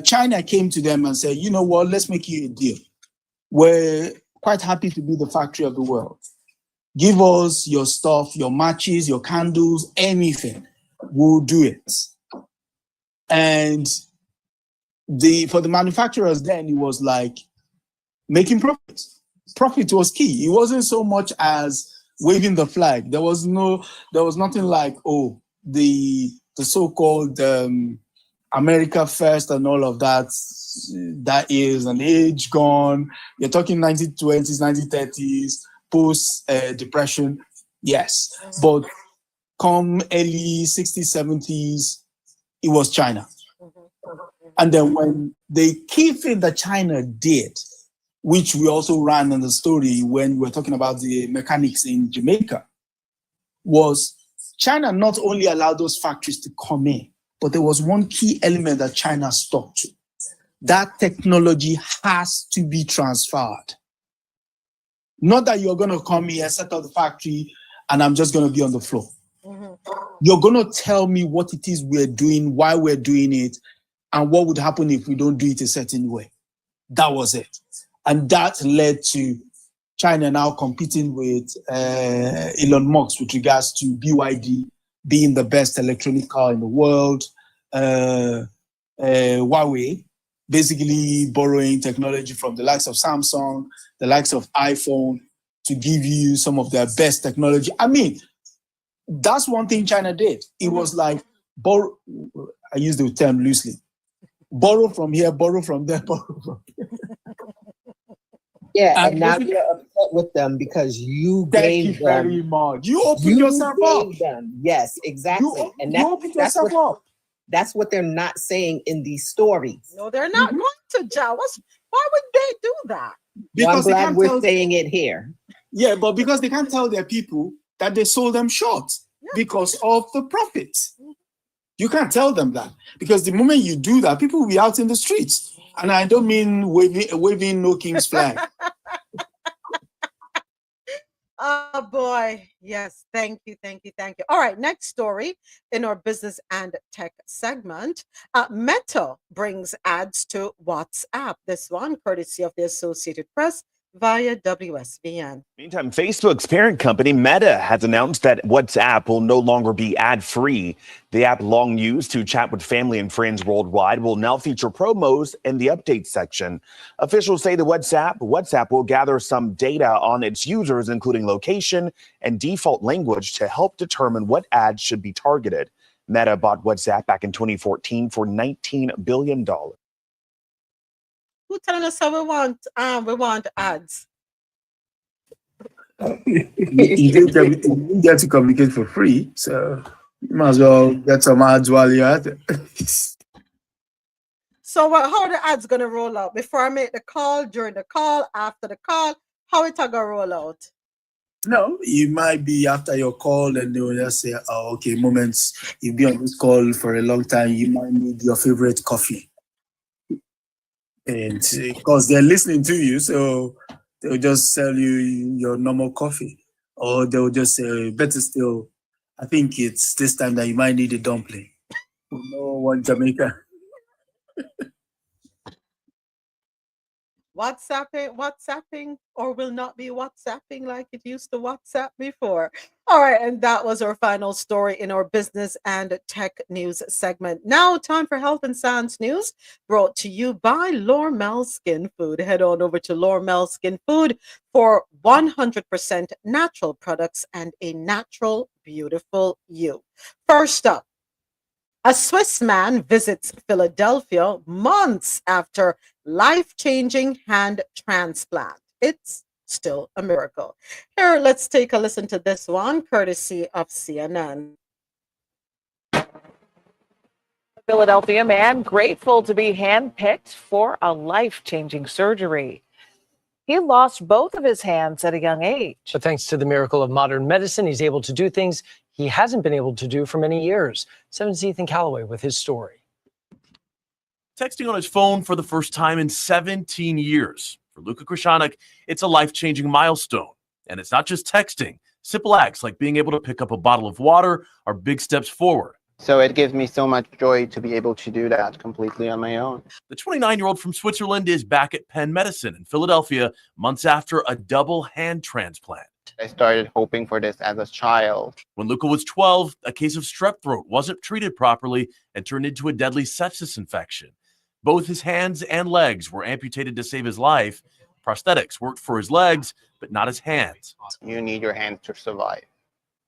China came to them and said, you know what, let's make you a deal. We're quite happy to be the factory of the world. Give us your stuff, your matches, your candles, anything. We'll do it. And for the manufacturers then, it was like making profit. Profit was key. It wasn't so much as waving the flag. There was nothing like, the so-called America first and all of that. That is an age gone. You're talking 1920s, 1930s, post-depression. Yes. But come early 60s, 70s, it was China. And then when the key thing that China did, which we also ran in the story when we were talking about the mechanics in Jamaica, was China not only allowed those factories to come in, but there was one key element that China stuck to. That technology has to be transferred. Not that you're going to come here, set up the factory, and I'm just going to be on the floor. You're going to tell me what it is we're doing, why we're doing it, and what would happen if we don't do it a certain way. That was it. And that led to China now competing with Elon Musk with regards to BYD being the best electronic car in the world. Huawei basically borrowing technology from the likes of Samsung, the likes of iPhone to give you some of their best technology. I mean, that's one thing China did. It was like, I use the term loosely, borrow from here, borrow from there, borrow from here. Yeah, and now you're upset with them because you gave them. Very much. You opened yourself up. Yes, exactly. You opened yourself up. That's what they're not saying in these stories. No, they're not going to jail. Why would they do that? Because I'm glad we're saying it here. Yeah, but because they can't tell their people that they sold them short because of the profits. You can't tell them that, because the moment you do that, people will be out in the streets. And I don't mean waving no king's flag. Oh boy. Yes. Thank you. All right. Next story in our business and tech segment. Meta brings ads to WhatsApp. This one courtesy of the Associated Press via WSVN. Meantime, Facebook's parent company, Meta, has announced that WhatsApp will no longer be ad-free. The app, long used to chat with family and friends worldwide, will now feature promos in the update section. Officials say the WhatsApp will gather some data on its users, including location and default language, to help determine what ads should be targeted. Meta bought WhatsApp back in 2014 for $19 billion. Who telling us how we want ads? You get to communicate for free, so you might as well get some ads while you're at it. So how are the ads gonna roll out? Before I make the call, during the call, after the call, how it gonna roll out? No, you might be after your call and they will just say, oh, okay, moments, you've been on this call for a long time, you might need your favorite coffee. And because they're listening to you, so they'll just sell you your normal coffee. Or they'll just say, better still, I think it's this time that you might need a dumpling. No one Jamaica. WhatsApping, or will not be WhatsApping like it used to WhatsApp before. All right, and that was our final story in our business and tech news segment. Now, time for health and science news, brought to you by Lormel Skin Food. Head on over to Lormel Skin Food for 100% natural products and a natural, beautiful you. First up, a Swiss man visits Philadelphia months after life-changing hand transplant. It's still a miracle. Here, let's take a listen to this one, courtesy of CNN. Philadelphia man grateful to be handpicked for a life-changing surgery. He lost both of his hands at a young age. But thanks to the miracle of modern medicine, he's able to do things he hasn't been able to do for many years. 7's Ethan Calloway with his story. Texting on his phone for the first time in 17 years. For Luka Krashanik, it's a life-changing milestone. And it's not just texting. Simple acts like being able to pick up a bottle of water are big steps forward. So it gives me so much joy to be able to do that completely on my own. The 29-year-old from Switzerland is back at Penn Medicine in Philadelphia months after a double hand transplant. I started hoping for this as a child. When Luka was 12, a case of strep throat wasn't treated properly and turned into a deadly sepsis infection. Both his hands and legs were amputated to save his life. Prosthetics worked for his legs, but not his hands. You need your hands to survive.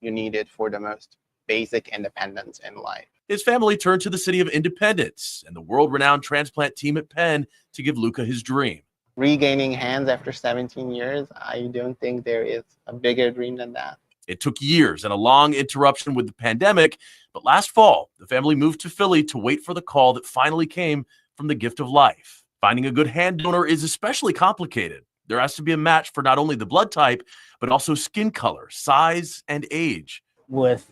You need it for the most basic independence in life. His family turned to the city of Independence and the world-renowned transplant team at Penn to give Luka his dream. Regaining hands after 17 years, I don't think there is a bigger dream than that. It took years and a long interruption with the pandemic, but last fall, the family moved to Philly to wait for the call that finally came from the gift of life. Finding a good hand donor is especially complicated. There has to be a match for not only the blood type, but also skin color, size, and age. With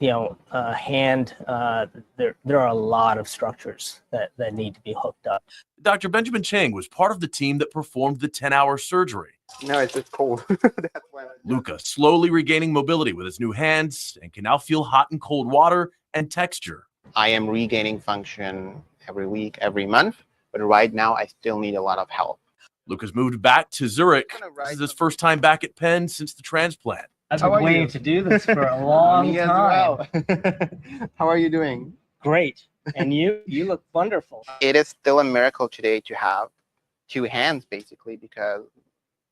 hand, there are a lot of structures that need to be hooked up. Dr. Benjamin Chang was part of the team that performed the 10-hour surgery. No, it's just cold. That's why Luka slowly regaining mobility with his new hands and can now feel hot and cold water and texture. I am regaining function every week, every month, but right now I still need a lot of help. Luka's moved back to Zurich. This is his first time back at Penn since the transplant. I've been waiting to do this for a long Me as time. well. How are you doing? Great. And you look wonderful. It is still a miracle today to have two hands, basically, because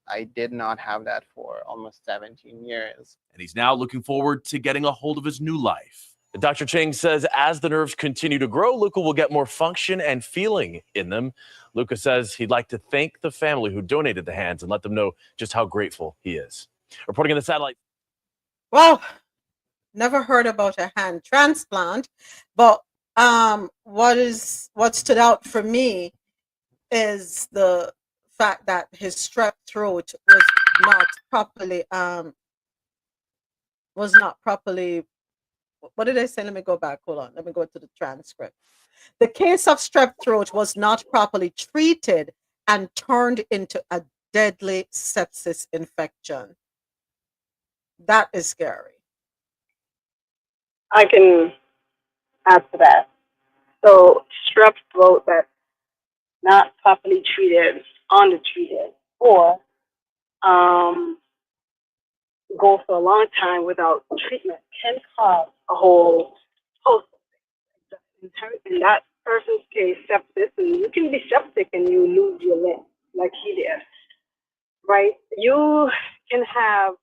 I did not have that for almost 17 years. And he's now looking forward to getting a hold of his new life. Dr. Chang says as the nerves continue to grow, Luka will get more function and feeling in them. Luka says he'd like to thank the family who donated the hands and let them know just how grateful he is. Reporting in the satellite. Well, never heard about a hand transplant, but what stood out for me is the fact that his strep throat was not properly what did I say? Let me go back. Hold on. Let me go to the transcript. The case of strep throat was not properly treated and turned into a deadly sepsis infection. That is scary. I can add to that. So strep throat that's not properly treated, undertreated, or go for a long time without treatment can cause a whole host of things. In that person's case, sepsis, and you can be septic and you lose your limb, like he did, right? You can have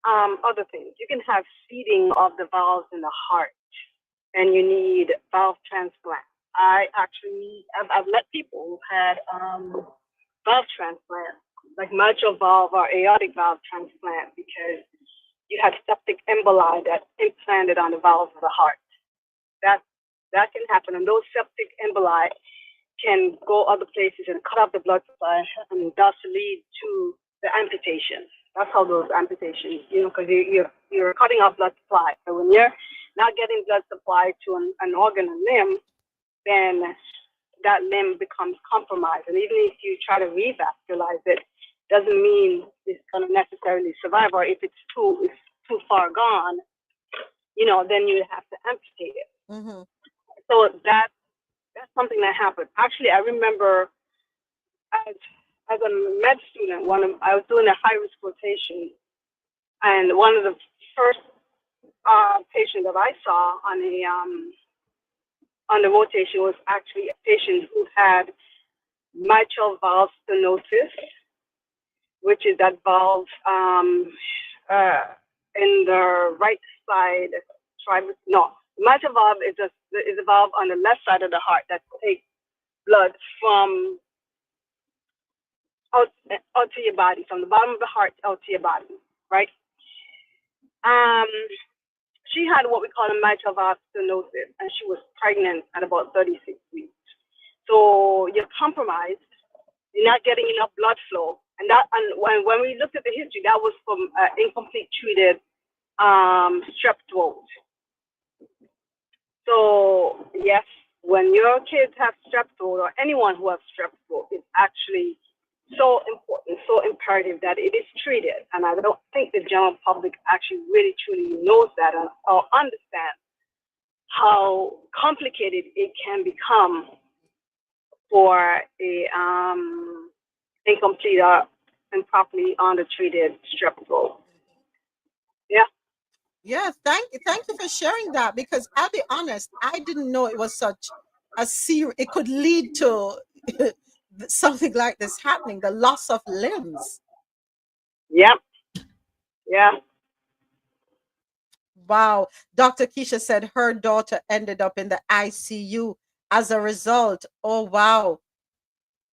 other things. You can have seeding of the valves in the heart, and you need valve transplant. I've met people who've had valve transplant, like mitral valve or aortic valve transplant, because you had septic emboli that implanted on the valves of the heart. That can happen, and those septic emboli can go other places and cut off the blood supply, and thus lead to the amputation. That's how those amputations, because you're cutting off blood supply. So when you're not getting blood supply to an organ or limb, then that limb becomes compromised. And even if you try to revascularize it, doesn't mean it's going to necessarily survive. Or if it's too far gone, then you have to amputate it. Mm-hmm. So that's something that happened. Actually, I remember as a med student, I was doing a high-risk rotation, and one of the first patients that I saw on the rotation was actually a patient who had mitral valve stenosis, which is that valve in the right side. Mitral valve is a valve on the left side of the heart that takes blood from out to your body, from the bottom of the heart out to your body, right? She had what we call a mitral valve stenosis, and she was pregnant at about 36 weeks. So you're compromised. You're not getting enough blood flow, and when we looked at the history, that was from incomplete treated strep throat. So yes, when your kids have strep throat, or anyone who has strep throat, it's actually so important, so imperative that it is treated. And I don't think the general public actually really truly knows that or understand how complicated it can become for a incomplete or improperly undertreated strep throat. Yeah. Yes, thank you for sharing that, because I'll be honest, I didn't know it was such a serious, it could lead to something like this happening, the loss of limbs. Yep. Yeah. Wow. Dr. Keisha said her daughter ended up in the ICU as a result. Oh, wow.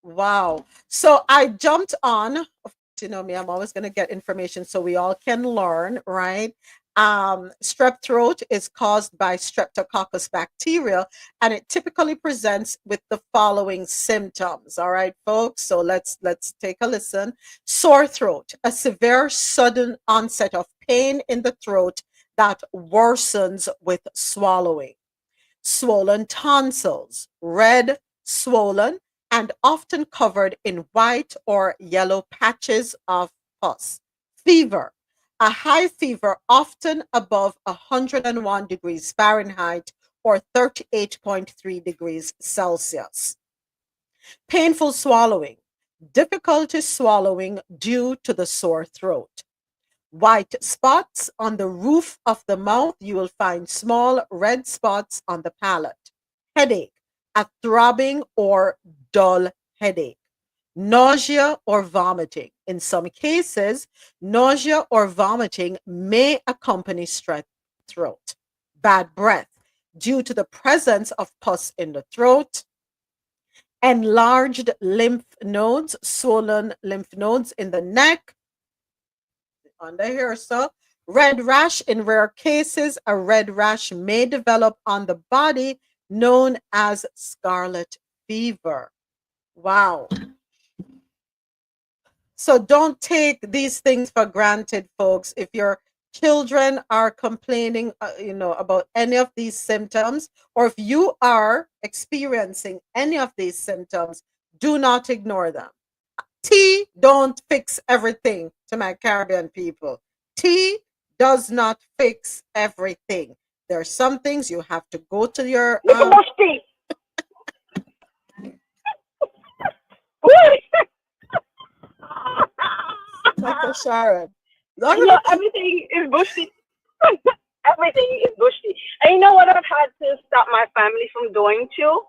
Wow. So I jumped on, you know me, I'm always going to get information so we all can learn, right? Strep throat is caused by Streptococcus bacteria, and it typically presents with the following symptoms. All right, folks. So let's take a listen. Sore throat, a severe sudden onset of pain in the throat that worsens with swallowing. Swollen tonsils, red, swollen, and often covered in white or yellow patches of pus. Fever, a high fever often above 101 degrees Fahrenheit or 38.3 degrees Celsius. Painful swallowing, difficulty swallowing due to the sore throat. White spots on the roof of the mouth. You will find small red spots on the palate. Headache, a throbbing or dull headache. Nausea or vomiting. In some cases, nausea or vomiting may accompany strep throat. Bad breath, due to the presence of pus in the throat. Enlarged lymph nodes, swollen lymph nodes in the neck, under here. So, red rash, in rare cases, a red rash may develop on the body known as scarlet fever. Wow. So don't take these things for granted, folks. If your children are complaining, about any of these symptoms, or if you are experiencing any of these symptoms, do not ignore them. Tea don't fix everything, to my Caribbean people. Tea does not fix everything. There are some things you have to go to your Dr. Sharon. Everything is bushy. Everything is bushy. And you know what I've had to stop my family from doing too?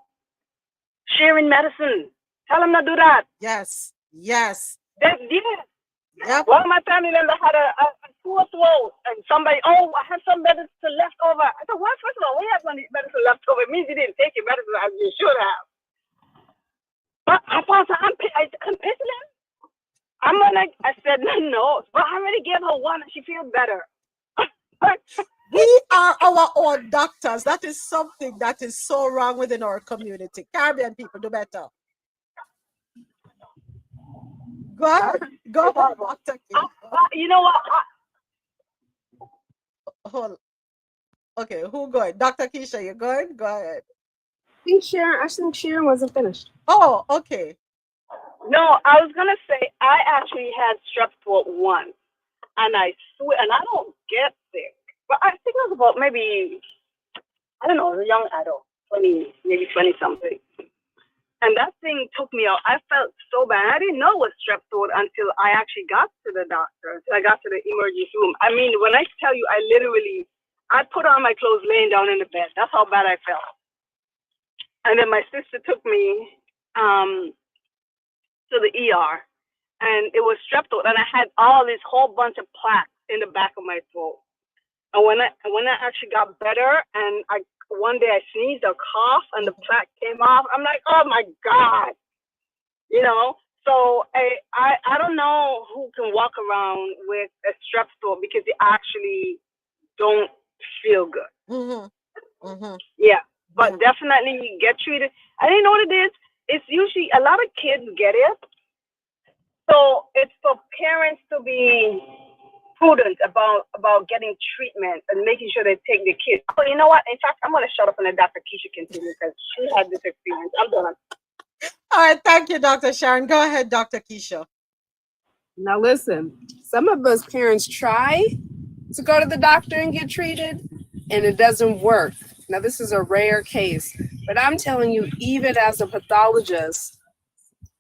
Sharing medicine. Tell them to do that. Yes. Yes. They did. Yep. One of my family members had a sore throat, and somebody, I have some medicine left over. I said, what? First of all, we have some medicine left over. It means you didn't take your medicine as you should have. But I thought, I'm pissing him. I said, no. But I already gave her one, and she feels better. We are our own doctors. That is something that is so wrong within our community. Caribbean people, do better. Go ahead, Dr. King. You know what? Hold. Okay, who going? Dr. Keisha, you going? Go ahead. I think Sharon wasn't finished. Oh, okay. No, I was gonna say I actually had strep throat once, and I swear, and I don't get sick, but I think it was about maybe, I don't know, a young adult, 20, maybe 20 something. And that thing took me out. I felt so bad. I didn't know it was strep throat until I actually got to the doctor, until I got to the emergency room. I mean, when I tell you, I put on my clothes laying down in the bed. That's how bad I felt. And then my sister took me to the ER, and it was strep throat. And I had this whole bunch of plaques in the back of my throat. And when I actually got better, and one day I sneezed or coughed, and the plaque came off, I'm like, oh my God, So I don't know who can walk around with a strep throat because they actually don't feel good. Yeah, but definitely you get treated. I didn't know what it is. It's usually a lot of kids get it. So it's for parents to be prudent about getting treatment and making sure they take the kids. But you know what? In fact, I'm gonna shut up and let Dr. Keisha continue because she had this experience. I'm done. All right, thank you, Dr. Sharon. Go ahead, Dr. Keisha. Now listen, some of us parents try to go to the doctor and get treated, and it doesn't work. Now this is a rare case, but I'm telling you, even as a pathologist,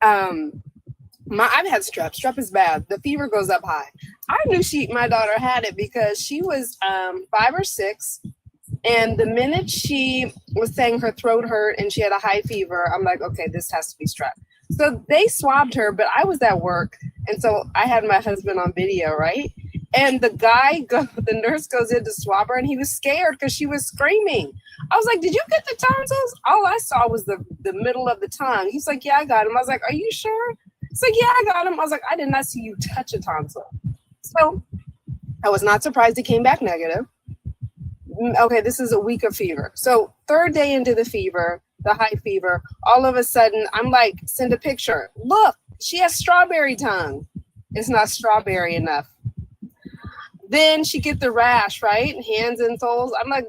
I've had strep. Strep is bad. The fever goes up high. I knew my daughter had it because she was 5 or 6, and the minute she was saying her throat hurt and she had a high fever, I'm like, okay, this has to be strep. So they swabbed her, but I was at work, and so I had my husband on video, right? And the nurse goes in to swab her, and he was scared because she was screaming. I was like, did you get the tonsils? All I saw was the middle of the tongue. He's like, yeah, I got him. I was like, are you sure? He's like, yeah, I got him. I was like, I did not see you touch a tonsil. So I was not surprised he came back negative. Okay, this is a week of fever. So 3rd day into the fever, the high fever, all of a sudden, I'm like, send a picture. Look, she has strawberry tongue. It's not strawberry enough. Then she get the rash, right? Hands and toes. I'm like,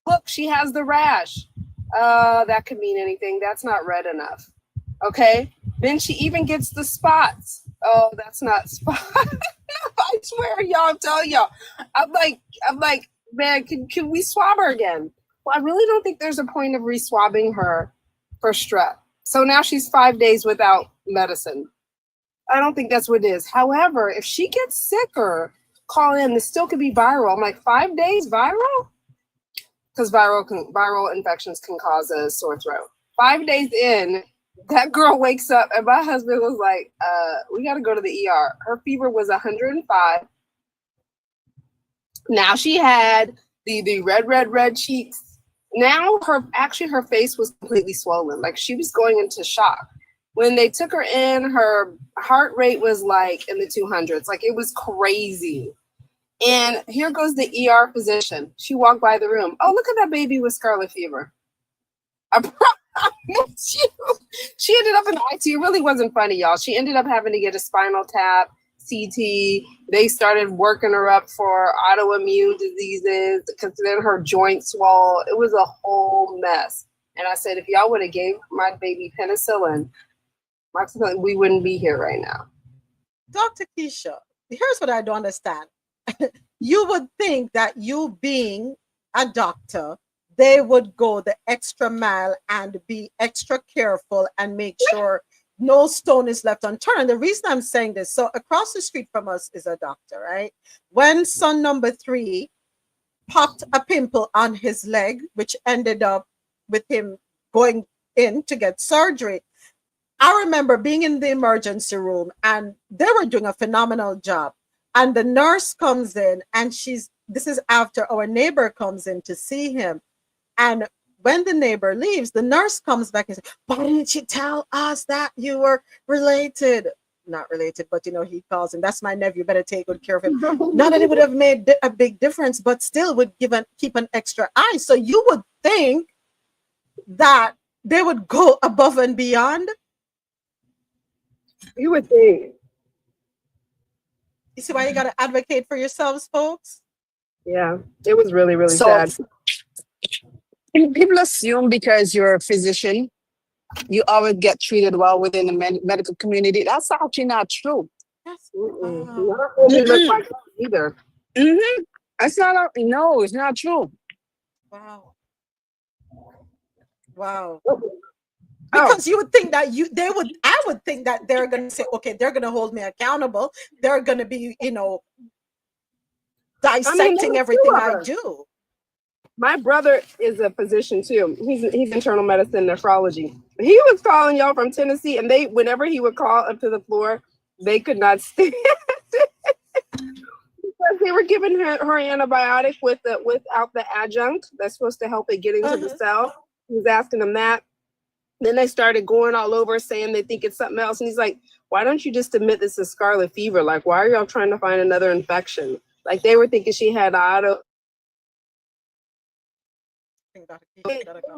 look, she has the rash. That could mean anything. That's not red enough. Okay. Then she even gets the spots. Oh, that's not spot. I swear, y'all, I'm telling y'all. I'm like, man, can we swab her again? Well, I really don't think there's a point of re-swabbing her for strep. So now she's 5 days without medicine. I don't think that's what it is. However, if she gets sicker, call in. This still could be viral. I'm like, 5 days viral? Because viral infections can cause a sore throat. 5 days in, that girl wakes up and my husband was like, we got to go to the ER. Her fever was 105. Now she had the red cheeks. Now her face was completely swollen. Like she was going into shock. When they took her in, her heart rate was like in the 200s. Like it was crazy. And here goes the ER physician. She walked by the room. Oh, look at that baby with scarlet fever. I promise you. She ended up in the ICU. It really wasn't funny, y'all. She ended up having to get a spinal tap, CT. They started working her up for autoimmune diseases because then her joints swelled. It was a whole mess. And I said, if y'all would have gave my baby penicillin, we wouldn't be here right now. Dr. Keisha, here's what I don't understand. You would think that you being a doctor, they would go the extra mile and be extra careful and make sure no stone is left unturned. And the reason I'm saying this, so across the street from us is a doctor, right? When son number 3 popped a pimple on his leg, which ended up with him going in to get surgery, I remember being in the emergency room and they were doing a phenomenal job. And the nurse comes in and this is after our neighbor comes in to see him. And when the neighbor leaves, the nurse comes back and says, why didn't you tell us that you were related? Not related, but he calls him, that's my nephew, better take good care of him. Not that it would have made a big difference, but still would keep an extra eye. So you would think that they would go above and beyond. You would think. You see why you got to advocate for yourselves, folks? Yeah, it was really, really sad. People assume because you're a physician, you always get treated well within the medical community. That's actually not true. That's like either. That's not. No, it's not true. Wow. Because you would think that I would think that they're going to say, okay, they're going to hold me accountable. They're going to be, dissecting everything I do. My brother is a physician too. He's internal medicine nephrology. He was calling y'all from Tennessee, and whenever he would call up to the floor, they could not stand it. Because they were giving her antibiotic without the adjunct that's supposed to help it get into the cell. He was asking them that. Then they started going all over saying they think it's something else. And he's like, why don't you just admit this is scarlet fever? Like, why are y'all trying to find another infection? Like, they were thinking she had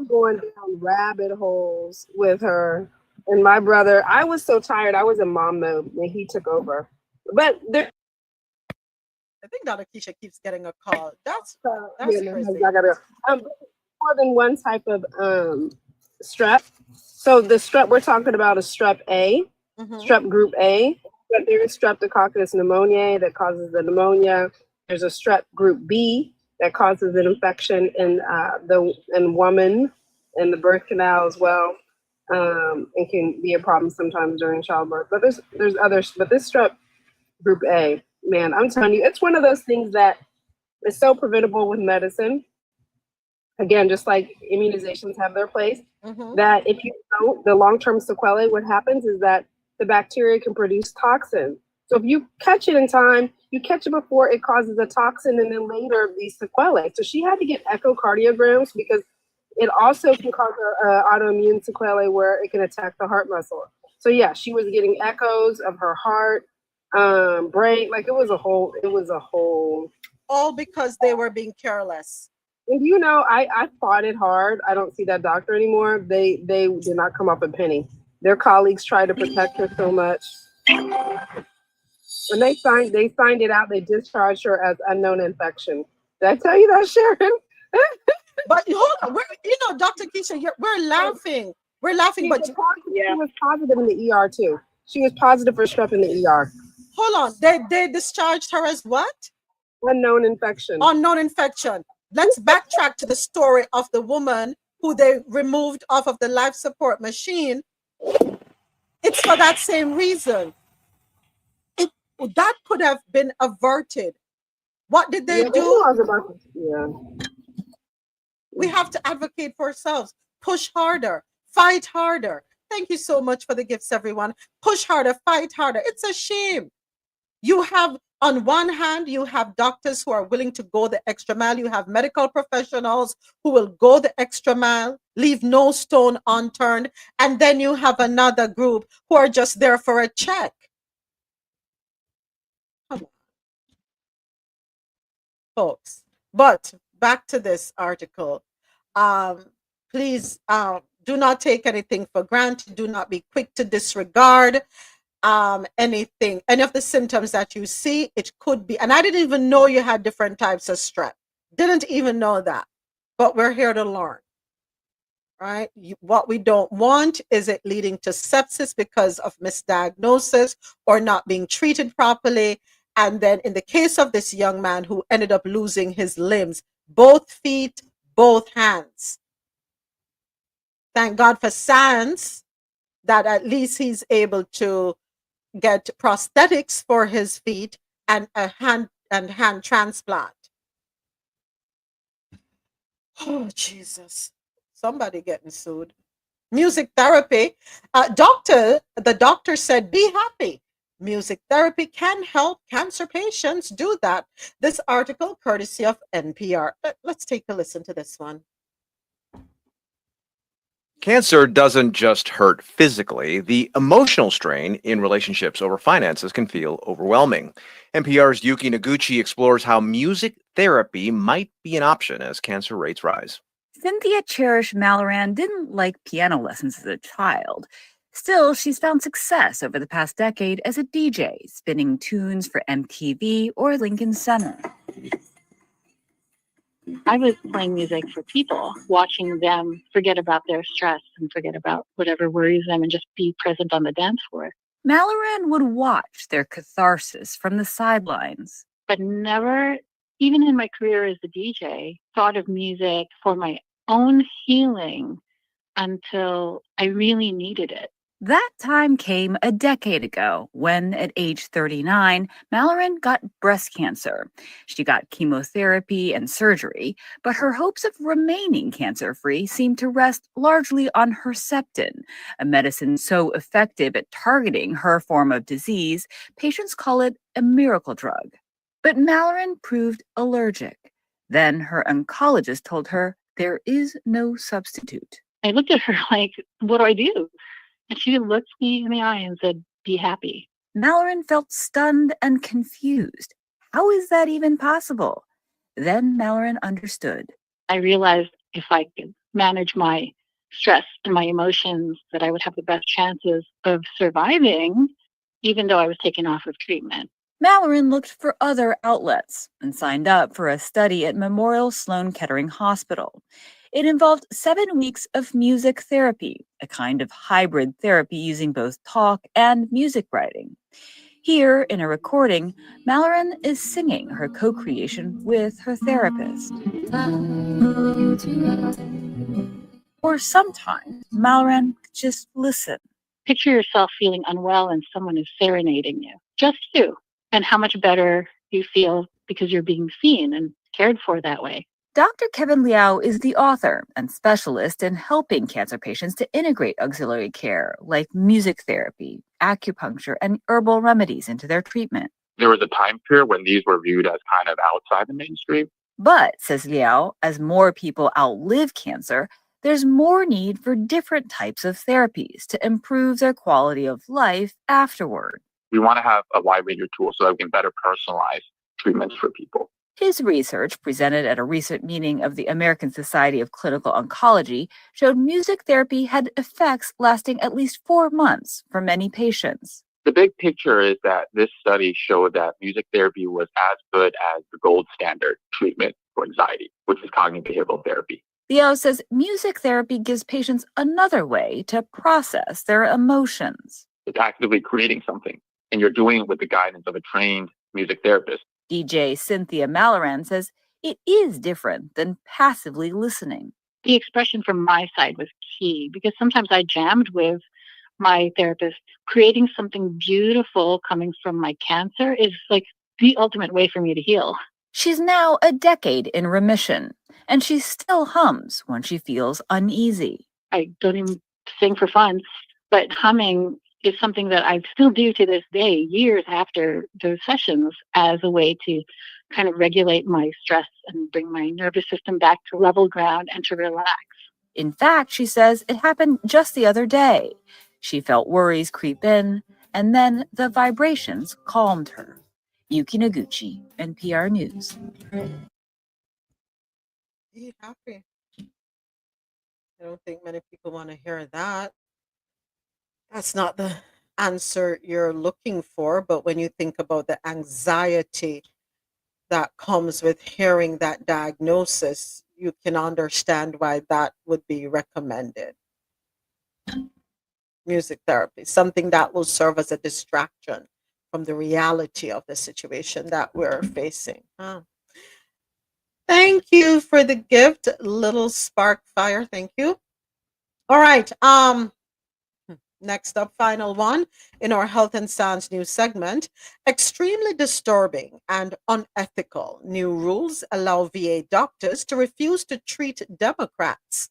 going down rabbit holes with her. And my brother, I was so tired. I was in mom mode when he took over. But there, I think Dr. Keisha keeps getting a call. That's yeah, crazy. I gotta, more than one type of strep. So the strep we're talking about is strep A, strep group A. But there is streptococcus pneumoniae that causes the pneumonia. There's a strep group B that causes an infection in the woman in the birth canal as well. It can be a problem sometimes during childbirth. But there's others. But this strep group A, man, I'm telling you, it's one of those things that is so preventable with medicine. Again, just like immunizations have their place, that if you don't, the long-term sequelae, what happens is that the bacteria can produce toxin. So if you catch it in time, you catch it before it causes a toxin, and then later these sequelae. So she had to get echocardiograms because it also can cause autoimmune sequelae where it can attack the heart muscle. So yeah, she was getting echoes of her heart, brain, like it was a whole. All because they were being careless. And you know, I fought it hard. I don't see that doctor anymore. They did not come up a penny. Their colleagues tried to protect her so much. When they signed it out, they discharged her as unknown infection. Did I tell you that, Sharon? But hold on, Dr. Keisha, we're laughing. We're laughing, but she was positive in the ER too. She was positive for strep in the ER. Hold on, they discharged her as what? Unknown infection. Unknown infection. Let's backtrack to the story of the woman who they removed off of the life support machine. It's for that same reason. That could have been averted. What did they do? We have to advocate for ourselves. Push harder. Fight harder. Thank you so much for the gifts, everyone. Push harder. Fight harder. It's a shame. You have, on one hand, you have doctors who are willing to go the extra mile. You have medical professionals who will go the extra mile, leave no stone unturned. And then you have another group who are just there for a check. Come on, folks. But back to this article. Please do not take anything for granted. Do not be quick to disregard any of the symptoms that you see. It could be, and I didn't even know you had different types of strep. Didn't even know that, but we're here to learn, right? What we don't want is it leading to sepsis because of misdiagnosis or not being treated properly. And then in the case of this young man who ended up losing his limbs, both feet, both hands. Thank God for science that at least he's able to get prosthetics for his feet and a hand transplant. Oh, Jesus. Somebody getting sued. Music therapy. The doctor said, be happy. Music therapy can help cancer patients do that. This article, courtesy of NPR. Let's take a listen to this one. Cancer doesn't just hurt physically. The emotional strain in relationships over finances can feel overwhelming. NPR's Yuki Noguchi explores how music therapy might be an option as cancer rates rise. Cynthia Cherish Malloran didn't like piano lessons as a child. Still, she's found success over the past decade as a DJ, spinning tunes for MTV or Lincoln Center. I was playing music for people, watching them forget about their stress and forget about whatever worries them and just be present on the dance floor. Malloran would watch their catharsis from the sidelines. But never, even in my career as a DJ, thought of music for my own healing until I really needed it. That time came a decade ago when, at age 39, Malloran got breast cancer. She got chemotherapy and surgery, but her hopes of remaining cancer-free seemed to rest largely on Herceptin, a medicine so effective at targeting her form of disease, patients call it a miracle drug. But Malloran proved allergic. Then her oncologist told her there is no substitute. I looked at her like, what do I do? And she looked me in the eye and said, be happy. Mallory felt stunned and confused. How is that even possible? Then Mallory understood. I realized if I could manage my stress and my emotions, that I would have the best chances of surviving, even though I was taken off of treatment. Mallory looked for other outlets and signed up for a study at Memorial Sloan Kettering Hospital. It involved 7 weeks of music therapy, a kind of hybrid therapy using both talk and music writing. Here, in a recording, Mallory is singing her co-creation with her therapist. Or sometimes Mallory just listen. Picture yourself feeling unwell and someone is serenading you, just you, and how much better you feel because you're being seen and cared for that way. Dr. Kevin Liao is the author and specialist in helping cancer patients to integrate auxiliary care like music therapy, acupuncture, and herbal remedies into their treatment. There was a time period when these were viewed as kind of outside the mainstream. But, says Liao, as more people outlive cancer, there's more need for different types of therapies to improve their quality of life afterward. We want to have a wide range of tools so that we can better personalize treatments for people. His research, presented at a recent meeting of the American Society of Clinical Oncology, showed music therapy had effects lasting at least 4 months for many patients. The big picture is that this study showed that music therapy was as good as the gold standard treatment for anxiety, which is cognitive behavioral therapy. Liao says music therapy gives patients another way to process their emotions. It's actively creating something, and you're doing it with the guidance of a trained music therapist. DJ Cynthia Malloran says it is different than passively listening. The expression from my side was key because sometimes I jammed with my therapist. Creating something beautiful coming from my cancer is like the ultimate way for me to heal. She's now a decade in remission, and she still hums when she feels uneasy. I don't even sing for fun, but humming is something that I still do to this day, years after those sessions, as a way to kind of regulate my stress and bring my nervous system back to level ground and to relax. In fact, she says it happened just the other day. She felt worries creep in, and then the vibrations calmed her. Yuki Noguchi, NPR News. Be happy. I don't think many people want to hear that. That's not the answer you're looking for, but when you think about the anxiety that comes with hearing that diagnosis, you can understand why that would be recommended. Music therapy, something that will serve as a distraction from the reality of the situation that we're facing. Thank you for the gift, Little Spark Fire. Thank you. All right. Next up, final one in our Health and Science news segment. Extremely disturbing and unethical new rules allow VA doctors to refuse to treat Democrats,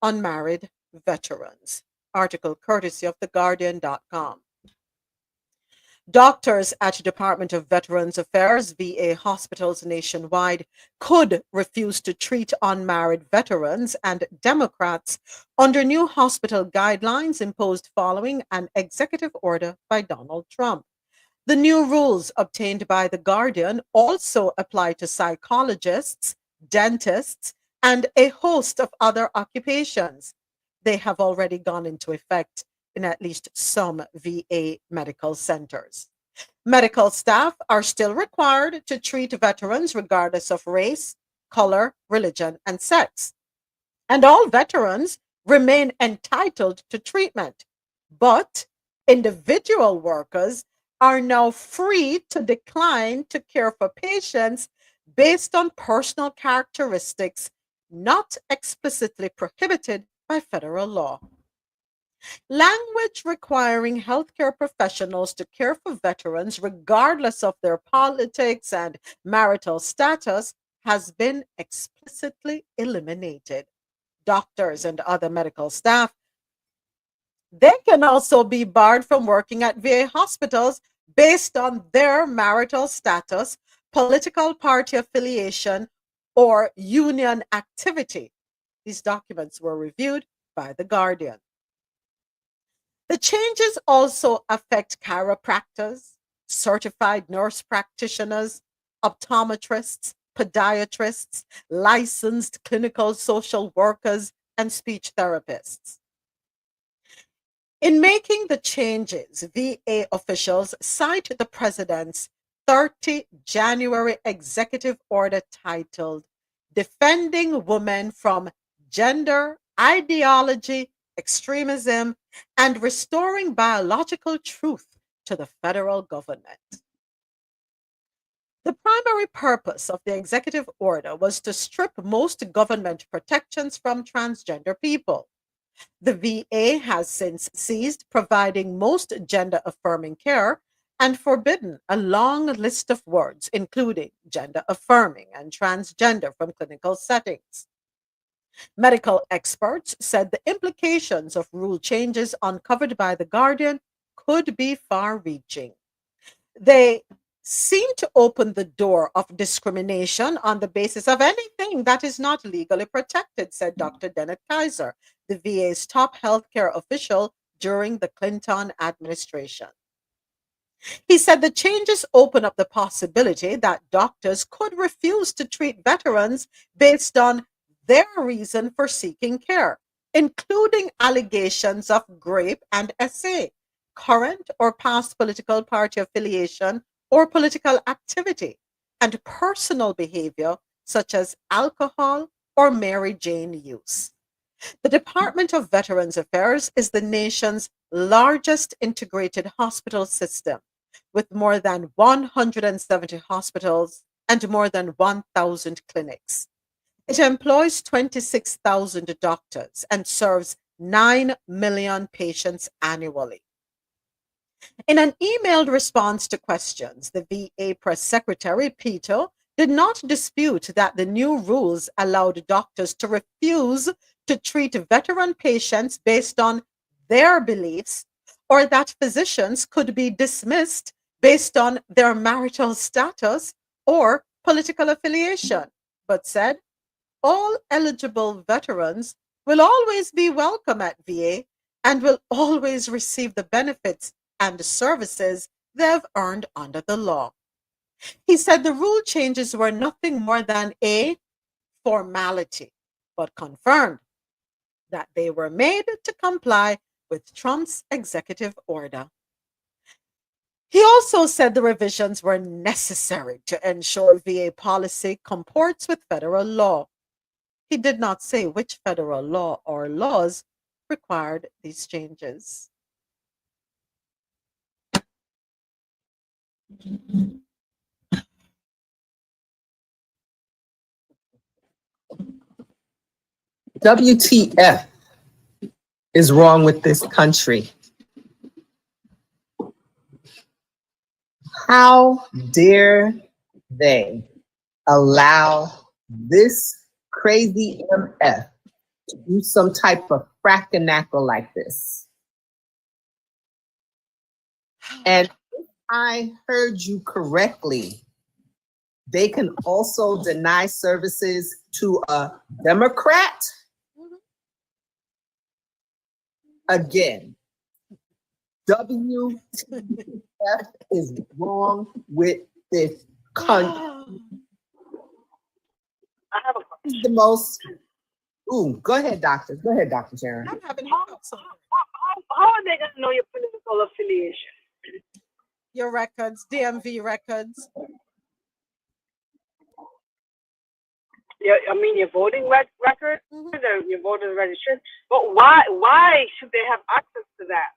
unmarried veterans. Article courtesy of theguardian.com. Doctors at Department of Veterans Affairs, VA hospitals nationwide, could refuse to treat unmarried veterans and Democrats under new hospital guidelines imposed following an executive order by Donald Trump. The new rules obtained by The Guardian also apply to psychologists, dentists, and a host of other occupations. They have already gone into effect in at least some VA medical centers. Medical staff are still required to treat veterans regardless of race, color, religion, and sex. And all veterans remain entitled to treatment. But individual workers are now free to decline to care for patients based on personal characteristics not explicitly prohibited by federal law. Language requiring healthcare professionals to care for veterans regardless of their politics and marital status has been explicitly eliminated. Doctors and other medical staff, they can also be barred from working at VA hospitals based on their marital status, political party affiliation, or union activity. These documents were reviewed by The Guardian. The changes also affect chiropractors, certified nurse practitioners, optometrists, podiatrists, licensed clinical social workers, and speech therapists. In making the changes, VA officials cite the president's 30 January executive order titled Defending Women from Gender Ideology, Extremism, and Restoring Biological Truth to the federal government. The primary purpose of the executive order was to strip most government protections from transgender people. The VA has since ceased providing most gender affirming care and forbidden a long list of words, including gender affirming and transgender, from clinical settings. Medical experts said the implications of rule changes uncovered by The Guardian could be far reaching. They seem to open the door of discrimination on the basis of anything that is not legally protected, said Dr. Dennett Kaiser, the VA's top healthcare official during the Clinton administration. He said the changes open up the possibility that doctors could refuse to treat veterans based on their reason for seeking care, including allegations of GRAPE and SA, current or past political party affiliation or political activity, and personal behavior such as alcohol or Mary Jane use. The Department of Veterans Affairs is the nation's largest integrated hospital system, with more than 170 hospitals and more than 1,000 clinics. It employs 26,000 doctors and serves 9 million patients annually. In an emailed response to questions, the VA press secretary, Peter, did not dispute that the new rules allowed doctors to refuse to treat veteran patients based on their beliefs, or that physicians could be dismissed based on their marital status or political affiliation, but said all eligible veterans will always be welcome at VA and will always receive the benefits and services they've earned under the law. He said the rule changes were nothing more than a formality, but confirmed that they were made to comply with Trump's executive order. He also said the revisions were necessary to ensure VA policy comports with federal law. He did not say which federal law or laws required these changes. WTF is wrong with this country? How dare they allow this crazy MF to do some type of frackinackle like this? And if I heard you correctly, they can also deny services to a Democrat? Again, WTF is wrong with this country. I have a question. The most. Ooh, go ahead, doctor. Go ahead, Dr. Sharon. How are they going to know your political affiliation? Your records, DMV records. Yeah, I mean your voting record, your voter registration. But why should they have access to that?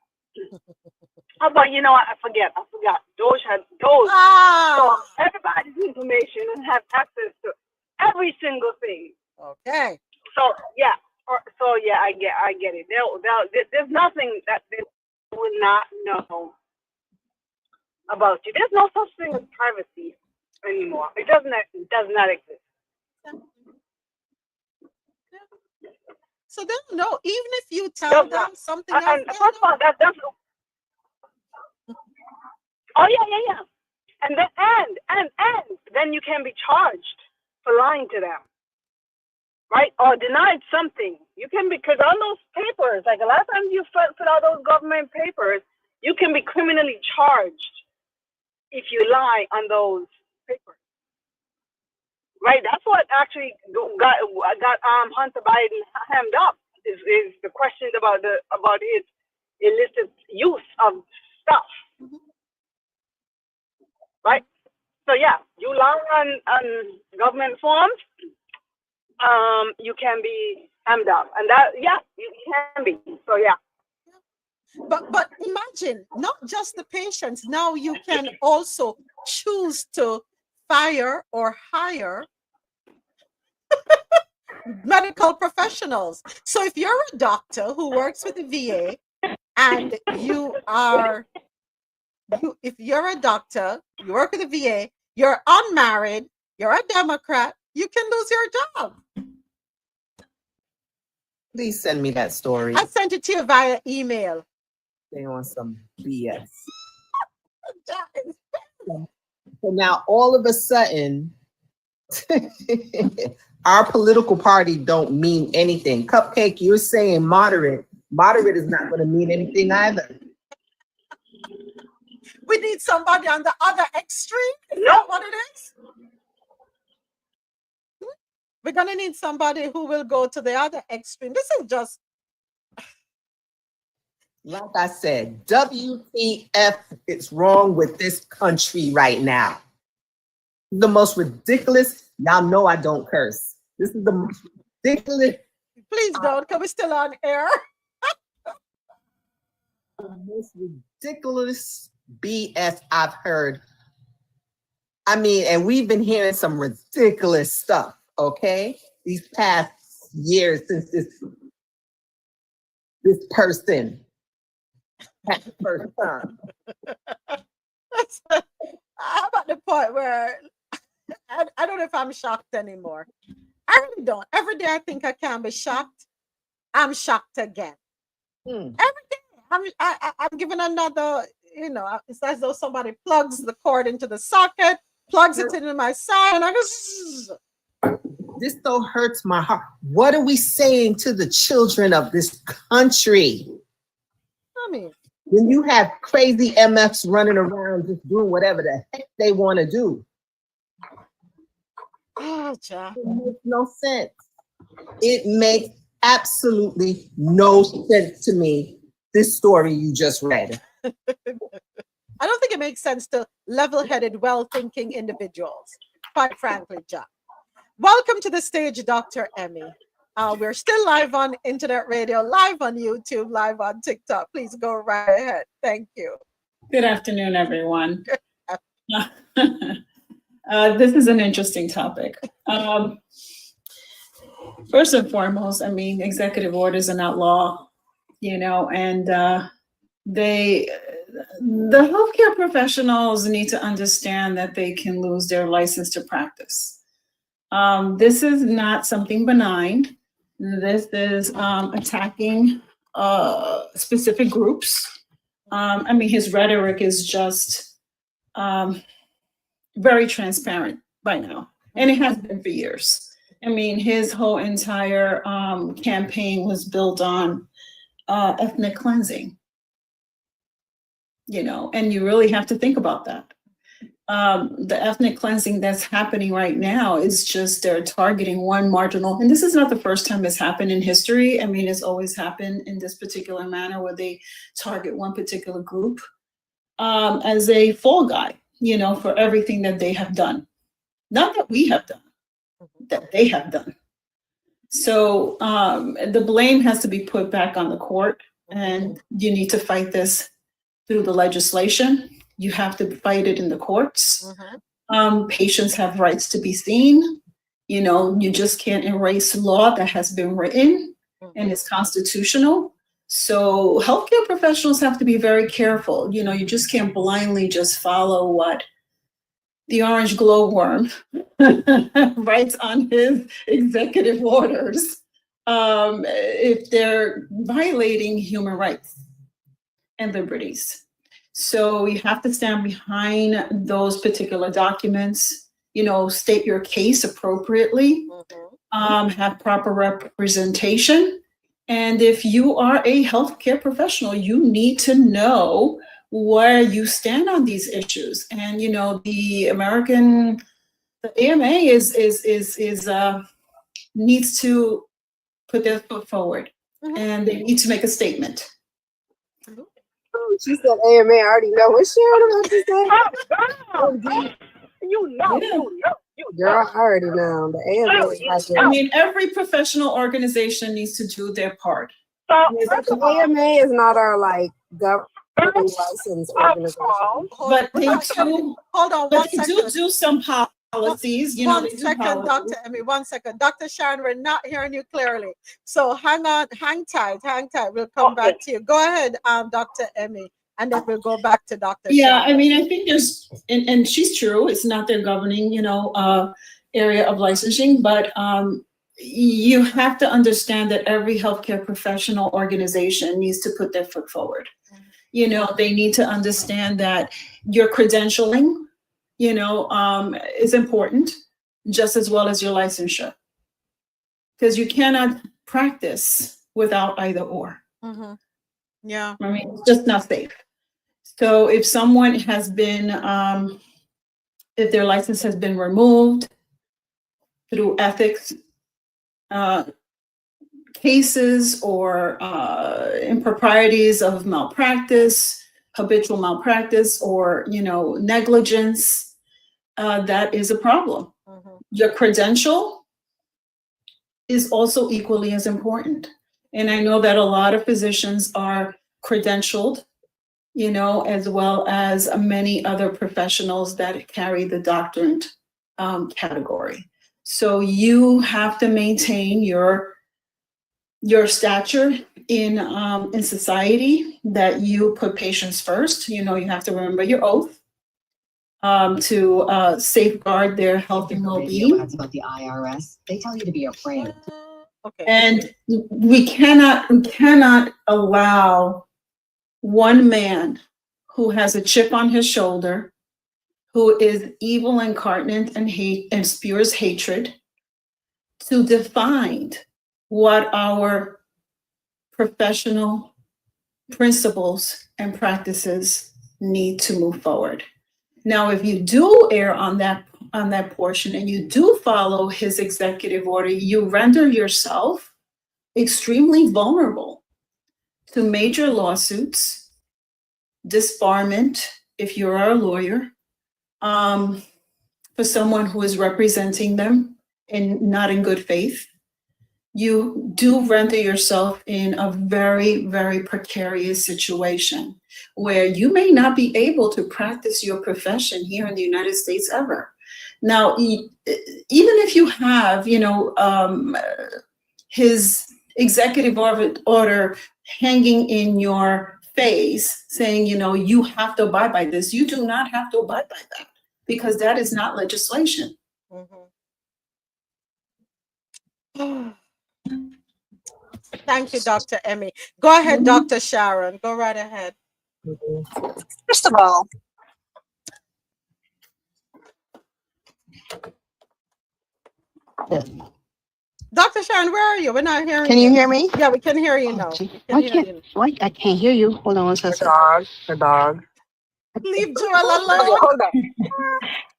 How about, I forgot. Those. So everybody's information and have access to every single thing. Okay. So yeah. I get it. There's nothing that they will not know about you. There's no such thing as privacy anymore. It does not exist. So they don't know, even if you tell them something else. And first of all, that's oh yeah. And then you can be charged for lying to them. right? Or denied something. You can be, because on those papers, like a lot of times you fill out those government papers, you can be criminally charged if you lie on those papers, right? That's what actually got Hunter Biden hemmed up is the questions about his illicit use of stuff, right? So yeah, you lie on government forms, you can be hemmed up, and that you can be. So yeah. But imagine, not just the patients. Now you can also choose to fire or hire medical professionals. So if you're a doctor who works with the VA and if you're a doctor, you work with the VA, you're unmarried, you're a Democrat, you can lose your job. Please send me that story. I sent it to you via email. They want some BS. So now all of a sudden, our political party don't mean anything. Cupcake, you're saying moderate. Moderate is not going to mean anything either. We need somebody on the other extreme. Is that what it is? We're going to need somebody who will go to the other extreme. This is just... Like I said, WTF is wrong with this country right now. The most ridiculous. Y'all know I don't curse. This is the most ridiculous. Please don't, because we're still on air. The most ridiculous BS I've heard. I mean, and we've been hearing some ridiculous stuff, okay? These past years since this person had the first time. I'm at the point where I don't know if I'm shocked anymore. I really don't. Every day I think I can be shocked. I'm shocked again. Every day I'm given another, it's as though somebody plugs the cord into the socket, plugs it into my side, and I go, this so hurts my heart. What are we saying to the children of this country? I mean, when you have crazy MFs running around just doing whatever the heck they want to do. It makes no sense. It makes absolutely no sense to me, this story you just read. I don't think it makes sense to level-headed, well-thinking individuals, quite frankly, Jack. Welcome to the stage, Dr. Emmy. We're still live on internet radio, live on YouTube, live on TikTok. Please go right ahead. Thank you. Good afternoon, everyone. This is an interesting topic. First and foremost, I mean, executive orders are not law, and the healthcare professionals need to understand that they can lose their license to practice. This is not something benign. This is attacking specific groups. I mean, his rhetoric is just very transparent by now, and it has been for years. I mean, his whole entire campaign was built on ethnic cleansing, and you really have to think about that. The ethnic cleansing that's happening right now is just they're targeting one marginal, and this is not the first time it's happened in history. I mean, it's always happened in this particular manner where they target one particular group as a fall guy, for everything that they have done. Not that we have done, that they have done. So the blame has to be put back on the court, and you need to fight this through the legislation. You have to fight it in the courts. Patients have rights to be seen. You just can't erase law that has been written and is constitutional. So healthcare professionals have to be very careful. You just can't blindly just follow what the orange glowworm writes on his executive orders if they're violating human rights and liberties. So you have to stand behind those particular documents, state your case appropriately. have proper representation. And if you are a healthcare professional, you need to know where you stand on these issues. And you know, the AMA needs to put their foot forward, and they need to make a statement. Oh, she said AMA. I already know what Sharon about to say. Oh, you know. Girl, I already know. The AMA has I mean, every professional organization needs to do their part. the AMA is not our like government license organization. But they do. Hold on But one they second. do some policies. You know, One they do second, policies. Dr. Emmy, 1 second. Dr. Sharon, we're not hearing you clearly. So hang on, hang tight. We'll come back to you. Go ahead, Dr. Emmy, and then we'll go back to Dr. Yeah, Sharon. I mean, I think there's, and she's true, it's not their governing, area of licensing, but you have to understand that every healthcare professional organization needs to put their foot forward. You know, they need to understand that your credentialing, is important just as well as your licensure. Because you cannot practice without either or. Yeah. I mean, it's just not safe. So if someone has been, if their license has been removed through ethics cases or improprieties of malpractice, habitual malpractice, or negligence, that is a problem. Your credential is also equally as important. And I know that a lot of physicians are credentialed, as well as many other professionals that carry the doctorate category. So you have to maintain your stature in society, that you put patients first. You have to remember your oath to safeguard their health and well-being. About the IRS, they tell you to be afraid. And we cannot allow one man who has a chip on his shoulder, who is evil incarnate and hate and spews hatred, to define what our professional principles and practices need to move forward. Now, if you do err on that portion and you do follow his executive order, you render yourself extremely vulnerable to major lawsuits, disbarment if you're a lawyer, for someone who is representing them and not in good faith. You do render yourself in a very, very precarious situation where you may not be able to practice your profession here in the United States ever. Now, even if you have, his executive order hanging in your face saying, you have to abide by this, you do not have to abide by that, because that is not legislation. Thank you, Dr. Emmy. Go ahead, Dr. Sharon. Go right ahead. First of all, Dr. Sharon, where are you? We're not hearing Can you hear me? Yeah, we can hear you now. I can't hear you. Hold on one second. the dog. Leave Joel alone. Okay, hold on.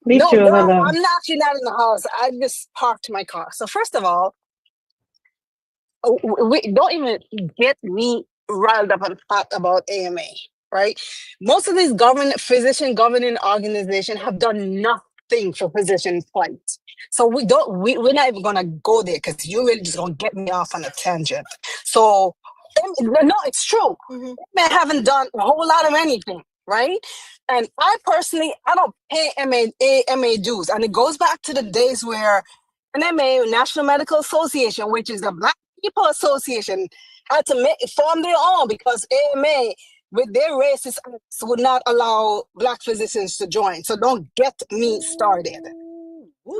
Leave No, Joel no, alone. I'm actually not in the house. I just parked my car. So first of all, don't even get me riled up and hot about AMA, right? Most of these physician governing organizations have done nothing for physician plight. So we're not even gonna go there, because you really just gonna get me off on a tangent. So no, it's true. They haven't done a whole lot of anything, right? And I don't pay AMA dues, and it goes back to the days where NMA, National Medical Association, which is the Black People Association, had to form their own, because AMA, with their racist acts, would not allow Black physicians to join. So don't get me started,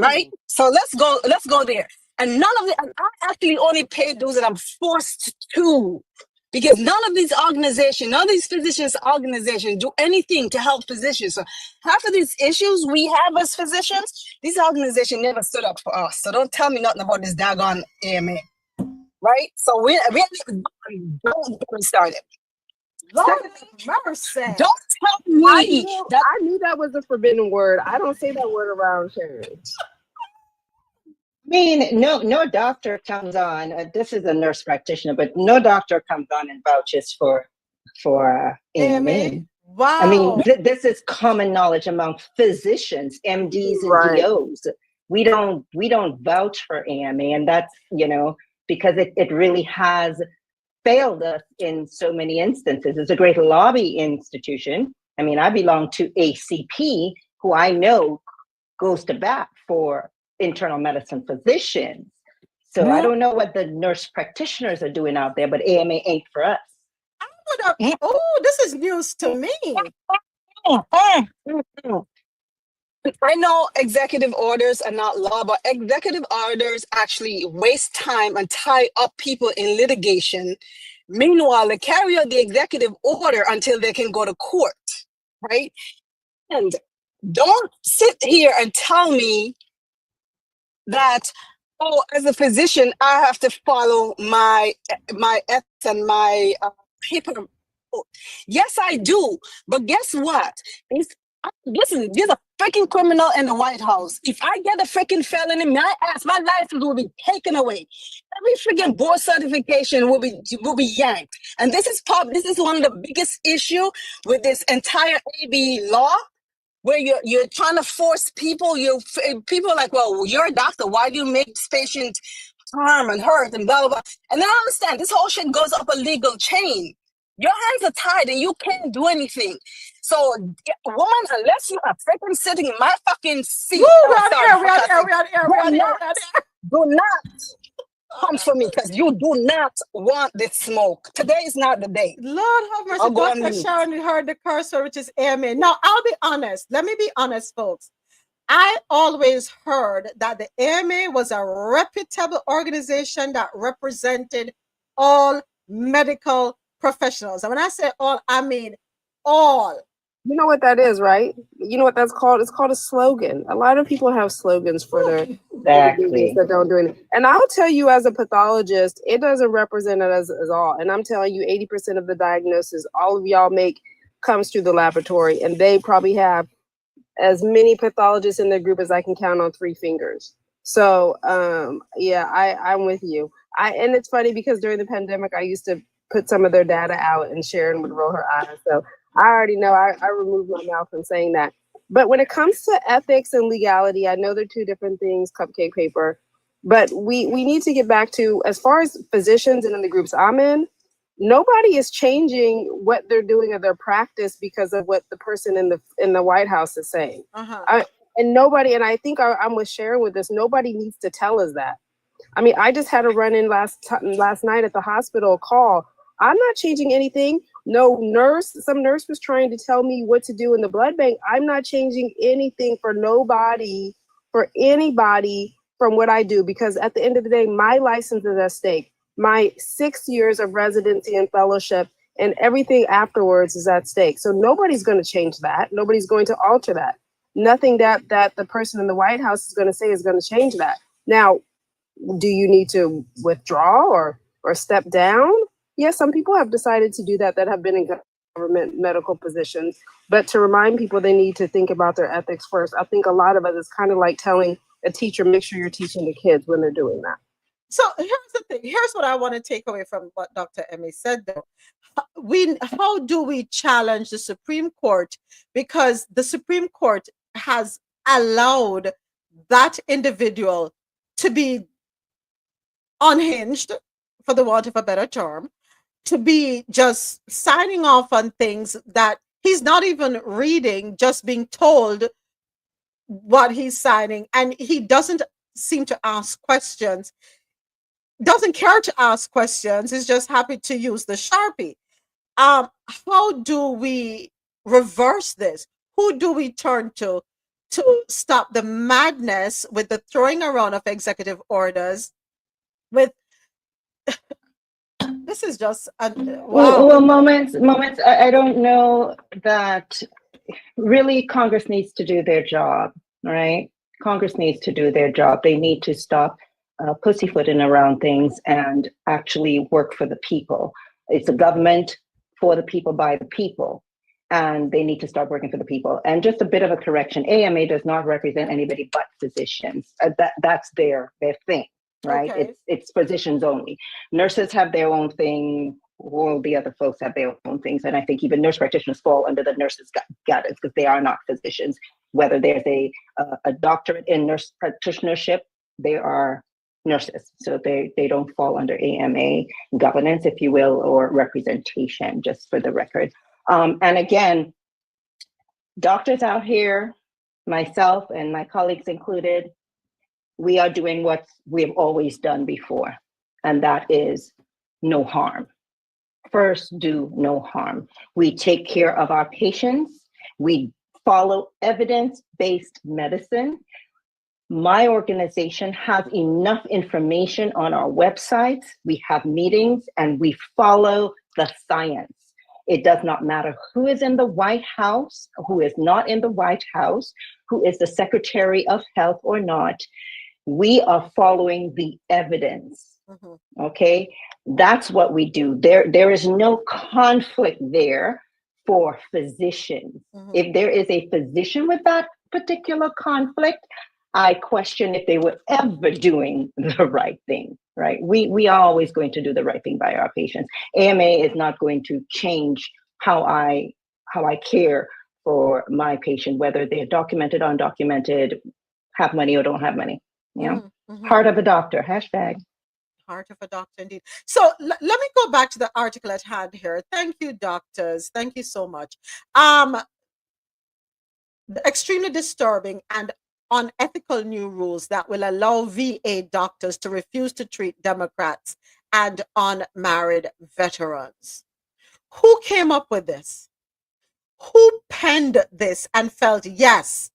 right? So let's go there. And none of it. And I actually only pay dues that I'm forced to, Because none of these organizations, none of these physicians organizations do anything to help physicians. So half of these issues we have as physicians, these organizations never stood up for us. So don't tell me nothing about this daggone AMA, right? So we don't get me started. Lord have mercy. Don't tell me that. I knew that was a forbidden word. I don't say that word around Sharon. I mean, no doctor comes on. This is a nurse practitioner, but no doctor comes on and vouches for AMA. Wow. I mean, this is common knowledge among physicians, MDs, and Right. DOs. We don't vouch for AMA, and that's because it really has failed us in so many instances. It's a great lobby institution. I mean, I belong to ACP, who I know goes to bat for internal medicine physicians. So I don't know what the nurse practitioners are doing out there, but AMA ain't for us. Oh, this is news to me. I know executive orders are not law, but executive orders actually waste time and tie up people in litigation. Meanwhile, they carry out the executive order until they can go to court, right? And don't sit here and tell me that, oh, as a physician, I have to follow my ethics and my paper. Yes, I do. But guess what? Listen, there's a freaking criminal in the White House. If I get a freaking felony, my license will be taken away. Every freaking board certification will be yanked. And this is one of the biggest issue with this entire AB law, where you're trying to force people. People are like, well, you're a doctor. Why do you make patients harm and hurt and blah blah blah? And then I understand this whole shit goes up a legal chain. Your hands are tied and you can't do anything. So, woman, unless you are freaking sitting in my fucking seat, do not come for me, because you do not want this smoke. Today is not the day. Lord have mercy. Dr. Sharon heard the cursor, which is AMA. Now, I'll be honest. Let me be honest, folks. I always heard that the AMA was a reputable organization that represented all medical professionals. And when I say all, I mean all. You know what that is, right? You know what that's called? It's called a slogan. A lot of people have slogans for their Exactly. that don't do anything. And I'll tell you, as a pathologist, it doesn't represent it as all. And I'm telling you, 80% of the diagnosis all of y'all make comes through the laboratory, and they probably have as many pathologists in their group as I can count on 3 fingers. So yeah, I'm with you. And it's funny because during the pandemic, I used to put some of their data out, and Sharon would roll her eyes. So I already know I removed my mouth from saying that. But when it comes to ethics and legality, I know they're 2 different things, cupcake paper. But we need to get back to, as far as physicians and in the groups I'm in, nobody is changing what they're doing in their practice because of what the person in the White House is saying. And nobody, and I think I'm with Sharon with this, nobody needs to tell us that. I mean, I just had a run-in last night at the hospital call. I'm not changing anything. Some nurse was trying to tell me what to do in the blood bank. I'm not changing anything for anybody from what I do, because at the end of the day, my license is at stake. My 6 years of residency and fellowship and everything afterwards is at stake. So nobody's going to change that. Nobody's going to alter that. Nothing that the person in the White House is going to say is going to change that. Now, do you need to withdraw or step down? Yes, some people have decided to do that have been in government medical positions. But to remind people they need to think about their ethics first, I think a lot of it is kind of like telling a teacher, make sure you're teaching the kids when they're doing that. So here's the thing. Here's what I want to take away from what Dr. Emmy said, though. How do we challenge the Supreme Court? Because the Supreme Court has allowed that individual to be unhinged, for the want of a better term, to be just signing off on things that he's not even reading, just being told what he's signing, and he doesn't seem to ask questions, doesn't care to ask questions, is just happy to use the Sharpie. How do we reverse this? Who do we turn to stop the madness with the throwing around of executive orders, with This is just Well, wow. moments. I don't know that really Congress needs to do their job, right? Congress needs to do their job. They need to stop pussyfooting around things and actually work for the people. It's a government for the people by the people, and they need to start working for the people. And just a bit of a correction: AMA does not represent anybody but physicians. That's their thing, right? Okay. It's physicians only. Nurses have their own thing. All the other folks have their own things, and I think even nurse practitioners fall under the nurses guidance because they are not physicians. Whether there's a doctorate in nurse practitionership, they are nurses, so they don't fall under AMA governance, if you will, or representation. Just for the record, and again, doctors out here, myself and my colleagues included, we are doing what we've always done before, and that is no harm. First, do no harm. We take care of our patients. We follow evidence-based medicine. My organization has enough information on our websites. We have meetings and we follow the science. It does not matter who is in the White House, who is not in the White House, who is the Secretary of Health or not. We are following the evidence. Okay, that's what we do. There is no conflict there for physicians. If there is a physician with that particular conflict, I question if they were ever doing the right thing, right? We are always going to do the right thing by our patients. AMA is not going to change how I care for my patient, whether they're documented, undocumented, have money or don't have money. You know, heart of a doctor, hashtag. Heart of a doctor, indeed. So let me go back to the article at hand here. Thank you, doctors. Thank you so much. Extremely disturbing and unethical new rules that will allow VA doctors to refuse to treat Democrats and unmarried veterans. Who came up with this? Who penned this and felt, yes,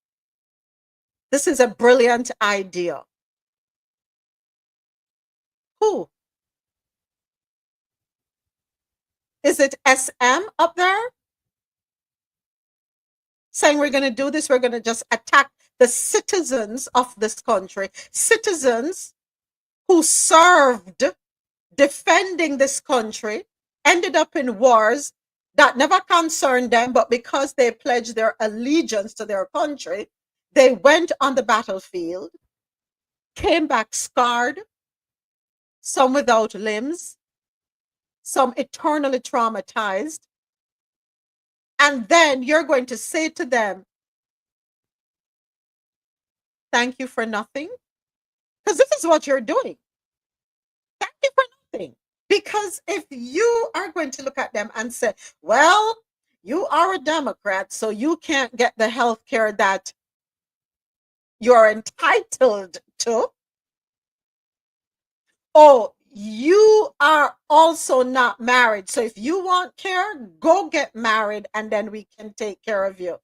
this is a brilliant idea? Who? Is it SM up there? Saying we're going to do this, we're going to just attack the citizens of this country, citizens who served defending this country, ended up in wars that never concerned them, but because they pledged their allegiance to their country, they went on the battlefield, came back scarred, some without limbs, some eternally traumatized. And then you're going to say to them, thank you for nothing? Because this is what you're doing. Thank you for nothing. Because if you are going to look at them and say, well, you are a Democrat, so you can't get the health care that you're entitled to. Oh, you are also not married. So if you want care, go get married and then we can take care of you.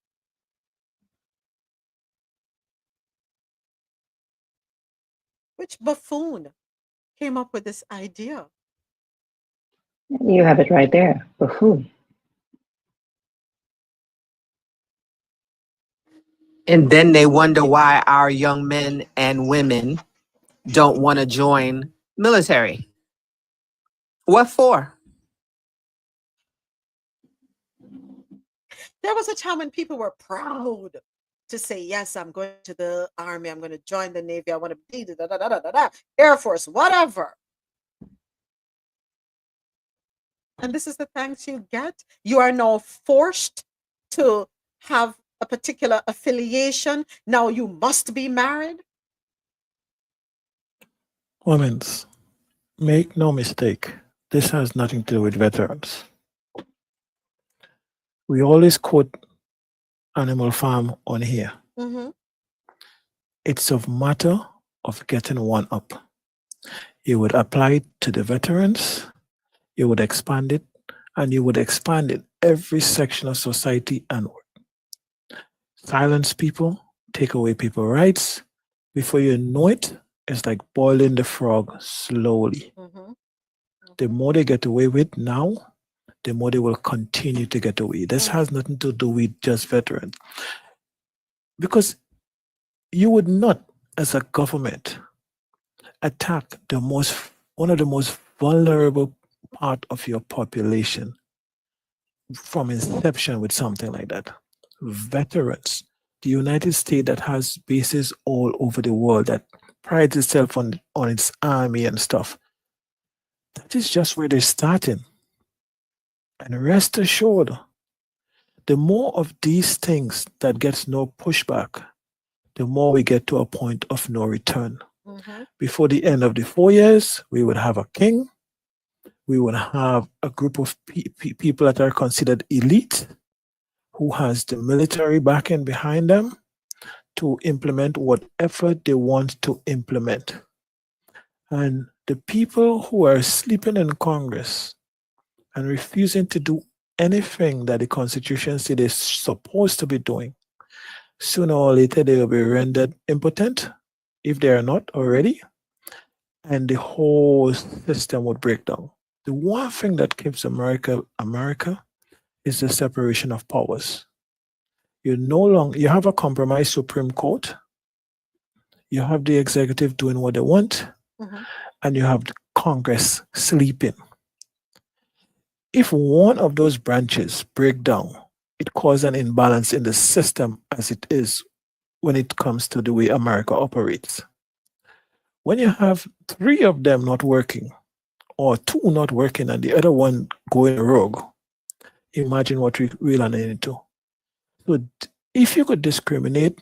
Which buffoon came up with this idea? You have it right there. Buffoon. And then they wonder why our young men and women don't want to join military. What for? There was a time when people were proud to say, yes, I'm going to the army, I'm going to join the Navy, I want to be the Air Force, whatever. And this is the thanks you get. You are now forced to have a particular affiliation. Now you must be married. Women, make no mistake, this has nothing to do with veterans. We always quote Animal Farm on here. It's a matter of getting one up. You would apply it to the veterans, you would expand it, and you would expand it every section of society and silence people, take away people's rights. Before you know it, it's like boiling the frog slowly. The more they get away with now, the more they will continue to get away. This has nothing to do with just veterans. Because you would not, as a government, attack one of the most vulnerable part of your population from inception with something like that. Veterans. The United States that has bases all over the world, that prides itself on its army and stuff. That is just where they're starting. And rest assured, the more of these things that gets no pushback, the more we get to a point of no return. Before the end of the 4 years, we would have a king. We would have a group of people that are considered elite, who has the military backing behind them to implement whatever they want to implement. And the people who are sleeping in Congress and refusing to do anything that the Constitution says they're supposed to be doing, sooner or later they will be rendered impotent, if they are not already, and the whole system would break down. The one thing that keeps America is the separation of powers. You have a compromised Supreme Court, you have the executive doing what they want, and you have the Congress sleeping. If one of those branches break down, it causes an imbalance in the system as it is when it comes to the way America operates. When you have 3 of them not working, or 2 not working and the other one going rogue, imagine what we run into. So if you could discriminate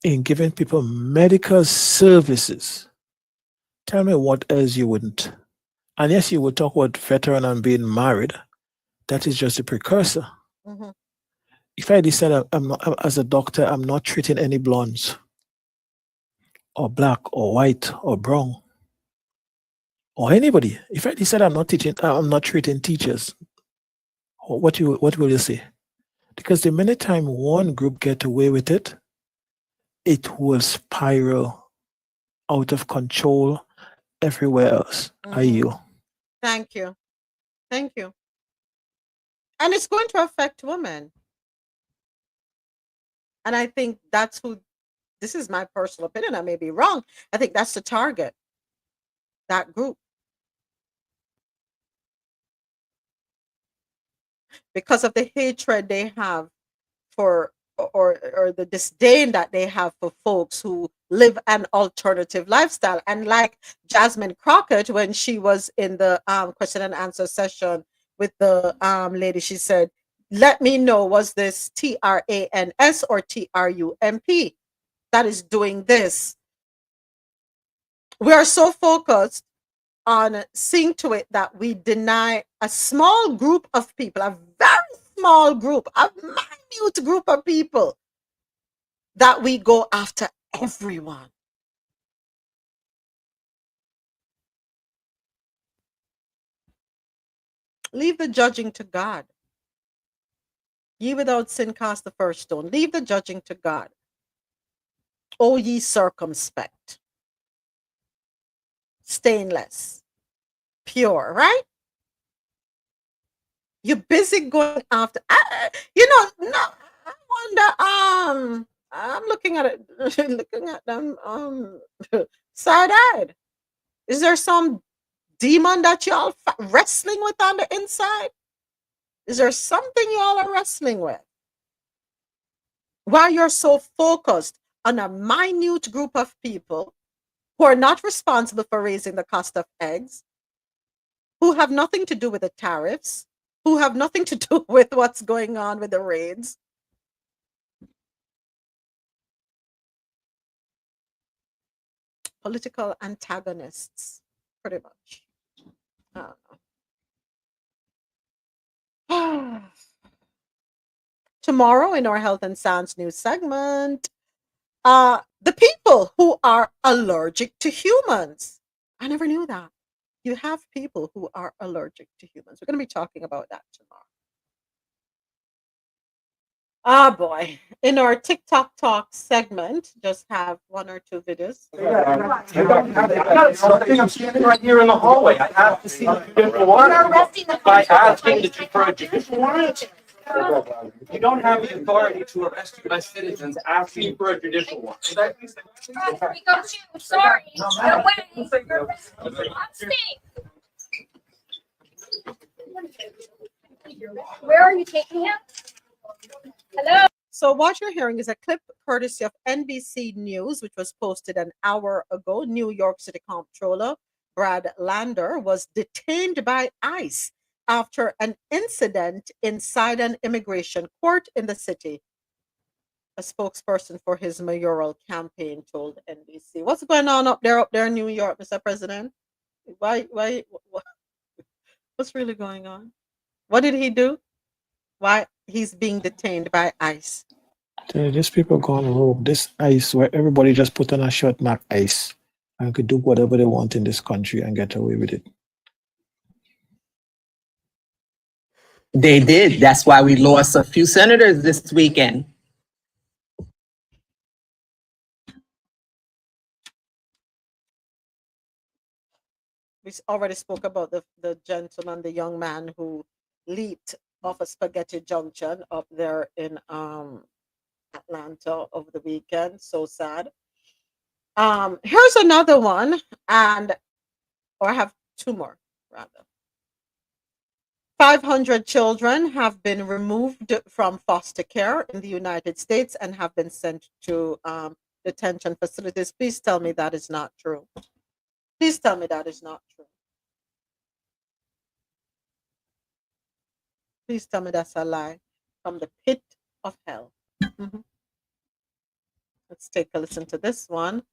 in giving people medical services, tell me what else you wouldn't. And yes, you would talk about veteran and being married. That is just a precursor. If I decide as a doctor, I'm not treating any blondes, or black, or white, or brown, or anybody. If I decide I'm not treating teachers, what will you say? Because the minute time one group get away with it, it will spiral out of control everywhere else. I yield. Thank you. Thank you. And it's going to affect women. And I think this is my personal opinion, I may be wrong. I think that's the target, that group. Because of the hatred they have for, or the disdain that they have for folks who live an alternative lifestyle. And like Jasmine Crockett, when she was in the question and answer session with the lady, she said, let me know, was this TRANS or TRUMP that is doing this? We are so focused on seeing to it that we deny a small group of people, a very small group, a minute group of people, that we go after everyone. Leave the judging to God. Ye without sin cast the first stone. Leave the judging to God. O ye circumspect, stainless, pure, right? You're busy going after, no, I wonder, I'm looking at it, looking at them side-eyed. Is there some demon that y'all wrestling with on the inside? Is there something y'all are wrestling with? Why you're so focused on a minute group of people who are not responsible for raising the cost of eggs, who have nothing to do with the tariffs, who have nothing to do with what's going on with the raids. Political antagonists, pretty much. I don't know. Tomorrow in our Health and Science News segment, the people who are allergic to humans. I never knew that. You have people who are allergic to humans. We're going to be talking about that tomorrow. Ah, boy. In our TikTok Talk segment, just have one or two videos. You don't have it. I got something. I'm standing right here in the hallway. I have to see the judicial warrant. By asking for a judicial warrant. You don't have the authority to arrest U.S. citizens asking for a judicial warrant. Sorry. No way. Where are you taking him? Hello. So what you're hearing is a clip courtesy of NBC News, which was posted an hour ago. New York City Comptroller Brad Lander was detained by ICE after an incident inside an immigration court in the city. A spokesperson for his mayoral campaign told NBC. What's going on up there in New York, Mr. President? What's really going on? What did he do? Why he's being detained by ICE? These people gone rogue. This ICE, where everybody just put on a short mark ICE and could do whatever they want in this country and get away with it. They did. That's why we lost a few senators this weekend. We already spoke about the gentleman, the young man who leaped off a spaghetti junction up there in Atlanta over the weekend. So sad. Here's another one, or I have two more rather. 500 children have been removed from foster care in the United States and have been sent to detention facilities. Please tell me that is not true. Please tell me that is not true. Please tell me that's a lie from the pit of hell. Let's take a listen to this one.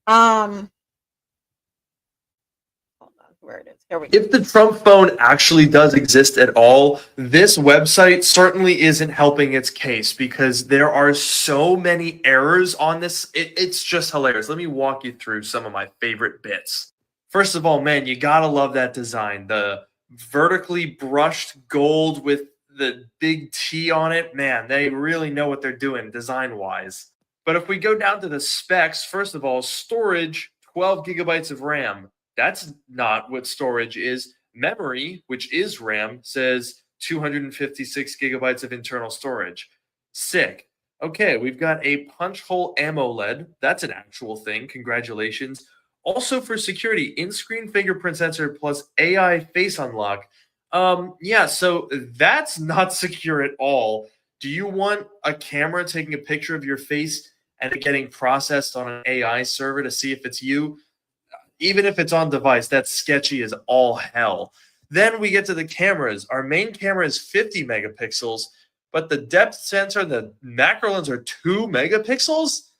Hold on, where it is. Here we go. If the Trump phone actually does exist at all, this website certainly isn't helping its case because there are so many errors on this. It's just hilarious. Let me walk you through some of my favorite bits. First of all, man, you gotta love that design. The vertically brushed gold with the big T on it. Man, they really know what they're doing design-wise. But if we go down to the specs, first of all, storage, 12 gigabytes of RAM. That's not what storage is. Memory, which is RAM, says 256 gigabytes of internal storage. Sick. Okay, we've got a punch hole AMOLED. That's an actual thing. Congratulations. Also for security, in-screen fingerprint sensor plus AI face unlock. Yeah, so that's not secure at all. Do you want a camera taking a picture of your face and it getting processed on an AI server to see if it's you? Even if it's on device, that's sketchy as all hell. Then we get to the cameras. Our main camera is 50 megapixels, but the depth sensor and the macro lens are 2 megapixels?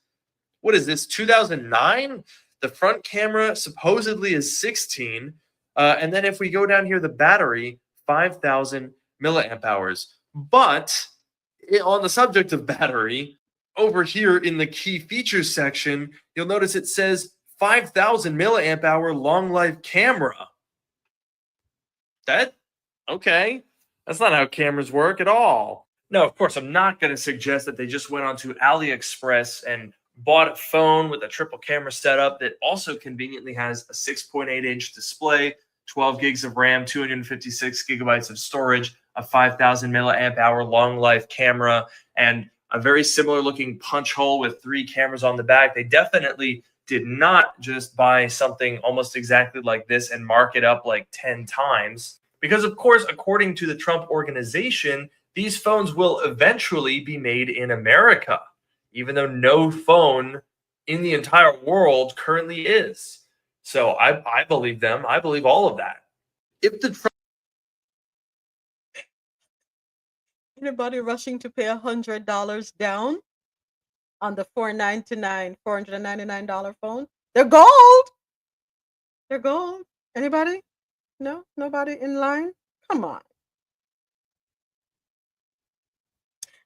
What is this, 2009? The front camera supposedly is 16. And then if we go down here, the battery, 5,000 milliamp hours. But on the subject of battery, over here in the key features section, you'll notice it says 5,000 milliamp hour long life camera. Okay. That's not how cameras work at all. No, of course, I'm not going to suggest that they just went onto AliExpress and bought a phone with a triple camera setup that also conveniently has a 6.8-inch display, 12 gigs of RAM, 256 gigabytes of storage, a 5,000 milliamp hour long life camera, and a very similar looking punch hole with 3 cameras on the back. They definitely did not just buy something almost exactly like this and mark it up like 10 times. Because, of course, according to the Trump organization, these phones will eventually be made in America, even though no phone in the entire world currently is. So I believe them. I believe all of that. If the Trump Anybody rushing to pay $100 down on the $499 phone? They're gold. They're gold. Anybody? No? Nobody in line? Come on.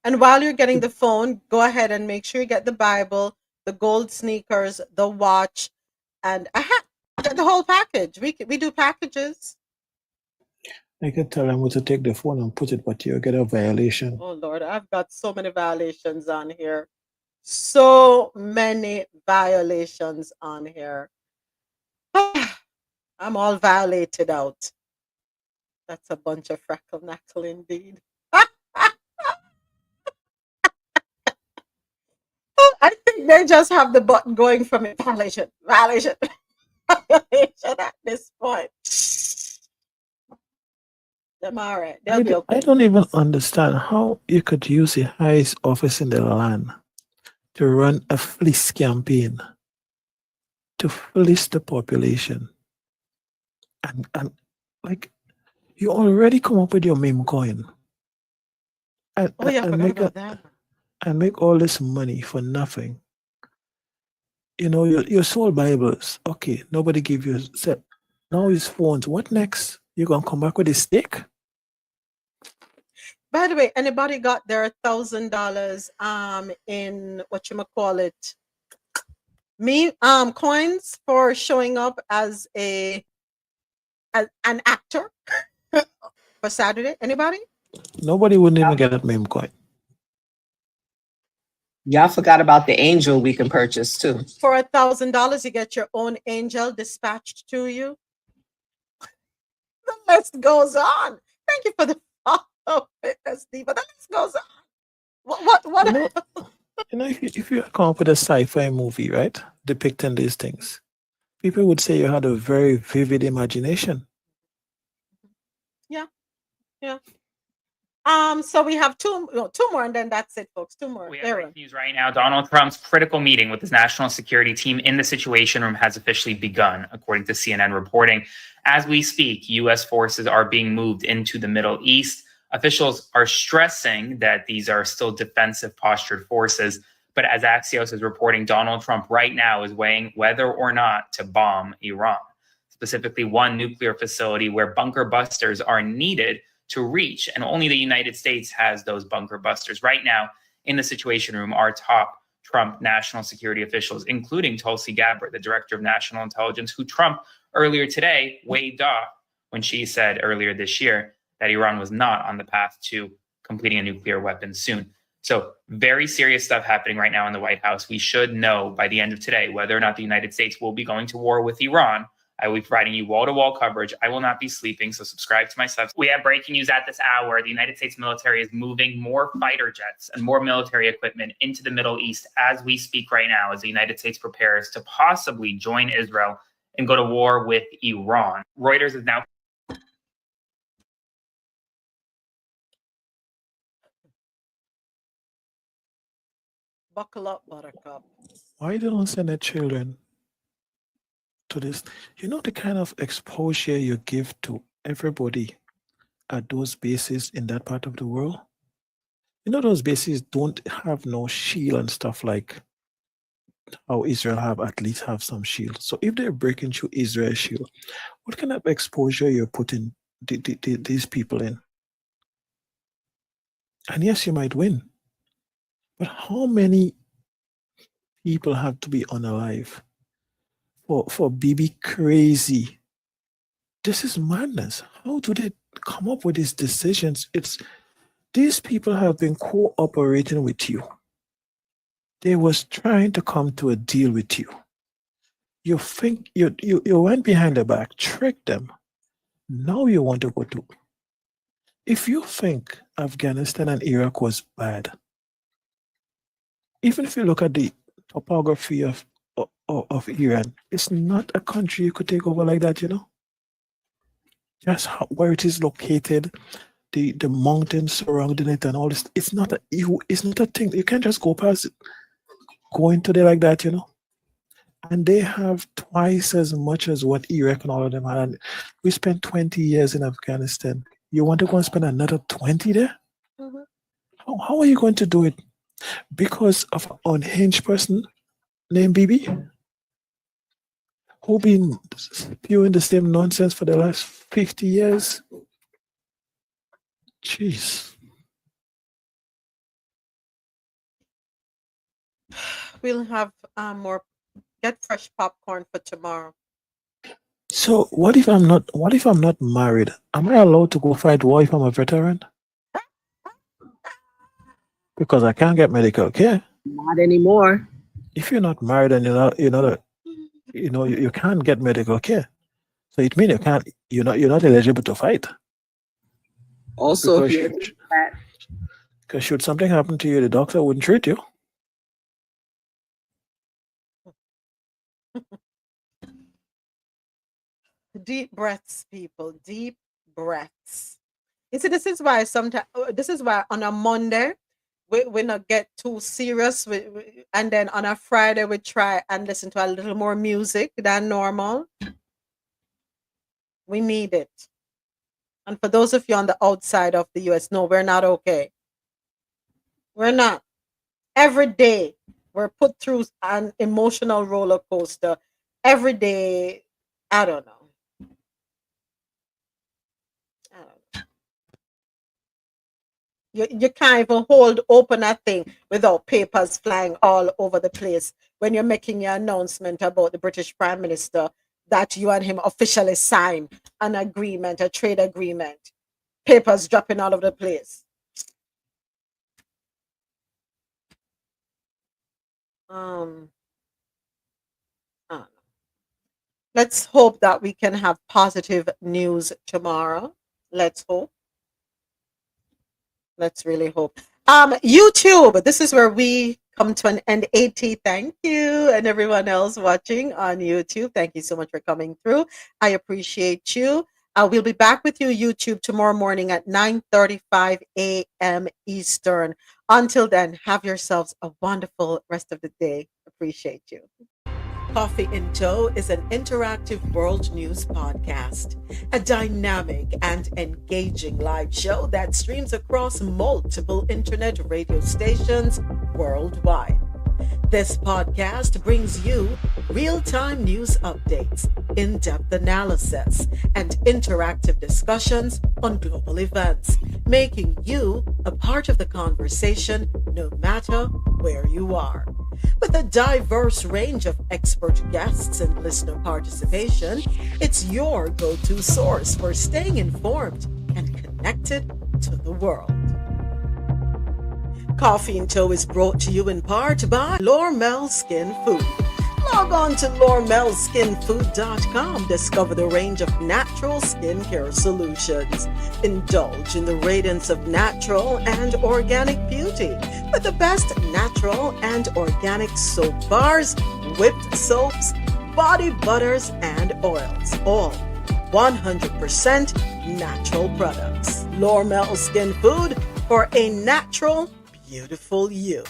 And while you're getting the phone, go ahead and make sure you get the Bible, the gold sneakers, the watch, and a hat. Get the whole package. We do packages. I could tell them to take the phone and put it, but you'll get a violation. Oh Lord, I've got so many violations on here. So many violations on here. I'm all violated out. That's a bunch of freckle knackle indeed. I think they just have the button going from it. Violation, violation, violation at this point. Them all right. They'll be I okay. don't even understand how you could use the highest office in the land to run a fleece campaign to fleece the population. And like, you already come up with your meme coin and, Oh yeah, I and forgot make about that. and make all this money for nothing. You know, you sold Bibles. Okay, nobody give you set. Now his phones. What next? You gonna come back with a stick? By the way, anybody got their $1,000 in what you call it? Coins for showing up as an actor for Saturday? Anybody? Nobody wouldn't even get that meme coin. Y'all forgot about the angel we can purchase too. For $1,000, you get your own angel dispatched to you. The list goes on. Thank you for the follow, SD, but the list goes on. What? You know, if you come up with a sci-fi movie, right, depicting these things, people would say you had a very vivid imagination. Yeah, yeah. So we have two more, and then that's it, folks. Two more. We have breaking news right now. Donald Trump's critical meeting with his national security team in the Situation Room has officially begun, according to CNN reporting. As we speak, U.S. forces are being moved into the Middle East. Officials are stressing that these are still defensive postured forces. But as Axios is reporting, Donald Trump right now is weighing whether or not to bomb Iran, specifically one nuclear facility where bunker busters are needed to reach. And only the United States has those bunker busters. Right now, in the Situation Room, are top Trump national security officials, including Tulsi Gabbard, the director of national intelligence, who Trump earlier today waved off when she said earlier this year that Iran was not on the path to completing a nuclear weapon soon. So very serious stuff happening right now in the White House. We should know by the end of today whether or not the United States will be going to war with Iran. I will be providing you wall-to-wall coverage. I will not be sleeping, so subscribe to my subs. We have breaking news at this hour. The United States military is moving more fighter jets and more military equipment into the Middle East as we speak right now, as the United States prepares to possibly join Israel and go to war with Iran. Reuters is now... Buckle up, Buttercup. Why they don't send their children to this? You know the kind of exposure you give to everybody at those bases in that part of the world? You know those bases don't have no shield and stuff like how Israel at least have some shield. So if they're breaking through Israel's shield, what kind of exposure you're putting these people in? And yes, you might win. But how many people have to be unalive for BB crazy? This is madness. How do they come up with these decisions? These people have been cooperating with you. They was trying to come to a deal with you. You think you went behind the back, tricked them. Now you want to go to. If you think Afghanistan and Iraq was bad, even if you look at the topography of Iran, it's not a country you could take over like that, you know? Just where it is located, the mountains surrounding it and all this, it's not a thing. You can't just go past it, go into there like that, you know? And they have twice as much as what Iraq and all of them had. And we spent 20 years in Afghanistan. You want to go and spend another 20 there? Mm-hmm. How are you going to do it? Because of an unhinged person named Bibi, who been spewing the same nonsense for the last 50 years? Jeez. We'll have more. Get fresh popcorn for tomorrow. So what if I'm not married? Am I allowed to go fight war if I'm a veteran? Because I can't get medical care. Not anymore. If you're not married and you can't get medical care. So it means you're not eligible to fight. Also, if Because you're Because should something happen to you, the doctor wouldn't treat you. Deep breaths, people. Deep breaths. You see, this is why on a Monday we not get too serious, and then on a Friday we try and listen to a little more music than normal. We need it. And for those of you on the outside of the US, no, we're not okay. We're not. Every day we're put through an emotional roller coaster. Every day, I don't know. You can't even hold open a thing without papers flying all over the place when you're making your announcement about the British Prime Minister that you and him officially sign an agreement, a trade agreement. Papers dropping all over the place. I don't know. Let's hope that we can have positive news tomorrow. Let's hope. Let's really hope. YouTube, this is where we come to an end. AT, thank you. And everyone else watching on YouTube, thank you so much for coming through. I appreciate you. We'll be back with you, YouTube, tomorrow morning at 9:35 a.m. Eastern. Until then, have yourselves a wonderful rest of the day. Appreciate you. Coffee in Tow is an interactive world news podcast, a dynamic and engaging live show that streams across multiple internet radio stations worldwide. This podcast brings you real-time news updates, in-depth analysis, and interactive discussions on global events, making you a part of the conversation no matter where you are. With a diverse range of expert guests and listener participation, it's your go-to source for staying informed and connected to the world. Coffee in Tow is brought to you in part by Lormel Skin Food. Log on to lormelskinfood.com. Discover the range of natural skincare solutions. Indulge in the radiance of natural and organic beauty with the best natural and organic soap bars, whipped soaps, body butters, and oils. All 100% natural products. Lormel Skin Food for a natural, beautiful you.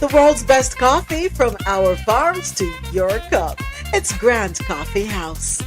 The world's best coffee from our farms to your cup. It's Grand Coffee House.